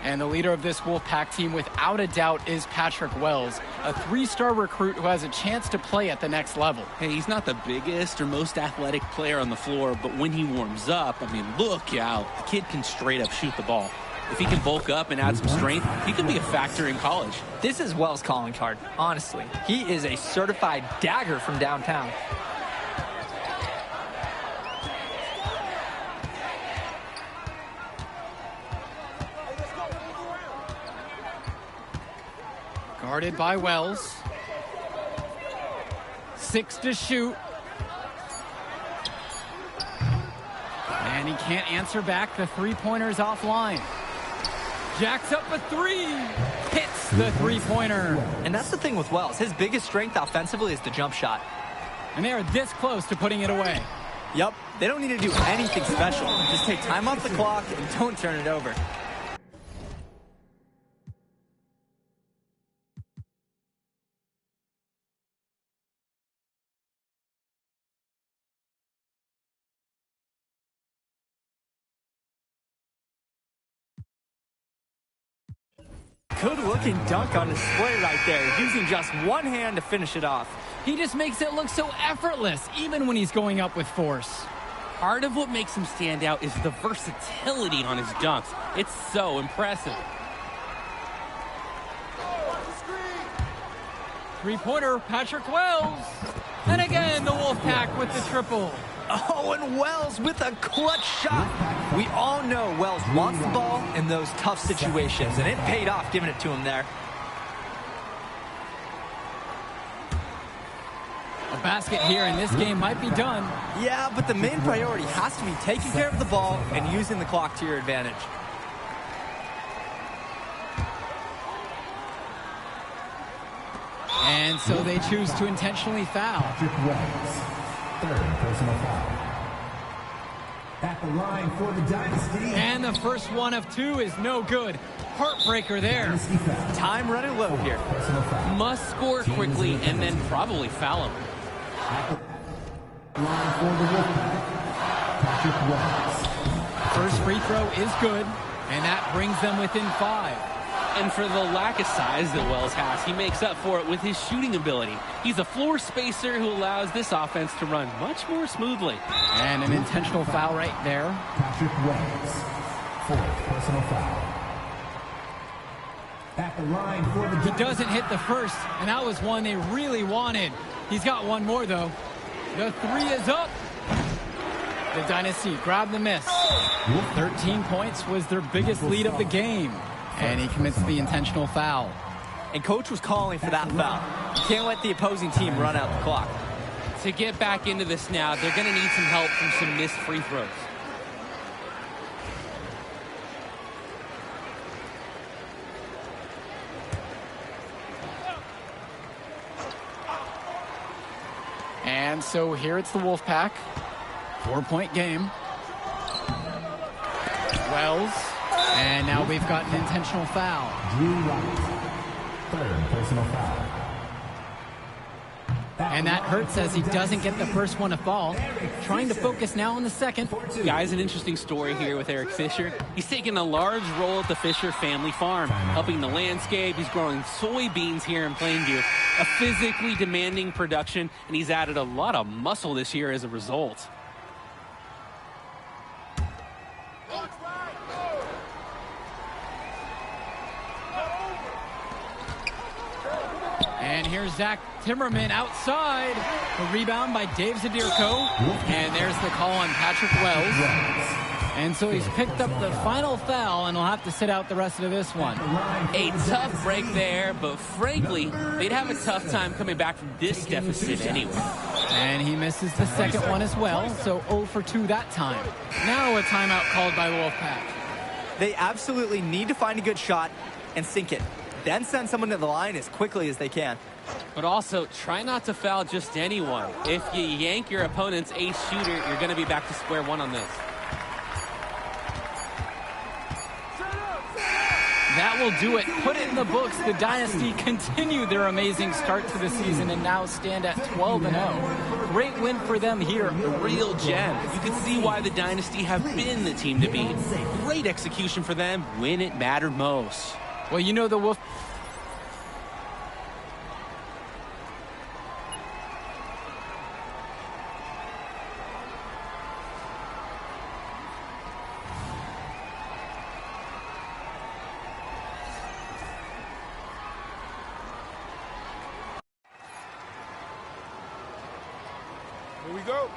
[SPEAKER 5] And the leader of this Wolfpack team, without a doubt, is Patrick Wells, a 3-star recruit who has a chance to play at the next level.
[SPEAKER 23] Hey, he's not the biggest or most athletic player on the floor, but when he warms up, I mean, look out. The kid can straight up shoot the ball. If he can bulk up and add some strength, he could be a factor in college.
[SPEAKER 12] This is Wells' calling card, honestly. He is a certified dagger from downtown.
[SPEAKER 5] Guarded by Wells. 6 to shoot. And he can't answer back. The three-pointer's offline. Jacks up a 3. Hits the three-pointer.
[SPEAKER 12] And that's the thing with Wells. His biggest strength offensively is the jump shot.
[SPEAKER 5] And they are this close to putting it away.
[SPEAKER 12] Yep. They don't need to do anything special. Just take time off the clock and don't turn it over. Good looking dunk on display right there, using just one hand to finish it off.
[SPEAKER 5] He just makes it look so effortless, even when he's going up with force.
[SPEAKER 23] Part of what makes him stand out is the versatility on his dunks. It's so impressive.
[SPEAKER 5] Three-pointer, Patrick Wells. And again, the Wolfpack with the triple.
[SPEAKER 12] Oh, and Wells with a clutch shot. We all know Wells wants the ball in those tough situations, and it paid off giving it to him there.
[SPEAKER 5] A basket here in this game might be done.
[SPEAKER 12] Yeah, but the main priority has to be taking care of the ball and using the clock to your advantage.
[SPEAKER 5] And so they choose to intentionally foul.
[SPEAKER 9] Patrick Wells, third personal foul. At the line for the Dynasty.
[SPEAKER 5] And the first one of 2 is no good. Heartbreaker there.
[SPEAKER 12] Time running low here.
[SPEAKER 23] Must score quickly and then probably foul him.
[SPEAKER 9] At the line for the Wolfpack.
[SPEAKER 5] First free throw is good, and that brings them within 5.
[SPEAKER 23] And for the lack of size that Wells has, he makes up for it with his shooting ability. He's a floor spacer who allows this offense to run much more smoothly.
[SPEAKER 5] And an intentional foul right there.
[SPEAKER 9] Patrick Wells, 4th personal foul. At the line for the...
[SPEAKER 5] He doesn't hit the first, and that was one they really wanted. He's got one more, though. The 3 is up. The Dynasty grabbed the miss. 13 points was their biggest lead of the game. And he commits the intentional foul.
[SPEAKER 12] And coach was calling for that foul. You can't let the opposing team run out the clock.
[SPEAKER 23] To get back into this now, they're going to need some help from some missed free throws.
[SPEAKER 5] And so here it's the Wolfpack. 4-point game. Wells. And now we've got an intentional foul.
[SPEAKER 9] Drew Wright, 3rd personal foul.
[SPEAKER 5] And that hurts as he doesn't get the first one to fall. Trying to focus now on the second.
[SPEAKER 23] Guys, an interesting story here with Eric Fisher. He's taken a large role at the Fisher family farm, helping the landscape. He's growing soybeans here in Plainview. A physically demanding production, and he's added a lot of muscle this year as a result.
[SPEAKER 5] And here's Zach Timmerman outside. The rebound by Dave Zadirko. And there's the call on Patrick Wells. And so he's picked up the final foul, and he'll have to sit out the rest of this one.
[SPEAKER 23] A tough break there, but frankly, they'd have a tough time coming back from this deficit anyway.
[SPEAKER 5] And he misses the second one as well, so 0 for 2 that time. Now a timeout called by the Wolfpack.
[SPEAKER 12] They absolutely need to find a good shot and sink it. Then send someone to the line as quickly as they can.
[SPEAKER 23] But also, try not to foul just anyone. If you yank your opponent's ace shooter, you're going to be back to square one on this.
[SPEAKER 5] That will do it. Put it in the books. The Dynasty continue their amazing start to the season and now stand at 12-0. Great win for them here.
[SPEAKER 23] A real gem. You can see why the Dynasty have been the team to beat. Great execution for them when it mattered most.
[SPEAKER 5] Well, you know the Wolf...
[SPEAKER 2] Here we go.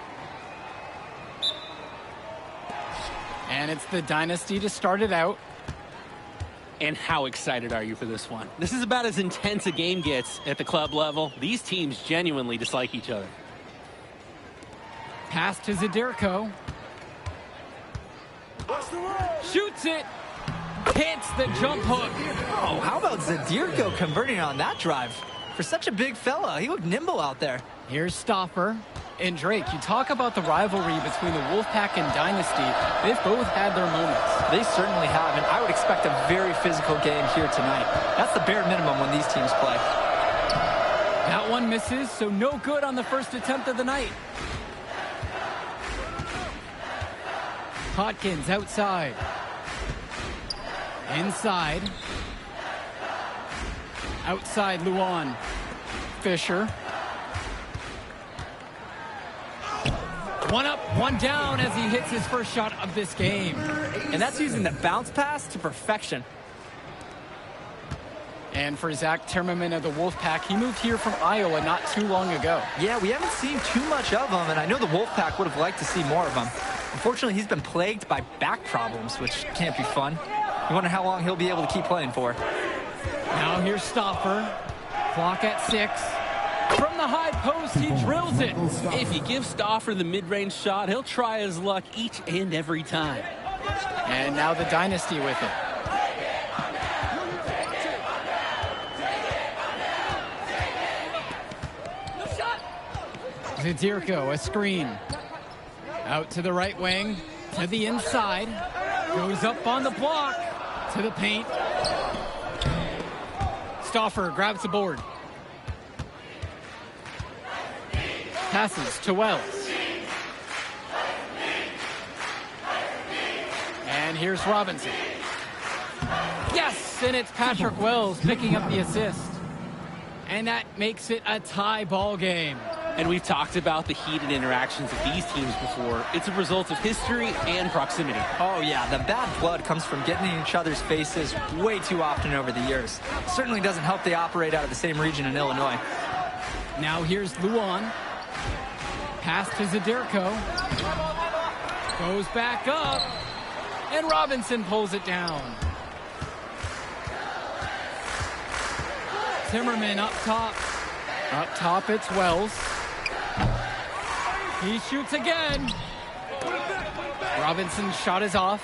[SPEAKER 5] And it's the Dynasty to start it out.
[SPEAKER 23] And how excited are you for this one? This is about as intense a game gets at the club level. These teams genuinely dislike each other.
[SPEAKER 5] Pass to Zadirko. Shoots it. Hits the jump hook.
[SPEAKER 12] Oh, how about Zadirko converting on that drive? For such a big fella, he looked nimble out there.
[SPEAKER 5] Here's Stoffer. And Drake, you talk about the rivalry between the Wolfpack and Dynasty. They've both had their moments.
[SPEAKER 12] They certainly have, and I would expect a very physical game here tonight. That's the bare minimum when these teams play.
[SPEAKER 5] That one misses, so no good on the first attempt of the night. Hodkins outside. Inside. Outside Luan. Fisher. One up, one down as he hits his first shot of this game.
[SPEAKER 12] And that's using the bounce pass to perfection.
[SPEAKER 5] And for Zach Timmerman of the Wolfpack, he moved here from Iowa not too long ago.
[SPEAKER 12] Yeah, we haven't seen too much of him, and I know the Wolfpack would have liked to see more of him. Unfortunately, he's been plagued by back problems, which can't be fun. You wonder how long he'll be able to keep playing for.
[SPEAKER 5] Now here's Stoffer. Clock at 6. From the high post, he drills it.
[SPEAKER 23] If you give Stoffer the mid-range shot, he'll try his luck each and every time.
[SPEAKER 5] And now the Dynasty with it. Zadirko, a screen. Out to the right wing, to the inside. Goes up on the block, to the paint. Stoffer grabs the board. Passes to Wells. here's Robinson. Yes, and it's Patrick Wells picking up the assist. And that makes it a tie ball game.
[SPEAKER 23] And we've talked about the heated interactions of these teams before. It's a result of history and proximity.
[SPEAKER 12] Oh, yeah. The bad blood comes from getting in each other's faces way too often over the years. Certainly doesn't help they operate out of the same region in Illinois.
[SPEAKER 5] Now here's Luan. Pass to Zaderko. Goes back up. And Robinson pulls it down. Timmerman up top. Up top, it's Wells. He shoots again. Robinson's shot is off.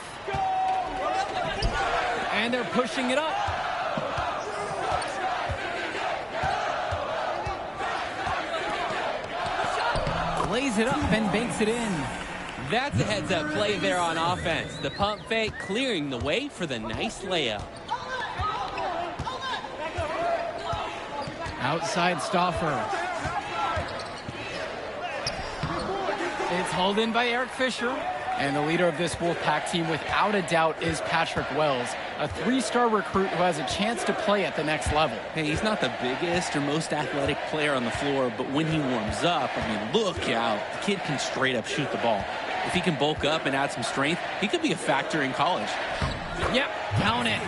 [SPEAKER 5] And they're pushing it up. Lays it up and banks it in.
[SPEAKER 23] That's a heads-up play there on offense. The pump fake clearing the way for the nice layup.
[SPEAKER 5] Outside Stauffer. It's hauled in by Eric Fisher. And the leader of this Wolfpack team, without a doubt, is Patrick Wells, a 3-star recruit who has a chance to play at the next level.
[SPEAKER 23] Hey, he's not the biggest or most athletic player on the floor, but when he warms up, I mean, look out. The kid can straight up shoot the ball. If he can bulk up and add some strength, he could be a factor in college.
[SPEAKER 5] Yep, count it.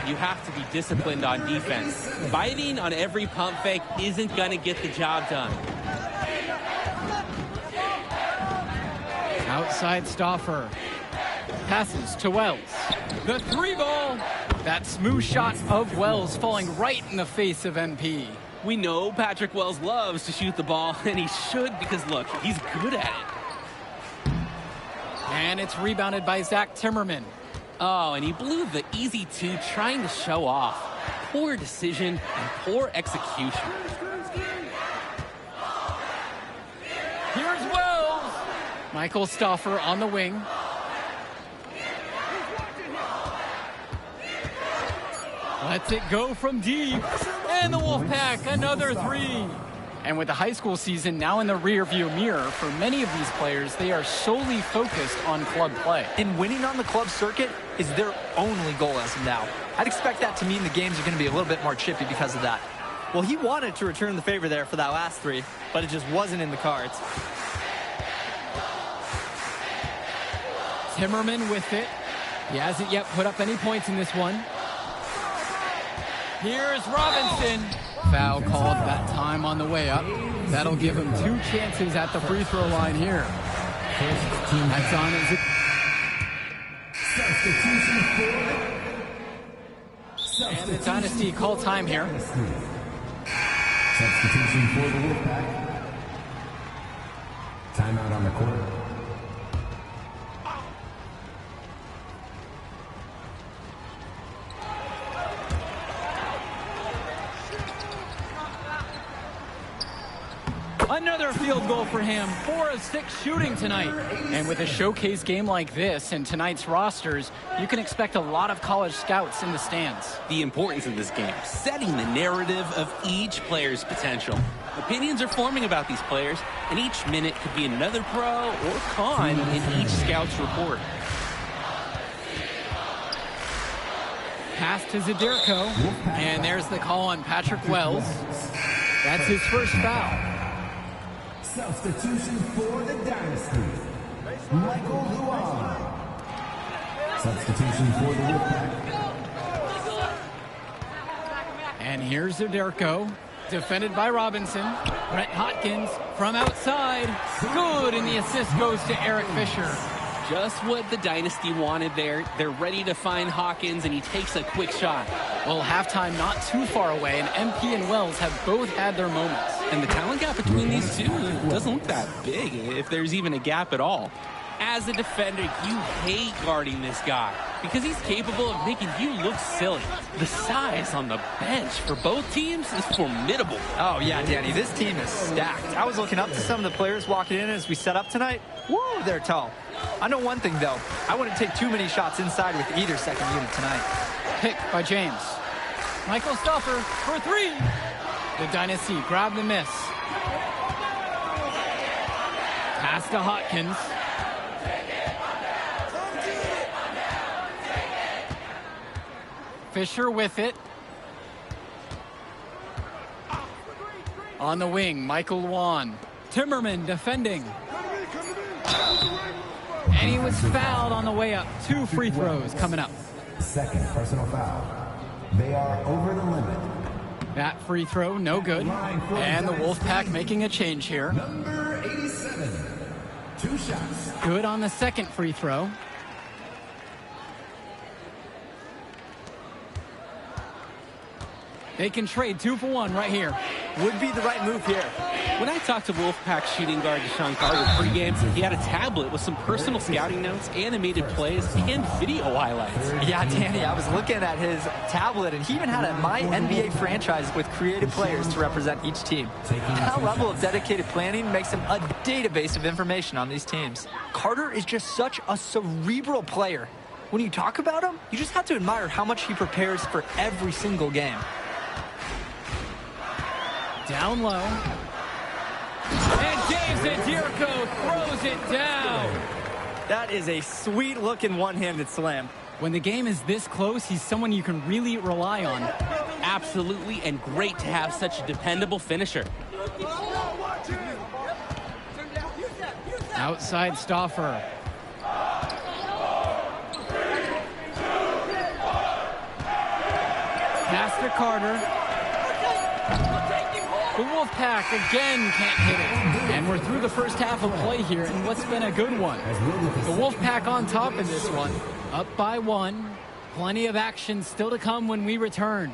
[SPEAKER 23] You have to be disciplined on defense. Biting on every pump fake isn't going to get the job done.
[SPEAKER 5] Outside Stauffer. Passes to Wells. The 3-ball. That smooth shot of Wells falling right in the face of MP.
[SPEAKER 23] We know Patrick Wells loves to shoot the ball, and he should because, look, he's good at it.
[SPEAKER 5] And it's rebounded by Zach Timmerman.
[SPEAKER 23] Oh, and he blew the easy two trying to show off. Poor decision and poor execution.
[SPEAKER 5] Here's Wells. Michael Stauffer on the wing. Lets it go from deep. And the Wolfpack, another 3. And with the high school season now in the rearview mirror, for many of these players, they are solely focused on club play.
[SPEAKER 12] And winning on the club circuit is their only goal as of now. I'd expect that to mean the games are going to be a little bit more chippy because of that. Well, he wanted to return the favor there for that last 3, but it just wasn't in the cards.
[SPEAKER 5] Timmerman with it. He hasn't yet put up any points in this one. Here's Robinson. Foul called that time on the way up. That'll give him 2 chances at the free throw line here. That's on as and the Dynasty call time here.
[SPEAKER 9] Substitution for the Wolfpack. Timeout on the court.
[SPEAKER 5] Another field goal for him. 4 of 6 shooting tonight. And with a showcase game like this and tonight's rosters, you can expect a lot of college scouts in the stands.
[SPEAKER 23] The importance of this game, setting the narrative of each player's potential. Opinions are forming about these players, and each minute could be another pro or con in each scout's report.
[SPEAKER 5] Pass to Zaderko. And there's the call on Patrick Wells. That's his first foul.
[SPEAKER 9] Substitution for the Dynasty. Michael Luan. Substitution for the Wolfpack.
[SPEAKER 5] And here's Zaderko. Defended by Robinson. Brett Hotkins from outside. Good, and the assist goes to Eric Fisher.
[SPEAKER 23] Just what the Dynasty wanted there. They're ready to find Hawkins, and he takes a quick shot.
[SPEAKER 5] Well, halftime not too far away, and MP and Wells have both had their moments.
[SPEAKER 23] And the talent gap between these two doesn't look that big, if there's even a gap at all. As a defender, you hate guarding this guy because he's capable of making you look silly. The size on the bench for both teams is formidable.
[SPEAKER 12] Oh, yeah, Danny, this team is stacked. I was looking up to some of the players walking in as we set up tonight. Woo, they're tall. I know one thing, though. I wouldn't take too many shots inside with either second unit tonight.
[SPEAKER 5] Pick by James. Michael Stauffer for 3. The Dynasty grab the miss. Pass to Hotkins. Fisher with it. On the wing, Michael Luan. Timmerman defending. And he was fouled on the way up. 2 free throws coming up.
[SPEAKER 9] Second personal foul. They are over the limit.
[SPEAKER 5] That free throw, no good. And the Wolfpack making a change here.
[SPEAKER 9] Number 87. 2 shots.
[SPEAKER 5] Good on the second free throw. They can trade 2 for 1 right here.
[SPEAKER 12] Would be the right move here.
[SPEAKER 23] When I talked to Wolfpack shooting guard Deshaun Carter pregame, he had a tablet with some personal scouting notes, animated plays, and video highlights.
[SPEAKER 12] Yeah, Danny, I was looking at his tablet, and he even had a My NBA franchise with creative players to represent each team. That level of dedicated planning makes him a database of information on these teams. Carter is just such a cerebral player. When you talk about him, you just have to admire how much he prepares for every single game.
[SPEAKER 5] Down low. And James Adirko throws it down.
[SPEAKER 12] That is a sweet-looking one-handed slam.
[SPEAKER 5] When the game is this close, he's someone you can really rely on.
[SPEAKER 23] Absolutely, and great to have such a dependable finisher.
[SPEAKER 5] Outside Stauffer. Pass to Carter. The Wolfpack again can't hit it. And we're through the first half of play here in what's been a good one. The Wolfpack on top in this one. Up by 1. Plenty of action still to come when we return.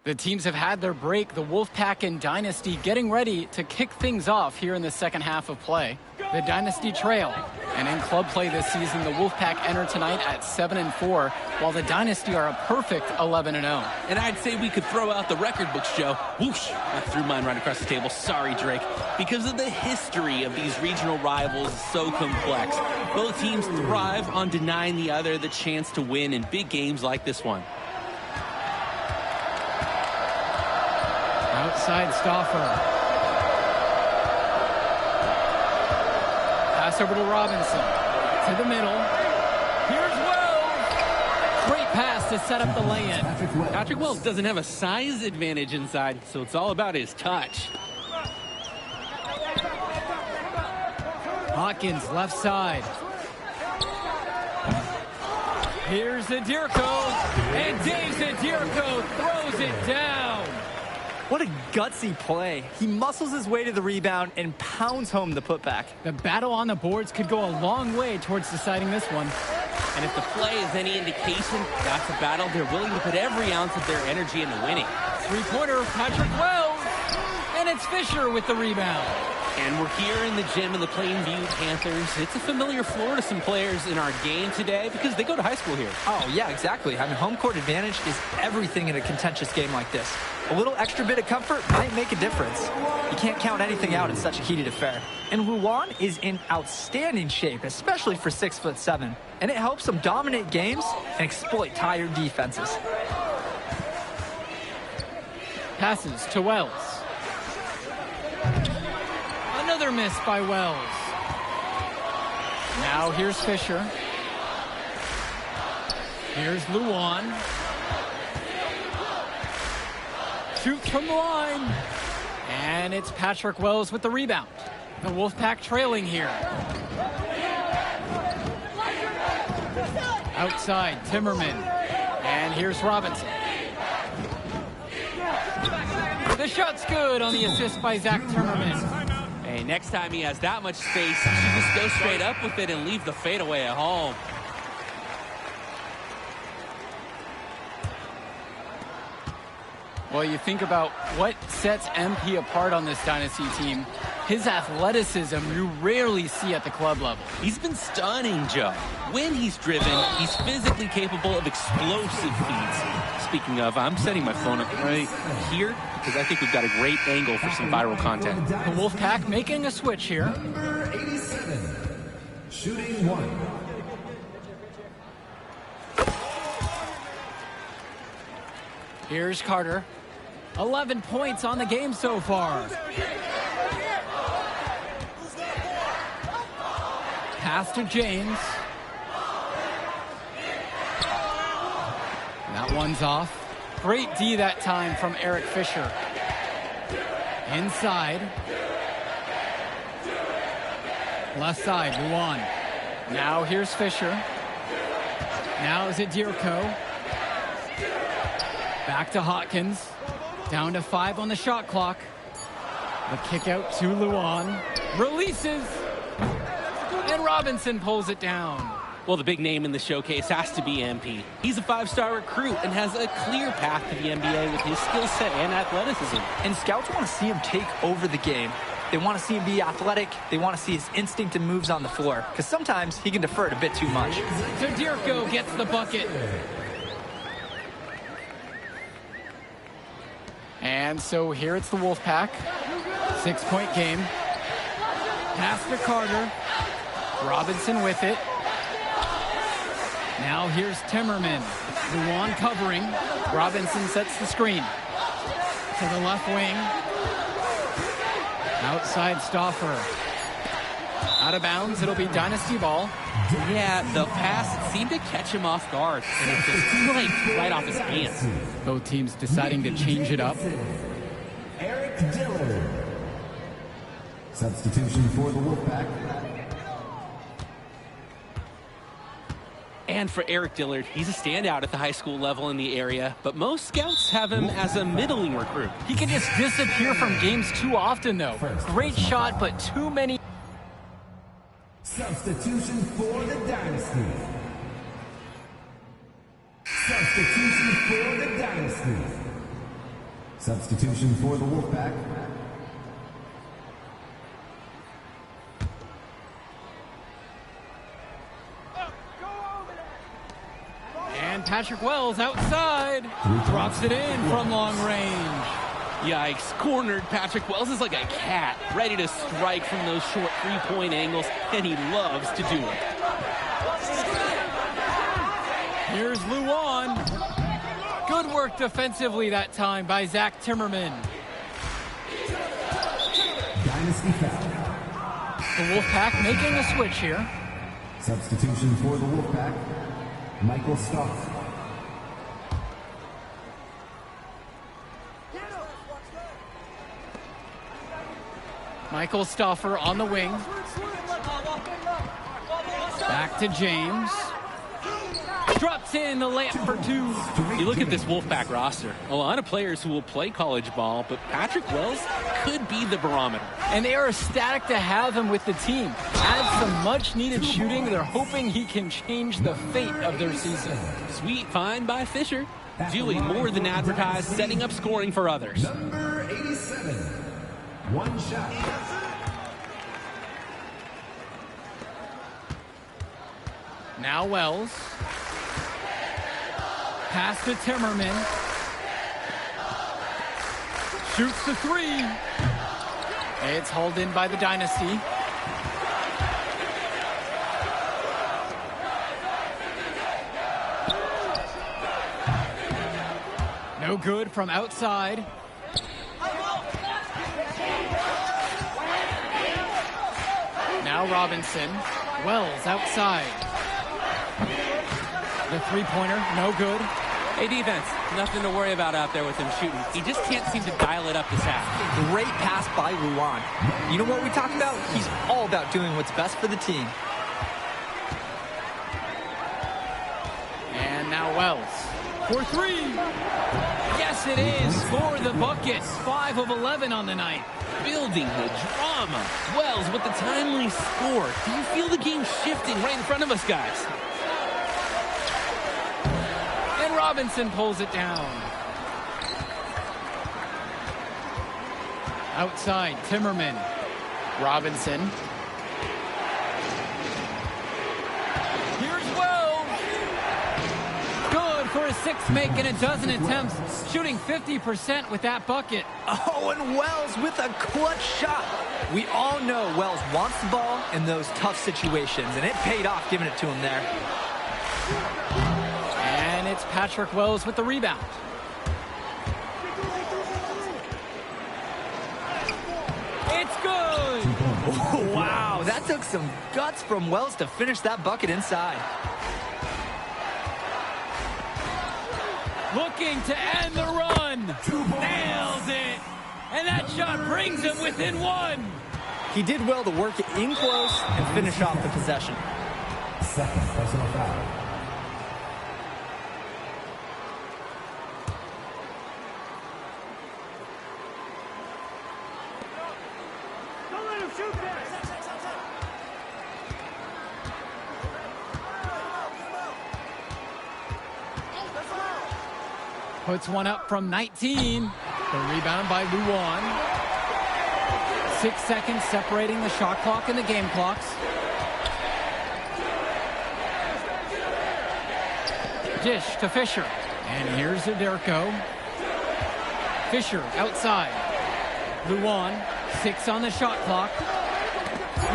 [SPEAKER 5] The teams have had their break. The Wolfpack and Dynasty getting ready to kick things off here in the second half of play. The Dynasty trail. And in club play this season, the Wolfpack enter tonight at 7-4, while the Dynasty are a perfect 11-0.
[SPEAKER 23] And I'd say we could throw out the record books, Joe. Whoosh! I threw mine right across the table. Sorry, Drake. Because of the history of these regional rivals is so complex. Both teams thrive on denying the other the chance to win in big games like this one.
[SPEAKER 5] Outside Stauffer. Pass over to Robinson. To the middle. Here's Wells. Great pass to set up the lay-in.
[SPEAKER 23] Patrick Wells doesn't have a size advantage inside, so it's all about his touch.
[SPEAKER 5] Hawkins left side. Here's Adirko. And Dave Adirko throws it down.
[SPEAKER 12] What a gutsy play. He muscles his way to the rebound and pounds home the putback.
[SPEAKER 5] The battle on the boards could go a long way towards deciding this one.
[SPEAKER 23] And if the play is any indication, that's a battle they're willing to put every ounce of their energy into winning.
[SPEAKER 5] Three-pointer, Patrick Wells. And it's Fisher with the rebound.
[SPEAKER 23] And we're here in the gym of the Plainview Panthers. It's a familiar floor to some players in our game today because they go to high school here.
[SPEAKER 12] Oh, yeah, exactly. Having home court advantage is everything in a contentious game like this. A little extra bit of comfort might make a difference. You can't count anything out in such a heated affair. And Luan is in outstanding shape, especially for 6'7", and it helps him dominate games and exploit tired defenses.
[SPEAKER 5] Passes to Wells. Another miss by Wells. Now here's Fisher. Here's Luan. Shoots from the line. And it's Patrick Wells with the rebound. The Wolfpack trailing here. Outside, Timmerman. And here's Robinson. The shot's good on the assist by Zach Timmerman.
[SPEAKER 23] Hey, next time he has that much space, he should just go straight up with it and leave the fadeaway at home.
[SPEAKER 5] Well, you think about what sets MP apart on this Dynasty team. His athleticism you rarely see at the club level.
[SPEAKER 23] He's been stunning, Joe. When he's driven, he's physically capable of explosive feats. Speaking of, I'm setting my phone up right here because I think we've got a great angle for some viral content.
[SPEAKER 5] The Wolfpack making a switch here.
[SPEAKER 9] Number 87, shooting 1.
[SPEAKER 5] Here's Carter. 11 points on the game so far. Pass to James. That one's off. Great D that time from Eric Fisher. Inside. Left side, Luan. Now here's Fisher. Now is it Dierko. Back to Hawkins. Down to 5 on the shot clock. The kick out to Luan. Releases. And Robinson pulls it down.
[SPEAKER 23] Well, the big name in the showcase has to be MP. He's a 5-star recruit and has a clear path to the NBA with his skill set and athleticism.
[SPEAKER 12] And scouts want to see him take over the game. They want to see him be athletic. They want to see his instinct and moves on the floor. Because sometimes he can defer it a bit too much.
[SPEAKER 5] So Dierko gets the bucket. And so here it's the Wolfpack. 6-point game. Pass to Carter. Robinson with it. Now here's Timmerman. Luan covering. Robinson sets the screen. To the left wing. Outside Stauffer. Out of bounds. It'll be Dynasty ball.
[SPEAKER 23] Yeah, the pass seemed to catch him off guard. And it just flicked right off his hands.
[SPEAKER 5] Both teams deciding to change it up.
[SPEAKER 9] Eric Dillard. Substitution for the Wolfpack.
[SPEAKER 23] And for Eric Dillard, he's a standout at the high school level in the area, but most scouts have him as a middling recruit.
[SPEAKER 5] He can just disappear from games too often, though. Great shot, but too many.
[SPEAKER 9] Substitution for the Dynasty. Substitution for the Dynasty. Substitution for the Wolfpack.
[SPEAKER 5] And Patrick Wells outside. Drops it in from long range.
[SPEAKER 23] Yikes, cornered. Patrick Wells is like a cat, ready to strike from those short three-point angles, and he loves to do it.
[SPEAKER 5] Here's Luan. Good work defensively that time by Zach Timmerman.
[SPEAKER 9] Dynasty foul.
[SPEAKER 5] The Wolfpack making a switch here.
[SPEAKER 9] Substitution for the Wolfpack. Michael Stoff.
[SPEAKER 5] Michael Stauffer on the wing. Back to James. Drops in the layup for 2.
[SPEAKER 23] You look at this Wolfpack roster, a lot of players who will play college ball, but Patrick Wells could be the barometer.
[SPEAKER 5] And they are ecstatic to have him with the team. Adds some much-needed shooting. They're hoping he can change the fate of their season.
[SPEAKER 23] Sweet find by Fisher. Doing more than advertised, setting up scoring for others.
[SPEAKER 9] Number 87. One shot.
[SPEAKER 5] Now Wells. Pass to Timmerman. Shoots the 3. It's hauled in by the Dynasty. No good from outside. Now Robinson. Wells outside. The three-pointer, no good.
[SPEAKER 23] Hey, defense, nothing to worry about out there with him shooting. He just can't seem to dial it up this half.
[SPEAKER 12] Great pass by Luan. You know what we talked about? He's all about doing what's best for the team.
[SPEAKER 5] And now Wells for 3. Yes, it is for the bucket. 5 of 11 on the night.
[SPEAKER 23] Building the drama. Wells with the timely score. Do you feel the game shifting right in front of us, guys?
[SPEAKER 5] And Robinson pulls it down. Outside, Timmerman. Robinson. Here's Wells. Good for a 6th make in a dozen attempts. Shooting 50% with that bucket.
[SPEAKER 12] Oh, and Wells with a clutch shot. We all know Wells wants the ball in those tough situations, and it paid off giving it to him there.
[SPEAKER 5] And it's Patrick Wells with the rebound. It's good.
[SPEAKER 12] Oh, wow, That took some guts from Wells to finish that bucket inside.
[SPEAKER 13] Looking to end the run. Nails it. And that shot brings him within one.
[SPEAKER 12] He did well to work it in close and finish off the possession.
[SPEAKER 9] Second personal foul.
[SPEAKER 13] Don't let him shoot that.
[SPEAKER 5] Puts one up from 19. The rebound by Luan. 6 seconds separating the shot clock and the game clocks. Dish to Fisher. And here's Aderko. Fisher outside. Luan, 6 on the shot clock.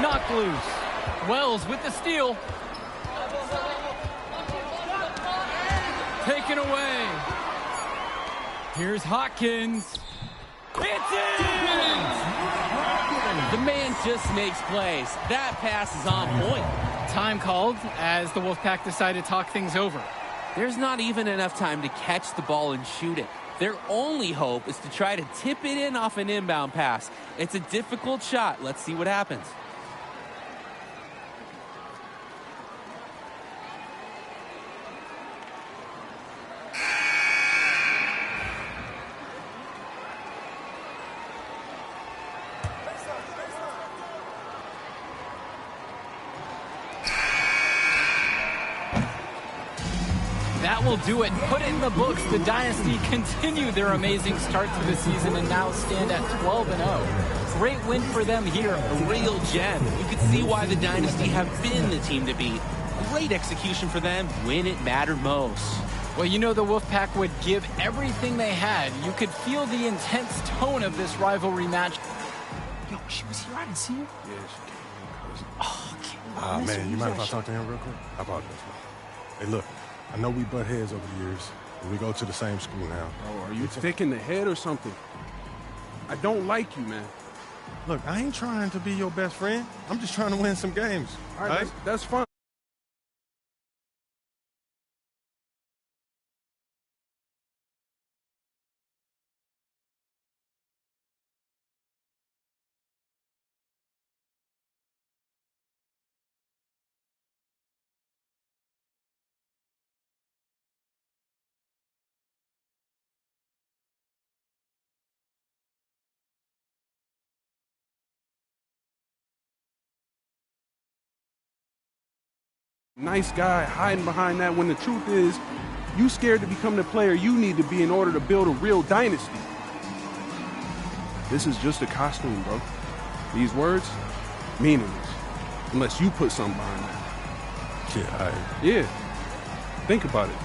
[SPEAKER 5] Knocked loose. Wells with the steal. Taken away. Here's Hawkins.
[SPEAKER 13] It's in!
[SPEAKER 23] The man just makes plays. That pass is on point.
[SPEAKER 5] Time called as the Wolfpack decided to talk things over.
[SPEAKER 23] There's not even enough time to catch the ball and shoot it. Their only hope is to try to tip it in off an inbound pass. It's a difficult shot. Let's see what happens.
[SPEAKER 5] That will do it. Put it in the books. The Dynasty continue their amazing start to the season and now stand at 12-0. Great win for them here.
[SPEAKER 23] A real gem. You can see why the Dynasty have been the team to beat. Great execution for them when it mattered most.
[SPEAKER 5] Well, you know the Wolfpack would give everything they had. You could feel the intense tone of this rivalry match.
[SPEAKER 12] Yo, she was here. I didn't see her.
[SPEAKER 1] Yeah, she came.
[SPEAKER 12] Oh, okay.
[SPEAKER 1] Man, you mind if I talk to him real quick? I apologize, man. Hey, look, I know we butt heads over the years, but we go to the same school now.
[SPEAKER 6] Oh, are you thick in the head or something? I don't like you, man.
[SPEAKER 1] Look, I ain't trying to be your best friend. I'm just trying to win some games.
[SPEAKER 6] All right, that's fine. Nice guy hiding behind that when the truth is, you scared to become the player you need to be in order to build a real dynasty. This is just a costume, bro. These words, meaningless, unless you put something behind that. Yeah. Think about it.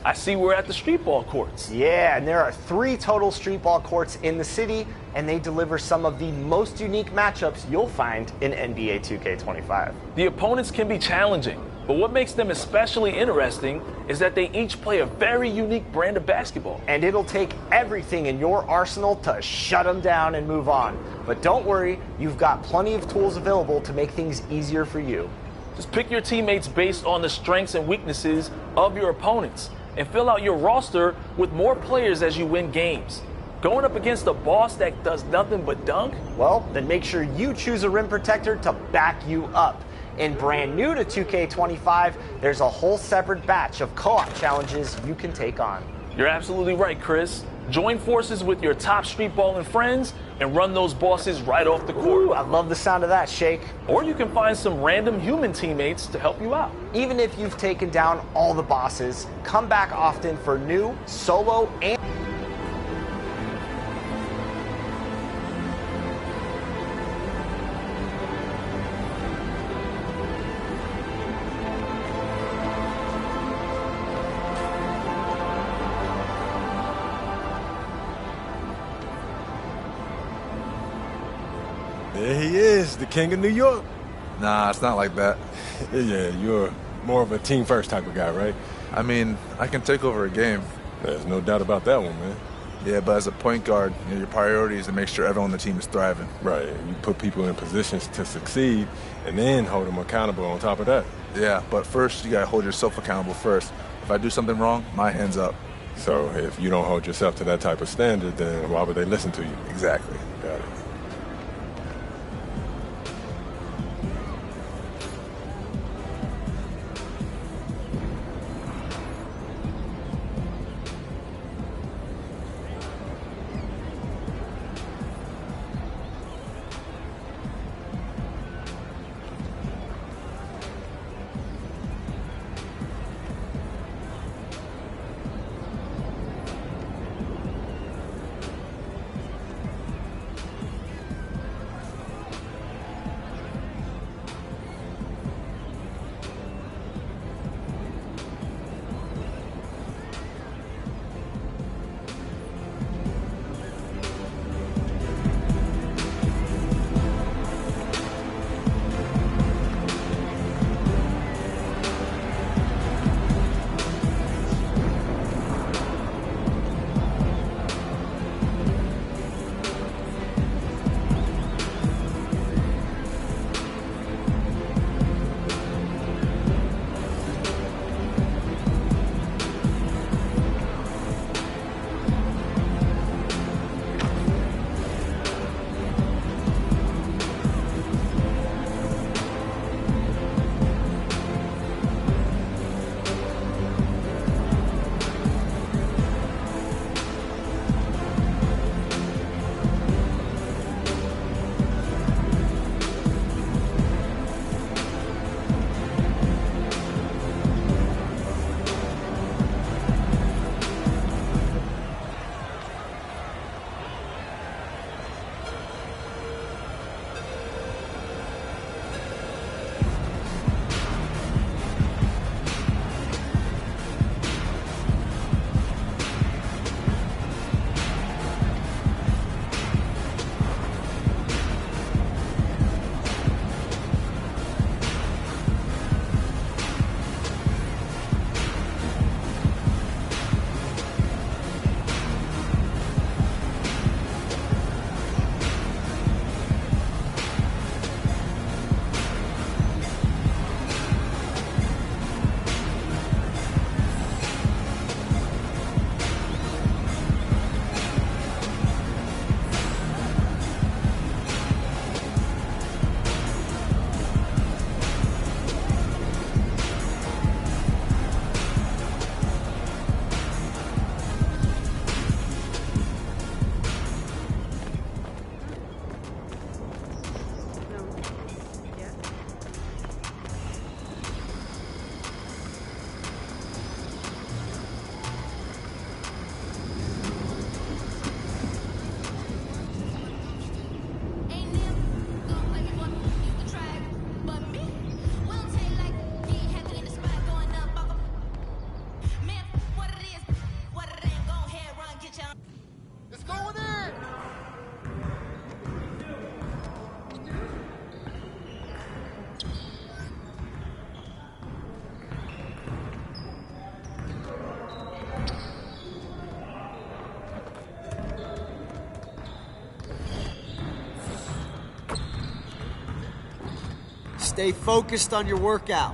[SPEAKER 10] I see we're at the street ball courts.
[SPEAKER 11] Yeah, and there are 3 total street ball courts in the city, and they deliver some of the most unique matchups you'll find in NBA 2K25.
[SPEAKER 10] The opponents can be challenging, but what makes them especially interesting is that they each play a very unique brand of basketball.
[SPEAKER 11] And it'll take everything in your arsenal to shut them down and move on. But don't worry, you've got plenty of tools available to make things easier for you.
[SPEAKER 10] Just pick your teammates based on the strengths and weaknesses of your opponents, and fill out your roster with more players as you win games. Going up against a boss that does nothing but dunk?
[SPEAKER 11] Well, then make sure you choose a rim protector to back you up. And brand new to 2K25, there's a whole separate batch of co-op challenges you can take on.
[SPEAKER 10] You're absolutely right, Chris. Join forces with your top street balling friends and run those bosses right off the court.
[SPEAKER 11] Ooh, I love the sound of that, Shake.
[SPEAKER 10] Or you can find some random human teammates to help you out.
[SPEAKER 11] Even if you've taken down all the bosses, come back often for new, solo, and...
[SPEAKER 1] There he is, the king of New York.
[SPEAKER 14] Nah, it's not like that.
[SPEAKER 1] Yeah, you're more of a team first type of guy, right?
[SPEAKER 14] I mean, I can take over a game.
[SPEAKER 1] There's no doubt about that one, man.
[SPEAKER 14] Yeah, but as a point guard, your priority is to make sure everyone on the team is thriving.
[SPEAKER 1] Right, you put people in positions to succeed and then hold them accountable on top of that.
[SPEAKER 14] Yeah, but first you gotta hold yourself accountable first. If I do something wrong, my hand's up.
[SPEAKER 1] So if you don't hold yourself to that type of standard, then why would they listen to you?
[SPEAKER 14] Exactly.
[SPEAKER 1] Got it.
[SPEAKER 15] Stay focused on your workout.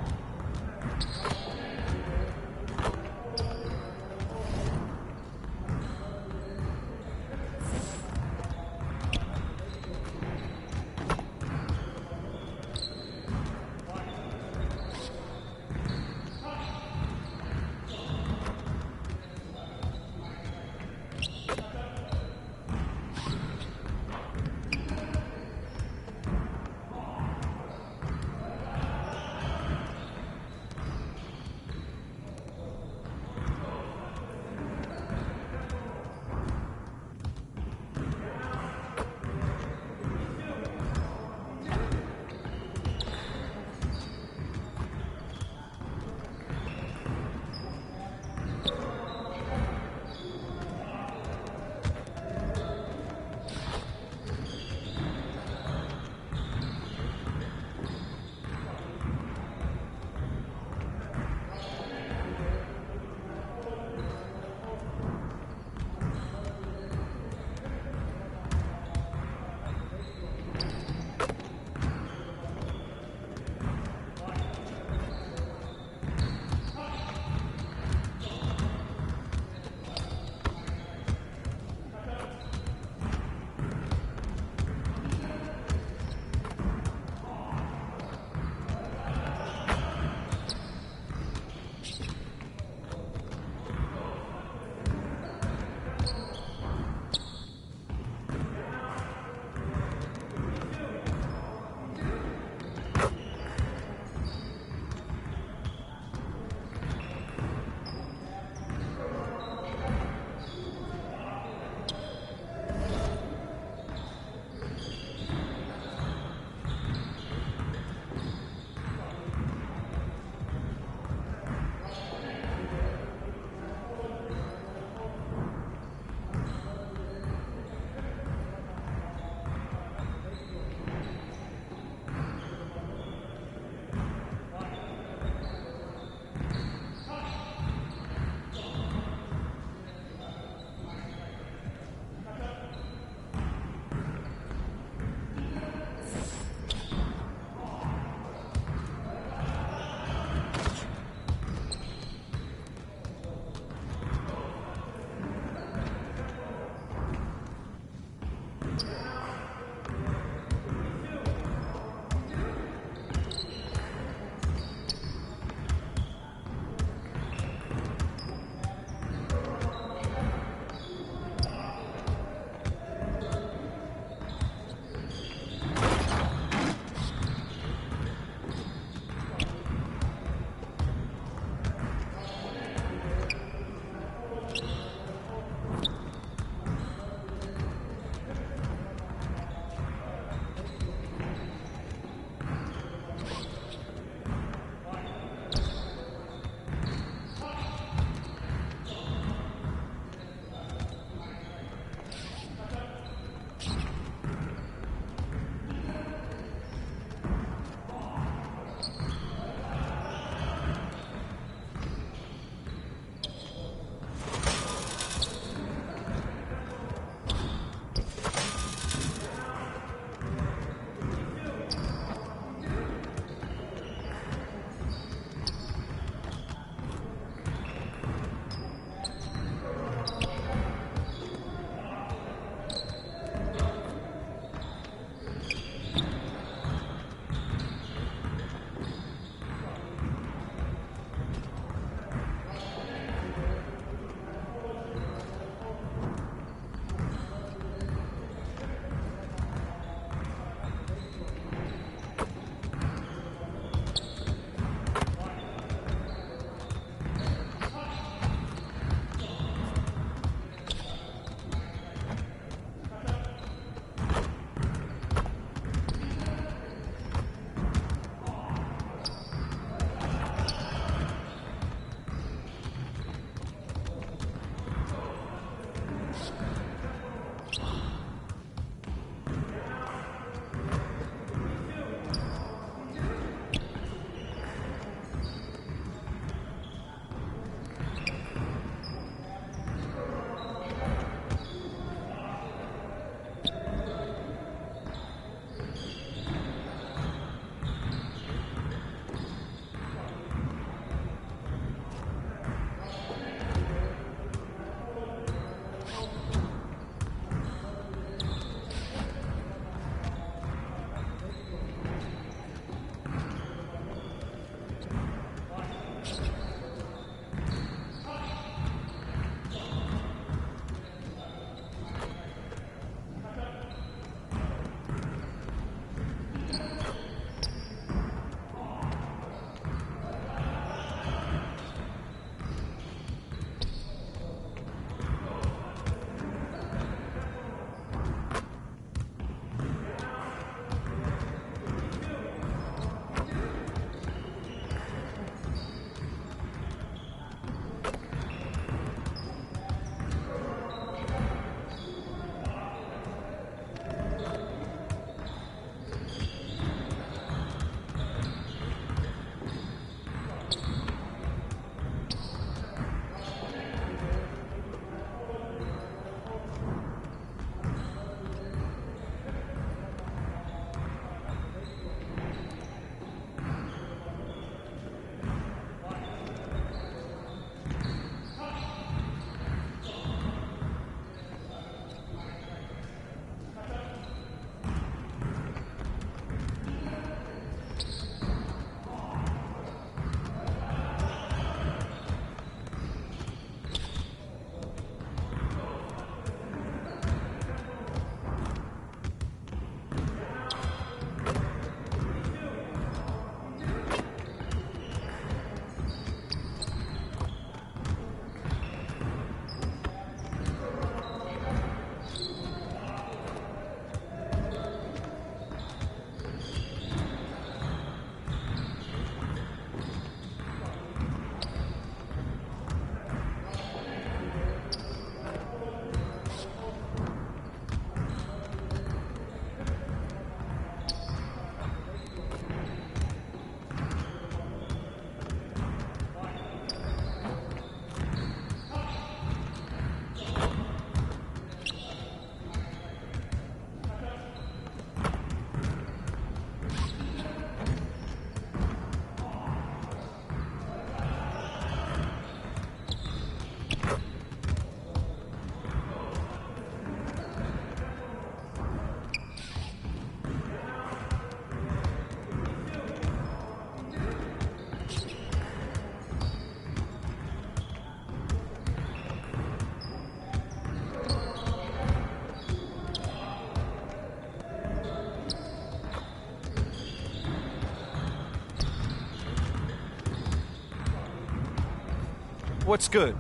[SPEAKER 16] What's good?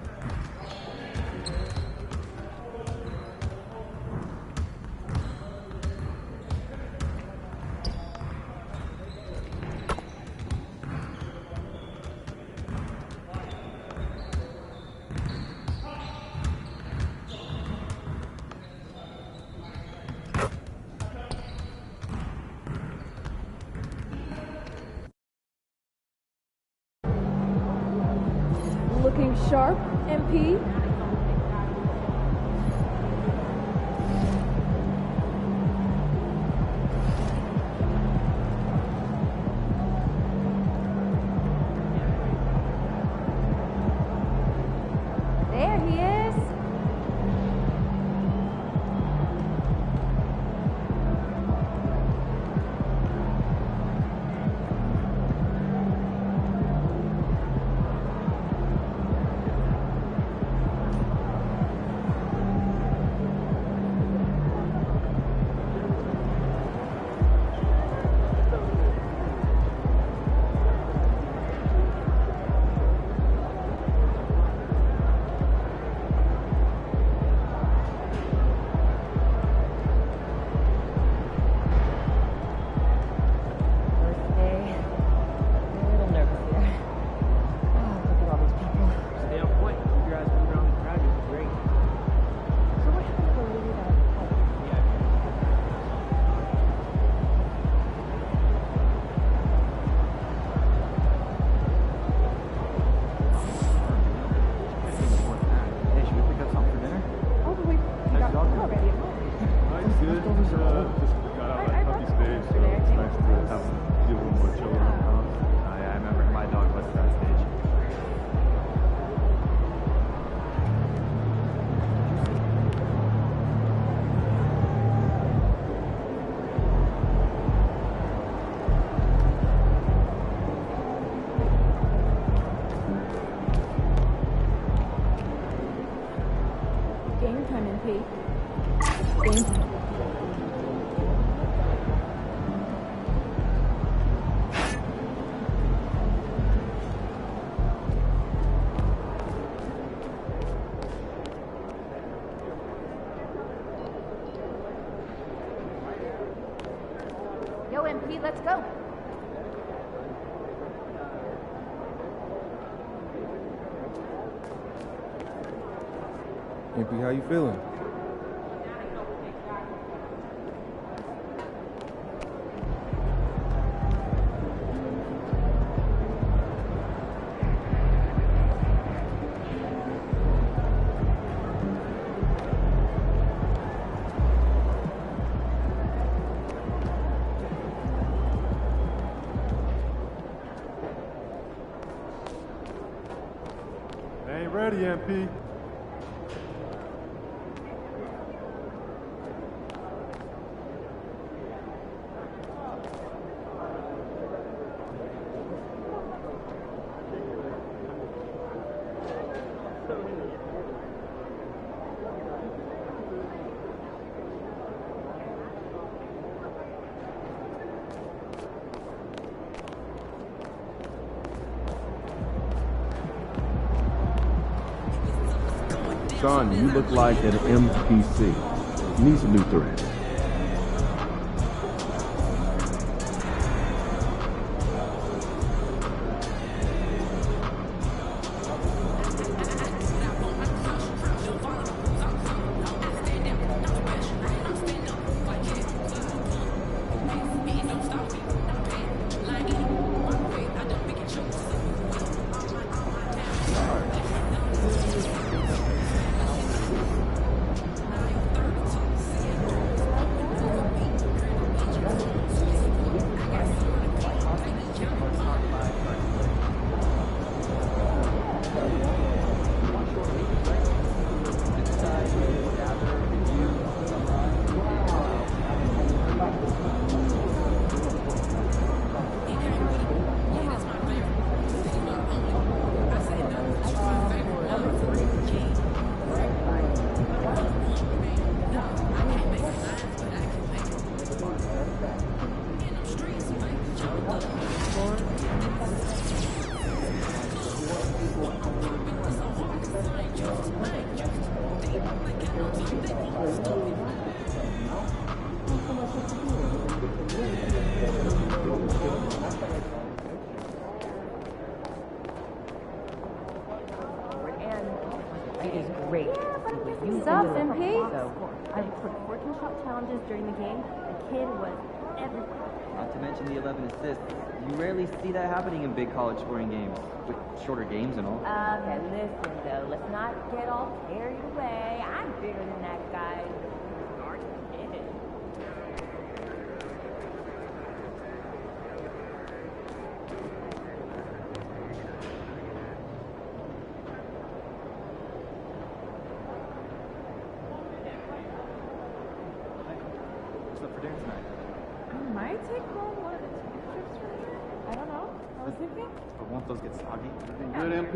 [SPEAKER 22] Looking sharp, MP.
[SPEAKER 19] There he is. Game time, MP. Game time. Yo, MP, let's go.
[SPEAKER 17] MP, how you feeling?
[SPEAKER 20] Ain't ready, MP.
[SPEAKER 17] Son, you look like an NPC. Need some new threads.
[SPEAKER 4] What's up, MP? I put 14 shot challenges during the game. The kid was everywhere.
[SPEAKER 16] Not to mention the 11 assists. You rarely see that happening in big college scoring games, with shorter games and all.
[SPEAKER 4] Okay, listen though, let's not get all carried away. I'm bigger than that guy. Dark kid.
[SPEAKER 16] What's up for dinner tonight?
[SPEAKER 22] I might take home one of the two trips from here. I don't know. I was thinking.
[SPEAKER 16] But won't those get soggy?
[SPEAKER 22] Good, MP?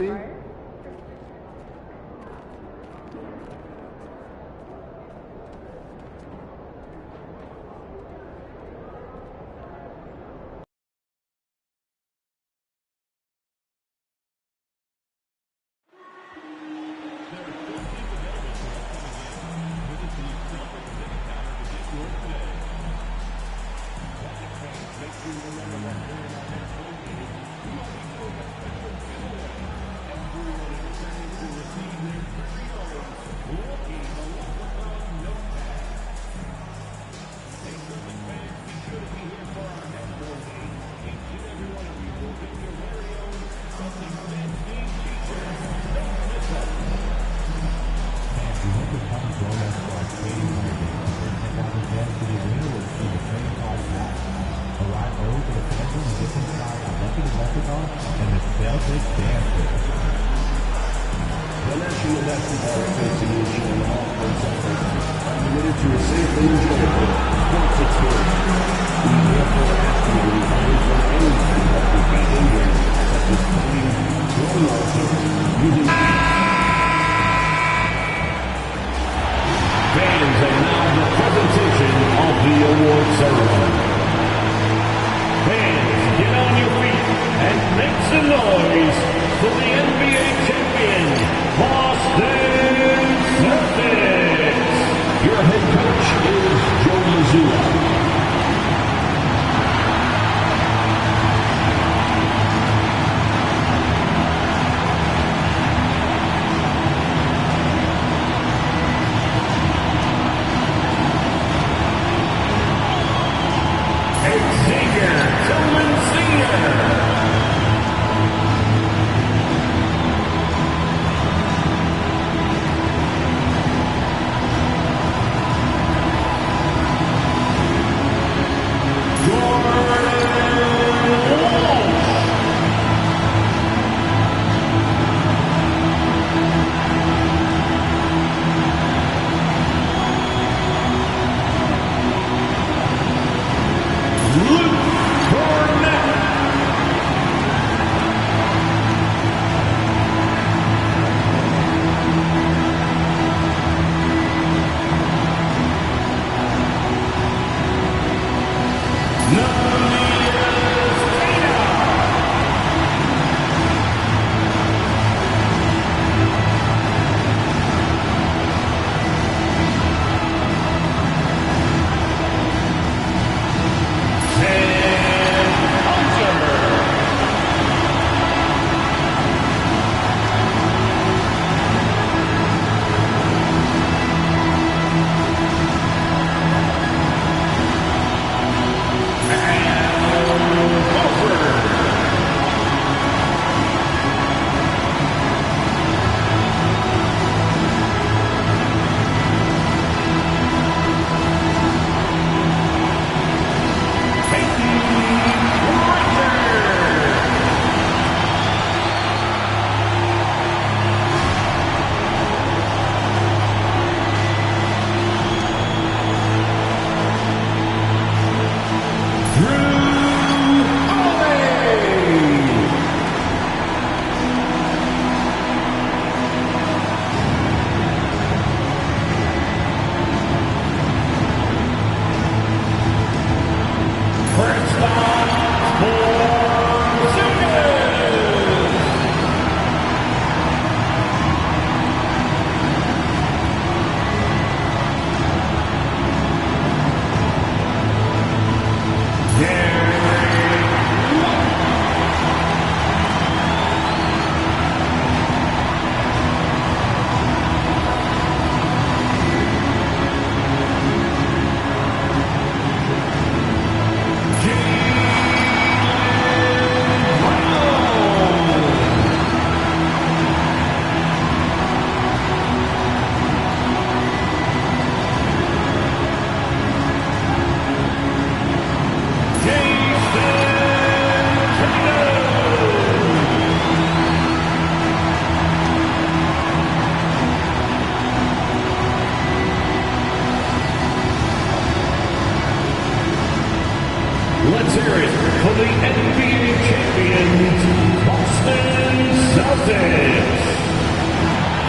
[SPEAKER 21] The National Basketball Association and all sports athletes are committed to a safe and enjoyable sports experience. We therefore ask you to refrain from anything that would be dangerous, such as playing, throwing objects, using... Fans, and now the presentation of the award ceremony. Fans, get on your feet and make some noise for the NBA champion, Boston Celtics. Your head coach is Joe Mazzulla. Xavier Tillman Sr.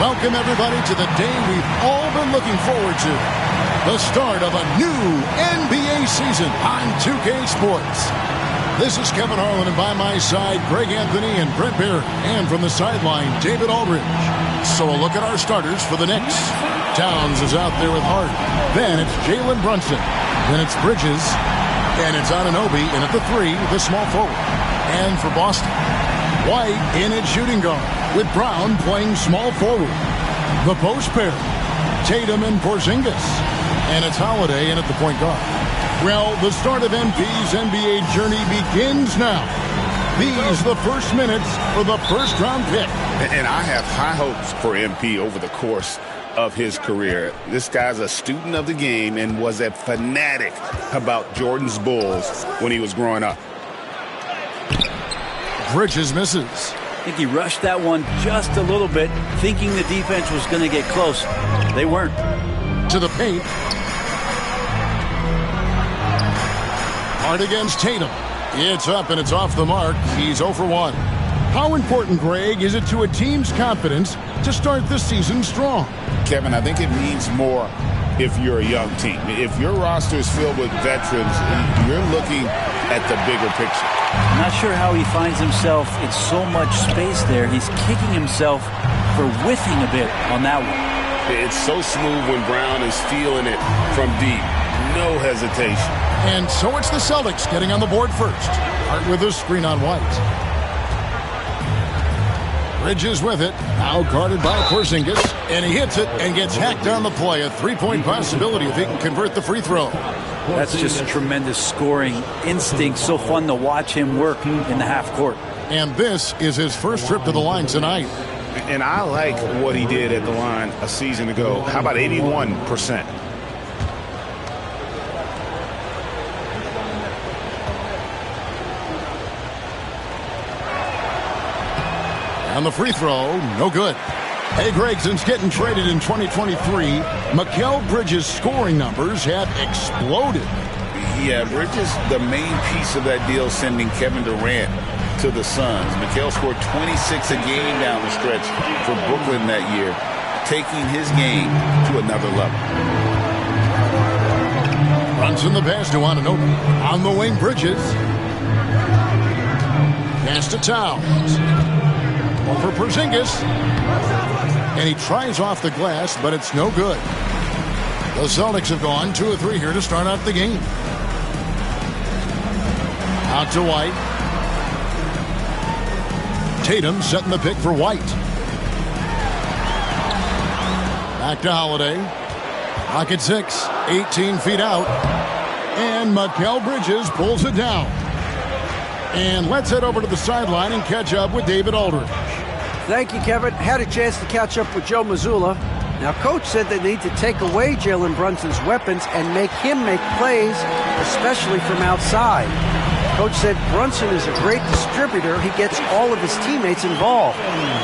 [SPEAKER 3] Welcome, everybody, to the day we've all been looking forward to. The start of a new NBA season on 2K Sports. This is Kevin Harlan, and by my side, Greg Anthony and Brent Barrett. And from the sideline, David Aldridge. So a look at our starters for the Knicks. Towns is out there with Hart. Then it's Jalen Brunson. Then it's Bridges. And it's Anunoby. And at the 3, the small forward. And for Boston, White in at shooting guard, with Brown playing small forward. The post pair, Tatum and Porzingis. And it's Holiday in at the point guard. Well, the start of MP's NBA journey begins now. These are the first minutes for the first-round pick.
[SPEAKER 7] And I have high hopes for MP over the course of his career. This guy's a student of the game and was a fanatic about Jordan's Bulls when he was growing up.
[SPEAKER 3] Bridges misses.
[SPEAKER 8] I think he rushed that one just a little bit, thinking the defense was going to get close. They weren't.
[SPEAKER 3] To the paint. Hard against Tatum. It's up and it's off the mark. He's 0 for 1. How important, Greg, is it to a team's confidence to start the season strong?
[SPEAKER 7] Kevin, I think it means more if you're a young team. If your roster is filled with veterans, you're looking at the bigger picture.
[SPEAKER 8] I'm not sure how he finds himself in so much space there. He's kicking himself for whiffing a bit on that one.
[SPEAKER 7] It's so smooth when Brown is feeling it from deep. No hesitation.
[SPEAKER 3] And so it's the Celtics getting on the board first. Hart with a screen on White. Bridges with it. Now guarded by Porzingis. And he hits it and gets hacked on the play. A three-point possibility if he can convert the free throw.
[SPEAKER 8] That's just tremendous scoring instinct. So fun to watch him work in the half court.
[SPEAKER 3] And this is his first trip to the line tonight.
[SPEAKER 7] And I like what he did at the line a season ago. How about 81%?
[SPEAKER 3] On the free throw, no good. Hey, Greg, since getting traded in 2023, Mikal Bridges' scoring numbers have exploded.
[SPEAKER 7] Yeah, Bridges, the main piece of that deal, sending Kevin Durant to the Suns. Mikal scored 26 a game down the stretch for Brooklyn that year, taking his game to another level.
[SPEAKER 3] Runs in the pass to Anunoby. On the wing, Bridges. Pass to Towns. Over Porzingis. And he tries off the glass, but it's no good. The Celtics have gone 2 of 3 here to start out the game. Out to White. Tatum setting the pick for White. Back to Holiday. Clock at 6. 18 feet out. And Mikal Bridges pulls it down. And let's head over to the sideline and catch up with David Aldridge.
[SPEAKER 24] Thank you, Kevin. Had a chance to catch up with Joe Mazzulla. Now, Coach said they need to take away Jalen Brunson's weapons and make him make plays, especially from outside. Coach said Brunson is a great distributor. He gets all of his teammates involved.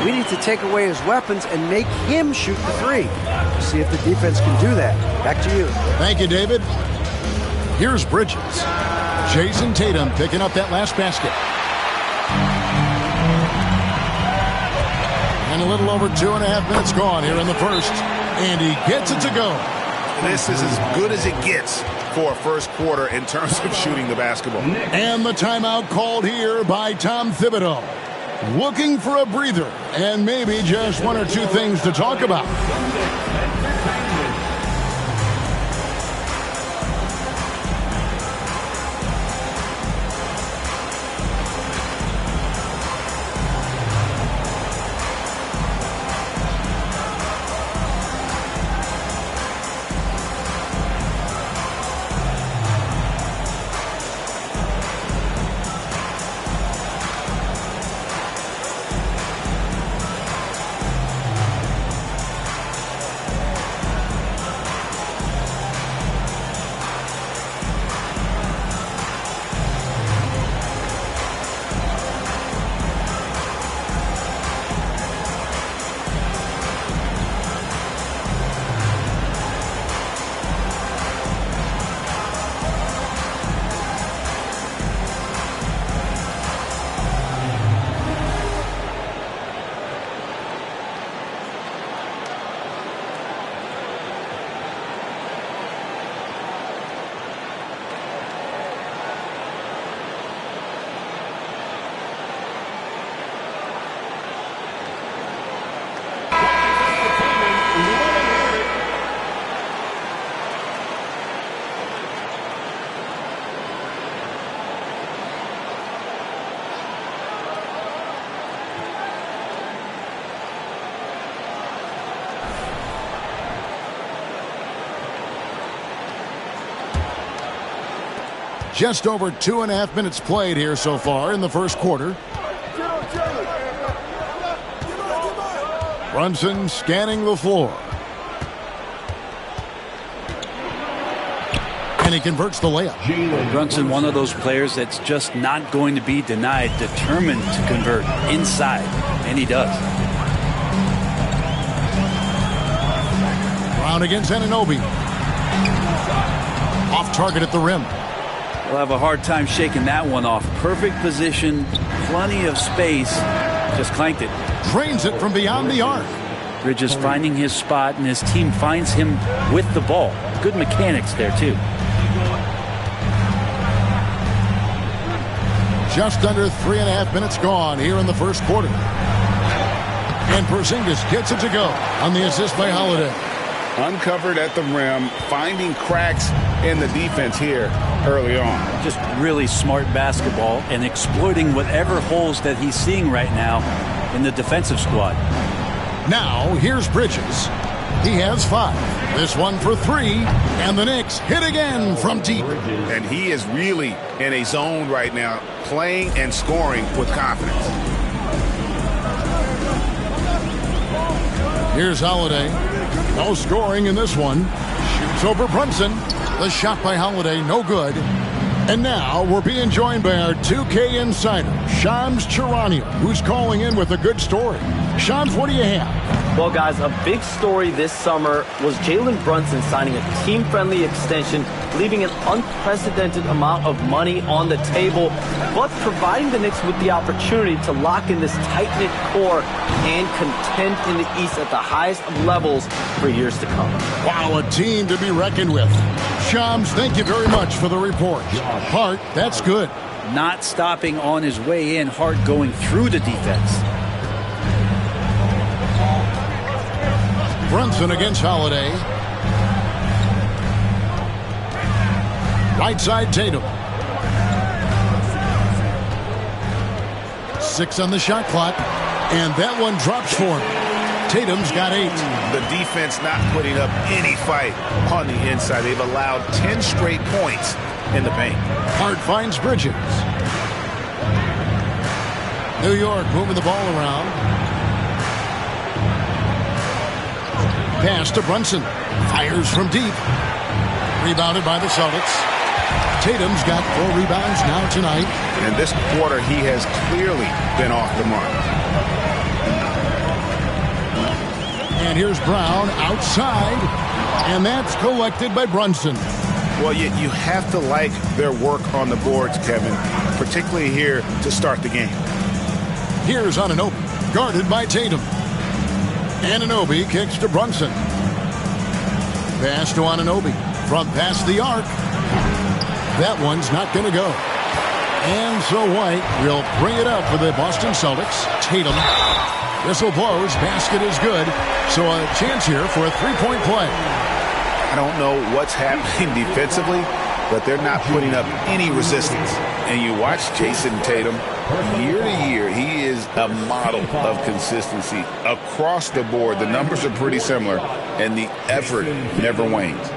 [SPEAKER 24] We need to take away his weapons and make him shoot the three. We'll see if the defense can do that. Back to you.
[SPEAKER 3] Thank you, David. Here's Bridges. Jason Tatum picking up that last basket. And a little over 2.5 minutes gone here in the first. And he gets it to go.
[SPEAKER 7] This is as good as it gets for a first quarter in terms of shooting the basketball.
[SPEAKER 3] And the timeout called here by Tom Thibodeau. Looking for a breather and maybe just 1 or 2 things to talk about. Just over 2.5 minutes played here so far in the first quarter. Brunson scanning the floor. And he converts the layup.
[SPEAKER 8] Brunson, one of those players that's just not going to be denied, determined to convert inside, and he does.
[SPEAKER 3] Brown against Anunoby. Off target at the rim.
[SPEAKER 8] We'll have a hard time shaking that one off. Perfect position, plenty of space, just clanked it.
[SPEAKER 3] Drains it from beyond the arc.
[SPEAKER 8] Bridges finding his spot, and his team finds him with the ball. Good mechanics there, too.
[SPEAKER 3] Just under 3.5 minutes gone here in the first quarter. And Porzingis gets it to go on the assist by Holiday.
[SPEAKER 7] Uncovered at the rim, finding cracks in the defense here early on.
[SPEAKER 8] Just really smart basketball and exploiting whatever holes that he's seeing right now in the defensive squad.
[SPEAKER 3] Now, here's Bridges. He has 5. This one for 3. And the Knicks hit again from deep.
[SPEAKER 7] And he is really in a zone right now, playing and scoring with confidence.
[SPEAKER 3] Here's Holiday. No scoring in this one. Shoots over Brunson. The shot by Holiday, no good. And now we're being joined by our 2K insider, Shams Charania, who's calling in with a good story. Shams, what do you have?
[SPEAKER 2] Well, guys, a big story this summer was Jalen Brunson signing a team-friendly extension, leaving an unprecedented amount of money on the table, but providing the Knicks with the opportunity to lock in this tight-knit core and contend in the East at the highest of levels for years to come.
[SPEAKER 3] Wow, a team to be reckoned with. Shams, thank you very much for the report. Hart, that's good.
[SPEAKER 8] Not stopping on his way in, Hart going through the defense.
[SPEAKER 3] Brunson against Holiday. Right side Tatum. 6 on the shot clock. And that one drops for him. Tatum's got 8.
[SPEAKER 7] The defense not putting up any fight on the inside. They've allowed 10 straight points in the paint.
[SPEAKER 3] Hart finds Bridges. New York moving the ball around. Pass to Brunson. Fires from deep. Rebounded by the Celtics. Tatum's got 4 rebounds now tonight.
[SPEAKER 7] And this quarter, he has clearly been off the mark.
[SPEAKER 3] And here's Brown outside. And that's collected by Brunson.
[SPEAKER 7] Well, you have to like their work on the boards, Kevin, particularly here to start the game.
[SPEAKER 3] Here's Anunoby, guarded by Tatum. Anunoby kicks to Brunson. Pass to Anunoby from past the arc. That one's not going to go. And so White will bring it up for the Boston Celtics. Tatum. Whistle blows. Basket is good. So a chance here for a 3-point play.
[SPEAKER 7] I don't know what's happening defensively, but they're not putting up any resistance. And you watch Jason Tatum, year to year, he is a model of consistency across the board. The numbers are pretty similar, and the effort never wanes.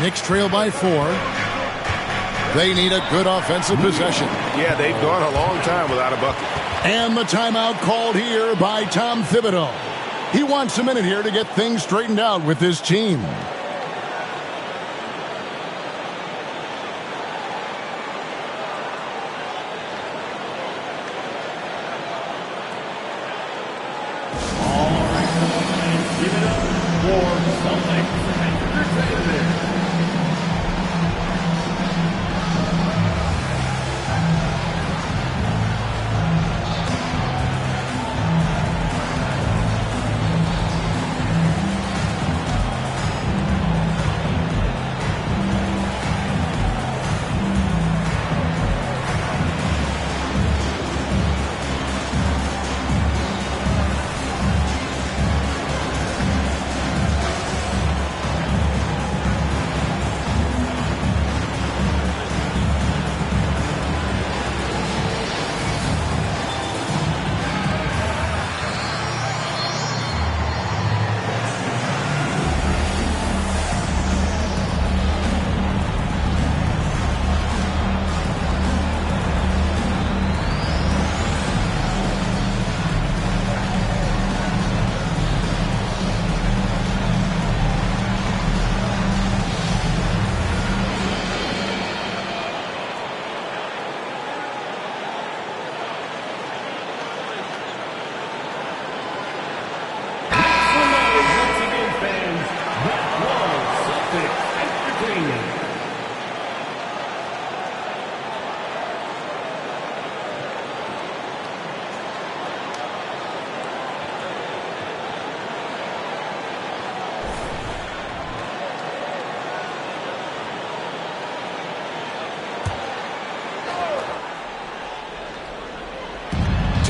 [SPEAKER 3] Knicks trail by 4. They need a good offensive possession.
[SPEAKER 7] Yeah, they've gone a long time without a bucket.
[SPEAKER 3] And the timeout called here by Tom Thibodeau. He wants a minute here to get things straightened out with his team.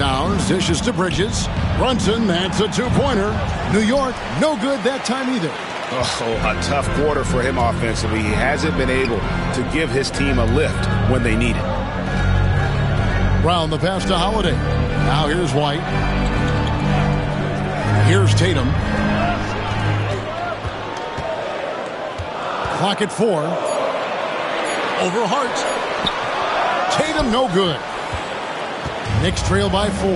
[SPEAKER 3] Towns dishes to Bridges. Brunson, that's a two-pointer. New York, no good that time either.
[SPEAKER 7] Oh, a tough quarter for him offensively. He hasn't been able to give his team a lift when they need it.
[SPEAKER 3] Brown the pass to Holiday. Now here's White. Here's Tatum. Clock at 4. Over Hart. Tatum no good. Knicks trail by 4.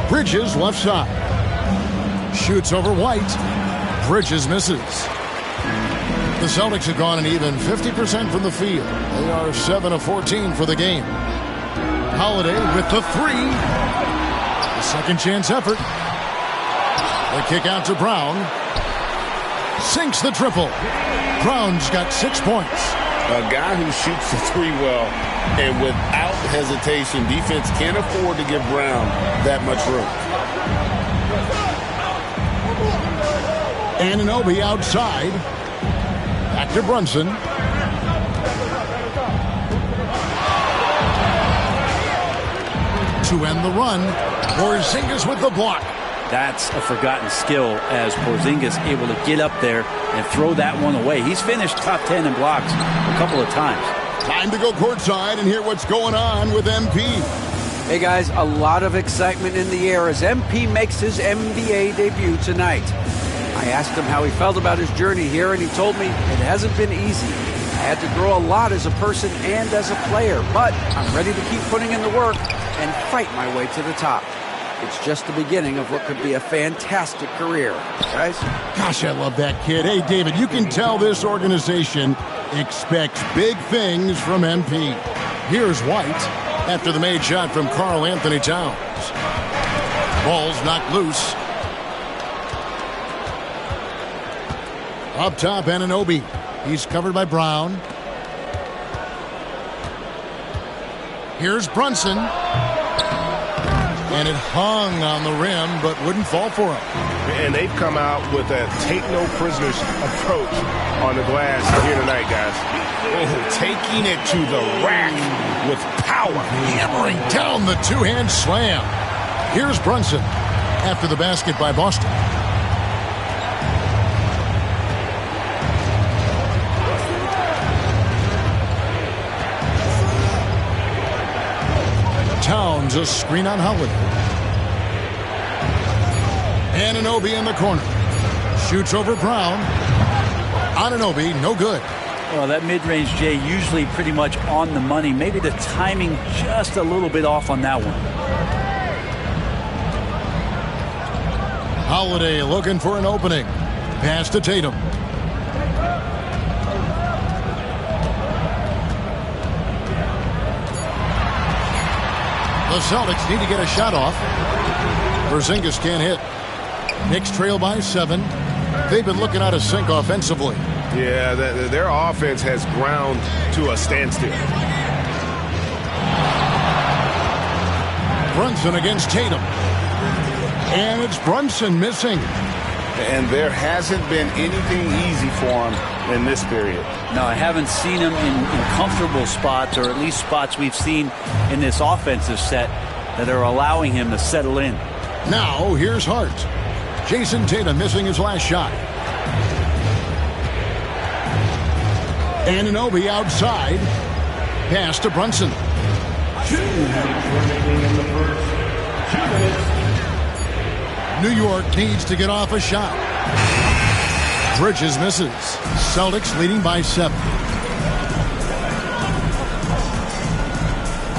[SPEAKER 3] Bridges left side. Shoots over White. Bridges misses. The Celtics have gone an even 50% from the field. They are 7 of 14 for the game. Holiday with the 3. The second chance effort. The kick out to Brown. Sinks the triple. Brown's got 6 points.
[SPEAKER 7] A guy who shoots the 3 well, and without hesitation, defense can't afford to give Brown that much room.
[SPEAKER 3] Anunoby outside. Back to Brunson. To end the run, Porzingis with the block.
[SPEAKER 8] That's a forgotten skill as Porzingis able to get up there and throw that one away. He's finished top 10 in blocks a couple of times.
[SPEAKER 3] Time to go courtside and hear what's going on with MP.
[SPEAKER 24] Hey guys, a lot of excitement in the air as MP makes his NBA debut tonight. I asked him how he felt about his journey here, and he told me it hasn't been easy. I had to grow a lot as a person and as a player, but I'm ready to keep putting in the work and fight my way to the top. It's just the beginning of what could be a fantastic career. Guys?
[SPEAKER 3] Gosh, I love that kid. Hey, David, you can tell this organization expects big things from MP. Here's White after the made shot from Karl Anthony Towns. Ball's knocked loose. Up top, Anunoby. He's covered by Brown. Here's Brunson. And it hung on the rim, but wouldn't fall for him.
[SPEAKER 9] And they've come out with a take-no-prisoners approach on the glass here tonight, guys.
[SPEAKER 7] Oh, taking it to the rack with power.
[SPEAKER 3] Hammering down the two-hand slam. Here's Brunson after the basket by Boston. Towns a screen on Howard. Anunoby in the corner. Shoots over Brown. Anunoby, no good.
[SPEAKER 8] Well, that mid-range, Jay, usually pretty much on the money. Maybe the timing just a little bit off on that one.
[SPEAKER 3] Holiday looking for an opening. Pass to Tatum. The Celtics need to get a shot off. Porzingis can't hit. Knicks trail by 7. They've been looking out of sync offensively.
[SPEAKER 9] Yeah, their offense has ground to a standstill.
[SPEAKER 3] Brunson against Tatum. And it's Brunson missing.
[SPEAKER 7] And there hasn't been anything easy for him in this period.
[SPEAKER 8] No, I haven't seen him in comfortable spots, or at least spots we've seen in this offensive set that are allowing him to settle in.
[SPEAKER 3] Now, here's Hart. Jason Tatum missing his last shot. Anunoby outside. Pass to Brunson.
[SPEAKER 21] 2 minutes remaining in the first. 2 minutes.
[SPEAKER 3] New York needs to get off a shot. Bridges misses. Celtics leading by 7.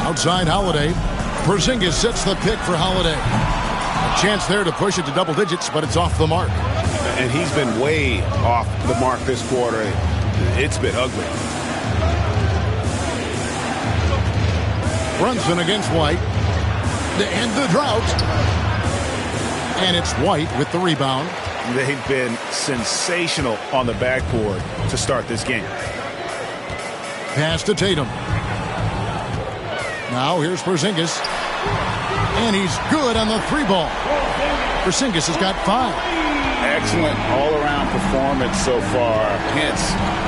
[SPEAKER 3] Outside Holiday. Porzingis sets the pick for Holiday. A chance there to push it to double digits, but it's off the mark.
[SPEAKER 9] And he's been way off the mark this quarter. It's been ugly.
[SPEAKER 3] Brunson against White. To end the drought. And it's White with the rebound.
[SPEAKER 9] They've been sensational on the backboard to start this game.
[SPEAKER 3] Pass to Tatum. Now here's Porzingis. And he's good on the 3 ball. Porzingis has got 5.
[SPEAKER 7] excellent all-around performance so far, hence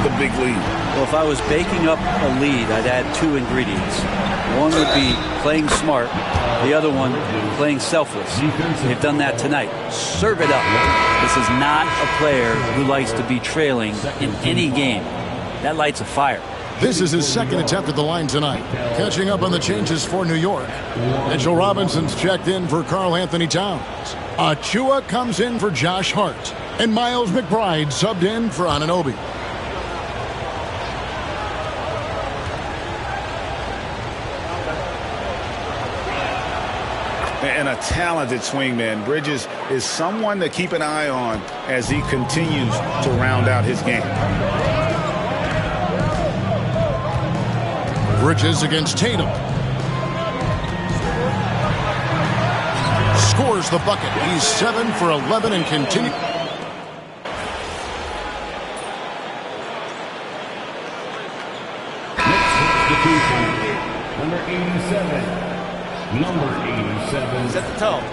[SPEAKER 7] the big lead.
[SPEAKER 8] Well, if I was baking up a lead, I'd add two ingredients. One would be playing smart, the other one playing selfless. They've done that tonight. Serve it up. This is not a player who likes to be trailing in any game. That lights a fire.
[SPEAKER 3] This is his second attempt at the line tonight. Catching up on the changes for New York. Mitchell Robinson's checked in for Karl Anthony Towns. Achua comes in for Josh Hart. And Miles McBride subbed in for Anunoby.
[SPEAKER 7] And a talented swingman. Bridges is someone to keep an eye on as he continues to round out his game.
[SPEAKER 3] Bridges against Tatum. Scores the bucket. He's 7 for 11 and continues.
[SPEAKER 21] Number 87. Number 87.
[SPEAKER 11] Set the tone.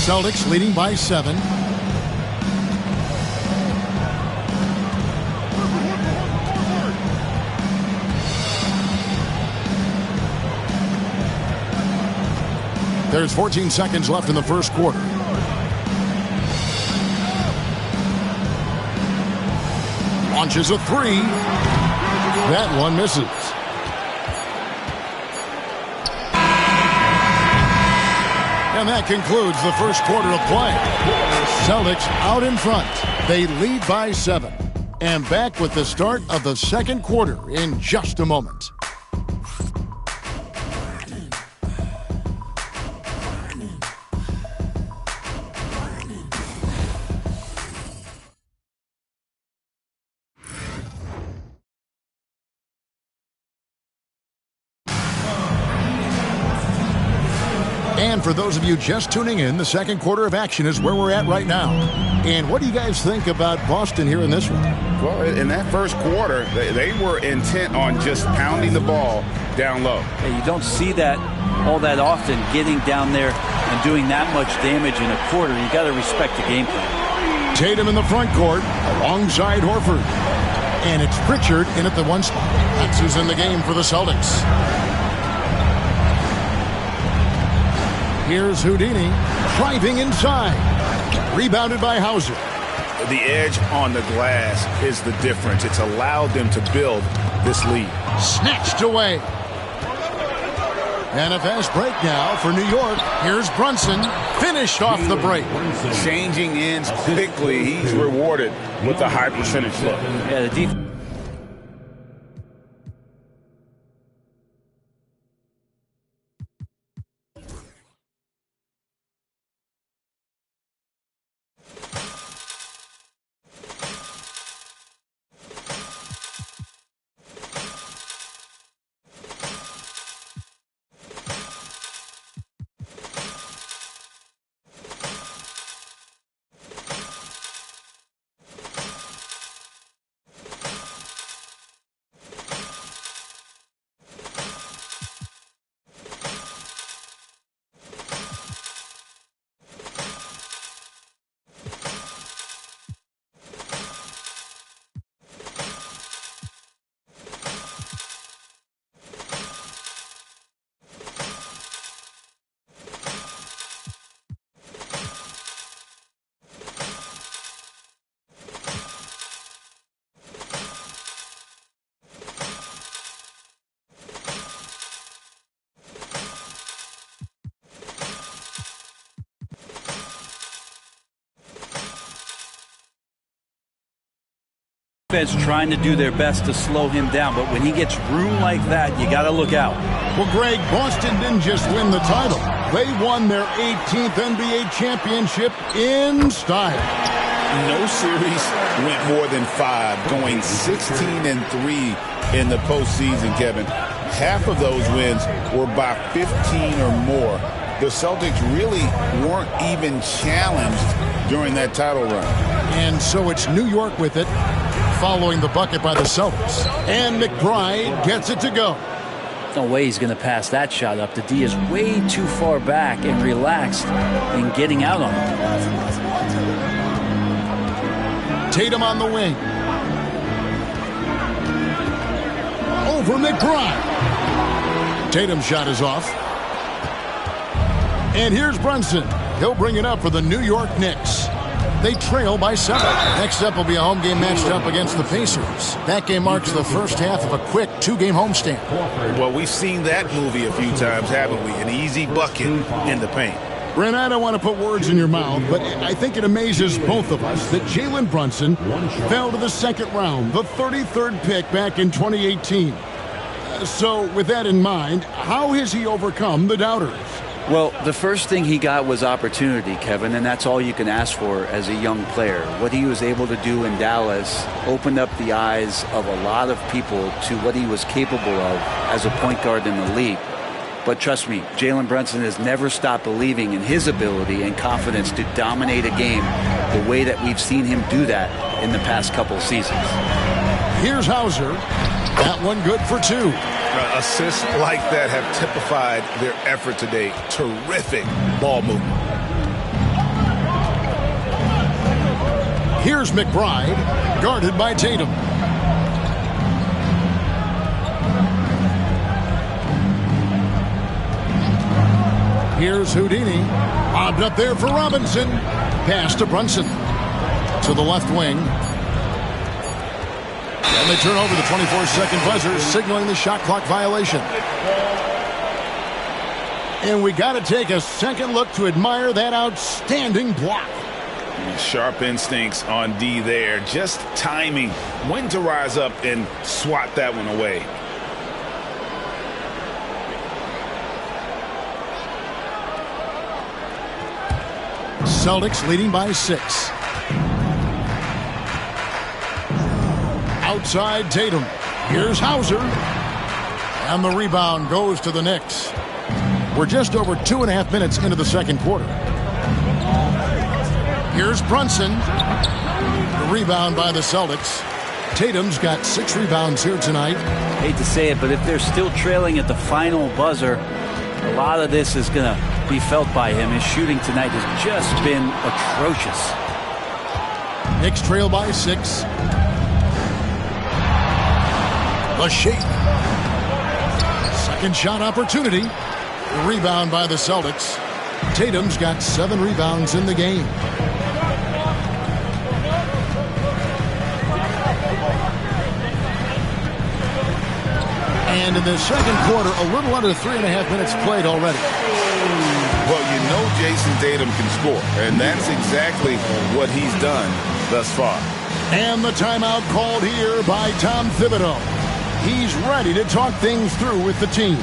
[SPEAKER 3] Celtics leading by 7. There's 14 seconds left in the first quarter. Launches a 3. That one misses. And that concludes the first quarter of play. Celtics out in front. They lead by 7. And back with the start of the second quarter in just a moment. And for those of you just tuning in, the second quarter of action is where we're at right now. And what do you guys think about Boston here in this one?
[SPEAKER 7] Well, in that first quarter, they were intent on just pounding the ball down low.
[SPEAKER 8] Yeah, you don't see that all that often, getting down there and doing that much damage in a quarter. You got to respect the game plan.
[SPEAKER 3] Tatum in the front court alongside Horford. And it's Pritchard in at the 1 spot. That's who's in the game for the Celtics. Here's Houdini driving inside. Rebounded by Hauser.
[SPEAKER 7] The edge on the glass is the difference. It's allowed them to build this lead.
[SPEAKER 3] Snatched away. And a fast break now for New York. Here's Brunson. Finished off the break.
[SPEAKER 7] Changing ends quickly. He's rewarded with a high percentage look.
[SPEAKER 8] Yeah, the defense. defense trying to do their best to slow him down. But when he gets room like that, you got to look out.
[SPEAKER 3] Well, Greg, Boston didn't just win the title. They won their 18th NBA championship in style.
[SPEAKER 7] No series went more than 5, going 16-3 in the postseason, Kevin. Half of those wins were by 15 or more. The Celtics really weren't even challenged during that title run.
[SPEAKER 3] And so it's New York with it, following the bucket by the Celtics. And McBride gets it to go.
[SPEAKER 8] No way he's going to pass that shot up. The D is way too far back and relaxed in getting out on him.
[SPEAKER 3] Tatum on the wing. Over McBride. Tatum's shot is off. And here's Brunson. He'll bring it up for the New York Knicks. They trail by 7. Next up will be a home game matched up against the Pacers. That game marks the first half of a quick 2-game homestand.
[SPEAKER 7] Well, we've seen that movie a few times, haven't we? An easy bucket in the paint.
[SPEAKER 3] Brent, I don't want to put words in your mouth, but I think it amazes both of us that Jalen Brunson fell to the second round, the 33rd pick back in 2018. So with that in mind, how has he overcome the doubters?
[SPEAKER 8] Well, the first thing he got was opportunity, Kevin, and that's all you can ask for as a young player. What he was able to do in Dallas opened up the eyes of a lot of people to what he was capable of as a point guard in the league. But trust me, Jalen Brunson has never stopped believing in his ability and confidence to dominate a game the way that we've seen him do that in the past couple seasons.
[SPEAKER 3] Here's Hauser. That one good for 2.
[SPEAKER 7] Assists like that have typified their effort today. Terrific ball movement.
[SPEAKER 3] Here's McBride, guarded by Tatum. Here's Houdini. Bobbed up there for Robinson. Pass to Brunson. To the left wing. And they turn over the 24-second buzzer, signaling the shot clock violation. And we got to take a second look to admire that outstanding block.
[SPEAKER 7] Sharp instincts on D there. Just timing when to rise up and swat that one away.
[SPEAKER 3] Celtics leading by 6. Outside Tatum. Here's Hauser. And the rebound goes to the Knicks. We're just over 2.5 minutes into the second quarter. Here's Brunson. The rebound by the Celtics. Tatum's got 6 rebounds here tonight.
[SPEAKER 8] Hate to say it, but if they're still trailing at the final buzzer, a lot of this is going to be felt by him. His shooting tonight has just been atrocious.
[SPEAKER 3] Knicks trail by 6. The shake. Second shot opportunity. Rebound by the Celtics. Tatum's got 7 rebounds in the game. And in the second quarter, a little under 3.5 minutes played already.
[SPEAKER 7] Well, you know Jason Tatum can score, and that's exactly what he's done thus far.
[SPEAKER 3] And the timeout called here by Tom Thibodeau. He's ready to talk things through with the team.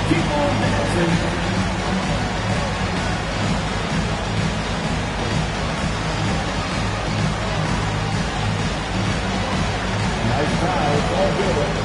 [SPEAKER 21] Keep on dancing. Nice foul, it's all good.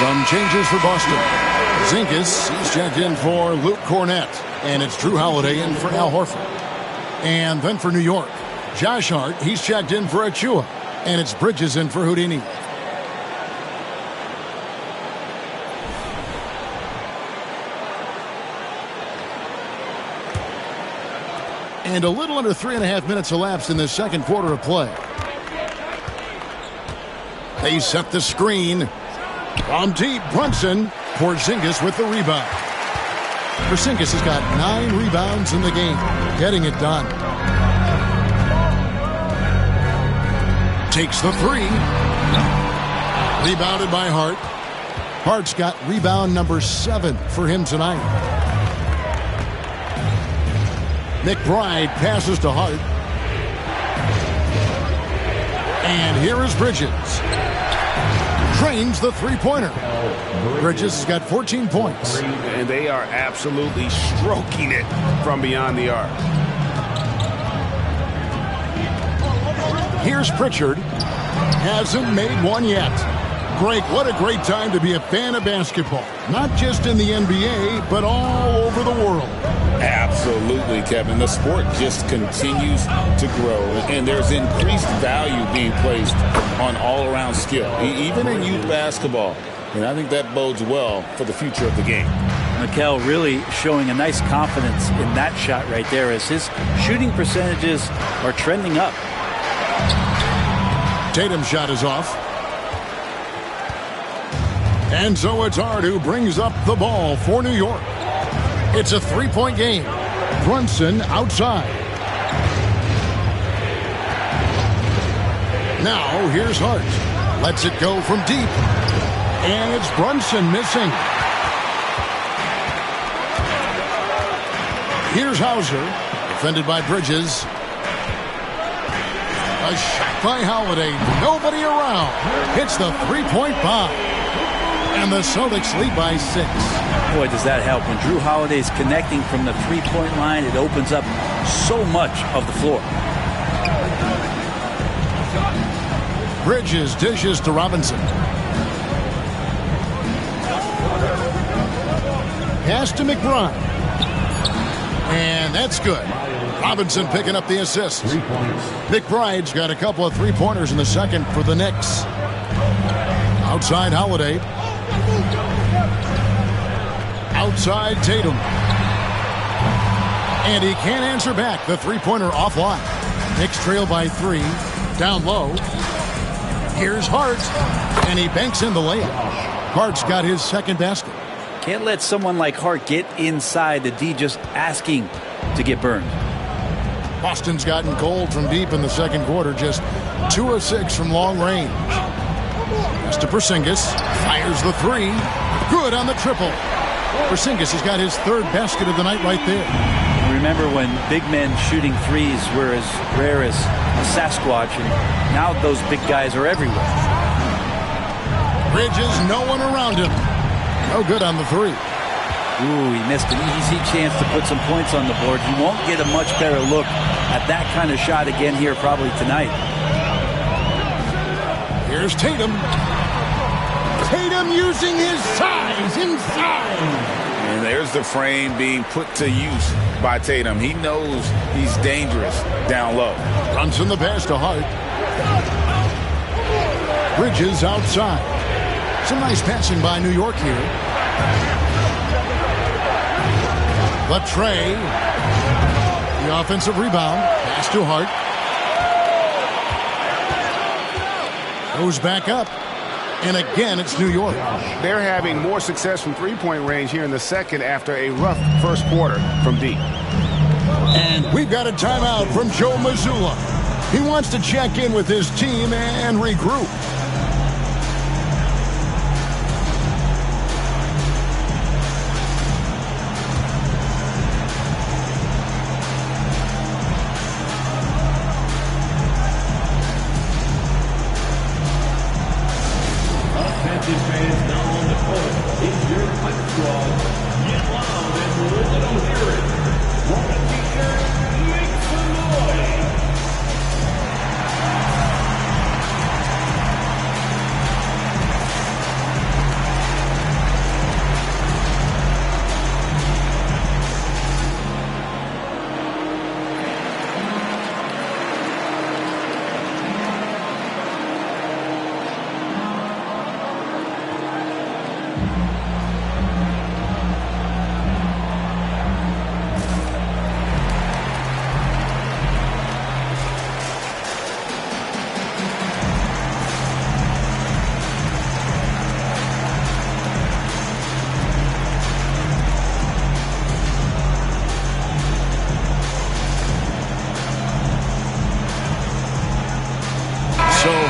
[SPEAKER 3] Some changes for Boston. Zingas, he's checked in for Luke Cornett. And it's Drew Holiday in for Al Horford. And then for New York, Josh Hart, he's checked in for Achua. And it's Bridges in for Houdini. And a little under 3.5 minutes elapsed in the second quarter of play. They set the screen. From deep, Brunson. Porzingis with the rebound. Porzingis has got 9 rebounds in the game, getting it done. Takes the 3. Rebounded by Hart. Hart's got rebound number 7 for him tonight. McBride passes to Hart. And here is Bridges. Drains the three-pointer. Bridges has got 14 points.
[SPEAKER 9] And they are absolutely stroking it from beyond the arc.
[SPEAKER 3] Here's Pritchard. Hasn't made one yet. Greg, what a great time to be a fan of basketball. Not just in the NBA, but all over the world.
[SPEAKER 7] Absolutely, Kevin. The sport just continues to grow, and there's increased value being placed on all-around skill, even in youth basketball. And I think that bodes well for the future of the game.
[SPEAKER 8] Mikel really showing a nice confidence in that shot right there as his shooting percentages are trending up.
[SPEAKER 3] Tatum's shot is off. And so it's Hart who brings up the ball for New York. It's a three-point game. Brunson outside. Now here's Hart. Lets it go from deep. And it's Brunson missing. Here's Hauser. Defended by Bridges. A shot by Holiday. Nobody around. Hits the three-point bomb. And the Celtics lead by 6.
[SPEAKER 8] Boy, does that help. When Drew Holiday is connecting from the three-point line, it opens up so much of the floor.
[SPEAKER 3] Bridges dishes to Robinson. Pass to McBride. And that's good. Robinson picking up the assist. McBride's got a couple of three-pointers in the second for the Knicks. Outside Holiday. Outside Tatum. And he can't answer back. The three-pointer offline. Knicks trail by 3. Down low. Here's Hart. And he banks in the layup. Hart's got his second basket.
[SPEAKER 8] Can't let someone like Hart get inside the D just asking to get burned.
[SPEAKER 3] Boston's gotten cold from deep in the second quarter. Just 2 of 6 from long range. Pass to Porzingis. Fires the 3. Good on the triple. Porzingis has got his third basket of the night right there.
[SPEAKER 8] Remember when big men shooting threes were as rare as a Sasquatch, and now those big guys are everywhere.
[SPEAKER 3] Bridges, no one around him. No good on the 3.
[SPEAKER 8] Ooh, he missed an easy chance to put some points on the board. He won't get a much better look at that kind of shot again here probably tonight.
[SPEAKER 3] Here's Tatum. Tatum using his size inside.
[SPEAKER 7] And there's the frame being put to use by Tatum. He knows he's dangerous down low.
[SPEAKER 3] Brunson the pass to Hart. Bridges outside. Some nice passing by New York here. But Trey, the offensive rebound, pass to Hart. Goes back up. And again, it's New York.
[SPEAKER 9] They're having more success from three-point range here in the second after a rough first quarter from deep.
[SPEAKER 3] And we've got a timeout from Joe Mazzulla. He wants to check in with his team and regroup.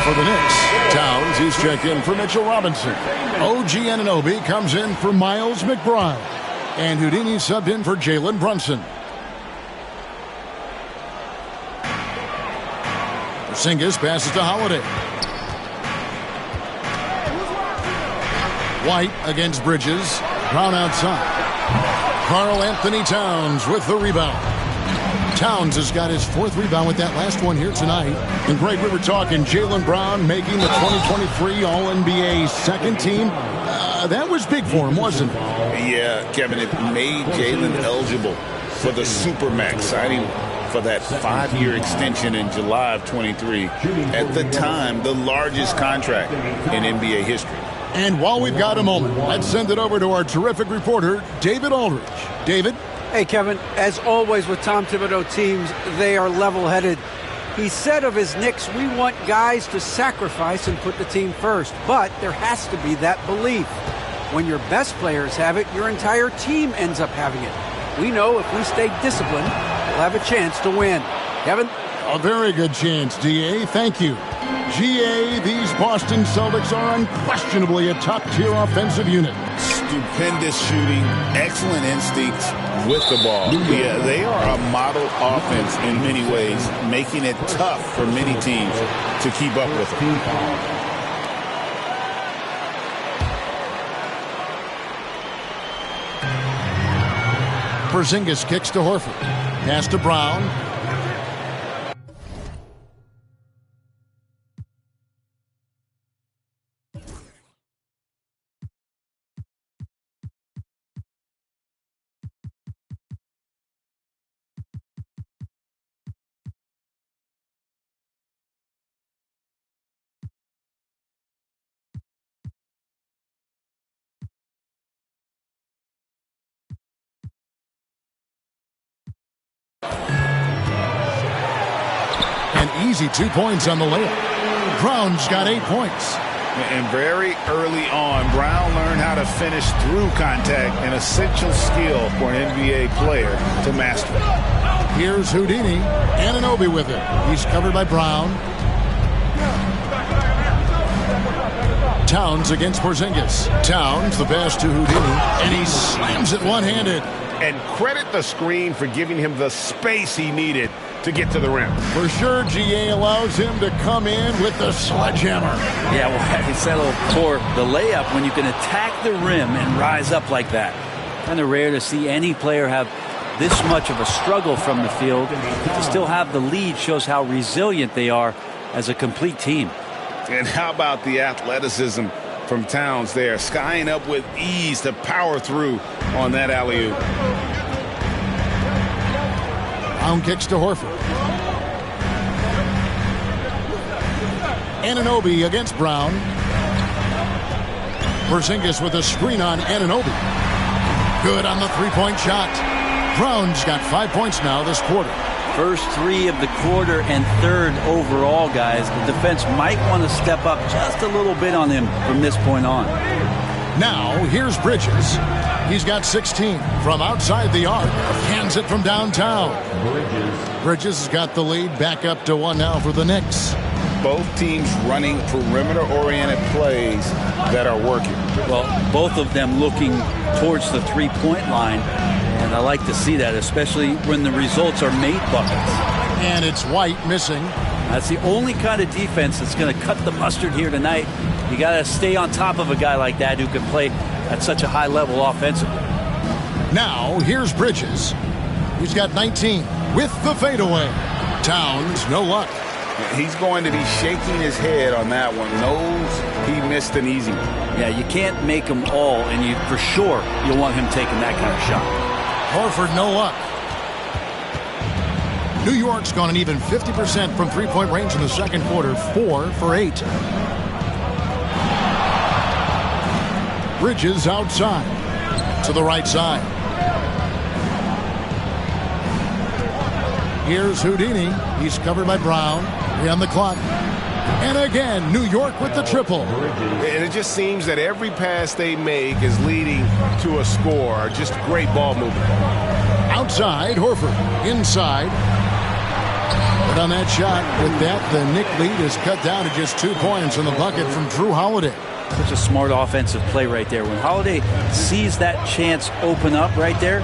[SPEAKER 3] for the Knicks. Towns, he's checked in for Mitchell Robinson. OG Anunoby comes in for Miles McBride. And Houdini subbed in for Jalen Brunson. Porzingis passes to Holiday. White against Bridges. Brown outside. Karl Anthony Towns with the rebound. Towns has got his 4th rebound with that last one here tonight. And Greg, we were talking Jaylen Brown making the 2023 All-NBA second team. That was big for him, wasn't it?
[SPEAKER 7] Yeah, Kevin, it made Jaylen eligible for the Supermax, signing for that 5-year extension in July of 23. At the time, the largest contract in NBA history.
[SPEAKER 3] And while we've got a moment, let's send it over to our terrific reporter, David Aldridge. David?
[SPEAKER 24] Hey, Kevin, as always with Tom Thibodeau teams, they are level-headed. He said of his Knicks, we want guys to sacrifice and put the team first. But there has to be that belief. When your best players have it, your entire team ends up having it. We know if we stay disciplined, we'll have a chance to win. Kevin?
[SPEAKER 3] A very good chance, DA. Thank you. GA, these Boston Celtics are unquestionably a top-tier offensive unit.
[SPEAKER 7] Stupendous shooting, excellent instincts with the ball. Yeah, they are a model offense in many ways, making it tough for many teams to keep up with them.
[SPEAKER 3] Porzingis kicks to Horford. Pass to Brown. Easy 2 points on the layup. Brown's got 8 points.
[SPEAKER 7] And very early on, Brown learned how to finish through contact, an essential skill for an NBA player to master.
[SPEAKER 3] Here's Houdini. Anunoby with it. He's covered by Brown. Towns against Porzingis. Towns, the pass to Houdini, and he slams it one-handed.
[SPEAKER 9] And credit the screen for giving him the space he needed to get to the rim.
[SPEAKER 3] For sure, GA allows him to come in with the sledgehammer.
[SPEAKER 8] Yeah, well, he settled for the layup when you can attack the rim and rise up like that. Kind of rare to see any player have this much of a struggle from the field. To still have the lead shows how resilient they are as a complete team.
[SPEAKER 7] And how about the athleticism from Towns there, skying up with ease to power through on that alley-oop.
[SPEAKER 3] Brown kicks to Horford. Anunoby against Brown. Porzingis with a screen on Anunoby. Good on the three-point shot. Brown's got 5 points now this quarter.
[SPEAKER 8] First 3 of the quarter and 3rd overall, guys. The defense might want to step up just a little bit on him from this point on.
[SPEAKER 3] Now, here's Bridges. He's got 16 from outside the arc. Hands it from downtown. Bridges has got the lead back up to 1 now for the Knicks.
[SPEAKER 7] Both teams running perimeter-oriented plays that are working.
[SPEAKER 8] Well, both of them looking towards the three-point line. And I like to see that, especially when the results are made buckets.
[SPEAKER 3] And it's White missing.
[SPEAKER 8] That's the only kind of defense that's going to cut the mustard here tonight. You got to stay on top of a guy like that who can play at such a high level offensively.
[SPEAKER 3] Now, here's Bridges. He's got 19 with the fadeaway. Towns, no luck.
[SPEAKER 7] He's going to be shaking his head on that one. Knows he missed an easy one.
[SPEAKER 8] Yeah, you can't make them all, and you for sure you'll want him taking that kind of shot.
[SPEAKER 3] Horford, no luck. New York's gone an even 50% from three-point range in the second quarter, 4 for 8. Bridges outside to the right side. Here's Houdini. He's covered by Brown. On the clock. And again, New York with the triple.
[SPEAKER 9] And it just seems that every pass they make is leading to a score. Just great ball movement.
[SPEAKER 3] Outside, Horford. Inside. But on that shot, with that, the Knick lead is cut down to just 2 points in the bucket from Drew Holiday.
[SPEAKER 8] Such a smart offensive play right there. When Holiday sees that chance open up right there,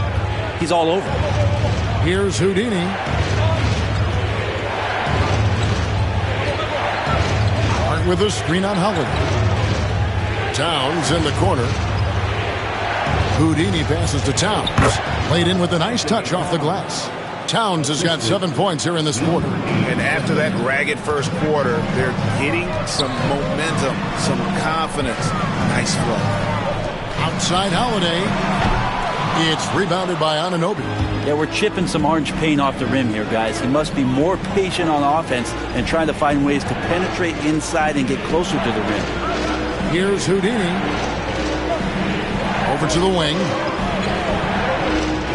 [SPEAKER 8] he's all over.
[SPEAKER 3] Here's Houdini. Hart with a screen on Holiday. Towns in the corner. Houdini passes to Towns. Played in with a nice touch off the glass. Towns has got 7 points here in this quarter.
[SPEAKER 7] And after that ragged first quarter, they're getting some momentum, some confidence. Nice flow.
[SPEAKER 3] Outside Holiday. It's rebounded by Anunoby.
[SPEAKER 8] Yeah, we're chipping some orange paint off the rim here, guys. He must be more patient on offense and trying to find ways to penetrate inside and get closer to the rim.
[SPEAKER 3] Here's Houdini. Over to the wing.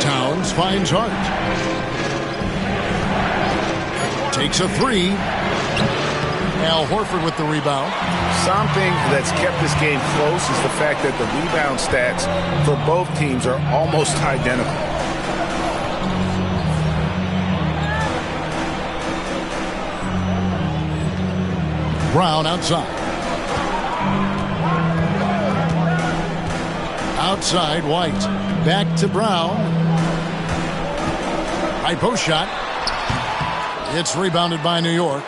[SPEAKER 3] Towns finds Hart. Takes a three. Al Horford with the rebound.
[SPEAKER 7] Something that's kept this game close is the fact that the rebound stats for both teams are almost identical.
[SPEAKER 3] Brown outside. Outside, White. Back to Brown. High post shot. It's rebounded by New York.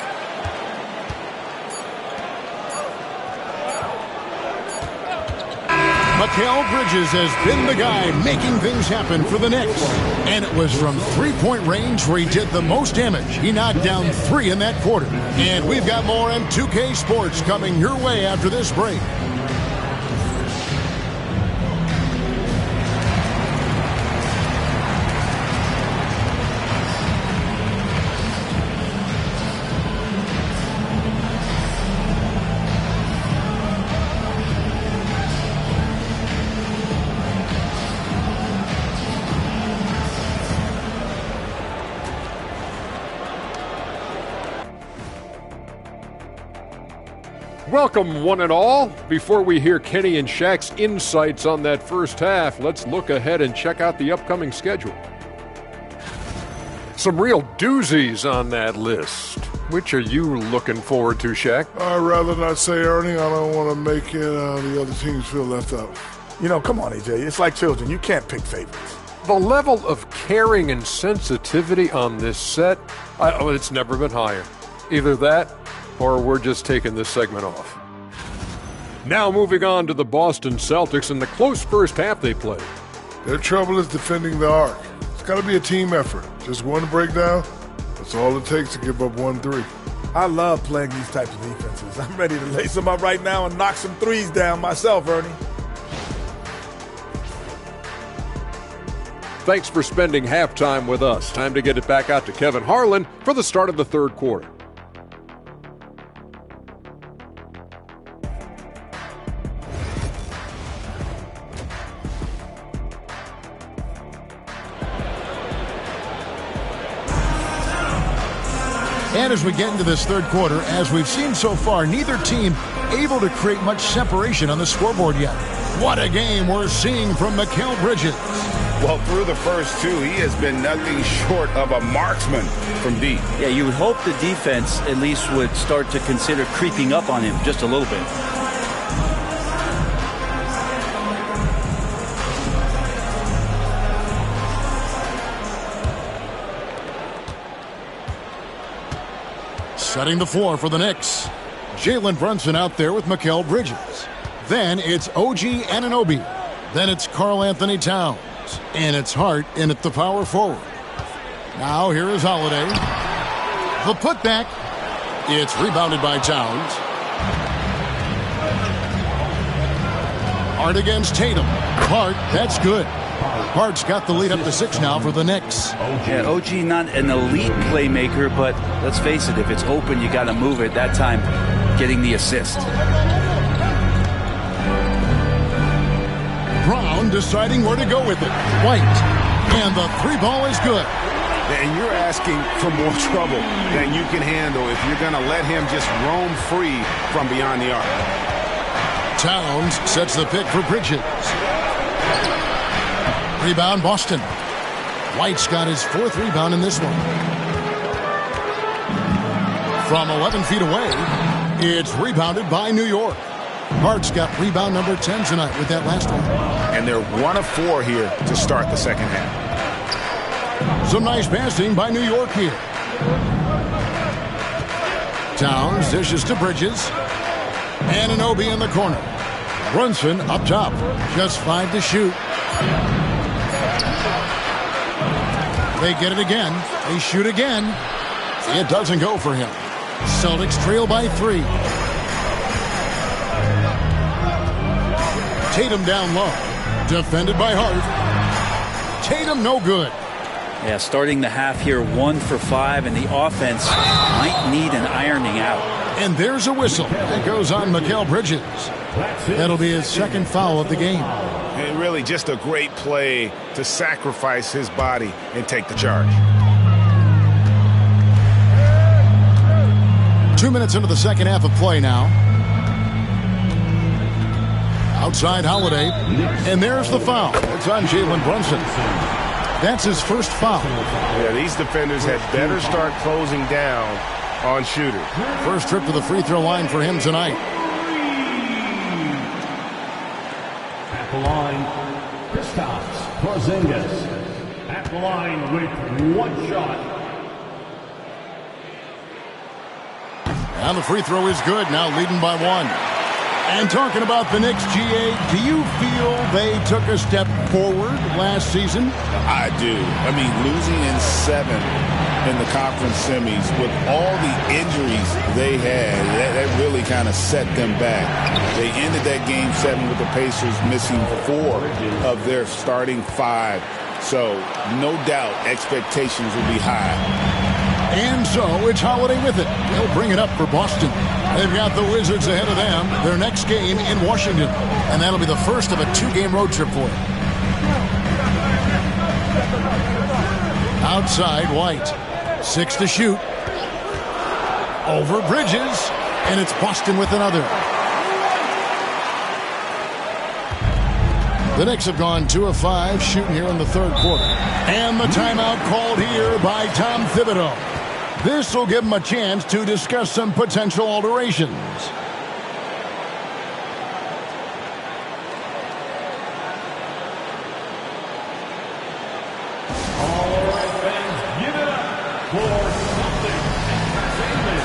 [SPEAKER 3] Mikal Bridges has been the guy making things happen for the Knicks. And it was from three-point range where he did the most damage. He knocked down 3 in that quarter. And we've got more on 2K Sports coming your way after this break.
[SPEAKER 5] Welcome, one and all. Before we hear Kenny and Shaq's insights on that first half, let's look ahead and check out the upcoming schedule. Some real doozies on that list. Which are you looking forward to, Shaq?
[SPEAKER 13] I'd rather not say, Ernie. I don't want to make the other teams feel left out.
[SPEAKER 18] You know, come on, AJ. It's like children. You can't pick favorites.
[SPEAKER 5] The level of caring and sensitivity on this set, it's never been higher. Either that, or we're just taking this segment off. Now moving on to the Boston Celtics and the close first half they played.
[SPEAKER 13] Their trouble is defending the arc. It's got to be a team effort. Just one breakdown, that's all it takes to give up 1-3.
[SPEAKER 18] I love playing these types of defenses. I'm ready to lace them up right now and knock some threes down myself, Ernie.
[SPEAKER 5] Thanks for spending halftime with us. Time to get it back out to Kevin Harlan for the start of the third quarter.
[SPEAKER 3] And as we get into this third quarter, as we've seen so far, neither team able to create much separation on the scoreboard yet. What a game we're seeing from Mikal Bridges.
[SPEAKER 7] Well, through the first two, he has been nothing short of a marksman from deep.
[SPEAKER 8] Yeah, you would hope the defense at least would start to consider creeping up on him just a little bit.
[SPEAKER 3] Setting the floor for the Knicks. Jalen Brunson out there with Mikal Bridges. Then it's OG Anunoby. Then it's Karl Anthony Towns. And it's Hart in at the power forward. Now here is Holiday. The putback. It's rebounded by Towns. Hart against Tatum. Hart, that's good. Hart's got the lead up to 6 now for the Knicks.
[SPEAKER 8] Yeah, OG not an elite playmaker, but let's face it, if it's open, you got to move it. That time, getting the assist.
[SPEAKER 3] Brown deciding where to go with it. White. And the 3-ball is good.
[SPEAKER 7] And you're asking for more trouble than you can handle if you're going to let him just roam free from beyond the arc.
[SPEAKER 3] Towns sets the pick for Bridges. Rebound, Boston. White's got his 4th rebound in this one. From 11 feet away, it's rebounded by New York. Hart's got rebound number 10 tonight with that last one.
[SPEAKER 9] And they're 1 of 4 here to start the second half.
[SPEAKER 3] Some nice passing by New York here. Towns dishes to Bridges. Anunoby in the corner. Brunson up top. Just 5 to shoot. They get it again. They shoot again. It doesn't go for him. Celtics trail by 3. Tatum down low. Defended by Hart. Tatum no good.
[SPEAKER 8] Yeah, starting the half here 1 for 5, and the offense might need an ironing out.
[SPEAKER 3] And there's a whistle that goes on Mikal Bridges. That'll be his second foul of the game.
[SPEAKER 9] And really just a great play to sacrifice his body and take the charge.
[SPEAKER 3] 2 minutes into the second half of play now. Outside Holiday. And there's the foul. It's on Jalen Brunson. That's his first foul.
[SPEAKER 9] Yeah, these defenders had better start closing down on shooters.
[SPEAKER 3] First trip to the free throw line for him tonight.
[SPEAKER 21] At the line, Kristaps Porzingis. At the line with 1 shot.
[SPEAKER 3] And the free throw is good, now leading by 1. And talking about the Knicks, GA, do you feel they took a step forward last season?
[SPEAKER 7] I do. I mean, losing in 7 in the conference semis with all the injuries they had, that really kind of set them back. They ended that game 7 with the Pacers missing 4 of their starting 5. So, no doubt, expectations will be high.
[SPEAKER 3] And so it's Holiday with it. They'll bring it up for Boston. They've got the Wizards ahead of them. Their next game in Washington. And that'll be the first of a 2-game road trip for them. Outside, White. 6 to shoot. Over Bridges. And it's Boston with another. The Knicks have gone 2 of 5 shooting here in the third quarter. And the timeout called here by Tom Thibodeau. This will give them a chance to discuss some potential alterations.
[SPEAKER 21] All right, fans, give it up for Celtics Entertainment.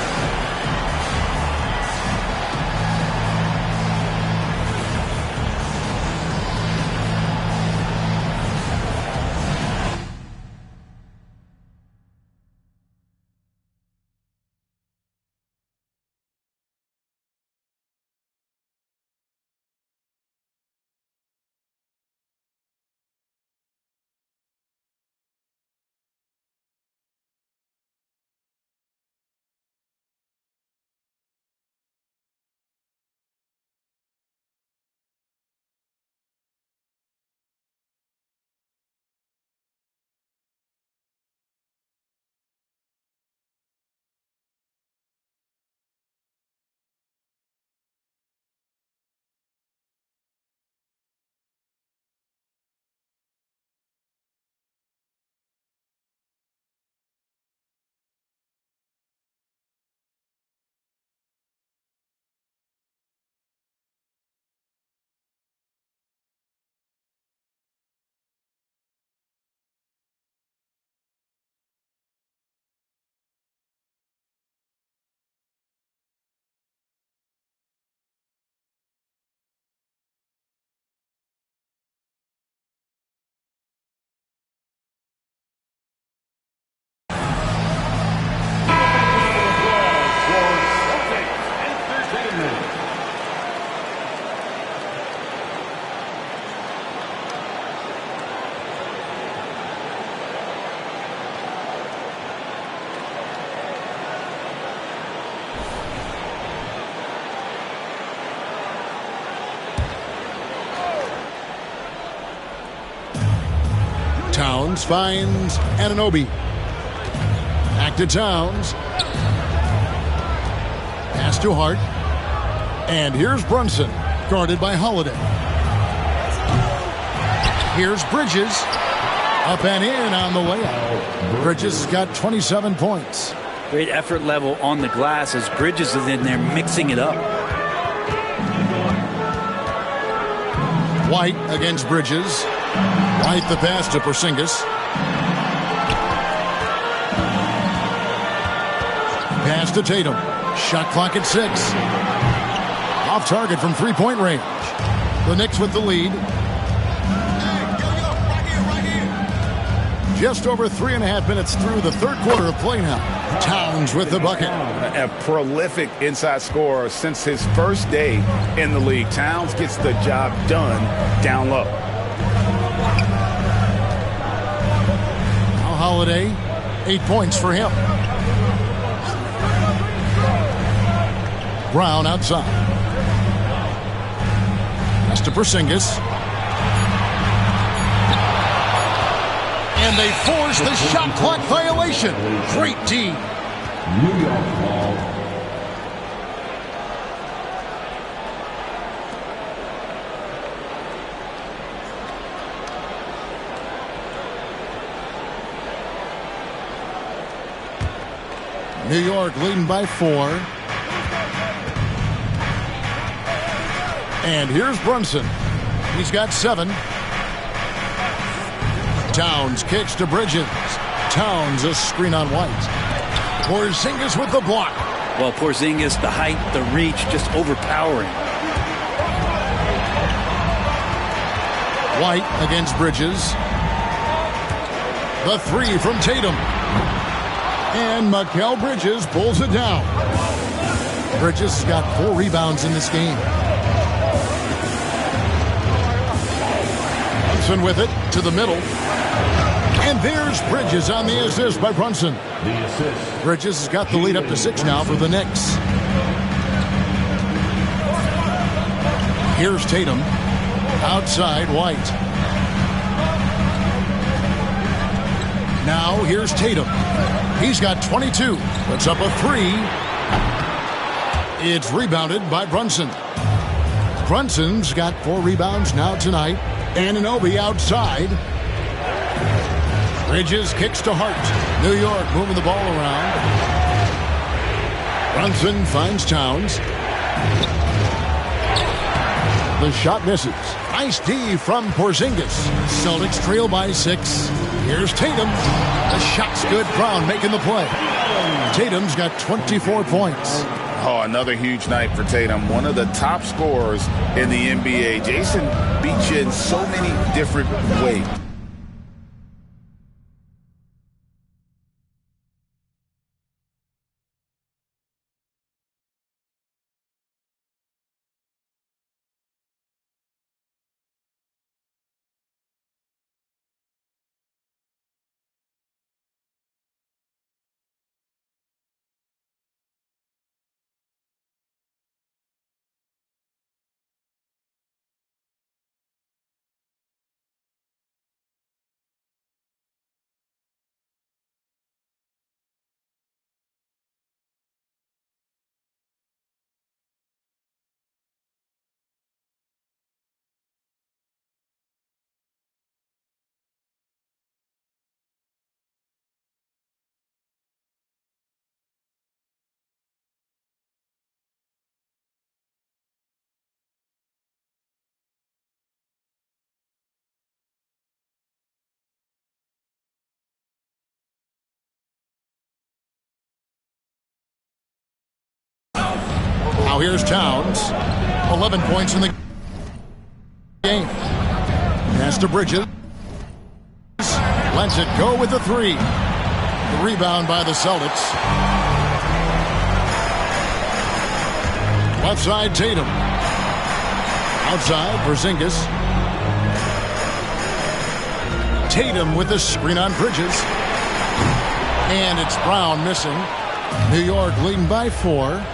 [SPEAKER 3] Towns finds Anunoby. Back to Towns. Pass to Hart. And here's Brunson, guarded by Holiday. Here's Bridges. Up and in on the layup. Bridges has got 27 points.
[SPEAKER 8] Great effort level on the glass as Bridges is in there mixing it up.
[SPEAKER 3] White against Bridges. White the pass to Porzingis. Pass to Tatum. Shot clock at 6. Off target from three-point range. The Knicks with the lead. Just over 3.5 minutes through the third quarter of play now. Towns with the bucket.
[SPEAKER 7] A prolific inside scorer since his first day in the league. Towns gets the job done down low.
[SPEAKER 3] Now Holiday, 8 points for him. Brown outside. That's to Porzingis. And they force the shot clock violation. Great D.
[SPEAKER 21] New York ball.
[SPEAKER 3] New York leading by 4. And here's Brunson. He's got 7. Towns kicks to Bridges. Towns a screen on White. Porzingis with the block.
[SPEAKER 8] Well, Porzingis, the height, the reach, just overpowering.
[SPEAKER 3] White against Bridges. The 3 from Tatum. And Mikal Bridges pulls it down. Bridges has got 4 rebounds in this game. Brunson with it to the middle. And there's Bridges on the assist by Brunson.
[SPEAKER 21] The assist.
[SPEAKER 3] Bridges has got the lead up to 6 now for the Knicks. Here's Tatum. Outside White. Now here's Tatum. He's got 22. Puts up a 3. It's rebounded by Brunson. Brunson's got 4 rebounds now tonight. Anunoby outside. Bridges kicks to Hart. New York moving the ball around. Brunson finds Towns. The shot misses. Nice D from Porzingis. Celtics trail by 6. Here's Tatum. The shot's good. Brown making the play. Tatum's got 24 points.
[SPEAKER 7] Oh, another huge night for Tatum. One of the top scorers in the NBA. Jason beat you in so many different ways.
[SPEAKER 3] Now here's Towns. 11 points in the game. Pass to Bridges. Lets it go with the 3. The rebound by the Celtics. Left side, Tatum. Outside, Porzingis. Tatum with the screen on Bridges. And it's Brown missing. New York leading by 4.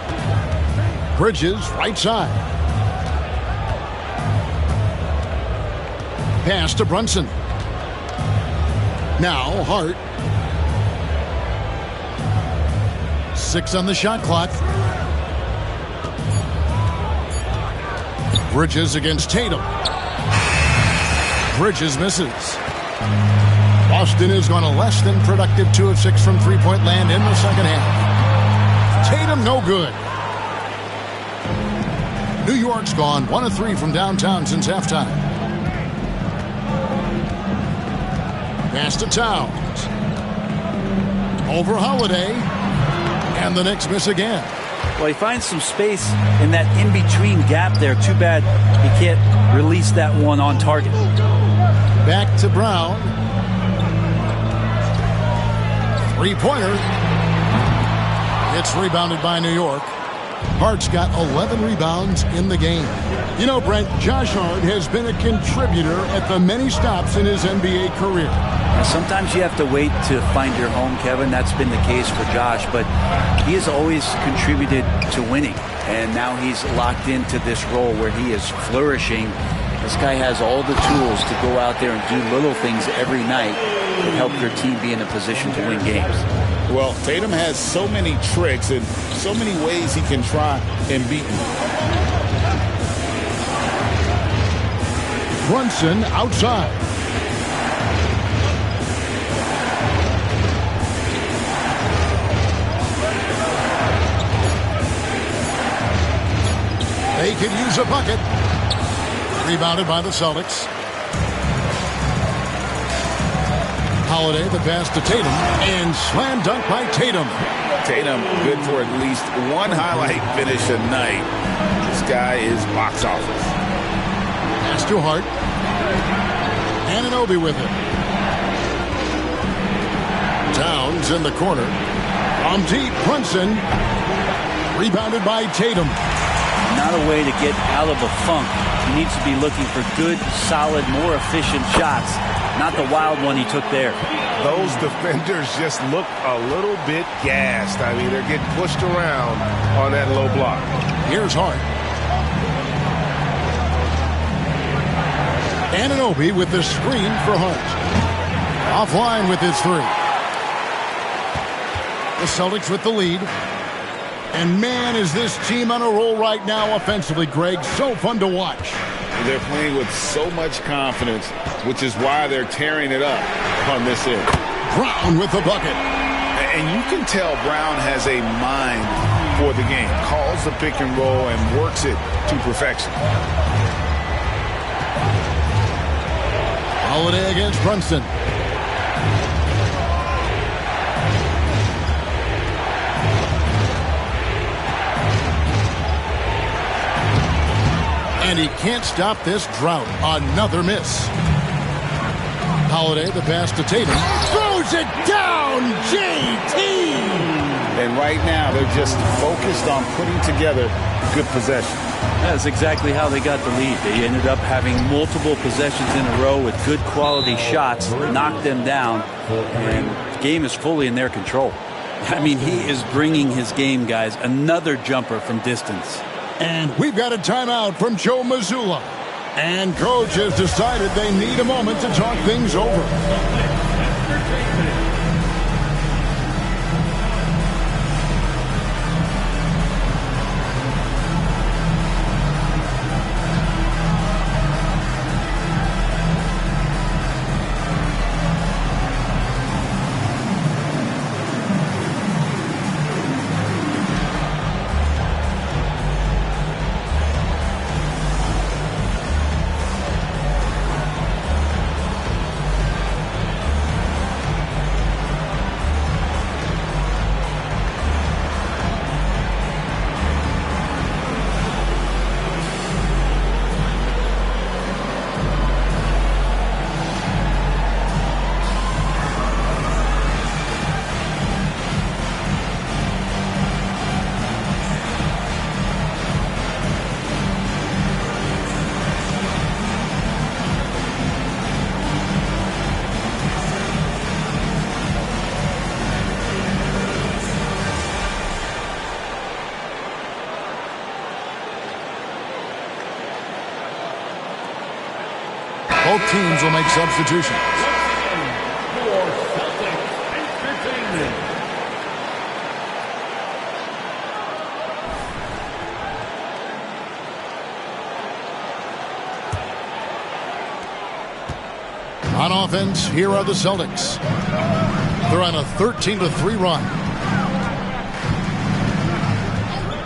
[SPEAKER 3] Bridges, right side. Pass to Brunson. Now, Hart. 6 on the shot clock. Bridges against Tatum. Bridges misses. Boston has gone a less than productive 2 of 6 from three-point land in the second half. Tatum, no good. New York's gone 1 of 3 from downtown since halftime. Pass to Towns. Over Holiday. And the Knicks miss again.
[SPEAKER 8] Well, he finds some space in that in-between gap there. Too bad he can't release that one on target.
[SPEAKER 3] Back to Brown. Three-pointer. It's rebounded by New York. Hart's got 11 rebounds in the game. You know, Brent, Josh Hart has been a contributor at the many stops in his NBA career.
[SPEAKER 8] Now, sometimes you have to wait to find your home, Kevin. That's been the case for Josh, but he has always contributed to winning, and now he's locked into this role where he is flourishing. This guy has all the tools to go out there and do little things every night that help your team be in a position to win games.
[SPEAKER 7] Well, Tatum has so many tricks and so many ways he can try and beat him.
[SPEAKER 3] Brunson outside. They could use a bucket. Rebounded by the Celtics. Holiday, the pass to Tatum, and slam dunk by Tatum.
[SPEAKER 7] Tatum, good for at least one highlight finish a night. This guy is box office.
[SPEAKER 3] Pass to Hart. Anunoby with it. Towns in the corner. On deep, Brunson. Rebounded by Tatum.
[SPEAKER 8] Not a way to get out of a funk. He needs to be looking for good, solid, more efficient shots. Not the wild one he took there.
[SPEAKER 9] Those defenders just look a little bit gassed. I mean, they're getting pushed around on that low block.
[SPEAKER 3] Here's Hart. Anunoby with the screen for Hart. Offline with his three. The Celtics with the lead. And man, is this team on a roll right now offensively, Greg. So fun to watch.
[SPEAKER 7] They're playing with so much confidence, which is why they're tearing it up on this end.
[SPEAKER 3] Brown with the bucket.
[SPEAKER 7] And you can tell Brown has a mind for the game. Calls the pick and roll and works it to perfection.
[SPEAKER 3] Holiday against Brunson. And he can't stop this drought. Another miss. Holiday, the pass to Tatum. Throws it down, JT!
[SPEAKER 7] And right now, they're just focused on putting together good possession.
[SPEAKER 8] That's exactly how they got the lead. They ended up having multiple possessions in a row with good quality shots, knocked them down, and the game is fully in their control. I mean, he is bringing his game, guys. Another jumper from distance.
[SPEAKER 3] And we've got a timeout from Joe Mazzulla. And coach has decided they need a moment to talk things over. Both teams will make substitutions. On offense, here are the Celtics. They're on a 13-3 run.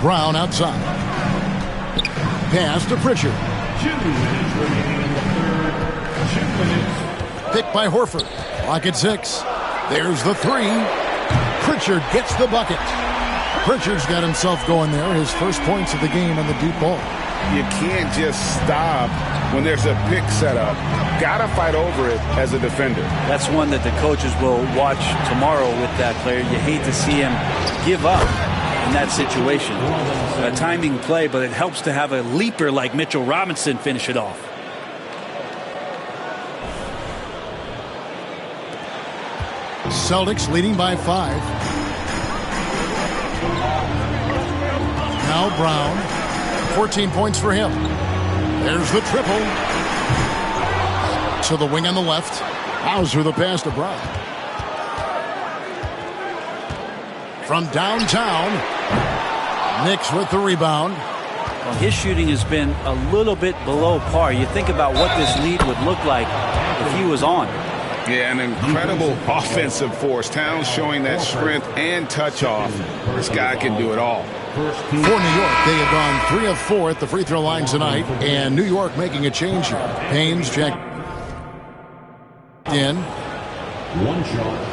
[SPEAKER 3] Brown outside. Pass to Pritchard.
[SPEAKER 21] 2 minutes remaining in the third. 2 minutes.
[SPEAKER 3] Picked by Horford. Clock at 6. There's the 3. Pritchard gets the bucket. Pritchard's got himself going there. His first points of the game on the deep ball.
[SPEAKER 7] You can't just stop when there's a pick set up. Gotta fight over it as a defender.
[SPEAKER 8] That's one that the coaches will watch tomorrow with that player. You hate to see him give up in that situation. A timing play, but it helps to have a leaper like Mitchell Robinson finish it off.
[SPEAKER 3] Celtics leading by 5. Now Brown. 14 points for him. There's the triple. To the wing on the left. Hauser the pass to Brown. From downtown, Knicks with the rebound.
[SPEAKER 8] Well, his shooting has been a little bit below par. You think about what this lead would look like if he was on.
[SPEAKER 7] Yeah, an incredible offensive force. Towns showing that strength and touch off. This guy can do it all.
[SPEAKER 3] For New York, they have gone 3 of 4 at the free throw line tonight, and New York making a change here. Haynes checked in.
[SPEAKER 21] 1 shot.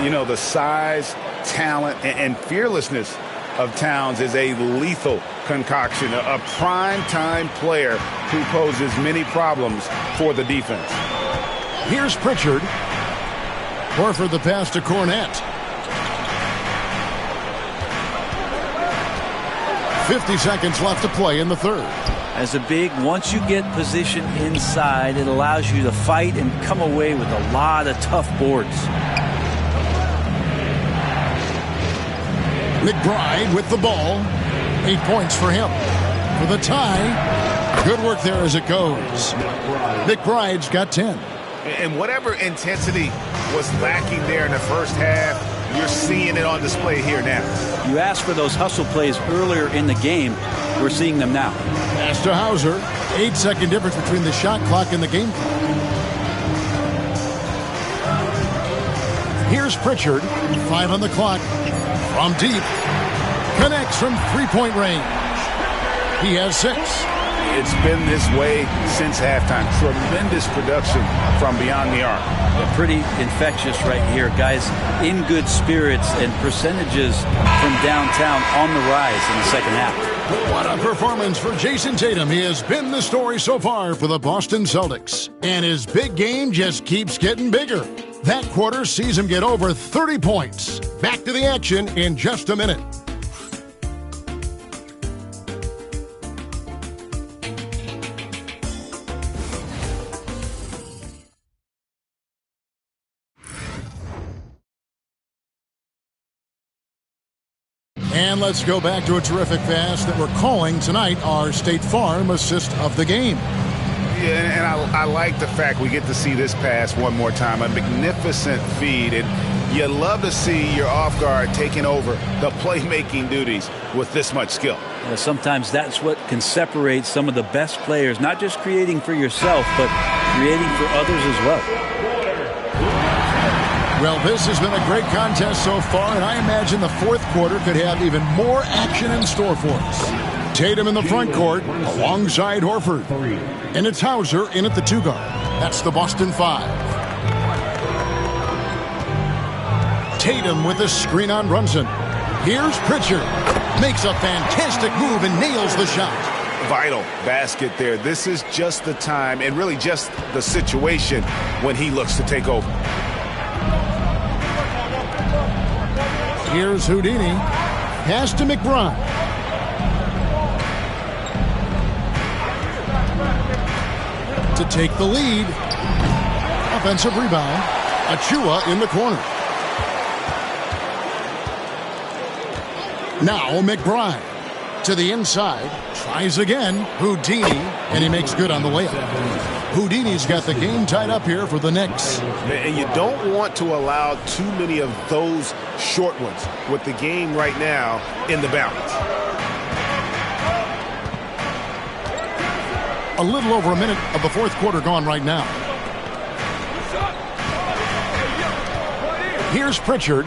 [SPEAKER 7] You know, the size, talent, and fearlessness of Towns is a lethal concoction, a prime-time player who poses many problems for the defense.
[SPEAKER 3] Here's Pritchard. Horford the pass to Cornette. 50 seconds left to play in the third.
[SPEAKER 8] As a big, once you get position inside, it allows you to fight and come away with a lot of tough boards.
[SPEAKER 3] McBride with the ball. 8 points for him. For the tie. Good work there as it goes. McBride's got 10.
[SPEAKER 7] And whatever intensity was lacking there in the first half, you're seeing it on display here now.
[SPEAKER 8] You asked for those hustle plays earlier in the game. We're seeing them now.
[SPEAKER 3] Pass to Hauser. 8-second difference between the shot clock and the game clock. Here's Pritchard. 5 on the clock. From deep. Connects from three-point range. He has 6.
[SPEAKER 7] It's been this way since halftime. Tremendous production from beyond the arc.
[SPEAKER 8] Yeah, pretty infectious right here. Guys in good spirits and percentages from downtown on the rise in the second half.
[SPEAKER 3] What a performance for Jason Tatum. He has been the story so far for the Boston Celtics. And his big game just keeps getting bigger. That quarter sees him get over 30 points. Back to the action in just a minute. And let's go back to a terrific pass that we're calling tonight our State Farm assist of the game.
[SPEAKER 7] Yeah, and I like the fact we get to see this pass one more time. A magnificent feed, and you love to see your off guard taking over the playmaking duties with this much skill.
[SPEAKER 8] Yeah, sometimes that's what can separate some of the best players, not just creating for yourself, but creating for others as well.
[SPEAKER 3] Well, this has been a great contest so far, and I imagine the fourth quarter could have even more action in store for us. Tatum in the front court alongside Horford. And it's Hauser in at the 2 guard. That's the Boston 5. Tatum with a screen on Brunson. Here's Pritchard. Makes a fantastic move and nails the shot.
[SPEAKER 7] Vital basket there. This is just the time and really just the situation when he looks to take over.
[SPEAKER 3] Here's Houdini. Pass to McBride. To take the lead. Offensive rebound. Achua in the corner. Now McBride. To the inside. Tries again. Houdini. And he makes good on the layup. Houdini's got the game tied up here for the Knicks.
[SPEAKER 9] And you don't want to allow too many of those short ones with the game right now in the balance.
[SPEAKER 3] A little over a minute of the fourth quarter gone right now. Here's Pritchard.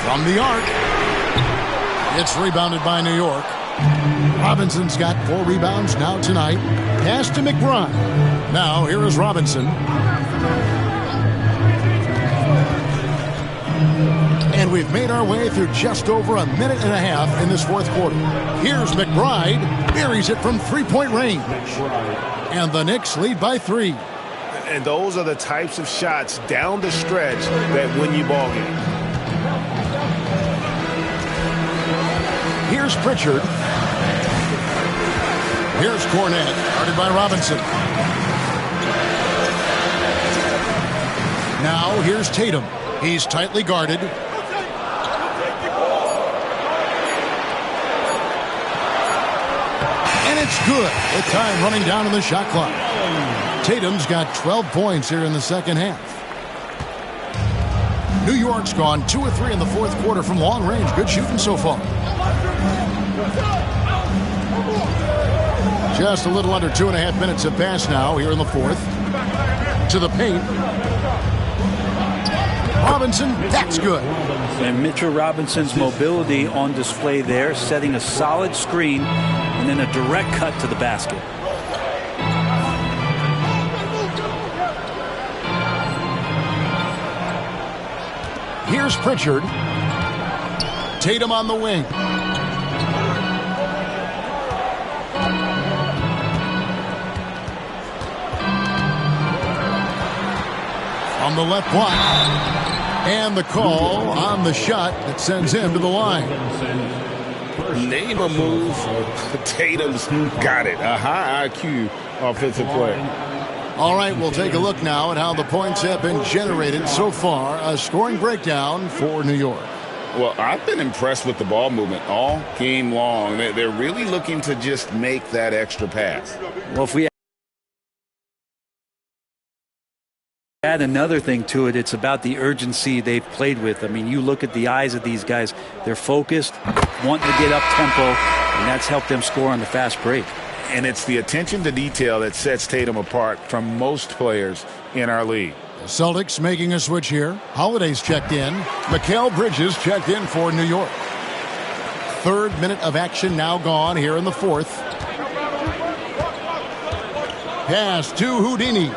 [SPEAKER 3] From the arc. It's rebounded by New York. Robinson's got 4 rebounds now tonight. Pass to McBride. Now here is Robinson. And we've made our way through just over a minute and a half in this fourth quarter. Here's McBride. Buries it from three-point range. And the Knicks lead by 3.
[SPEAKER 9] And those are the types of shots down the stretch that win you ball games.
[SPEAKER 3] Here's Pritchard. Here's Cornette, guarded by Robinson. Now here's Tatum. He's tightly guarded. And it's good with time running down on the shot clock. Tatum's got 12 points here in the second half. New York's gone 2 of 3 in the fourth quarter from long range. Good shooting so far. Just a little under 2.5 minutes have passed now here in the fourth. To the paint. Robinson, that's good.
[SPEAKER 8] And Mitchell Robinson's mobility on display there, setting a solid screen and then a direct cut to the basket.
[SPEAKER 3] Here's Pritchard. Tatum on the wing. On the left block. And the call on the shot that sends him to the line.
[SPEAKER 9] Name a move. Tatum's got it. A high IQ offensive play.
[SPEAKER 3] All right, we'll take a look now at how the points have been generated so far. A scoring breakdown for New York.
[SPEAKER 7] Well, I've been impressed with the ball movement all game long. They're really looking to just make that extra pass.
[SPEAKER 8] Well, if we add another thing to it, it's about the urgency they've played with. I mean, you look at the eyes of these guys. They're focused, wanting to get up tempo, and that's helped them score on the fast break.
[SPEAKER 7] And it's the attention to detail that sets Tatum apart from most players in our league.
[SPEAKER 3] The Celtics making a switch here. Holiday's checked in. Mikal Bridges checked in for New York. 3rd minute of action now gone here in the 4th. Pass to Houdini.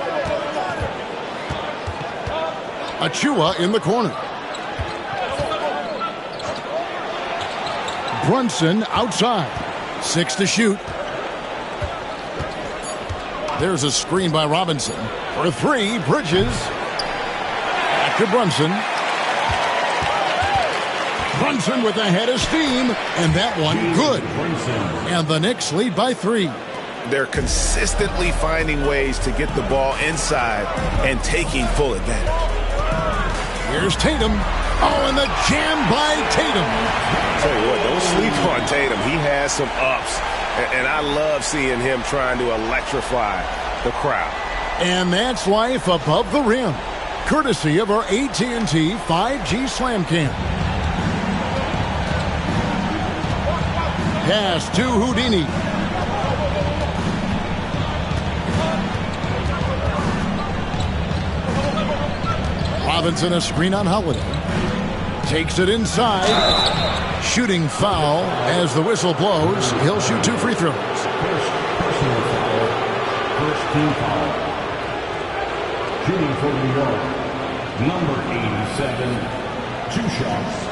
[SPEAKER 3] Achua in the corner. Brunson outside. 6 to shoot. There's a screen by Robinson. For 3, Bridges. Back to Brunson. Brunson with a head of steam. And that one good. And the Knicks lead by 3.
[SPEAKER 9] They're consistently finding ways to get the ball inside and taking full advantage.
[SPEAKER 3] Here's Tatum. Oh, and the jam by Tatum.
[SPEAKER 9] Tell you what, don't sleep on Tatum. He has some ups. And I love seeing him trying to electrify the crowd.
[SPEAKER 3] And that's life above the rim. Courtesy of our AT&T 5G Slam Cam. Pass to Houdini. Robinson a screen on Holiday. Takes it inside. Shooting foul as the whistle blows. He'll shoot 2 free throws.
[SPEAKER 21] Personal foul. First team foul. Shooting for New York. Number 87. 2 shots.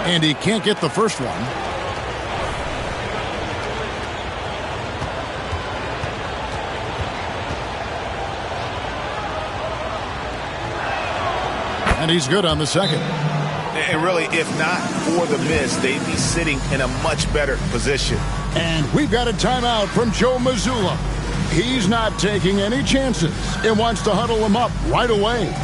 [SPEAKER 3] And he can't get the first one. And he's good on the second.
[SPEAKER 9] And really, if not for the miss, they'd be sitting in a much better position.
[SPEAKER 3] And we've got a timeout from Joe Mazzulla. He's not taking any chances and wants to huddle them up right away.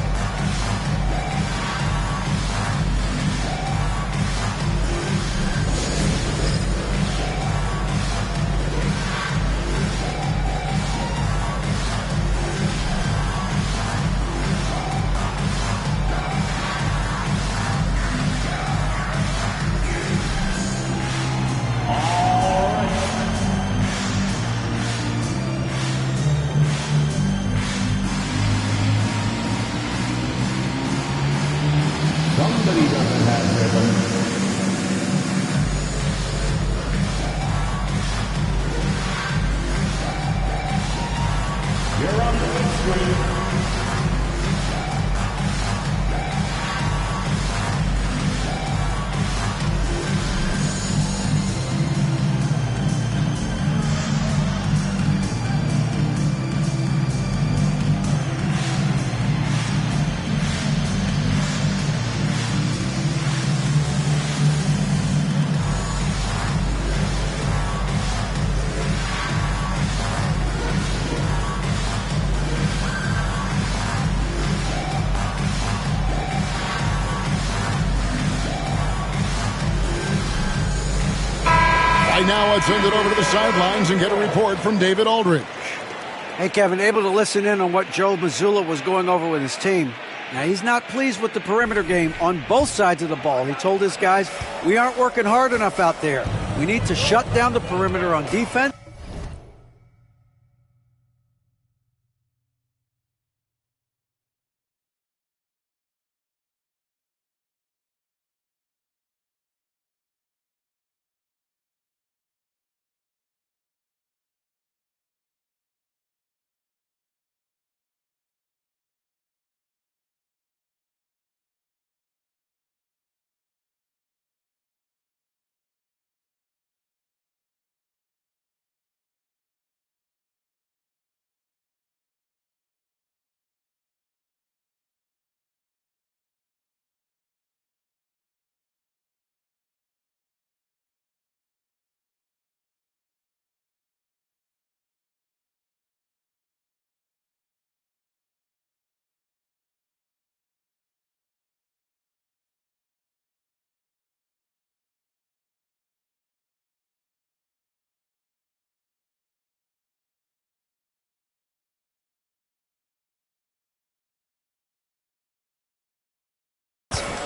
[SPEAKER 21] Somebody doesn't have rhythm. You're on the big screen.
[SPEAKER 3] Right now, let's send it over to the sidelines and get a report from David Aldridge.
[SPEAKER 24] Hey, Kevin, able to listen in on what Joe Mazzulla was going over with his team. Now, he's not pleased with the perimeter game on both sides of the ball. He told his guys, we aren't working hard enough out there. We need to shut down the perimeter on defense.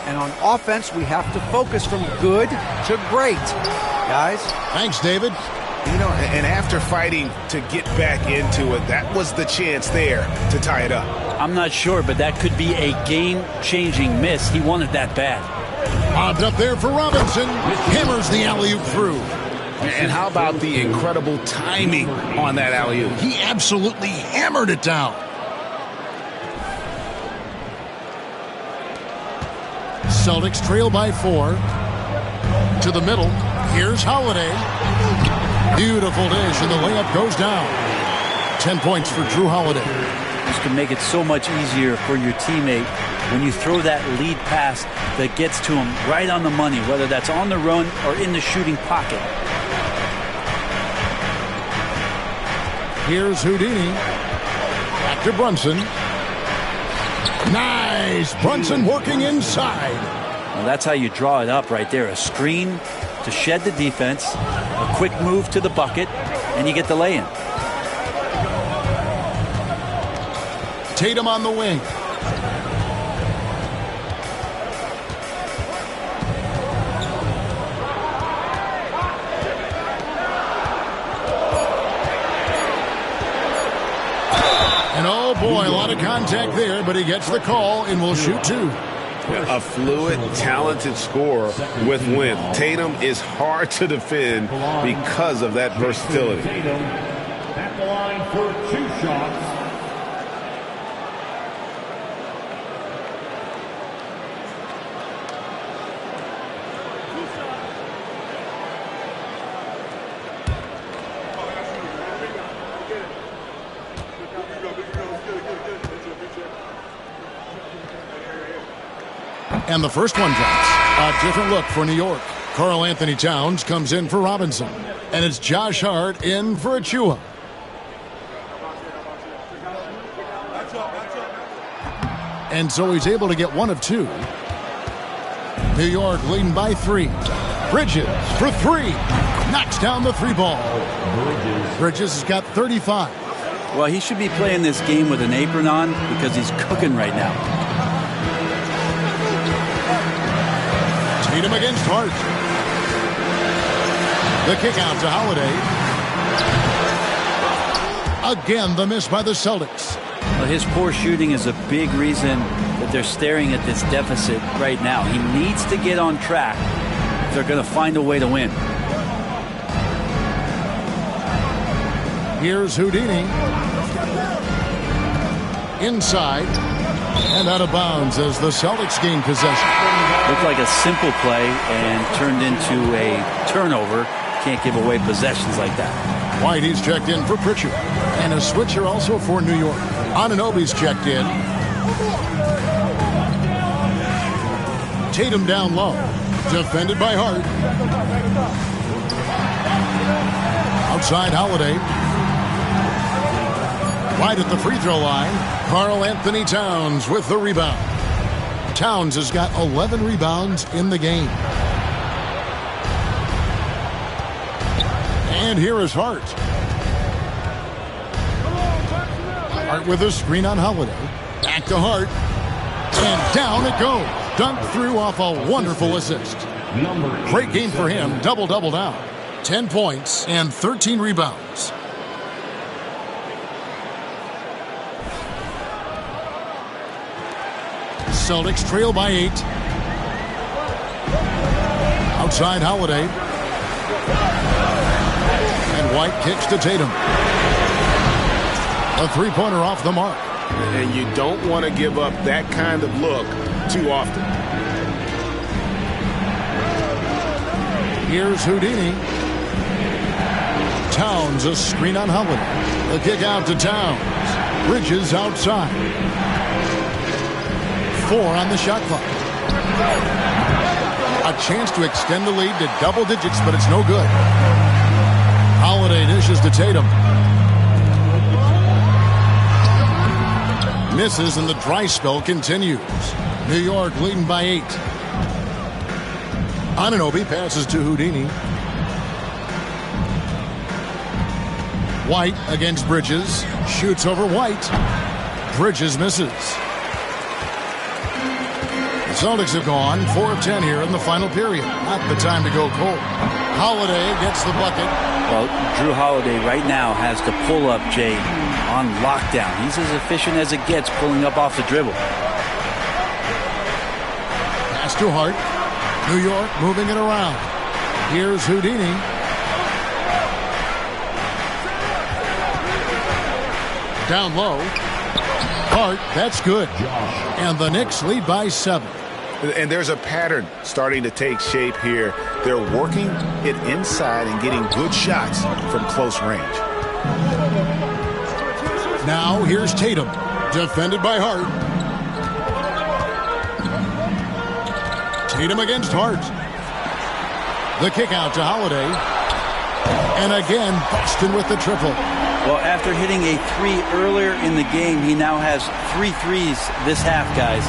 [SPEAKER 24] And on offense, we have to focus from good to great. Guys?
[SPEAKER 3] Thanks, David.
[SPEAKER 9] You know, and after fighting to get back into it, that was the chance there to tie it up.
[SPEAKER 8] I'm not sure, but that could be a game-changing miss. He wanted that bad.
[SPEAKER 3] Lobbed up there for Robinson. Hammers the alley-oop through.
[SPEAKER 9] And how about the incredible timing on that alley-oop?
[SPEAKER 3] He absolutely hammered it down. Celtics trail by 4. To the middle. Here's Holiday. Beautiful dish, and the layup goes down. 10 points for Drew Holiday.
[SPEAKER 8] This can make it so much easier for your teammate when you throw that lead pass that gets to him right on the money, whether that's on the run or in the shooting pocket.
[SPEAKER 3] Here's Houdini. Back to Brunson. Nice! Brunson working inside.
[SPEAKER 8] Well, that's how you draw it up right there. A screen to shed the defense, a quick move to the bucket, and you get the lay-in.
[SPEAKER 3] Tatum on the wing. And oh boy, a lot of contact there, but he gets the call and will shoot 2.
[SPEAKER 9] A fluid, talented scorer with length. Tatum is hard to defend because of that versatility.
[SPEAKER 21] Tatum at the line for 2 shots.
[SPEAKER 3] And the first one drops. A different look for New York. Karl Anthony Towns comes in for Robinson. And it's Josh Hart in for Achua. And so he's able to get one of two. New York leading by 3. Bridges for 3. Knocks down the 3 ball. Bridges has got 35.
[SPEAKER 8] Well, he should be playing this game with an apron on because he's cooking right now.
[SPEAKER 3] Tatum against Hart. The kick out to Holiday. Again, the miss by the Celtics.
[SPEAKER 8] Well, his poor shooting is a big reason that they're staring at this deficit right now. He needs to get on track if they're going to find a way to win.
[SPEAKER 3] Here's Houdini. Inside. And out of bounds as the Celtics gain possession.
[SPEAKER 8] Looked like a simple play and turned into a turnover. Can't give away possessions like that.
[SPEAKER 3] White, he's checked in for Pritchard. And a switcher also for New York. Anunoby's checked in. Tatum down low. Defended by Hart. Outside Holiday. Right at the free throw line. Karl Anthony Towns with the rebound. Towns has got 11 rebounds in the game. And here is Hart. Hart with a screen on Holiday. Back to Hart. And down it goes. Dunked through off a wonderful assist. Great game for him. Double-double now. 10 points and 13 rebounds. Celtics trail by 8. Outside Holiday. And White kicks to Tatum. A three-pointer off the mark.
[SPEAKER 9] And you don't want to give up that kind of look too often.
[SPEAKER 3] Here's Houdini. Towns, a screen on Holiday. The kick out to Towns. Bridges outside. 4 on the shot clock. A chance to extend the lead to double digits, but it's no good. Holiday dishes to Tatum. Misses and the dry spell continues. New York leading by 8. Anunoby passes to Houdini. White against Bridges. Shoots over White. Bridges misses. The Celtics have gone 4 of 10 here in the final period. Not the time to go cold. Holiday gets the bucket.
[SPEAKER 8] Well, Drew Holiday right now has to pull up, Jay, on lockdown. He's as efficient as it gets pulling up off the dribble.
[SPEAKER 3] Pass to Hart. New York moving it around. Here's Houdini. Down low. Hart, that's good. And the Knicks lead by 7.
[SPEAKER 9] And there's a pattern starting to take shape here. They're working it inside and getting good shots from close range.
[SPEAKER 3] Now here's Tatum. Defended by Hart. Tatum against Hart. The kick out to Holiday. And again, Boston with the triple.
[SPEAKER 8] Well, after hitting a 3 earlier in the game, he now has 3 threes this half, guys.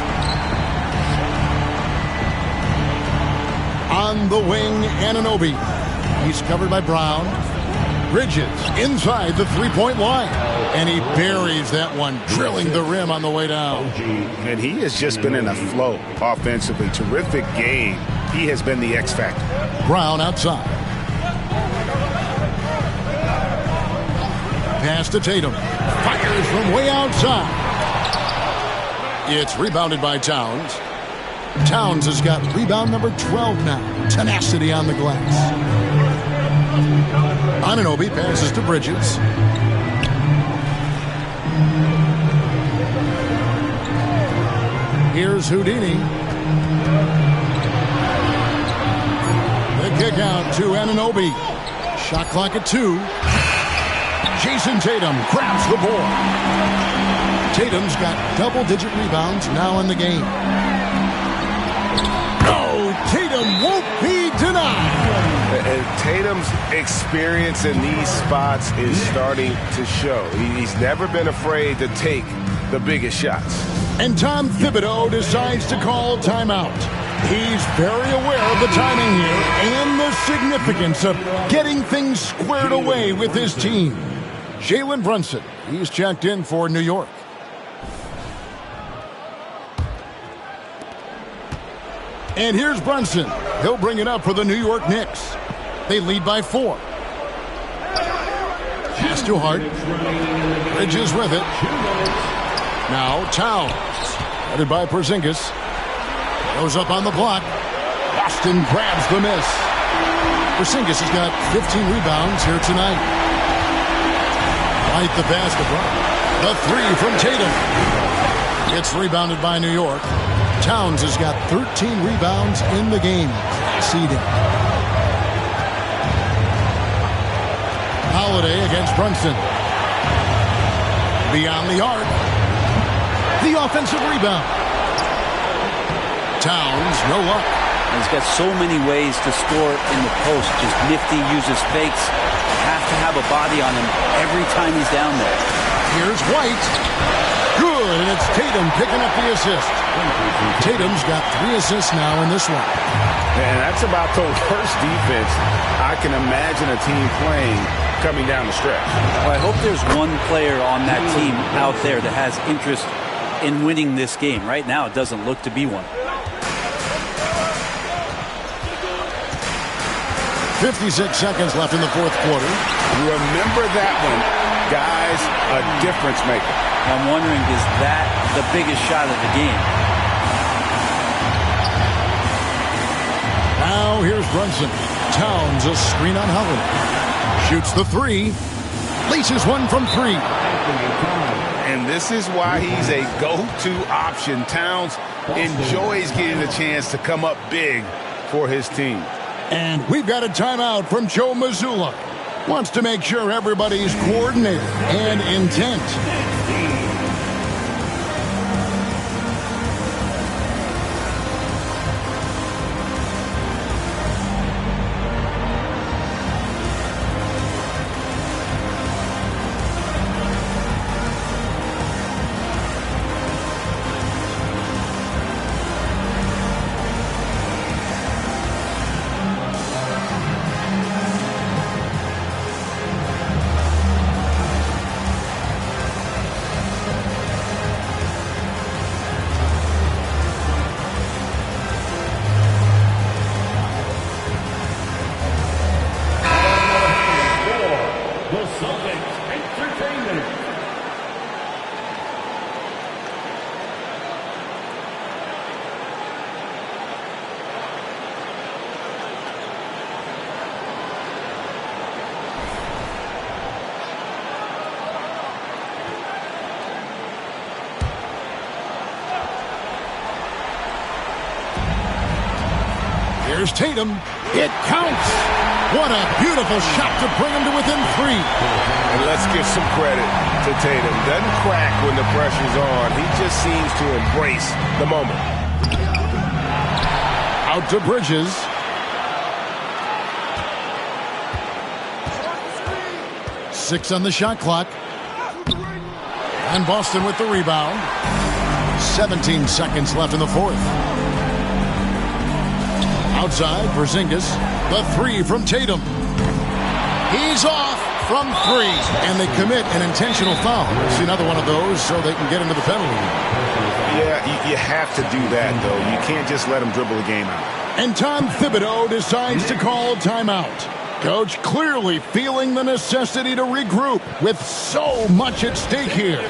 [SPEAKER 3] On the wing, Anunoby. He's covered by Brown. Bridges inside the three-point line. And he buries that one, drilling the rim on the way down.
[SPEAKER 9] And he has just been in a flow offensively. Terrific game. He has been the X factor.
[SPEAKER 3] Brown outside. Pass to Tatum. Fires from way outside. It's rebounded by Towns. Towns has got rebound number 12 now. Tenacity on the glass. Anunoby passes to Bridges. Here's Houdini. The kick out to Anunoby. Shot clock at 2. Jason Tatum grabs the board. Tatum's got double-digit rebounds now in the game. Oh, Tatum
[SPEAKER 9] And Tatum's experience in these spots is starting to show. He's never been afraid to take the biggest shots.
[SPEAKER 3] And Tom Thibodeau decides to call timeout. He's very aware of the timing here and the significance of getting things squared away with his team. Jalen Brunson, he's checked in for New York. And here's Brunson. He'll bring it up for the New York Knicks. They lead by 4. Pass to Hart. Bridges with it. Now Towns. Headed by Porzingis. Goes up on the block. Boston grabs the miss. Porzingis has got 15 rebounds here tonight. Right the basket. The 3 from Tatum. It's rebounded by New York. Towns has got 13 rebounds in the game. Seeding. Holiday against Brunson. Beyond the arc. The offensive rebound. Towns, no luck.
[SPEAKER 8] He's got so many ways to score in the post. Just nifty, uses fakes. Have to have a body on him every time he's down there.
[SPEAKER 3] Here's White. Good, and it's Tatum picking up the assist. Tatum's got 3 assists now in this one.
[SPEAKER 9] And that's about the worst defense I can imagine a team playing coming down the stretch.
[SPEAKER 8] Well, I hope there's one player on that team out there that has interest in winning this game. Right now, it doesn't look to be one.
[SPEAKER 3] 56 seconds left in the fourth quarter.
[SPEAKER 9] Remember that one, guys, a difference maker.
[SPEAKER 8] I'm wondering, is that the biggest shot of the game?
[SPEAKER 3] Now here's Brunson. Towns a screen on Howard. Shoots the 3. Laces one from 3.
[SPEAKER 9] And this is why he's a go-to option. Towns enjoys getting the chance to come up big for his team.
[SPEAKER 3] And we've got a timeout from Joe Mazzulla. Wants to make sure everybody's coordinated and intent. Here's Tatum. It counts. What a beautiful shot to bring him to within 3.
[SPEAKER 9] And let's give some credit to Tatum. Doesn't crack when the pressure's on. He just seems to embrace the moment.
[SPEAKER 3] Out to Bridges. Six on the shot clock. And Boston with the rebound. 17 seconds left in the fourth. Outside, Porzingis. The 3 from Tatum. He's off from 3. And they commit an intentional foul. See another one of those so they can get into the penalty.
[SPEAKER 9] Yeah, you have to do that, though. You can't just let him dribble the game out.
[SPEAKER 3] And Tom Thibodeau decides to call timeout. Coach clearly feeling the necessity to regroup with so much at stake here.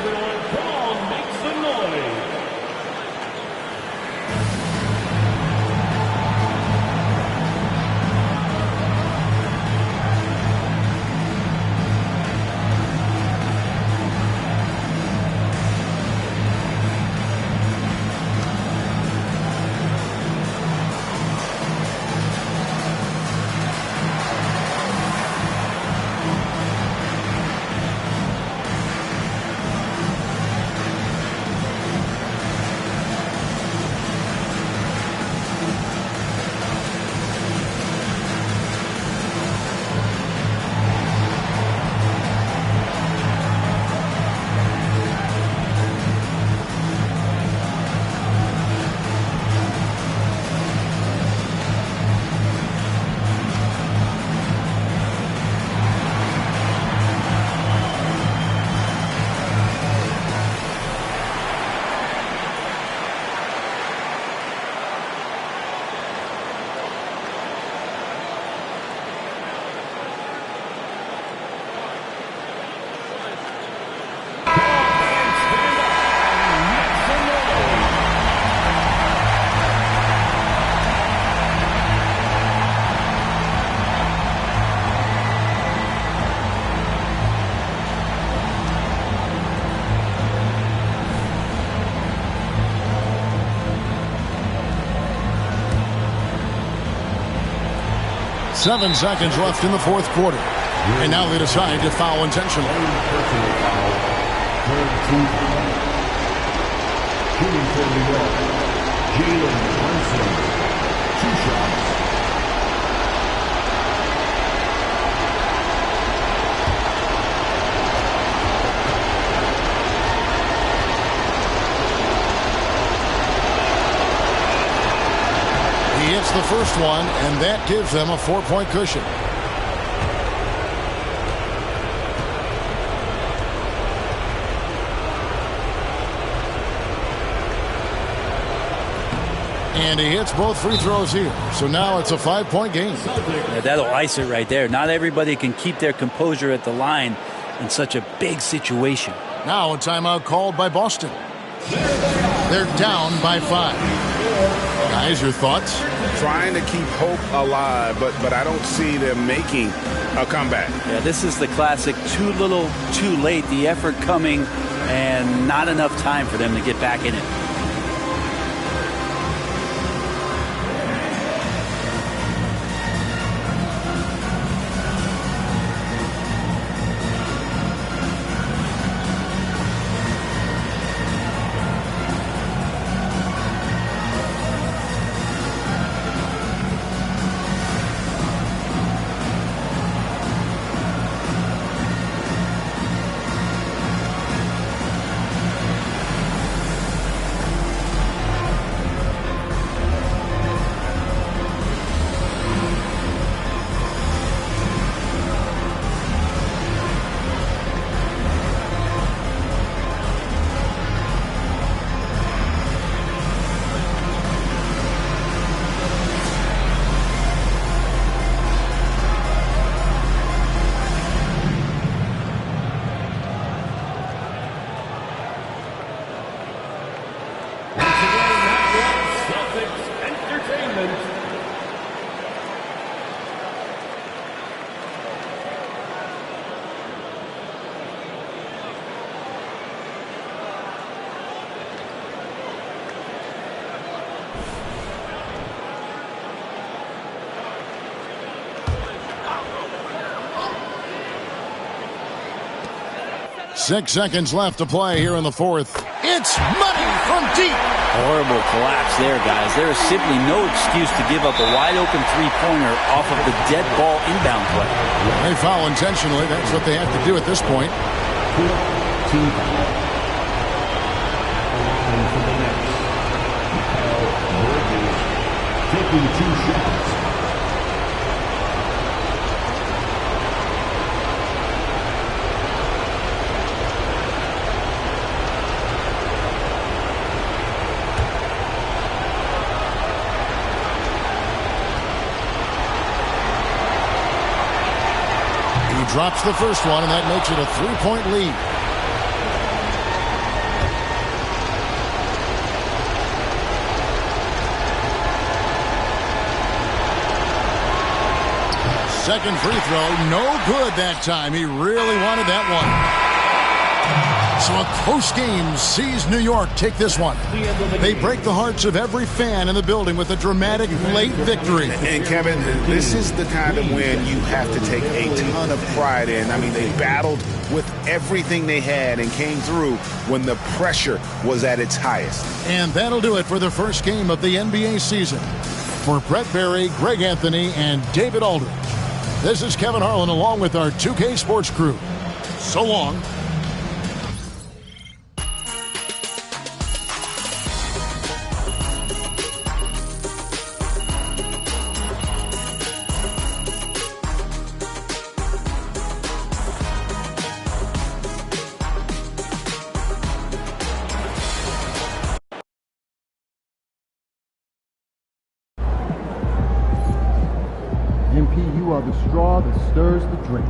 [SPEAKER 3] 7 seconds left in the fourth quarter. And now they decide to foul intentionally.
[SPEAKER 21] Shooting 41, Jalen Brunson, 2 shots.
[SPEAKER 3] He hits the first one, and that gives them a 4-point cushion. And he hits both free throws here. So now it's a 5-point game.
[SPEAKER 8] Yeah, that'll ice it right there. Not everybody can keep their composure at the line in such a big situation.
[SPEAKER 3] Now a timeout called by Boston. They're down by 5. Guys, your thoughts?
[SPEAKER 9] Trying to keep hope alive, but I don't see them making a comeback.
[SPEAKER 8] Yeah, this is the classic too little, too late. The effort coming and not enough time for them to get back in it.
[SPEAKER 3] Six seconds left to play here in the fourth. It's money from deep.
[SPEAKER 8] Horrible collapse there, guys. There is simply no excuse to give up a wide-open three-pointer off of the dead ball inbound play.
[SPEAKER 3] They foul intentionally. That's what they have to do at this point.
[SPEAKER 21] Team foul. And for the next, Burgess taking 2 shots.
[SPEAKER 3] Drops the first one, and that makes it a 3-point lead. Second free throw, no good that time. He really wanted that one. So a close game sees New York take this one. They break the hearts of every fan in the building with a dramatic late victory.
[SPEAKER 9] And Kevin, this is the kind of win you have to take a ton of pride in. I mean, they battled with everything they had and came through when the pressure was at its highest.
[SPEAKER 3] And that'll do it for the first game of the NBA season. For Brett Berry, Greg Anthony, and David Aldridge, this is Kevin Harlan along with our 2K Sports crew. So long.
[SPEAKER 17] MP, you are the straw that stirs the drink.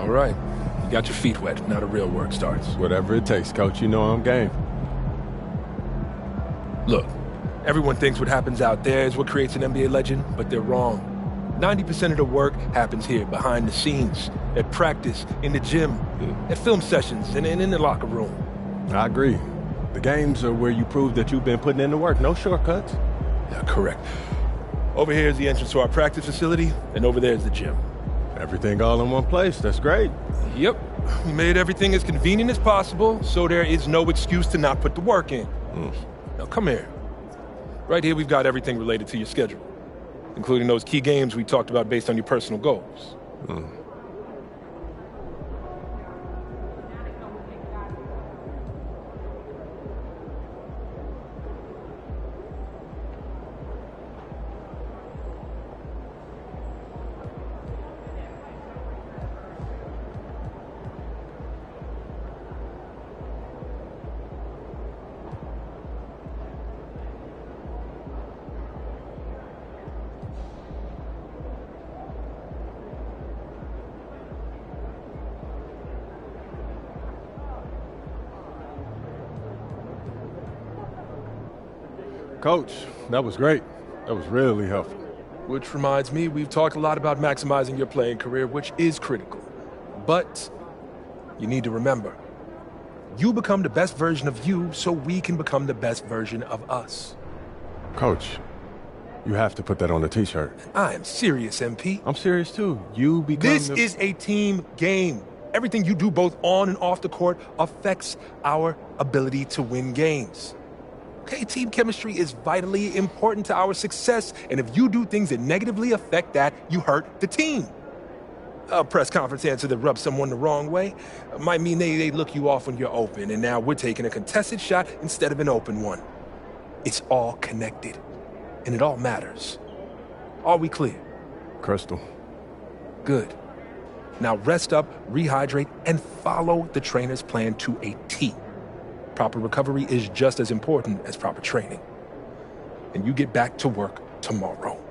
[SPEAKER 6] All right. You got your feet wet. Now the real work starts.
[SPEAKER 1] Whatever it takes, Coach. You know I'm game.
[SPEAKER 6] Look, everyone thinks what happens out there is what creates an NBA legend, but they're wrong. 90% of the work happens here, behind the scenes, at practice, in the gym, at film sessions, and in the locker room.
[SPEAKER 1] I agree. The games are where you prove that you've been putting in the work. No shortcuts.
[SPEAKER 6] Yeah, correct. Over here is the entrance to our practice facility, and over there is the gym.
[SPEAKER 1] Everything all in one place. That's great.
[SPEAKER 6] Yep. We made everything as convenient as possible, so there is no excuse to not put the work in. Now, come here. Right here, we've got everything related to your schedule, including those key games we talked about based on your personal goals.
[SPEAKER 1] Coach, that was great. That was really helpful.
[SPEAKER 6] Which reminds me, we've talked a lot about maximizing your playing career, which is critical. But you need to remember, you become the best version of you so we can become the best version of us.
[SPEAKER 1] Coach, you have to put that on the t-shirt.
[SPEAKER 6] I am serious, MP.
[SPEAKER 1] I'm serious too. You become
[SPEAKER 6] This is a team game. Everything you do both on and off the court affects our ability to win games. Okay, team chemistry is vitally important to our success, and if you do things that negatively affect that, you hurt the team. A press conference answer that rubs someone the wrong way might mean they look you off when you're open, and now we're taking a contested shot instead of an open one. It's all connected, and it all matters. Are we clear?
[SPEAKER 1] Crystal.
[SPEAKER 6] Good. Now rest up, rehydrate, and follow the trainer's plan to a T. Proper recovery is just as important as proper training. And you get back to work tomorrow.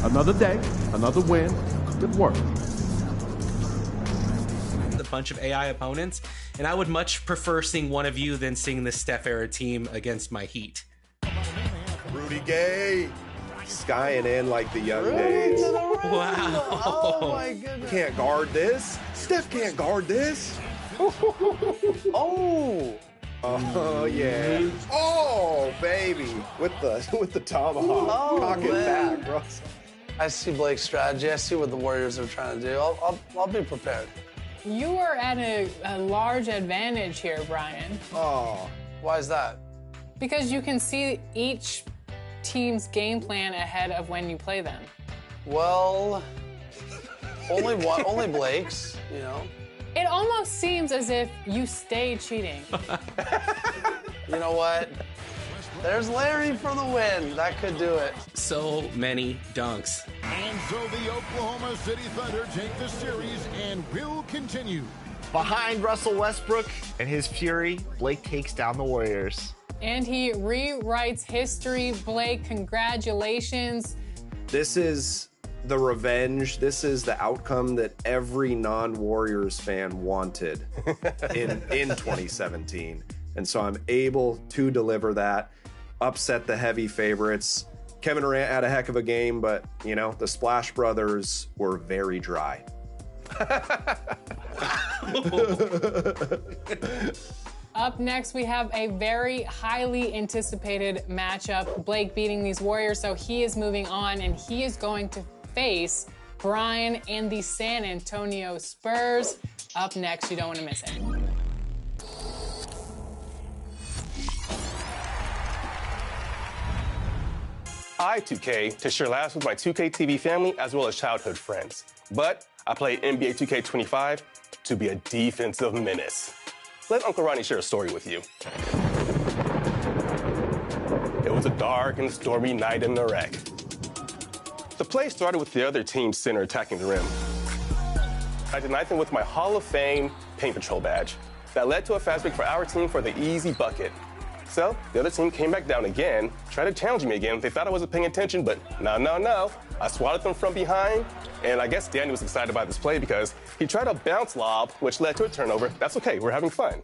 [SPEAKER 17] Another day, another win. Good work.
[SPEAKER 10] A bunch of AI opponents, and I would much prefer seeing one of you than seeing the Steph-era team against my Heat.
[SPEAKER 12] Rudy Gay, skying in like the young days.
[SPEAKER 10] Wow.
[SPEAKER 12] Oh my goodness. Can't guard this. Steph can't guard this. Oh yeah. Oh baby, with the tomahawk.
[SPEAKER 23] Oh,
[SPEAKER 12] Cock it
[SPEAKER 23] man.
[SPEAKER 12] back, Russ.
[SPEAKER 23] I see Blake's strategy. I see what the Warriors are trying to do. I'll be prepared.
[SPEAKER 25] You are at a large advantage here, Brian.
[SPEAKER 23] Oh, why is that?
[SPEAKER 25] Because you can see each team's game plan ahead of when you play them.
[SPEAKER 23] Well, only Blake's, you know.
[SPEAKER 25] It almost seems as if you stay cheating.
[SPEAKER 23] You know what? There's Larry for the win. That could do it.
[SPEAKER 10] So many dunks.
[SPEAKER 3] And so the Oklahoma City Thunder take the series and will continue.
[SPEAKER 11] Behind Russell Westbrook and his fury, Blake takes down the Warriors.
[SPEAKER 25] And he rewrites history. Blake, congratulations.
[SPEAKER 12] This is the revenge. This is the outcome that every non-Warriors fan wanted in 2017. And so I'm able to deliver that, upset the heavy favorites. Kevin Durant had a heck of a game, but, you know, the Splash Brothers were very dry.
[SPEAKER 25] Up next, we have a very highly anticipated matchup. Blake beating these Warriors, so he is moving on, and he is going to face Brian and the San Antonio Spurs. Up next, you don't want to miss it.
[SPEAKER 4] I, 2K, to share laughs with my 2K TV family as well as childhood friends. But I play NBA 2K25 to be a defensive menace. Let Uncle Ronnie share a story with you. It was a dark and stormy night in the rec. The play started with the other team's center attacking the rim. I denied them with my Hall of Fame paint patrol badge. That led to a fast break for our team for the easy bucket. So the other team came back down again, tried to challenge me again. They thought I wasn't paying attention, but no. I swatted them from behind, and I guess Danny was excited by this play because he tried a bounce lob, which led to a turnover. That's okay, we're having fun.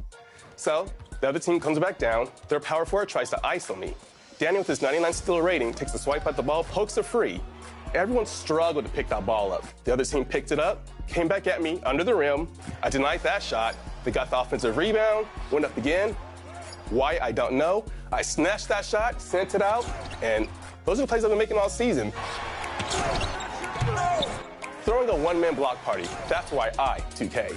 [SPEAKER 4] So the other team comes back down. Their power forward tries to ISO me. Danny, with his 99 steal rating, takes a swipe at the ball, pokes a free. Everyone struggled to pick that ball up. The other team picked it up, came back at me under the rim. I denied that shot. They got the offensive rebound, went up again. Why, I don't know. I snatched that shot, sent it out, and those are the plays I've been making all season. Throwing a one-man block party. That's why I, 2K.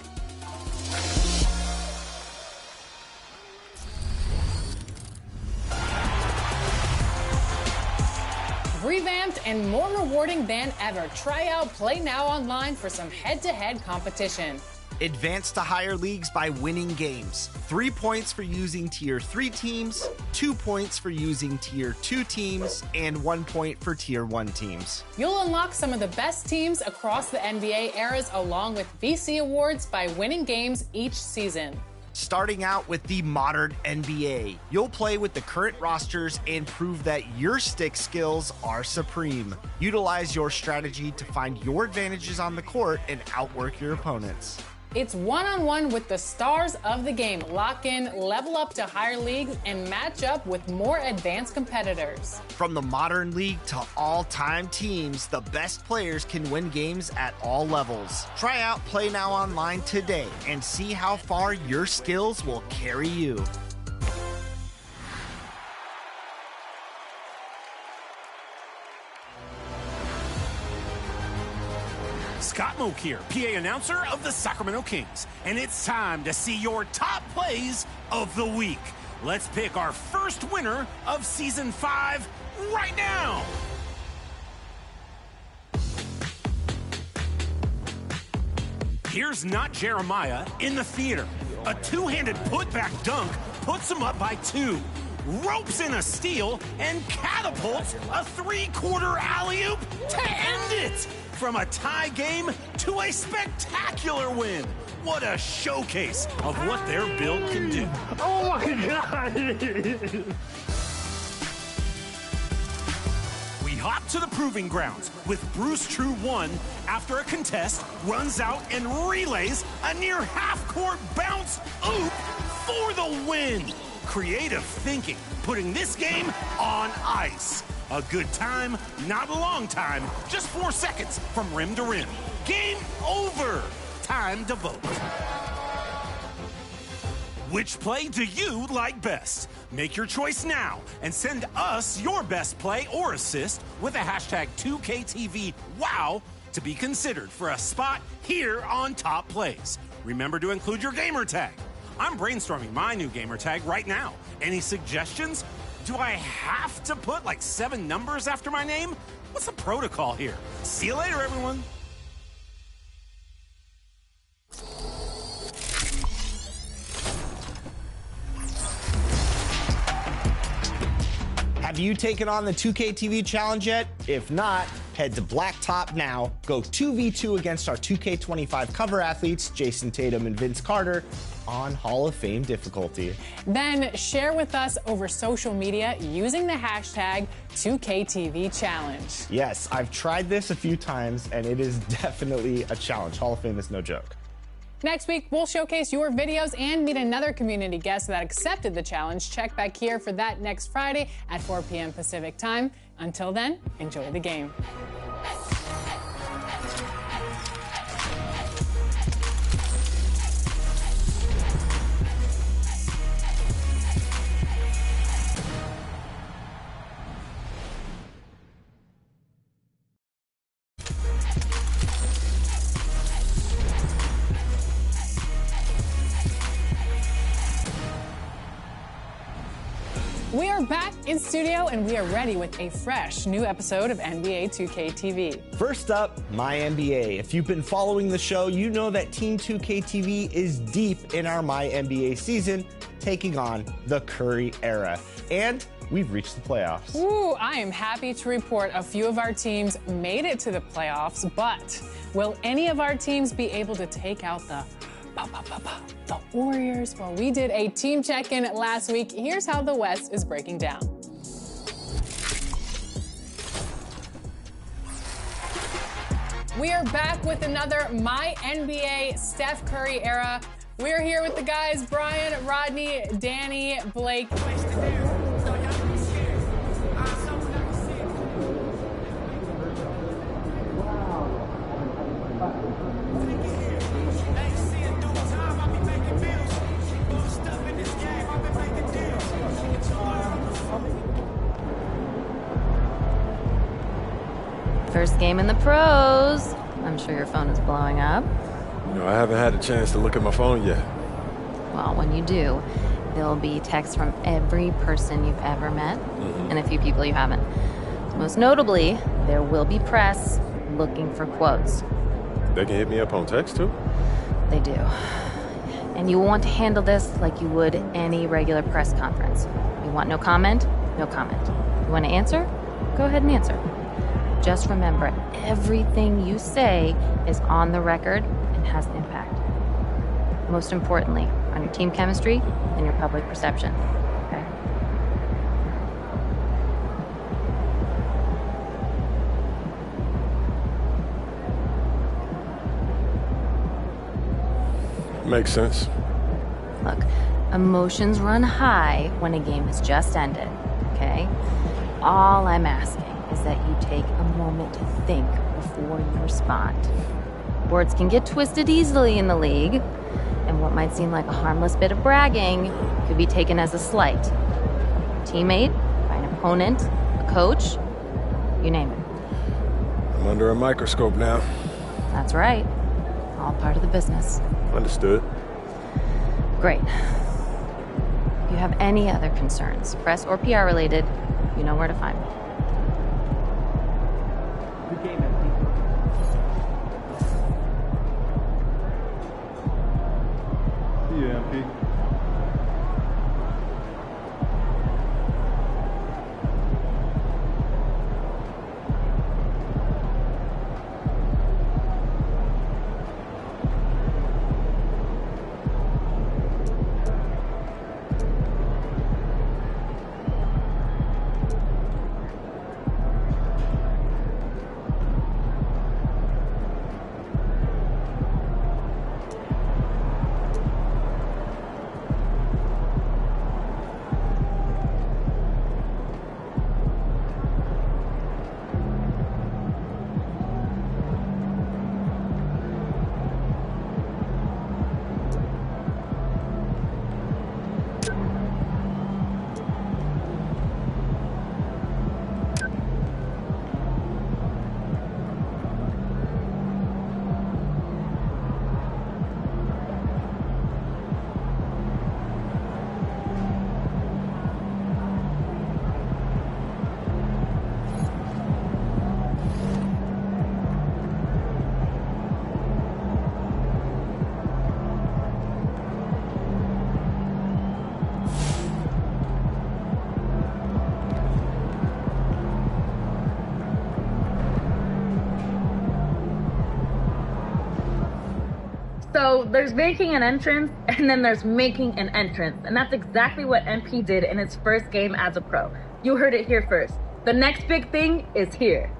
[SPEAKER 25] Revamped and more rewarding than ever. Try out Play Now online for some head-to-head competition.
[SPEAKER 11] Advance to higher leagues by winning games. 3 points for using Tier 3 teams, 2 points for using Tier 2 teams, and 1 point for Tier 1 teams.
[SPEAKER 25] You'll unlock some of the best teams across the NBA eras along with VC awards by winning games each season.
[SPEAKER 11] Starting out with the modern NBA, you'll play with the current rosters and prove that your stick skills are supreme. Utilize your strategy to find your advantages on the court and outwork your opponents.
[SPEAKER 25] It's one-on-one with the stars of the game. Lock in, level up to higher leagues, and match up with more advanced competitors.
[SPEAKER 11] From the modern league to all-time teams, the best players can win games at all levels. Try out Play Now online today and see how far your skills will carry you.
[SPEAKER 14] Scott Moak here, PA announcer of the Sacramento Kings, and it's time to see your top plays of the week. Let's pick our first winner of Season 5 right now. Here's Not Jeremiah in the theater. A two-handed putback dunk puts him up by 2. Ropes in a steal and catapults a three-quarter alley-oop to end it. From a tie game to a spectacular win. What a showcase of what their build can do.
[SPEAKER 15] Oh my God.
[SPEAKER 14] We hop to the proving grounds with Bruce True 1 after a contest runs out and relays a near half-court bounce oop for the win. Creative thinking, putting this game on ice. A good time, not a long time, just 4 seconds from rim to rim. Game over. Time to vote. Which play do you like best? Make your choice now and send us your best play or assist with the hashtag 2KTVWOW to be considered for a spot here on Top Plays. Remember to include your gamer tag. I'm brainstorming my new gamer tag right now. Any suggestions? Do I have to put like 7 numbers after my name? What's the protocol here? See you later, everyone.
[SPEAKER 11] Have you taken on the 2K TV challenge yet? If not, head to Blacktop now. Go 2v2 against our 2K25 cover athletes, Jason Tatum and Vince Carter, on Hall of Fame difficulty.
[SPEAKER 25] Then share with us over social media using the hashtag 2KTVChallenge.
[SPEAKER 11] Yes, I've tried this a few times, and it is definitely a challenge. Hall of Fame is no joke.
[SPEAKER 25] Next week, we'll showcase your videos and meet another community guest that accepted the challenge. Check back here for that next Friday at 4 p.m. Pacific time. Until then, enjoy the game. We are back in studio and we are ready with a fresh new episode of NBA 2K TV.
[SPEAKER 11] First up, My NBA. If you've been following the show, you know that Team 2K TV is deep in our My NBA season, taking on the Curry era. And we've reached the playoffs.
[SPEAKER 25] Ooh, I am happy to report a few of our teams made it to the playoffs, but will any of our teams be able to take out the Warriors? Well, we did a team check-in last week. Here's how the West is breaking down. We are back with another My NBA Steph Curry era. We're here with the guys, Brian, Rodney, Danny, Blake.
[SPEAKER 15] First game in the pros. I'm sure your phone is blowing up.
[SPEAKER 1] You know, I haven't had a chance to look at my phone yet.
[SPEAKER 15] Well, when you do, there'll be texts from every person you've ever met and a few people you haven't. Most notably, there will be press looking for quotes.
[SPEAKER 1] They can hit me up on text too?
[SPEAKER 15] They do. And you will want to handle this like you would any regular press conference. You want no comment? No comment. You want to answer? Go ahead and answer. Just remember, everything you say is on the record and has an impact. Most importantly, on your team chemistry and your public perception. Okay?
[SPEAKER 1] Makes sense.
[SPEAKER 15] Look, emotions run high when a game has just ended, okay? All I'm asking is that you take a moment to think before you respond. Words can get twisted easily in the league, and what might seem like a harmless bit of bragging could be taken as a slight. A teammate, by an opponent, a coach, you name it.
[SPEAKER 1] I'm under a microscope now.
[SPEAKER 15] That's right. All part of the business.
[SPEAKER 1] Understood.
[SPEAKER 15] Great. If you have any other concerns, press or PR related, you know where to find me.
[SPEAKER 2] Good game, MP.
[SPEAKER 16] See you, MP.
[SPEAKER 19] So there's making an entrance, and then there's making an entrance. And that's exactly what MP did in his first game as a pro. You heard it here first. The next big thing is here.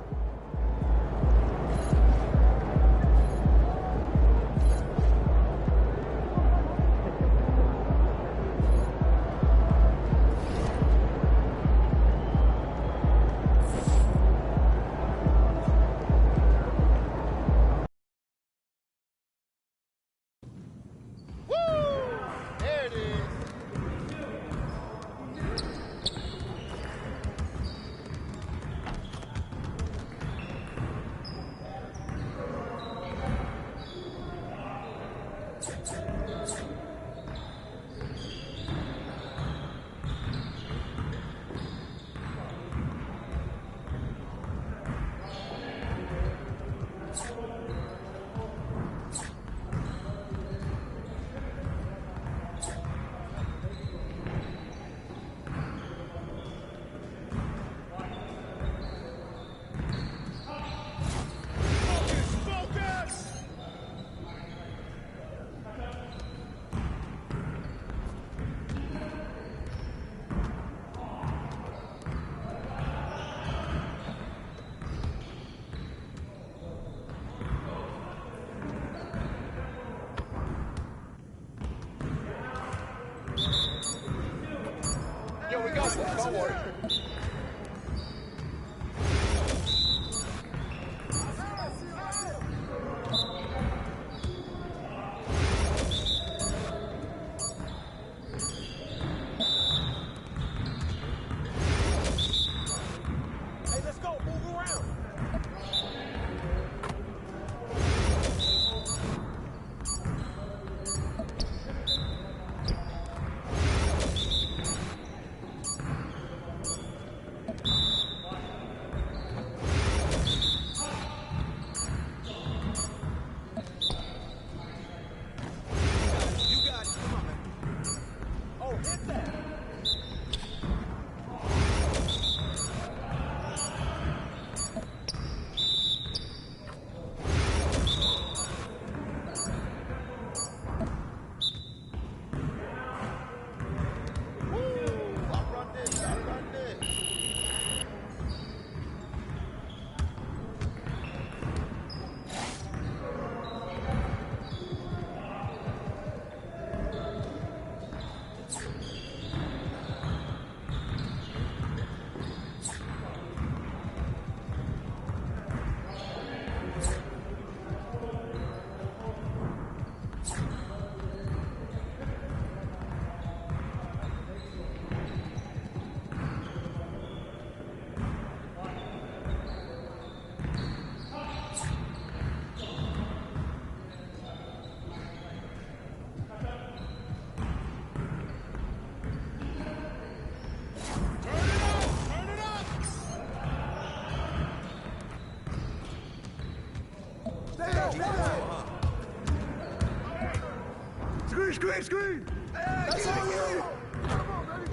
[SPEAKER 21] Screen! That's on you! Come on, baby!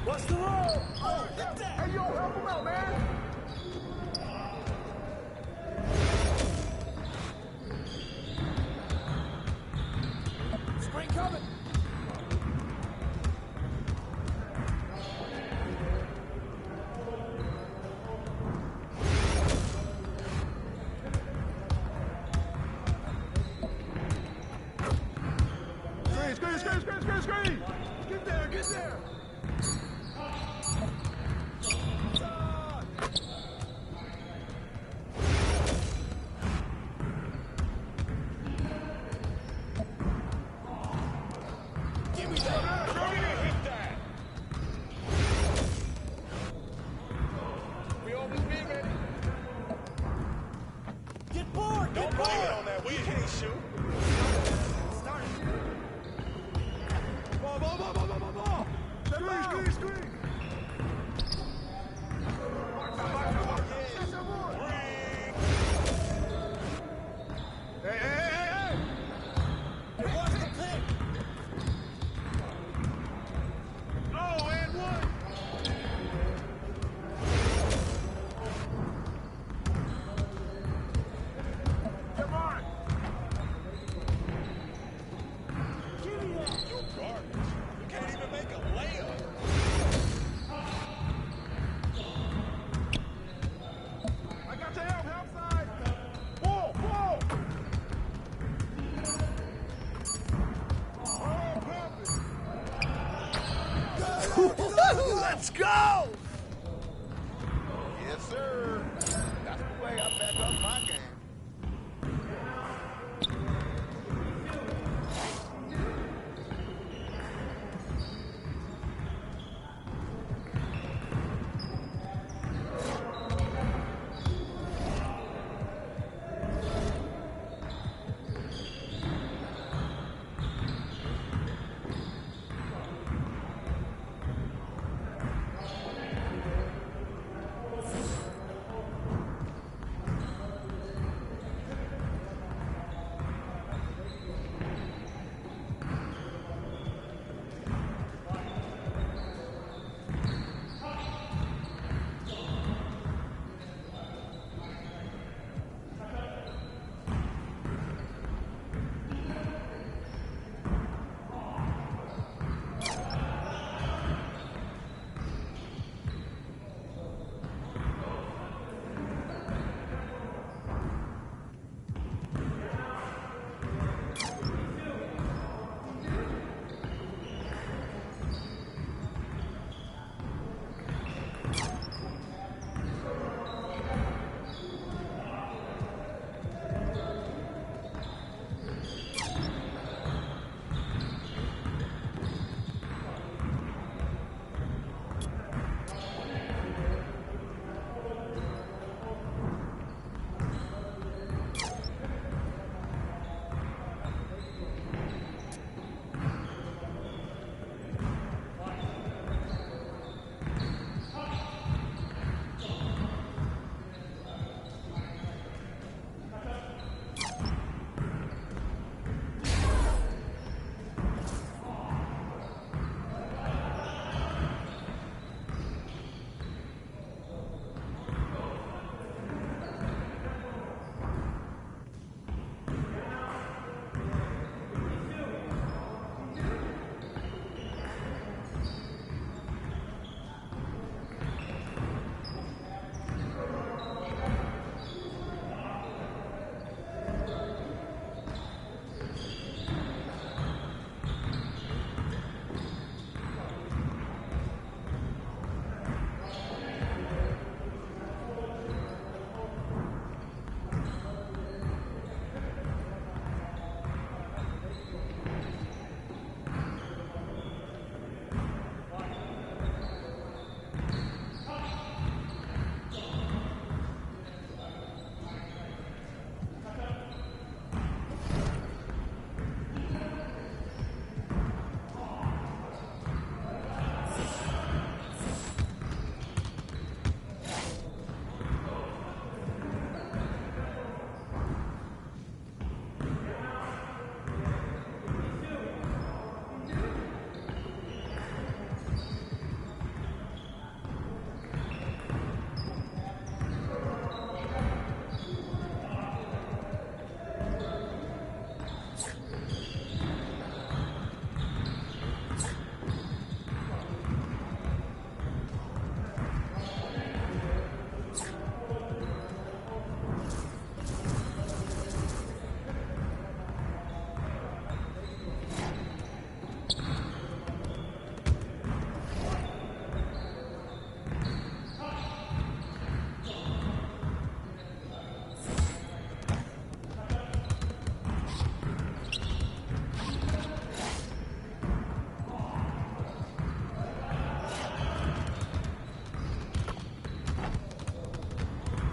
[SPEAKER 21] What's the roll? Oh, hit that! Hey, yo, help him out, man! Screen coming! Screen! Get there, get there! Give me that! Hit that! We always be ready. Get bored! Don't blame it on that. We can't shoot. Start it. Ball. Screen. Hey. Watch the pick. Oh, and one. Come on. Give me that. You garbage. You can't even make a layup. I got your help side. Ball. Let's go! Yes, sir. That's the way I back up my game.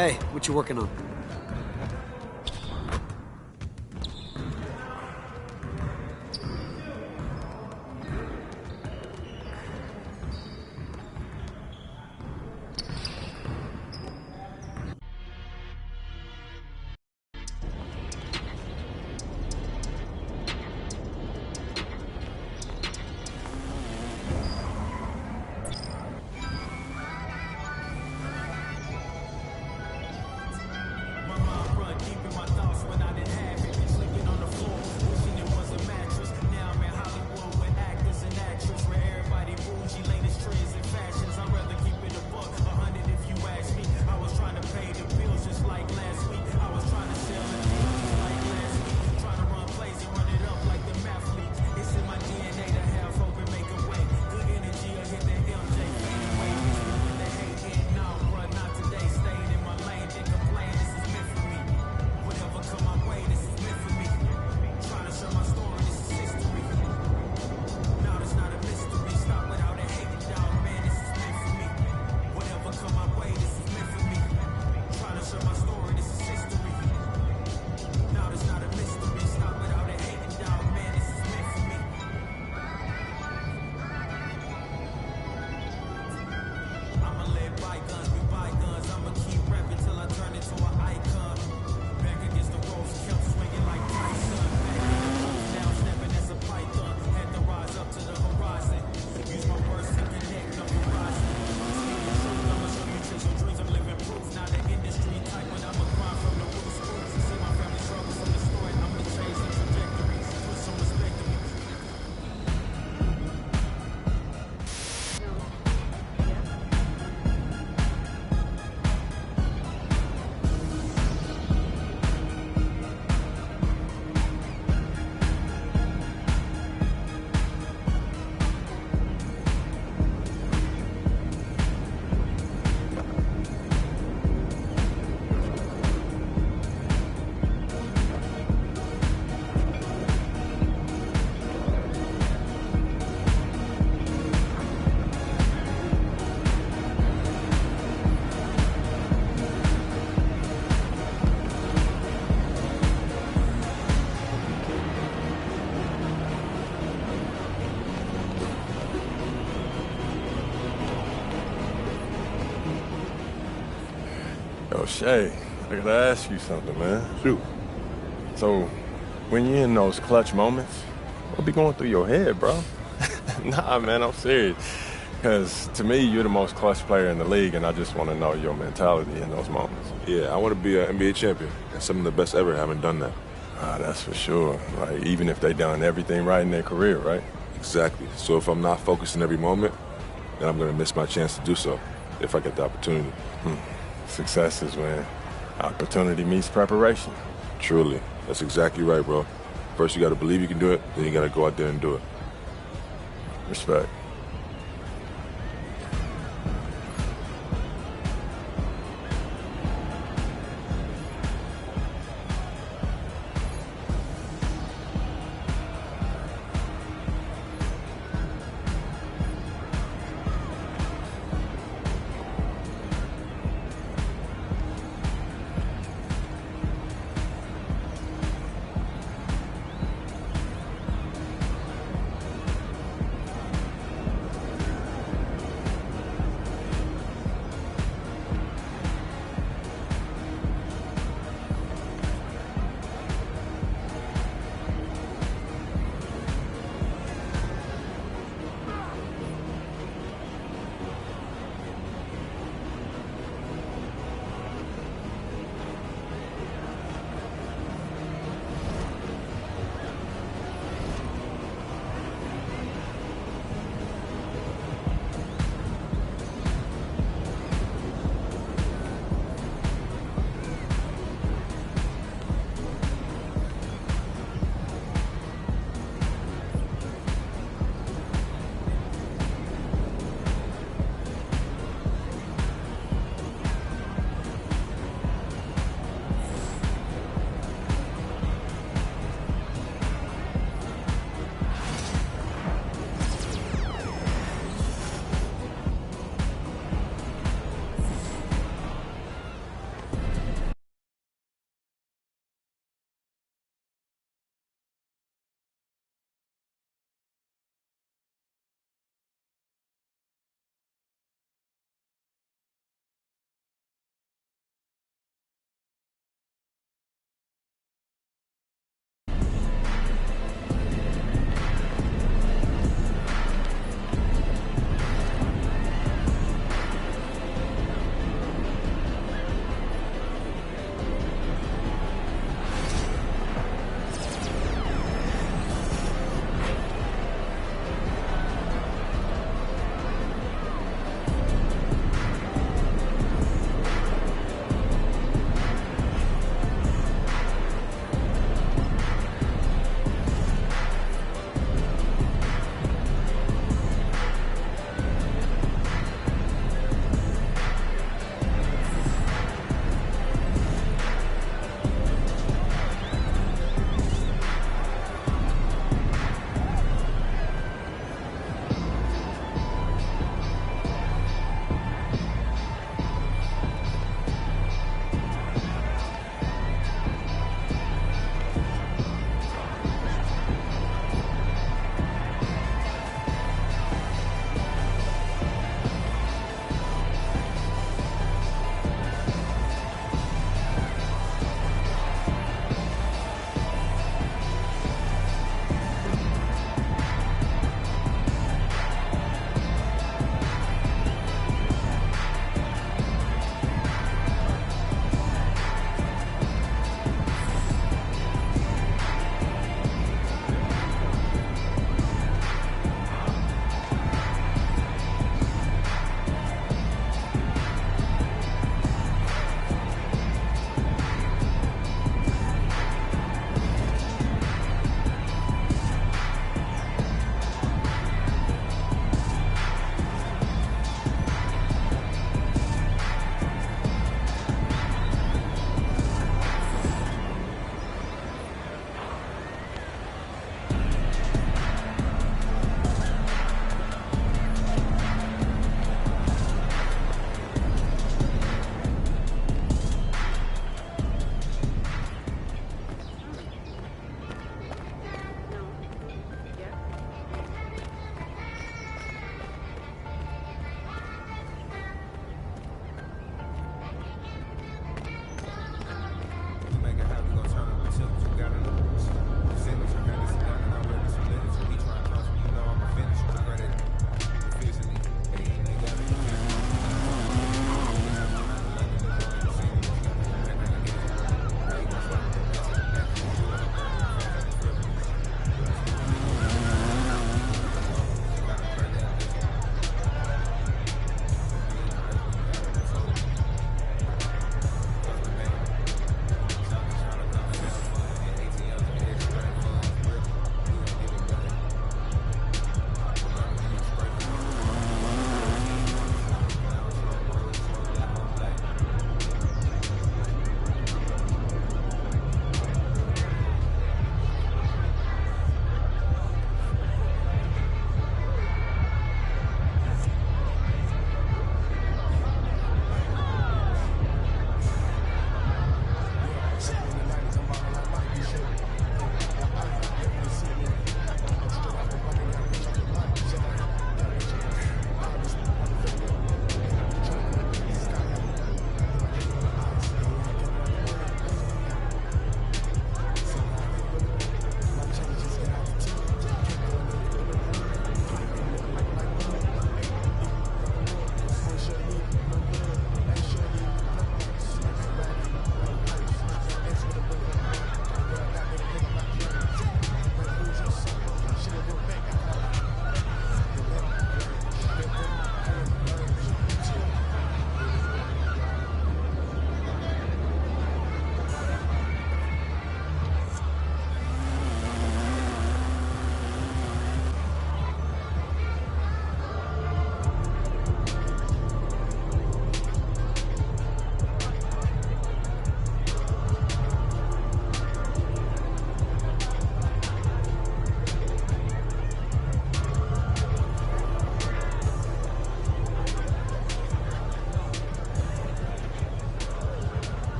[SPEAKER 24] Hey, what you working on?
[SPEAKER 1] Yo, Shay, I gotta ask you something, man. Shoot. So, when you're in those clutch moments, what be going through your head, bro? Nah, man, I'm serious. Because to me, you're the most clutch player in the league, and I just want to know your mentality in those moments.
[SPEAKER 5] Yeah, I want to be an NBA champion, and some of the best ever haven't done that.
[SPEAKER 1] That's for sure. Like, even if they done everything right in their career, right?
[SPEAKER 5] Exactly. So if I'm not focused in every moment, then I'm going to miss my chance to do so, if I get the opportunity.
[SPEAKER 1] Success is when opportunity meets preparation.
[SPEAKER 5] Truly. That's exactly right, bro. First, you got to believe you can do it, then you got to go out there and do it.
[SPEAKER 1] Respect.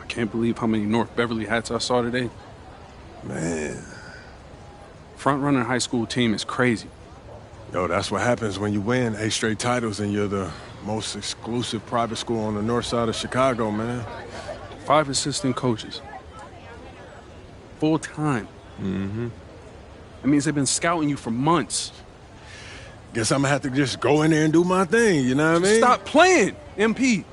[SPEAKER 7] Can't believe how many North Beverly hats I saw today.
[SPEAKER 1] Man.
[SPEAKER 7] Front runner high school team is crazy.
[SPEAKER 1] Yo, that's what happens when you win 8 straight titles and you're the most exclusive private school on the north side of Chicago, man.
[SPEAKER 7] 5 assistant coaches. Full time.
[SPEAKER 1] Mm-hmm.
[SPEAKER 7] That means they've been scouting you for months.
[SPEAKER 1] Guess I'm gonna have to just go in there and do my thing, you know what I mean?
[SPEAKER 7] Stop playing, MP.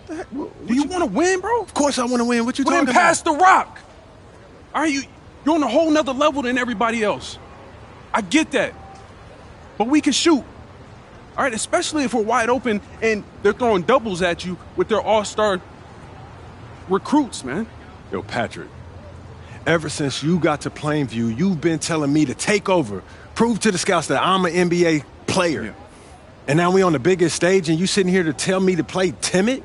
[SPEAKER 7] Do you want to win, bro?
[SPEAKER 1] Of course I want to win. What you talking
[SPEAKER 7] then
[SPEAKER 1] about?
[SPEAKER 7] pass the rock. All right, you're on a whole nother level than everybody else. I get that. But we can shoot. All right, especially if we're wide open and they're throwing doubles at you with their all-star recruits, man.
[SPEAKER 1] Yo, Patrick, ever since you got to Plainview, you've been telling me to take over, prove to the scouts that I'm an NBA player.
[SPEAKER 7] Yeah.
[SPEAKER 1] And now we on the biggest stage and you sitting here to tell me to play timid?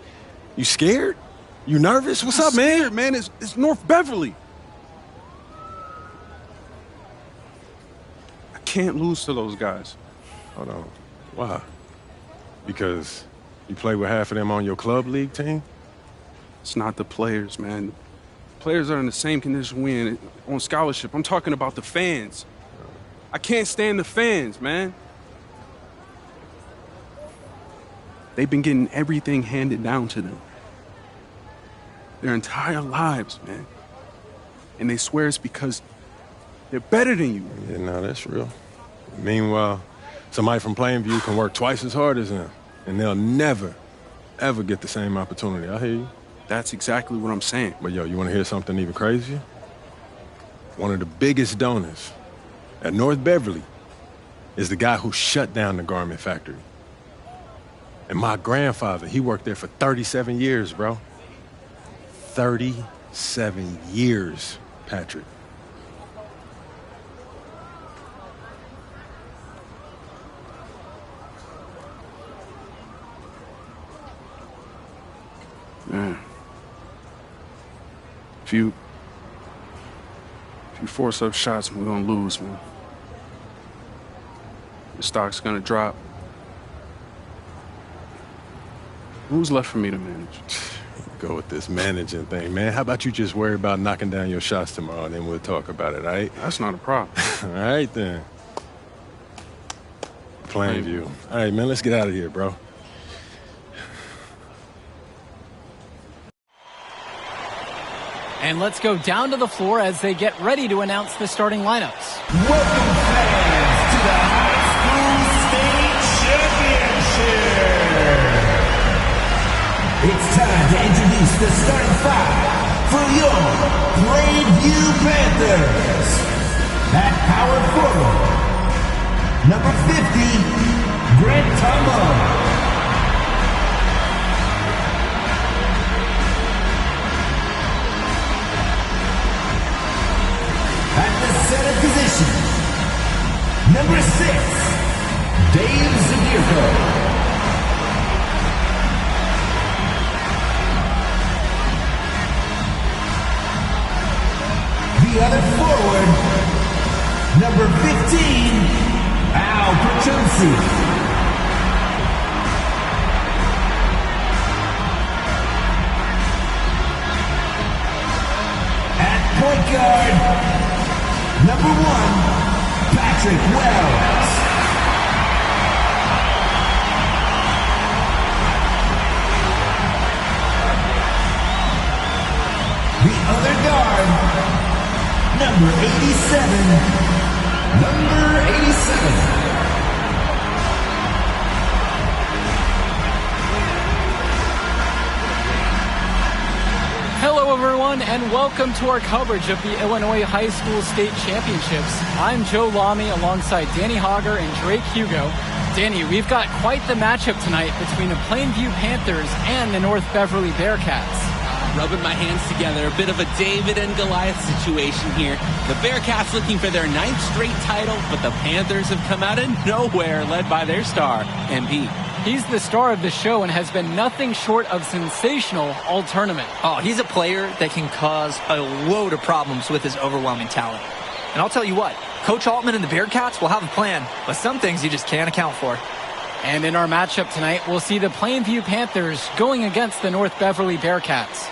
[SPEAKER 1] You scared? You nervous? What's up, man?
[SPEAKER 7] Scared, man. It's North Beverly. I can't lose to those guys.
[SPEAKER 1] Hold on. Why? Because you play with half of them on your club league team?
[SPEAKER 7] It's not the players, man. Players are in the same condition we in on scholarship. I'm talking about the fans. I can't stand the fans, man. They've been getting everything handed down to them. Their entire lives, man. And they swear it's because they're better than you.
[SPEAKER 1] Yeah, no, that's real. Meanwhile, somebody from Plainview can work twice as hard as them, and they'll never, ever get the same opportunity. I hear you.
[SPEAKER 7] That's exactly what I'm saying.
[SPEAKER 1] But yo, you want to hear something even crazier? One of the biggest donors at North Beverly is the guy who shut down the garment factory. And my grandfather, he worked there for 37 years, bro. 37 years, Patrick.
[SPEAKER 7] Man. If you force up shots, we're gonna lose, man. The stock's gonna drop. Who's left for me to manage?
[SPEAKER 1] Go with this managing thing, man. How about you just worry about knocking down your shots tomorrow, and then we'll talk about it, all right?
[SPEAKER 7] That's not a problem.
[SPEAKER 1] All right, then. Plainview. All right, man, let's get out of here, bro.
[SPEAKER 13] And let's go down to the floor as they get ready to announce the starting lineups.
[SPEAKER 21] Welcome, fans, to the High School State Championship. It's time to introduce the starting 5 for your Plainview Panthers. At power forward, number 50, Grant Tombo. At the center position, number 6, Dave Zadirko. The other forward, number 15, Al Petronsi. At point guard, number 1, Patrick Wells. The other guard, number 87. Number 87.
[SPEAKER 13] Hello, everyone, and welcome to our coverage of the Illinois High School State Championships. I'm Joe Lamy alongside Danny Hogger and Drake Hugo. Danny, we've got quite the matchup tonight between the Plainview Panthers and the North Beverly Bearcats.
[SPEAKER 18] Rubbing my hands together, a bit of a David and Goliath situation here. The Bearcats looking for their 9th straight title, but the Panthers have come out of nowhere, led by their star, MP.
[SPEAKER 13] He's the star of the show and has been nothing short of sensational all tournament.
[SPEAKER 20] Oh, he's a player that can cause a load of problems with his overwhelming talent. And I'll tell you what, Coach Altman and the Bearcats will have a plan, but some things you just can't account for.
[SPEAKER 13] And in our matchup tonight, we'll see the Plainview Panthers going against the North Beverly Bearcats.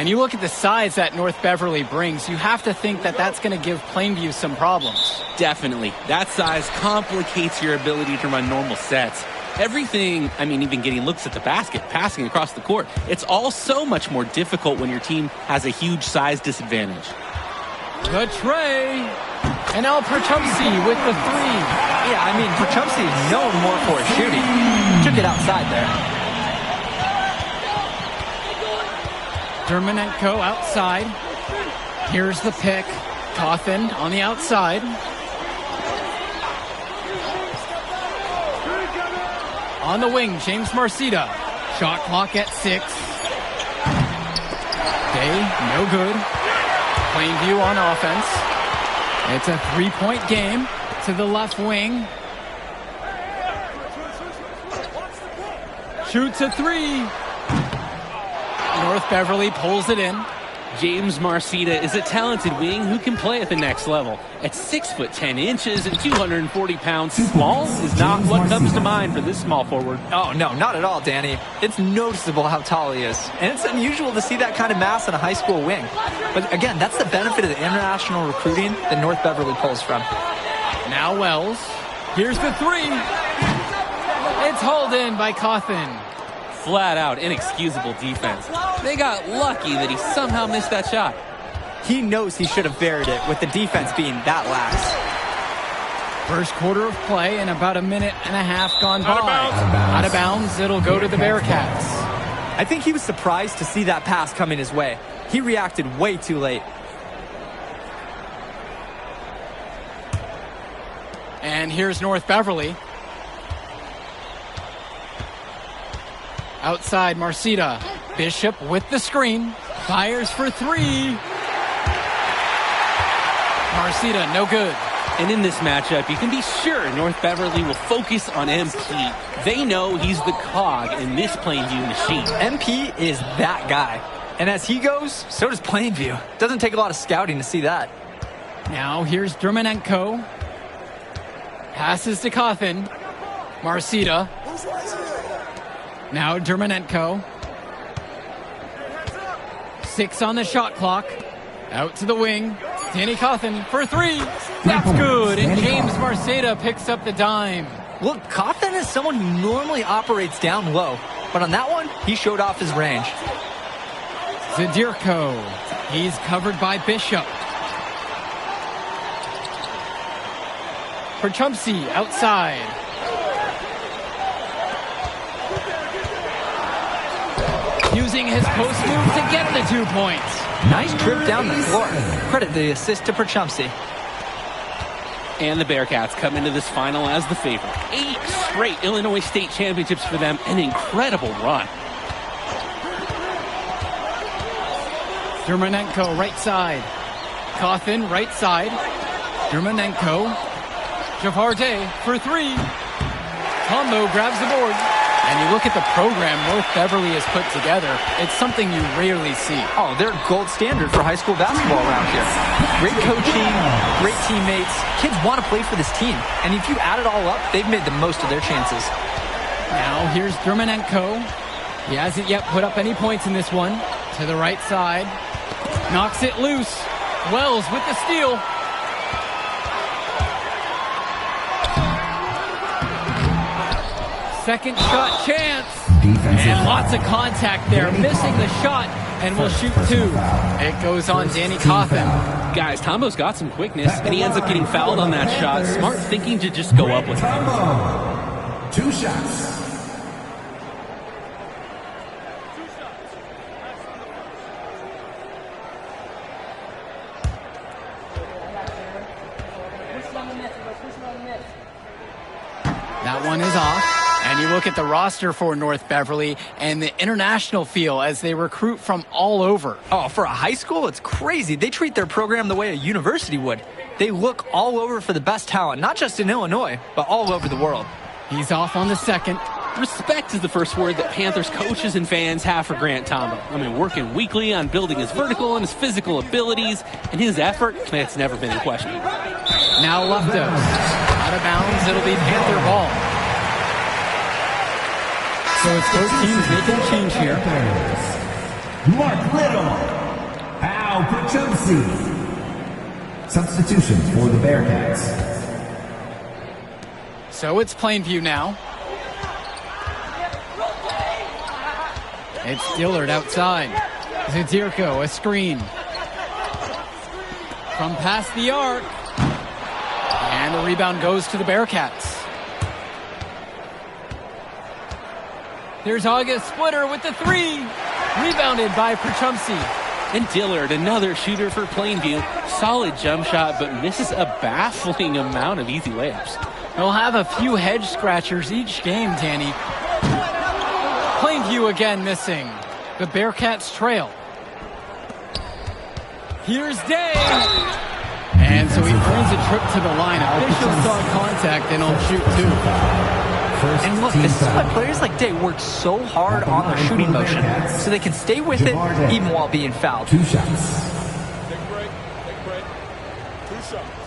[SPEAKER 13] And you look at the size that North Beverly brings, you have to think that that's going to give Plainview some problems.
[SPEAKER 18] Definitely. That size complicates your ability to run normal sets. Everything, I mean, even getting looks at the basket, passing across the court, it's all so much more difficult when your team has a huge size disadvantage.
[SPEAKER 13] The tray. And now Perchumsey with the three.
[SPEAKER 20] Yeah, I mean, Perchumsey is known more for his shooting. Took it outside there.
[SPEAKER 13] Dermonenko outside. Here's the pick. Cawthon on the outside. On the wing, James Marcita. Shot clock at 6. Day, no good. Plainview on offense. It's a 3-point game to the left wing. Shoots a 3. North Beverly pulls it in.
[SPEAKER 18] James Marcita is a talented wing who can play at the next level. At 6'10" and 240 pounds, small is not what comes to mind for this small forward.
[SPEAKER 20] Oh, no, not at all, Danny. It's noticeable how tall he is. And it's unusual to see that kind of mass in a high school wing. But again, that's the benefit of the international recruiting that North Beverly pulls from.
[SPEAKER 13] Now Wells. Here's the 3. It's hauled in by Cawthon.
[SPEAKER 18] Flat out inexcusable defense. They got lucky that he somehow missed that shot.
[SPEAKER 20] He knows he should have buried it with the defense being that lax.
[SPEAKER 13] First quarter of play and about a minute and a half gone by. Out of bounds, it'll go to the Bearcats.
[SPEAKER 20] I think he was surprised to see that pass coming his way. He reacted way too late.
[SPEAKER 13] And here's North Beverly. Outside, Marcita. Bishop with the screen. Fires for 3. Marcita, no good.
[SPEAKER 18] And in this matchup, you can be sure North Beverly will focus on MP. They know he's the cog in this Plainview machine.
[SPEAKER 20] MP is that guy. And as he goes, so does Plainview. Doesn't take a lot of scouting to see that.
[SPEAKER 13] Now here's Dermonenko. Passes to Cawthon. Marcita. Now Dermonenko. 6 on the shot clock. Out to the wing. Danny Cawthon for 3. That's good. And James Marcita picks up the dime.
[SPEAKER 20] Look, Cawthon is someone who normally operates down low. But on that one, he showed off his range.
[SPEAKER 13] Zadirko. He's covered by Bishop. Perchumsey outside. Using his post move to get the 2 points.
[SPEAKER 20] Nice trip down the floor. Credit the assist to Perchumsey.
[SPEAKER 18] And the Bearcats come into this final as the favorite. 8 straight Illinois State championships for them. An incredible run.
[SPEAKER 13] Dermonenko right side. Cawthon right side. Dermonenko. Javarde for 3. Combo grabs the board. And you look at the program North Beverly has put together, it's something you rarely see.
[SPEAKER 20] Oh, they're gold standard for high school basketball around here. Great coaching, great teammates. Kids want to play for this team. And if you add it all up, they've made the most of their chances.
[SPEAKER 13] Now here's Dermonenko. He hasn't yet put up any points in this one. To the right side. Knocks it loose. Wells with the steal. Second shot chance. And lots of contact there. Missing the shot and will shoot 2. It goes on Danny Cawthon.
[SPEAKER 18] Guys, Tombo's got some quickness, and he ends up getting fouled on that shot. Smart thinking to just go up with it.
[SPEAKER 21] 2 shots.
[SPEAKER 13] That one is off. And you look at the roster for North Beverly and the international feel as they recruit from all over.
[SPEAKER 20] Oh, for a high school, it's crazy. They treat their program the way a university would. They look all over for the best talent, not just in Illinois, but all over the world.
[SPEAKER 13] He's off on the second.
[SPEAKER 18] Respect is the first word that Panthers coaches and fans have for Grant Tombo. I mean, working weekly on building his vertical and his physical abilities, and his effort, it's never been in question.
[SPEAKER 13] Now Leftos. Out of bounds, it'll be Panther ball. So it's both teams making a change here.
[SPEAKER 6] Mark Little. Al Pachumsi. Substitution for the Bearcats.
[SPEAKER 13] So it's Plainview now. It's Dillard outside. Zadirko, a screen. From past the arc. And the rebound goes to the Bearcats. There's August Splitter with the three. Rebounded by Pachumsi.
[SPEAKER 18] And Dillard, another shooter for Plainview. Solid jump shot, but misses a baffling amount of easy layups.
[SPEAKER 13] They'll have a few head scratchers each game, Danny. Plainview again missing. The Bearcats trail. Here's Day. And so he brings a trip to the line. Officials saw contact and he'll shoot two.
[SPEAKER 20] And look, this is why players like Day work so hard on their shooting motion, so they can stay with it even while being fouled.
[SPEAKER 6] 2 shots.
[SPEAKER 5] Take a break. 2 shots.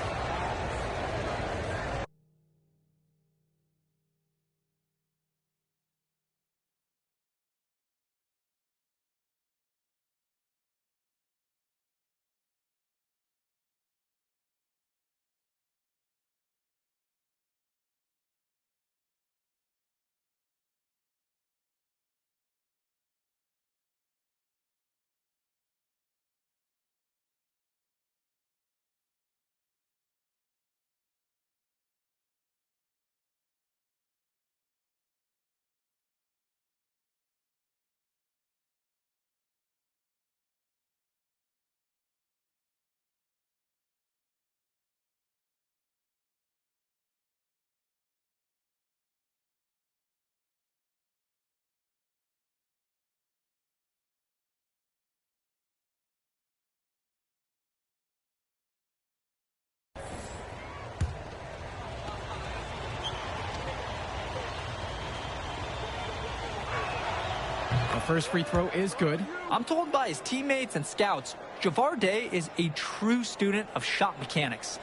[SPEAKER 13] The first free throw is good.
[SPEAKER 20] I'm told by his teammates and scouts, Javar Day is a true student of shot mechanics.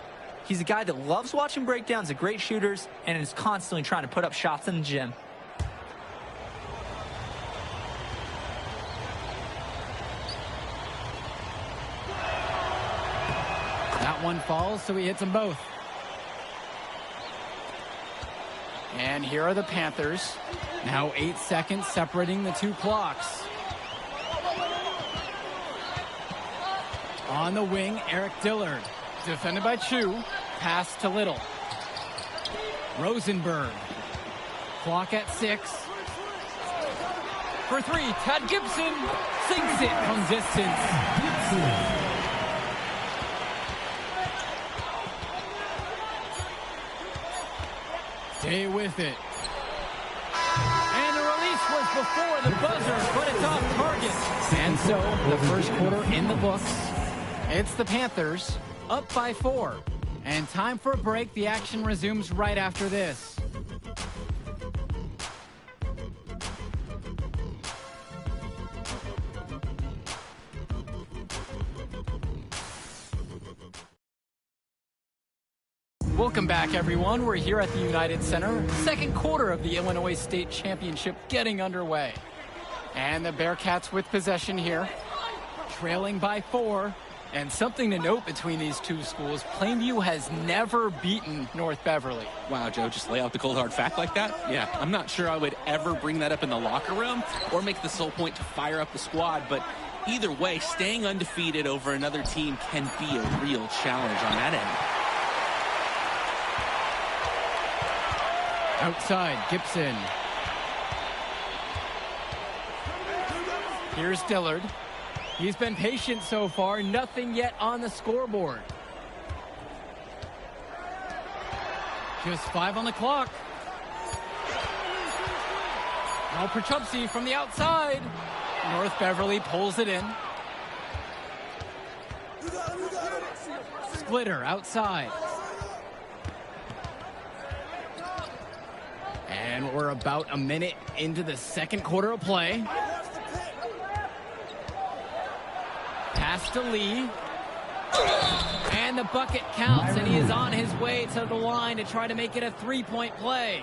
[SPEAKER 20] He's a guy that loves watching breakdowns of great shooters and is constantly trying to put up shots in the gym.
[SPEAKER 13] That one falls, so he hits them both. And here are the Panthers. Now 8 seconds separating the two clocks. On the wing, Eric Dillard. Defended by Chu. Pass to Little. Rosenberg. Clock at 6. For 3, Todd Gibson sinks it from distance. Stay with it. And the release was before the buzzer, but it's off target. And so, the first quarter in the books. It's the Panthers, up by 4. And time for a break. The action resumes right after this. Welcome back, everyone. We're here at the United Center. Second quarter of the Illinois State Championship getting underway. And the Bearcats with possession here, trailing by 4. And something to note between these two schools, Plainview has never beaten North Beverly.
[SPEAKER 18] Wow, Joe, just lay out the cold hard fact like that? Yeah, I'm not sure I would ever bring that up in the locker room or make the sole point to fire up the squad, but either way, staying undefeated over another team can be a real challenge on that end.
[SPEAKER 13] Outside, Gibson. Here's Dillard. He's been patient so far, nothing yet on the scoreboard. Just 5 on the clock. Now Pachumsi from the outside. North Beverly pulls it in. Splitter outside. And we're about a minute into the second quarter of play. Pass to Lee. And the bucket counts, and he is on his way to the line to try to make it a 3-point play.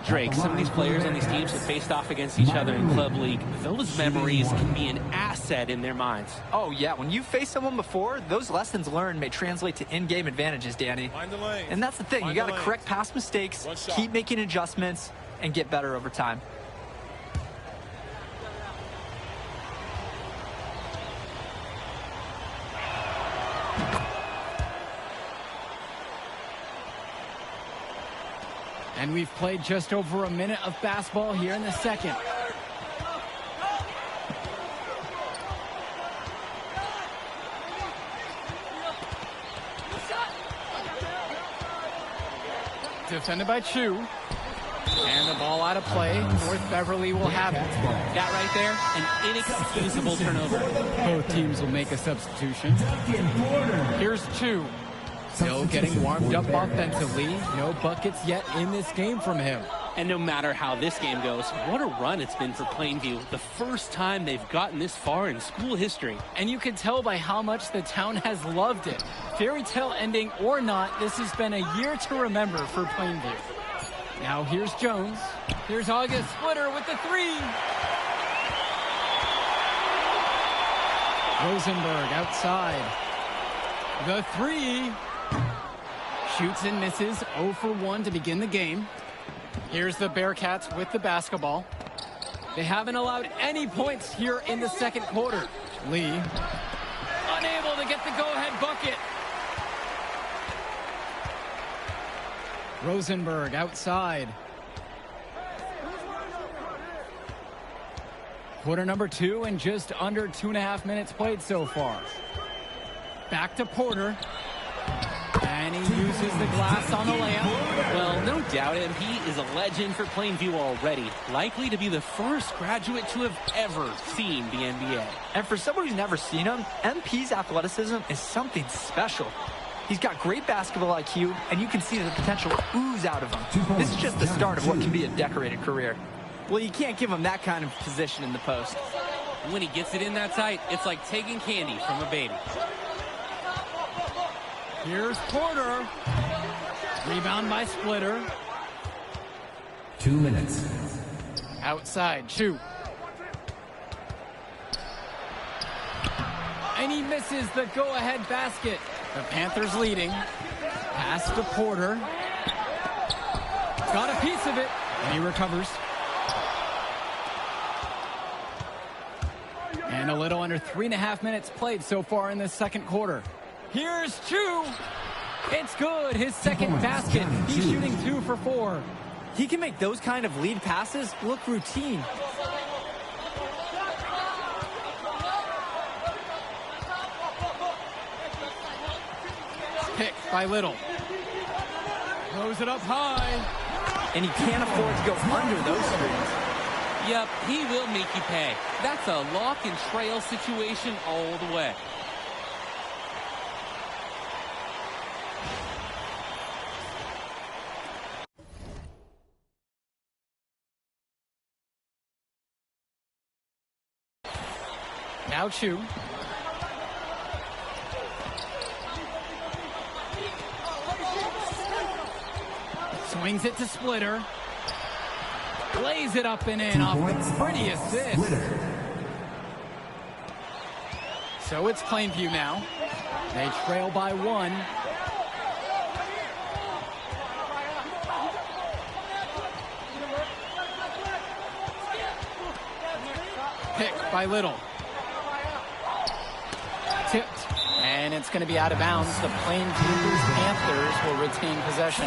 [SPEAKER 18] Drake, some of these players on these teams have faced off against each other in Club League. Those memories can be an asset in their minds.
[SPEAKER 20] Oh, yeah. When you've faced someone before, those lessons learned may translate to in-game advantages, Danny. And that's the thing. You got to correct past mistakes, keep making adjustments, and get better over time.
[SPEAKER 13] And we've played just over a minute of basketball here in the second. Defended by Chu. And the ball out of play. North Beverly will have it.
[SPEAKER 18] That right there, an inexcusable turnover.
[SPEAKER 13] Both teams will make a substitution. Here's Chu. Still getting warmed up offensively. No buckets yet in this game from him.
[SPEAKER 18] And no matter how this game goes, what a run it's been for Plainview. The first time they've gotten this far in school history.
[SPEAKER 13] And you can tell by how much the town has loved it. Fairy tale ending or not, this has been a year to remember for Plainview. Now here's Jones. Here's August Splitter with the three. Rosenberg outside. The three. Shoots and misses, 0 for 1 to begin the game. Here's the Bearcats with the basketball. They haven't allowed any points here in the second quarter. Lee, unable to get the go-ahead bucket. Rosenberg outside. Quarter number 2 and just under 2.5 minutes played so far. Back to Porter. And he uses the glass on the layup.
[SPEAKER 18] Well, no doubt MP is a legend for Plainview already. Likely to be the first graduate to have ever seen the NBA.
[SPEAKER 20] And for someone who's never seen him, MP's athleticism is something special. He's got great basketball IQ, and you can see the potential ooze out of him. This is just the start of what can be a decorated career.
[SPEAKER 13] Well, you can't give him that kind of position in the post.
[SPEAKER 18] When he gets it in that tight, it's like taking candy from a baby.
[SPEAKER 13] Here's Porter. Rebound by Splitter.
[SPEAKER 6] 2 minutes.
[SPEAKER 13] Outside, Chu. And he misses the go-ahead basket. The Panthers leading. Pass to Porter. Got a piece of it, and he recovers. And a little under 3.5 minutes played so far in the second quarter. Here's Chu. It's good. His second basket. He's shooting 2 for 4.
[SPEAKER 20] He can make those kind of lead passes look routine.
[SPEAKER 13] Pick by Little. Throws it up high.
[SPEAKER 20] And he can't afford to go under those screens.
[SPEAKER 18] Yep, he will make you pay. That's a lock and trail situation all the way.
[SPEAKER 13] Now Chu. Swings it to Splitter. Lays it up and in off the pretty assist. So it's Plainview now. They trail by 1. Pick by Little. Tipped. And it's going to be out of bounds. The Plainview Panthers will retain possession.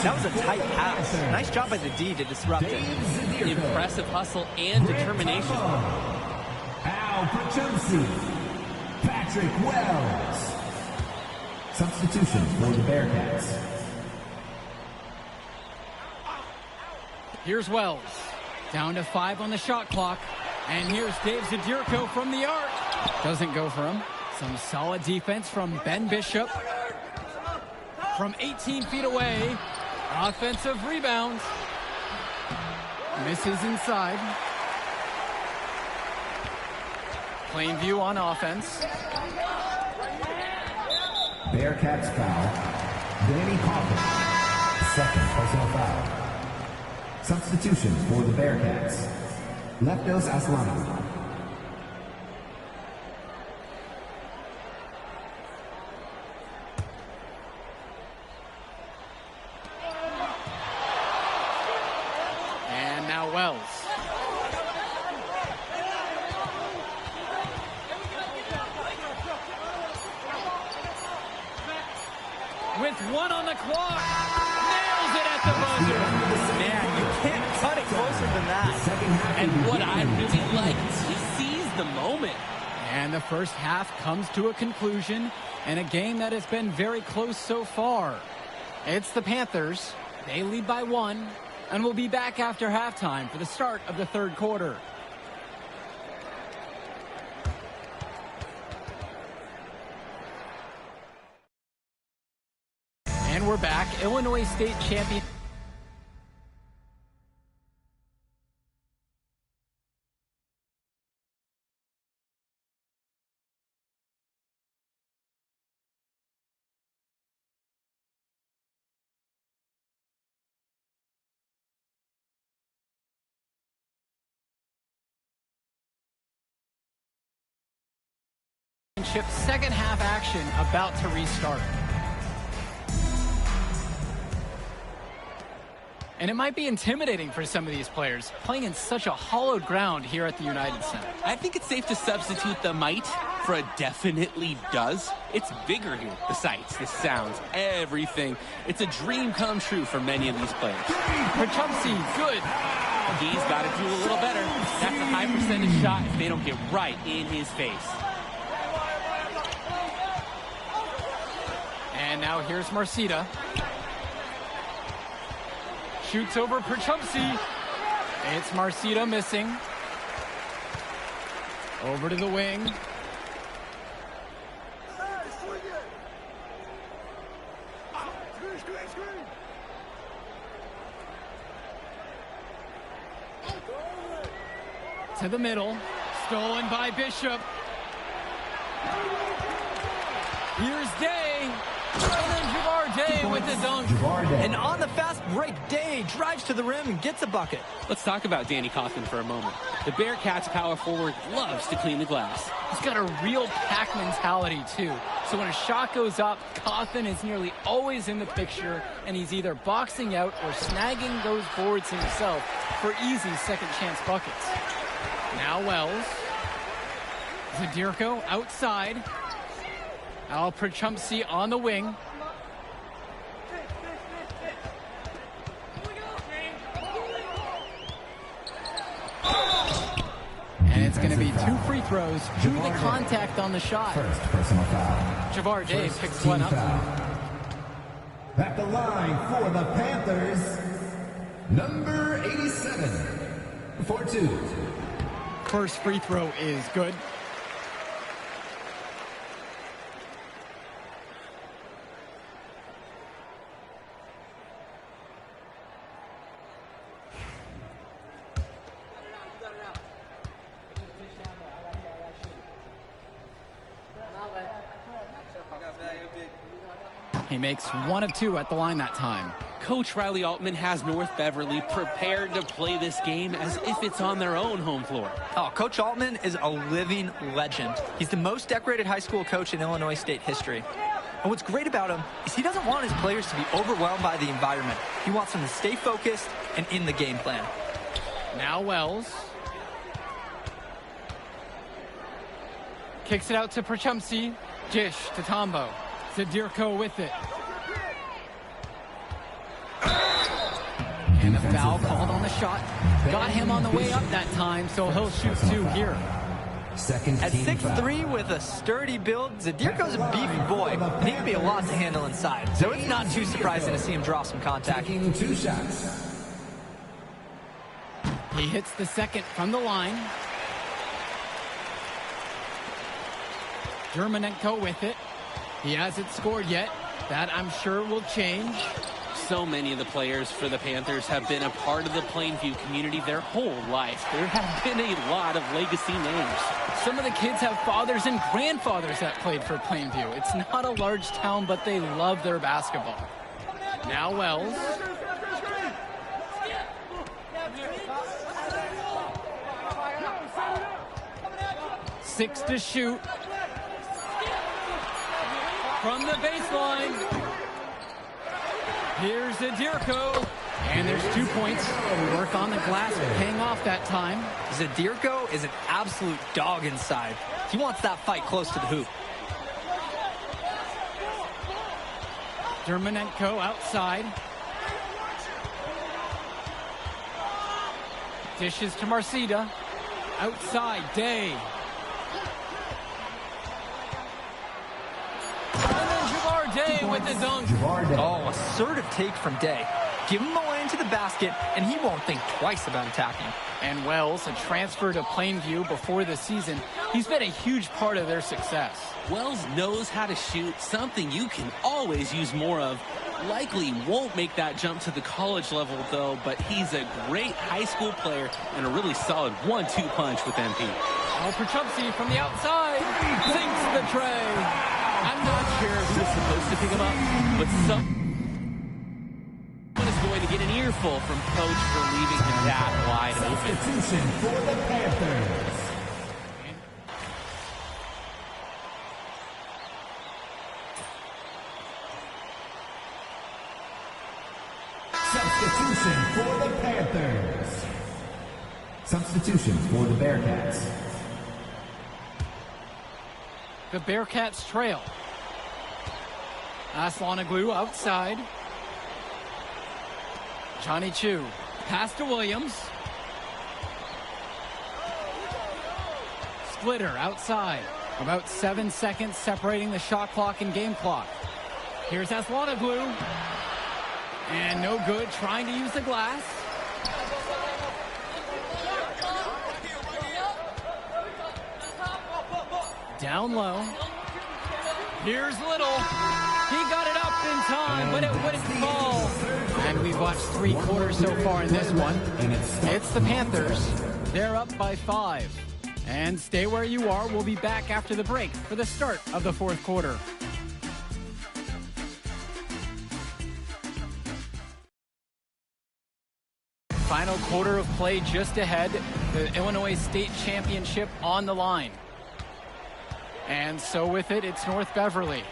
[SPEAKER 20] That was a tight pass. Nice job by the D to disrupt it.
[SPEAKER 18] Impressive hustle and determination.
[SPEAKER 6] Al Pachumsi. Patrick Wells. Substitution for the Bearcats.
[SPEAKER 13] Here's Wells. Down to 5 on the shot clock. And here's Dave Zadirko from the arc. Doesn't go for him. Some solid defense from Ben Bishop. From 18 feet away. Offensive rebound. Misses inside. Plainview on offense.
[SPEAKER 6] Bearcats foul. Danny Hawkins. Second personal foul. Substitution for the Bearcats. Leftos Aslani.
[SPEAKER 13] And now Wells. With one on the clock, nails it at the buzzer.
[SPEAKER 20] Man, you can't cut it closer than that.
[SPEAKER 18] And what I really like is he sees the moment.
[SPEAKER 13] And the first half comes to a conclusion in a game that has been very close so far. It's the Panthers. They lead by 1, and we'll be back after halftime for the start of the third quarter. And we're back. Illinois State champion. Second half action about to restart. And it might be intimidating for some of these players, playing in such a hollowed ground here at the United Center.
[SPEAKER 18] I think it's safe to substitute the might for a definitely does. It's bigger here. The sights, the sounds, everything. It's a dream come true for many of these players.
[SPEAKER 13] Pachumsi, good.
[SPEAKER 18] He's got to do a little better. That's a high percentage shot if they don't get right in his face.
[SPEAKER 13] And now here's Marcita. Shoots over Pachumsi. It's Marcita missing. Over to the wing. To the middle. Stolen by Bishop. Here's Day. And then Javar Day with his own.
[SPEAKER 20] And on the fast break, Day drives to the rim and gets a bucket.
[SPEAKER 18] Let's talk about Danny Kaufman for a moment. The Bearcats power forward loves to clean the glass.
[SPEAKER 13] He's got a real pack mentality, too. So when a shot goes up, Kaufman is nearly always in the picture, and he's either boxing out or snagging those boards himself for easy second chance buckets. Now Wells. Zadirko outside. Al Pachumsi on the wing. And it's going to be 2 free throws due to the contact on the shot.
[SPEAKER 6] First personal foul.
[SPEAKER 13] Javar Day picks one up.
[SPEAKER 6] Foul. At the line for the Panthers, number 87, for 2.
[SPEAKER 13] First free throw is good. He makes 1 of 2 at the line that time.
[SPEAKER 18] Coach Riley Altman has North Beverly prepared to play this game as if it's on their own home floor.
[SPEAKER 20] Oh, Coach Altman is a living legend. He's the most decorated high school coach in Illinois State history. And what's great about him is he doesn't want his players to be overwhelmed by the environment. He wants them to stay focused and in the game plan.
[SPEAKER 13] Now Wells. Kicks it out to Pachumsi. Dish to Tombo. Zadirko with it. And the foul called on the shot. Got him on the way up that time, so he'll shoot 2 here.
[SPEAKER 20] At 6'3" with a sturdy build, Zadirko's a beefy boy, and he can be a lot to handle inside. So it's not too surprising to see him draw some contact.
[SPEAKER 6] Taking 2 shots.
[SPEAKER 13] He hits the second from the line. Germanenko with it. He hasn't scored yet. That, I'm sure, will change.
[SPEAKER 18] So many of the players for the Panthers have been a part of the Plainview community their whole life. There have been a lot of legacy names.
[SPEAKER 13] Some of the kids have fathers and grandfathers that played for Plainview. It's not a large town, but they love their basketball. Now Wells. Six to shoot. From the baseline. Here's Zadirko. And there's 2 points. Work on the glass, paying off that time.
[SPEAKER 20] Zadirko is an absolute dog inside. He wants that fight close to the hoop.
[SPEAKER 13] Dermanenko outside. Dishes to Marcida. Outside, Day. And then Jabbar Day with the dunk.
[SPEAKER 20] Oh, assertive take from Day. Give him a lane to the basket, and he won't think twice about attacking.
[SPEAKER 13] And Wells, a transfer to Plainview before the season, he's been a huge part of their success.
[SPEAKER 18] Wells knows how to shoot, something you can always use more of. Likely won't make that jump to the college level, though, but he's a great high school player and a really solid 1-2 punch with MP.
[SPEAKER 13] Oh, Perchupsky from the outside sinks the tray.
[SPEAKER 18] I'm not sure who was supposed to pick him up, but someone is going to get an earful from Coach for leaving him that wide open.
[SPEAKER 6] Substitution for the Panthers. Substitution for the Panthers. Substitution for the Bearcats.
[SPEAKER 13] The Bearcats trail. Aslanoglu outside. Johnny Chu. Pass to Williams. Splitter outside. About 7 seconds separating the shot clock and game clock. Here's Aslanoglu. And no good, trying to use the glass. Down low. Here's Little. He got it up in time, but it wouldn't fall. And we've watched 3 quarters so far in this one. It's the Panthers. They're up by 5. And stay where you are. We'll be back after the break for the start of the 4th quarter. Final quarter of play just ahead. The Illinois State Championship on the line. And so with it, it's North Beverly.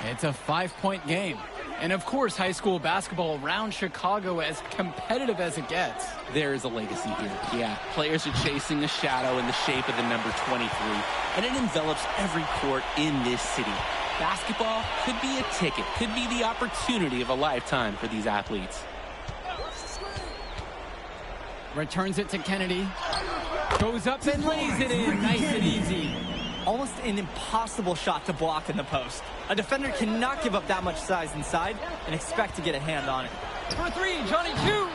[SPEAKER 13] It's a 5-point game. And of course, high school basketball around Chicago as competitive as it gets.
[SPEAKER 18] There is a legacy here. Yeah, players are chasing a shadow in the shape of the number 23, and it envelops every court in this city. Basketball could be a ticket, could be the opportunity of a lifetime for these athletes.
[SPEAKER 13] Returns it to Kennedy. Goes up and lays it in. Nice and easy.
[SPEAKER 20] Almost an impossible shot to block in the post. A defender cannot give up that much size inside and expect to get a hand on it.
[SPEAKER 13] For 3, Johnny Chu.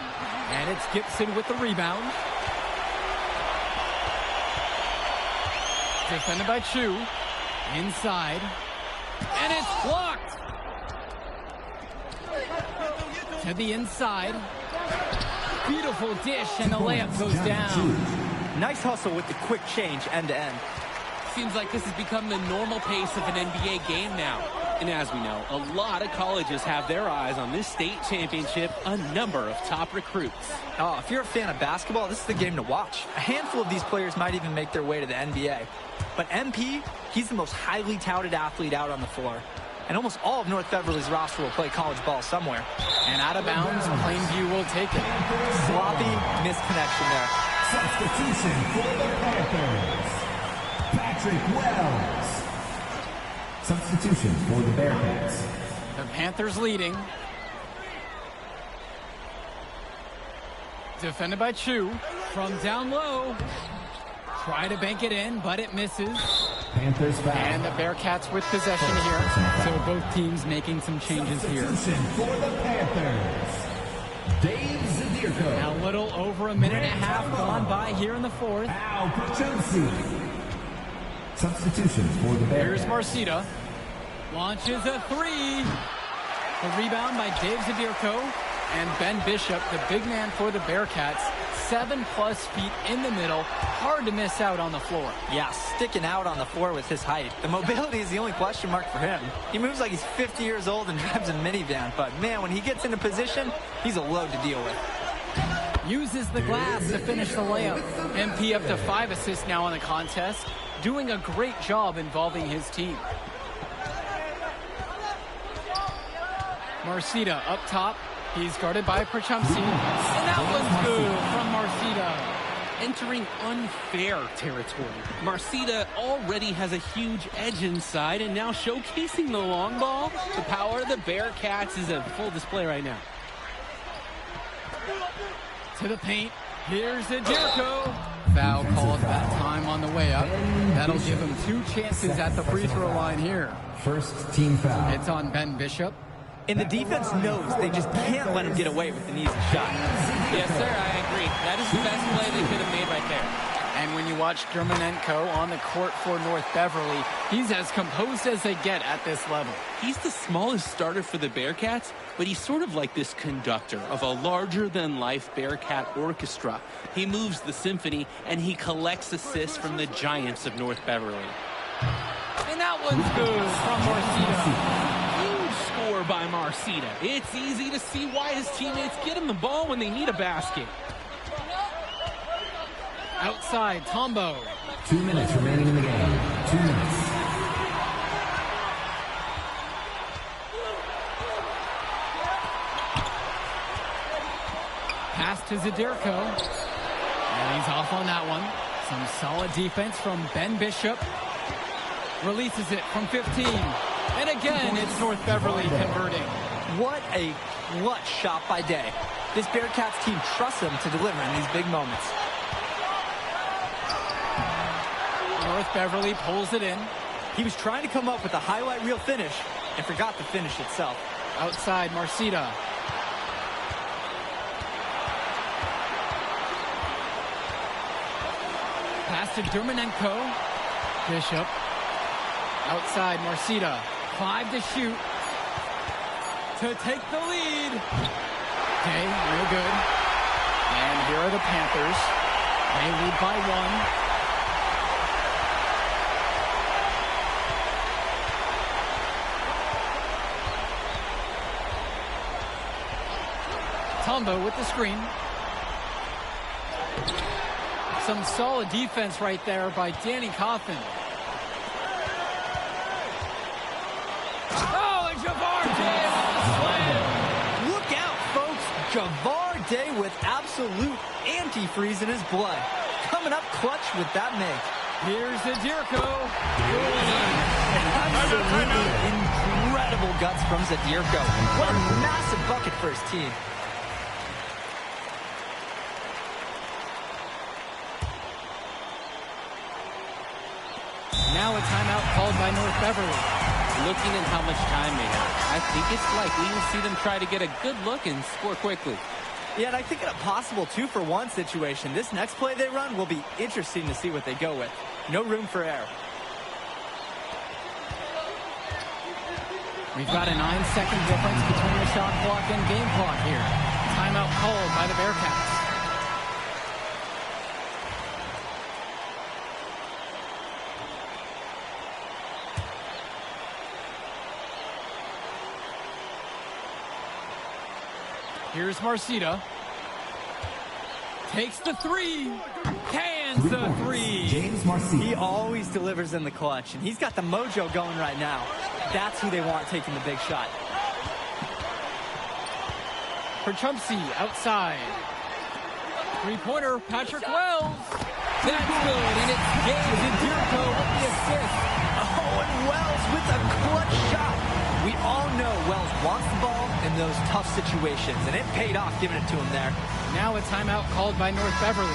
[SPEAKER 13] And it's Gibson with the rebound. Defended by Chu. Inside. And it's blocked. To the inside. Beautiful dish, and the layup goes down.
[SPEAKER 20] Nice hustle with the quick change end to end.
[SPEAKER 18] Seems like this has become the normal pace of an NBA game now. And as we know, a lot of colleges have their eyes on this state championship, a number of top recruits.
[SPEAKER 20] Oh, if you're a fan of basketball, this is the game to watch. A handful of these players might even make their way to the NBA. But MP, he's the most highly touted athlete out on the floor. And almost all of North Beverly's roster will play college ball somewhere.
[SPEAKER 13] And out of bounds, Plainview will take it.
[SPEAKER 20] Sloppy misconnection there.
[SPEAKER 6] Substitution for the Panthers. Patrick Wells. Substitution for the Bearcats.
[SPEAKER 13] The Panthers leading. Defended by Chu. From down low. Try to bank it in, but it misses.
[SPEAKER 6] Panthers foul.
[SPEAKER 13] And the Bearcats with possession here. So both teams making some changes here.
[SPEAKER 6] Substitution for the Panthers. Dave Zadirko.
[SPEAKER 13] Now a little over a minute and a half gone by here in the 4th.
[SPEAKER 6] Al Perchupsky. Substitution for the Bearcats.
[SPEAKER 13] Here's Marcida. Launches a 3. The rebound by Dave Zadirko. And Ben Bishop, the big man for the Bearcats. 7+ feet in the middle. Hard to miss out on the floor.
[SPEAKER 20] Yeah, sticking out on the floor with his height. The mobility is the only question mark for him. He moves like he's 50 years old and drives a minivan. But man, when he gets into position, he's a load to deal with.
[SPEAKER 13] Uses the glass to finish the layup. MP up to 5 assists now in the contest, doing a great job involving his team. Marcita up top. He's guarded by Prachumsi. And that was good from Marcita.
[SPEAKER 18] Entering unfair territory. Marcita already has a huge edge inside, and now showcasing the long ball. The power of the Bearcats is at full display right now.
[SPEAKER 13] To the paint. Here's Adirko. Foul called that time on the way up. That'll give him 2 chances at the free throw line here.
[SPEAKER 6] First team foul.
[SPEAKER 13] It's on Ben Bishop.
[SPEAKER 20] And the defense knows they just can't let him get away with an easy shot.
[SPEAKER 18] Yes, sir, I agree. That is the best play they could have made right there.
[SPEAKER 13] And when you watch Germanenko on the court for North Beverly, he's as composed as they get at this level.
[SPEAKER 18] He's the smallest starter for the Bearcats, but he's sort of like this conductor of a larger-than-life Bearcat orchestra. He moves the symphony, and he collects assists from the giants of North Beverly.
[SPEAKER 13] And that one's good from Marcita.
[SPEAKER 18] Score by Marcita. It's easy to see why his teammates get him the ball when they need a basket.
[SPEAKER 13] Outside, Tombo.
[SPEAKER 6] 2 minutes remaining in the game. 2 minutes.
[SPEAKER 13] Pass to Zadirko. And he's off on that one. Some solid defense from Ben Bishop. Releases it from 15. And again, it's North Beverly converting.
[SPEAKER 20] What a clutch shot by Day. This Bearcats team trusts him to deliver in these big moments.
[SPEAKER 13] North Beverly pulls it in.
[SPEAKER 20] He was trying to come up with a highlight reel finish and forgot the finish itself.
[SPEAKER 13] Outside, Marcita. Pass to Dermanenko. Bishop. Outside, Marcita. 5 to shoot. To take the lead. Okay, real good. And here are the Panthers. They lead by 1. Tombo with the screen. Some solid defense right there by Danny Coffin. Oh, and Javar Day on the slam.
[SPEAKER 20] Look out, folks. Javar Day with absolute antifreeze in his blood. Coming up clutch with that make.
[SPEAKER 13] Here's Zadirko.
[SPEAKER 20] Absolutely incredible guts from Zadirko. What a massive bucket for his team.
[SPEAKER 13] Now a timeout called by North Beverly.
[SPEAKER 18] Looking at how much time they have, I think it's likely you'll see them try to get a good look and score quickly.
[SPEAKER 20] Yeah, and I think in a possible 2-for-1 situation, this next play they run will be interesting to see what they go with. No room for error.
[SPEAKER 13] We've got a 9-second difference between the shot clock and game clock here. Timeout called by the Bearcats. Here's Marcita. Takes the 3. Cans the 3.
[SPEAKER 6] James Marcita.
[SPEAKER 20] He always delivers in the clutch, and he's got the mojo going right now. That's who they want taking the big shot.
[SPEAKER 13] Prachumsi outside. 3-pointer, Patrick Wells. That's good, and it's James Zadirko with the assist.
[SPEAKER 20] Oh, and Wells with a clutch shot. We all know Wells wants the ball in those tough situations, and it paid off giving it to him there.
[SPEAKER 13] Now a timeout called by North Beverly.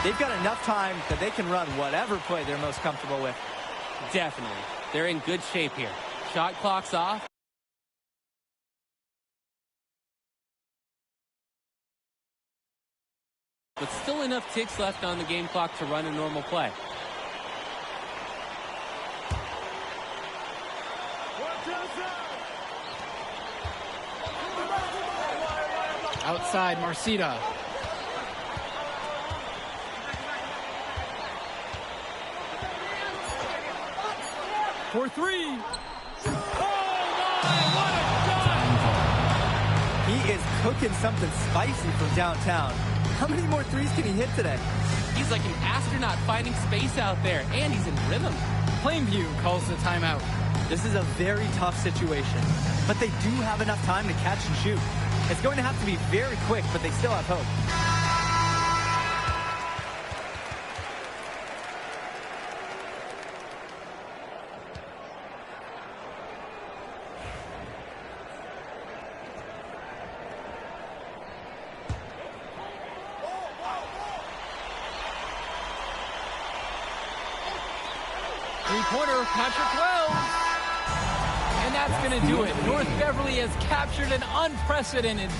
[SPEAKER 20] They've got enough time that they can run whatever play they're most comfortable with.
[SPEAKER 18] Definitely. They're in good shape here. Shot clock's off. But still enough ticks left on the game clock to run a normal play.
[SPEAKER 13] Outside, Marcita. For 3. Oh, my, what a shot!
[SPEAKER 20] He is cooking something spicy from downtown. How many more threes can he hit today?
[SPEAKER 18] He's like an astronaut finding space out there, and he's in rhythm.
[SPEAKER 13] Plainview calls the timeout.
[SPEAKER 20] This is a very tough situation, but they do have enough time to catch and shoot. It's going to have to be very quick, but they still have hope.
[SPEAKER 13] 3-pointer, Patrick Wells. And that's going to do it. North Beverly has captured an unprecedented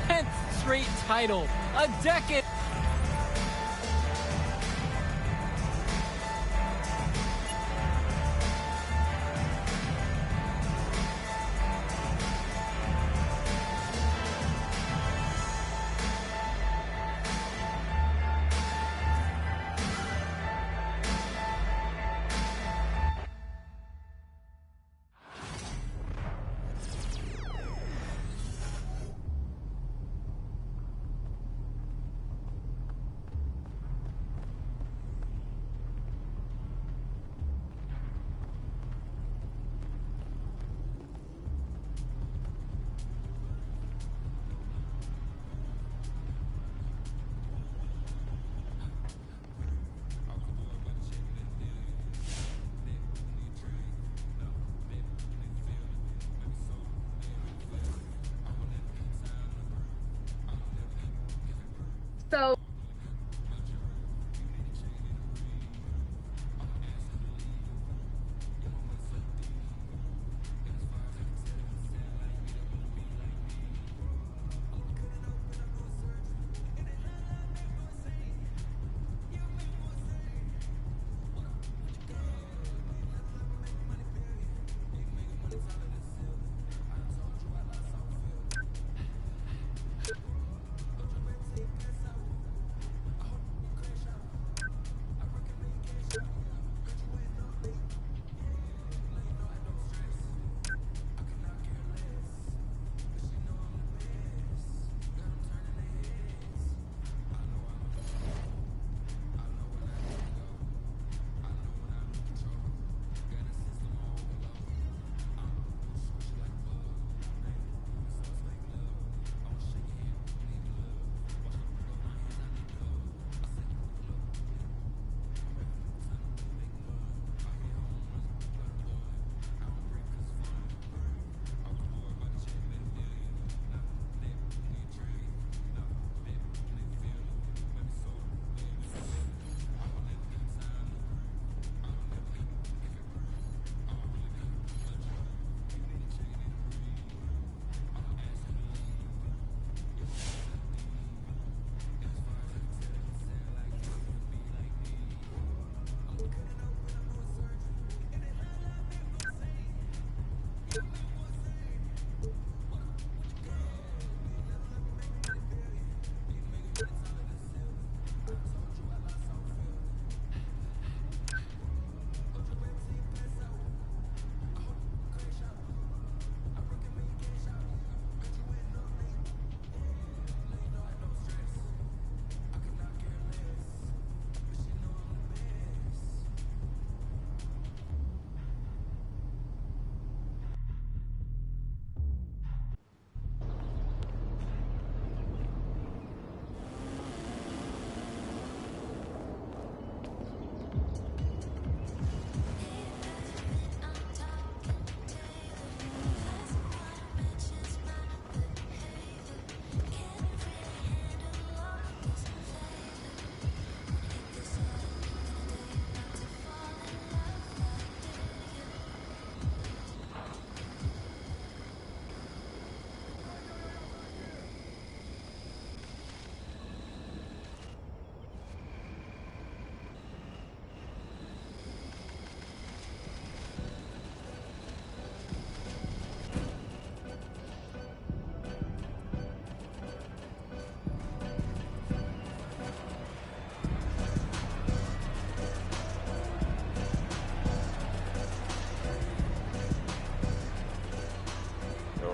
[SPEAKER 13] 10th straight title. A decade.
[SPEAKER 19] So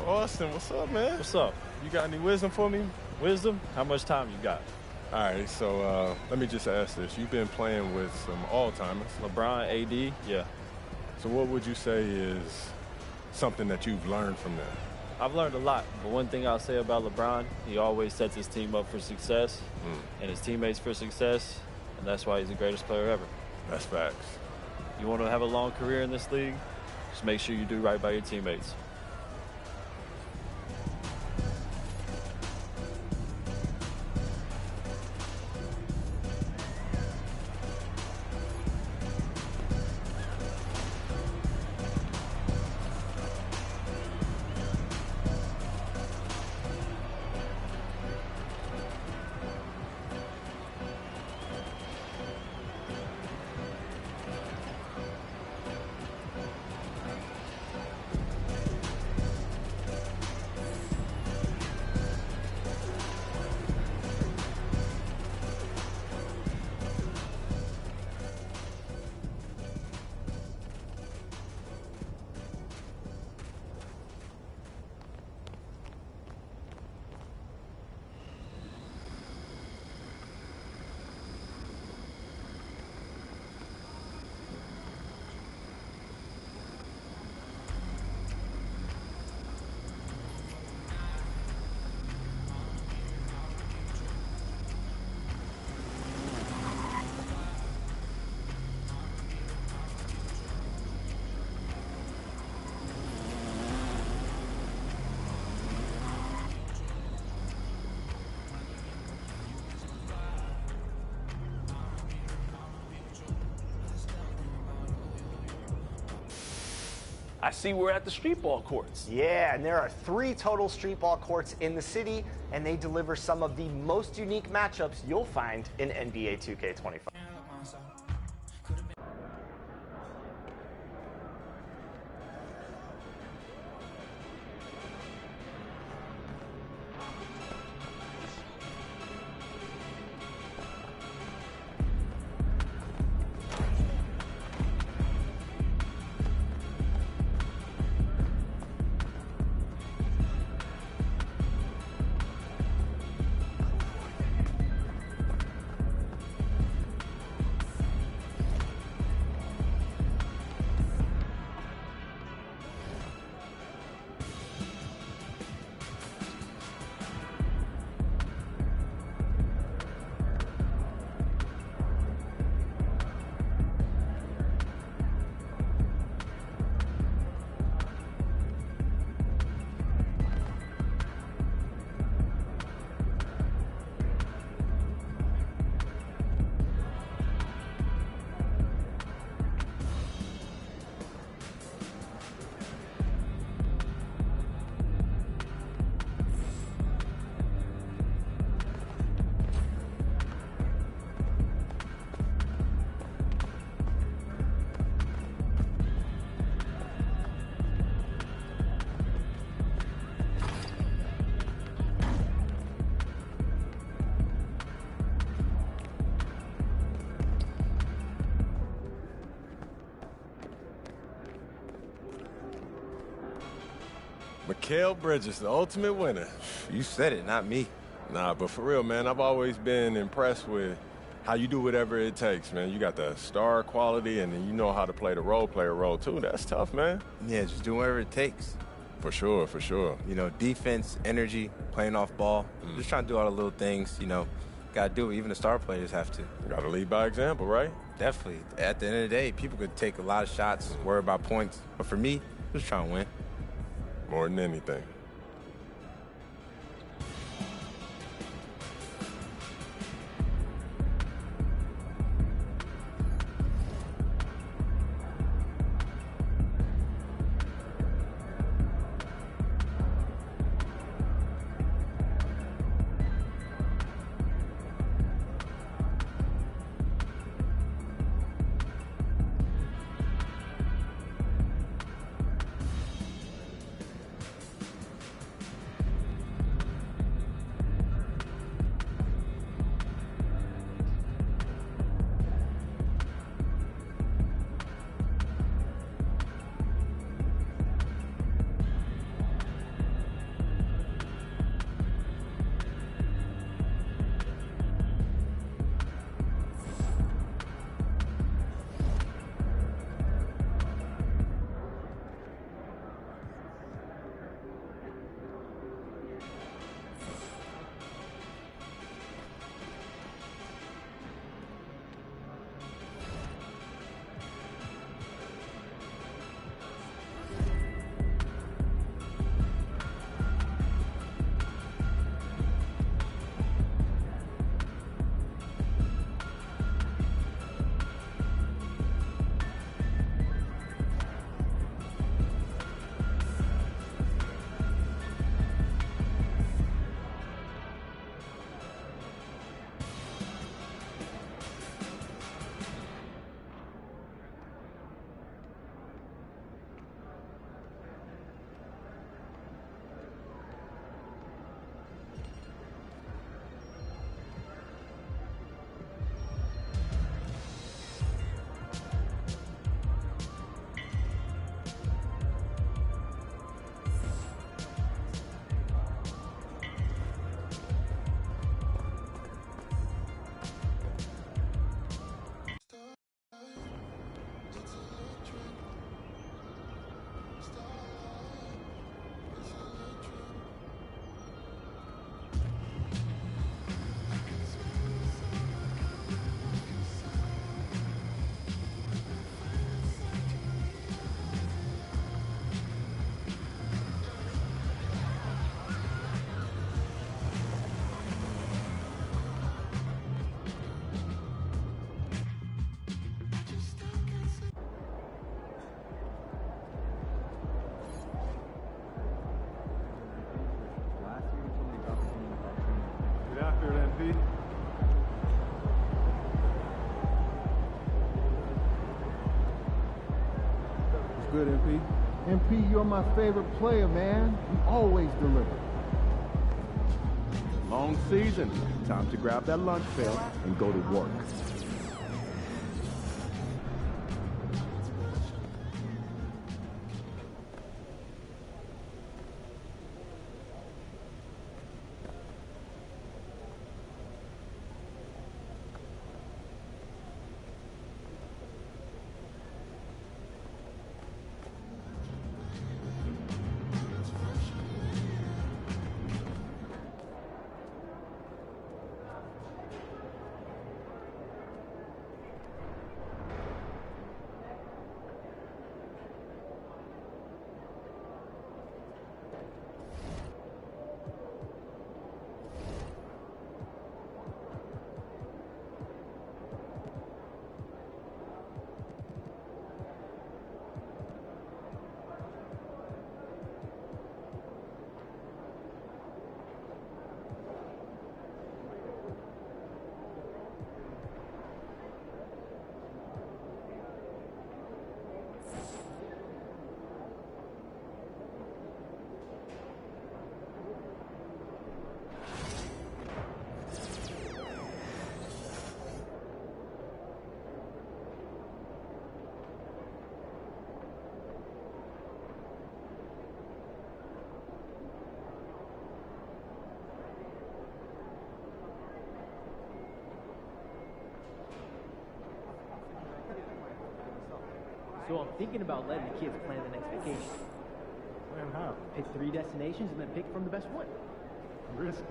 [SPEAKER 8] Austin, what's up, man? What's up? You got any wisdom for me? Wisdom? How much time you got?
[SPEAKER 1] All right, so let me just ask this. You've been playing with some all-timers.
[SPEAKER 8] LeBron, AD, yeah.
[SPEAKER 1] So what would you say is something that you've learned from them?
[SPEAKER 8] I've learned a lot, but one thing I'll say about LeBron, he always sets his team up for success and his teammates for success, and that's why he's the greatest player ever.
[SPEAKER 1] That's facts.
[SPEAKER 8] You want to have a long career in this league, just make sure you do right by your teammates.
[SPEAKER 2] I see we're at the street ball courts.
[SPEAKER 11] Yeah, and there are 3 total street ball courts in the city, and they deliver some of the most unique matchups you'll find in NBA 2K25.
[SPEAKER 1] Mikal Bridges, the ultimate winner.
[SPEAKER 9] You said it, not me.
[SPEAKER 1] Nah, but for real, man, I've always been impressed with how you do whatever it takes, man. You got the star quality, and then you know how to play the role player role, too. That's tough, man.
[SPEAKER 9] Yeah, just do whatever it takes.
[SPEAKER 1] For sure, for sure.
[SPEAKER 9] You know, defense, energy, playing off ball. Just trying to do all the little things, you know. Got to do it. Even the star players have to.
[SPEAKER 1] Got to lead by example, right?
[SPEAKER 9] Definitely. At the end of the day, people could take a lot of shots, worry about points. But for me, just trying to win.
[SPEAKER 1] More than anything.
[SPEAKER 16] good, MP. MP, you're my favorite player, man. You always deliver. Long season. Time to grab that lunch pail and go to work.
[SPEAKER 3] So I'm thinking about letting the kids plan the next vacation.
[SPEAKER 16] Plan how?
[SPEAKER 3] Pick 3 destinations and then pick from the best one.
[SPEAKER 16] Risky.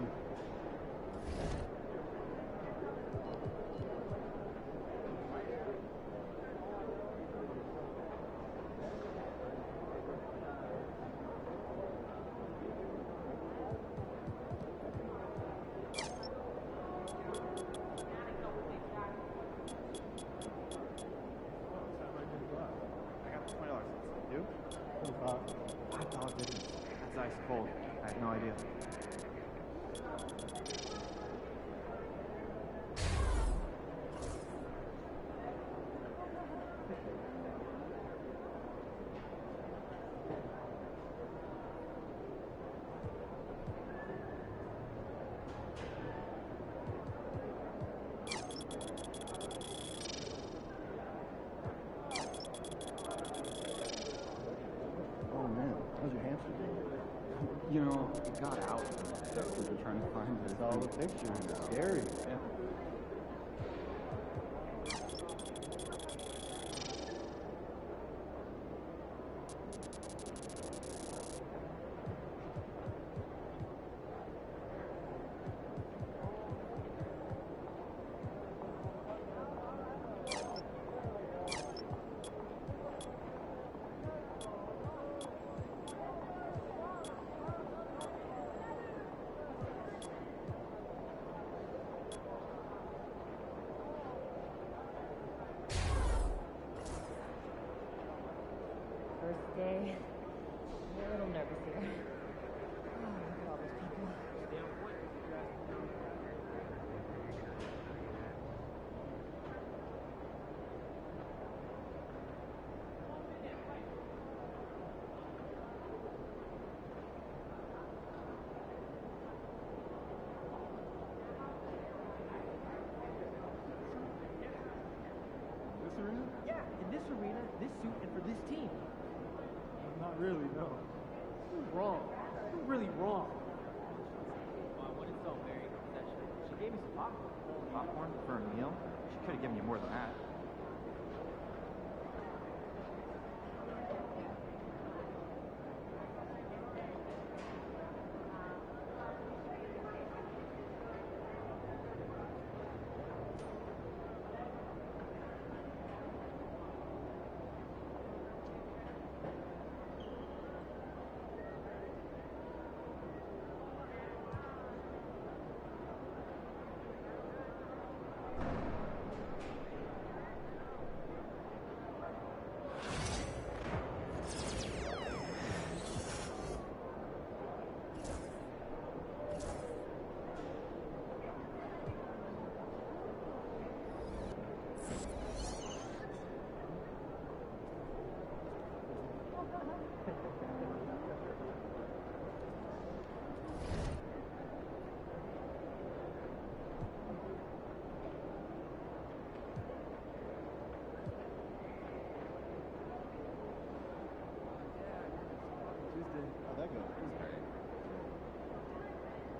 [SPEAKER 10] That's ice cold. I have no idea.
[SPEAKER 16] How's your hamster doing?
[SPEAKER 10] You know, it got out. So we're trying to find it.
[SPEAKER 16] It's all the pictures. It's scary.
[SPEAKER 10] Yeah.
[SPEAKER 17] First day. I'm a little nervous here. Oh, look at all those people.
[SPEAKER 16] This arena?
[SPEAKER 3] Yeah, in this arena, this suit, and for this team.
[SPEAKER 16] Not really, no.
[SPEAKER 3] You're wrong. You're really wrong. Well, I wanted so very concession. She gave me some popcorn.
[SPEAKER 10] Popcorn for a meal? She could have given you more than that.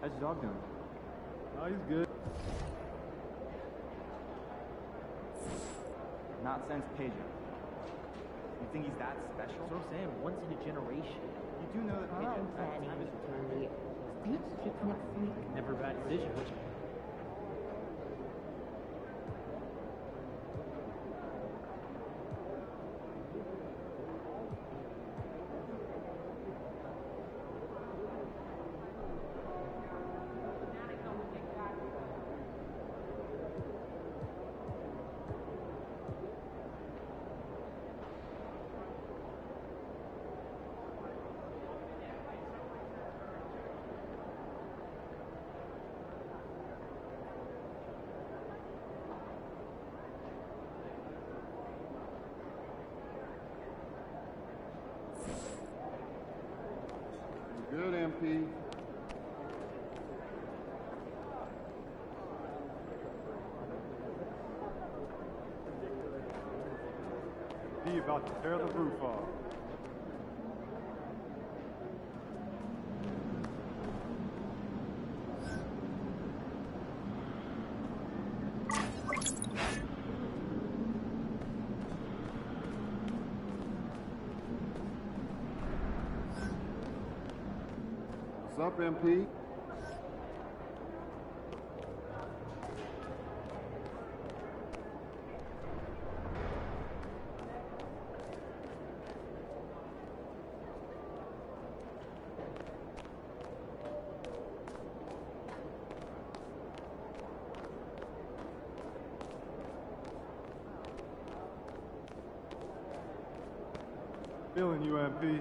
[SPEAKER 10] How's your dog doing? Oh, he's good. Not since Pedro. You think he's that special?
[SPEAKER 3] That's what I'm saying. Once in a generation.
[SPEAKER 10] You do know that Pedro
[SPEAKER 17] Oh,
[SPEAKER 10] at the time is
[SPEAKER 17] Danny. State kick next week.
[SPEAKER 3] Never a bad decision, which
[SPEAKER 16] Good, MP.
[SPEAKER 10] Be about to tear the roof off.
[SPEAKER 16] What's up, MP?
[SPEAKER 10] Feeling you, MP.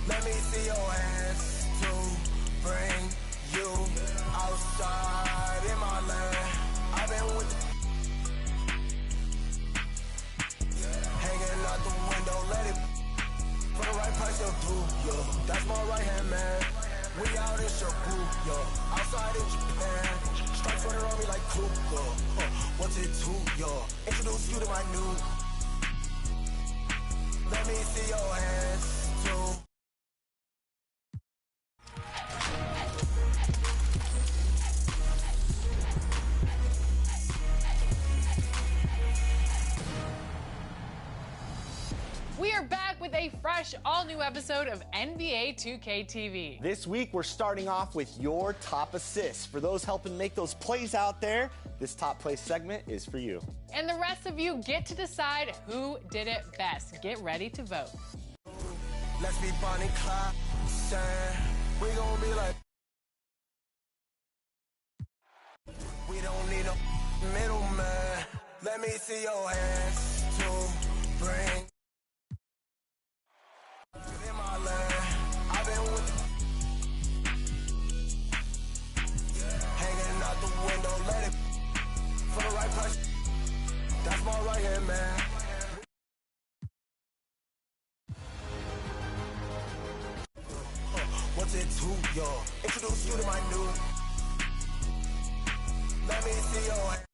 [SPEAKER 4] Let me see your hands to bring you outside in my land. I've been with hanging out the window, let it for the right price of blue, yo. That's my right hand man. We out in Shabu, yo. Outside in Japan. Strike for the army like Kuko. What's it to, yo? Introduce you to my new. Let me see your hands too.
[SPEAKER 12] fresh, all-new episode of NBA 2K TV.
[SPEAKER 11] This week, we're starting off with your top assists. For those helping make those plays out there, this top play segment is for you.
[SPEAKER 12] And the rest of you get to decide who did it best. Get ready to vote.
[SPEAKER 4] Let's be Bonnie Clyde, we gon' be like. We don't need no middleman. Let me see your hands to bring. In my land, I've been with hanging out the window, let it for the right price. That's my right hand man. What's it to, yo? Introduce you to my new. Let me see your hand.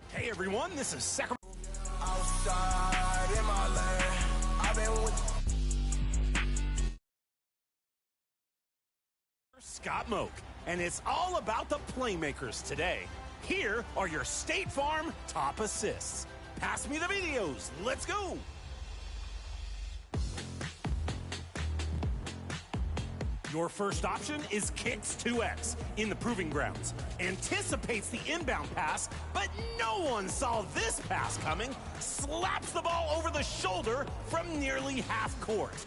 [SPEAKER 14] Hey everyone, this is Sacramento.
[SPEAKER 4] Outside in my land, I've been with
[SPEAKER 14] Scott Moak, and it's all about the playmakers today. Here are your State Farm top assists. Pass me the videos. Let's go. Your first option is Kicks 2X in the Proving Grounds. Anticipates the inbound pass, but no one saw this pass coming. Slaps the ball over the shoulder from nearly half court.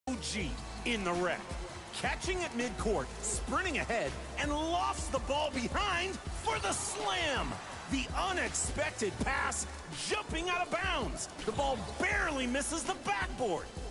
[SPEAKER 14] OG in the wreck, catching at midcourt, sprinting ahead, and lofts the ball behind for the slam. The unexpected pass, jumping out of bounds. The ball barely misses the backboard.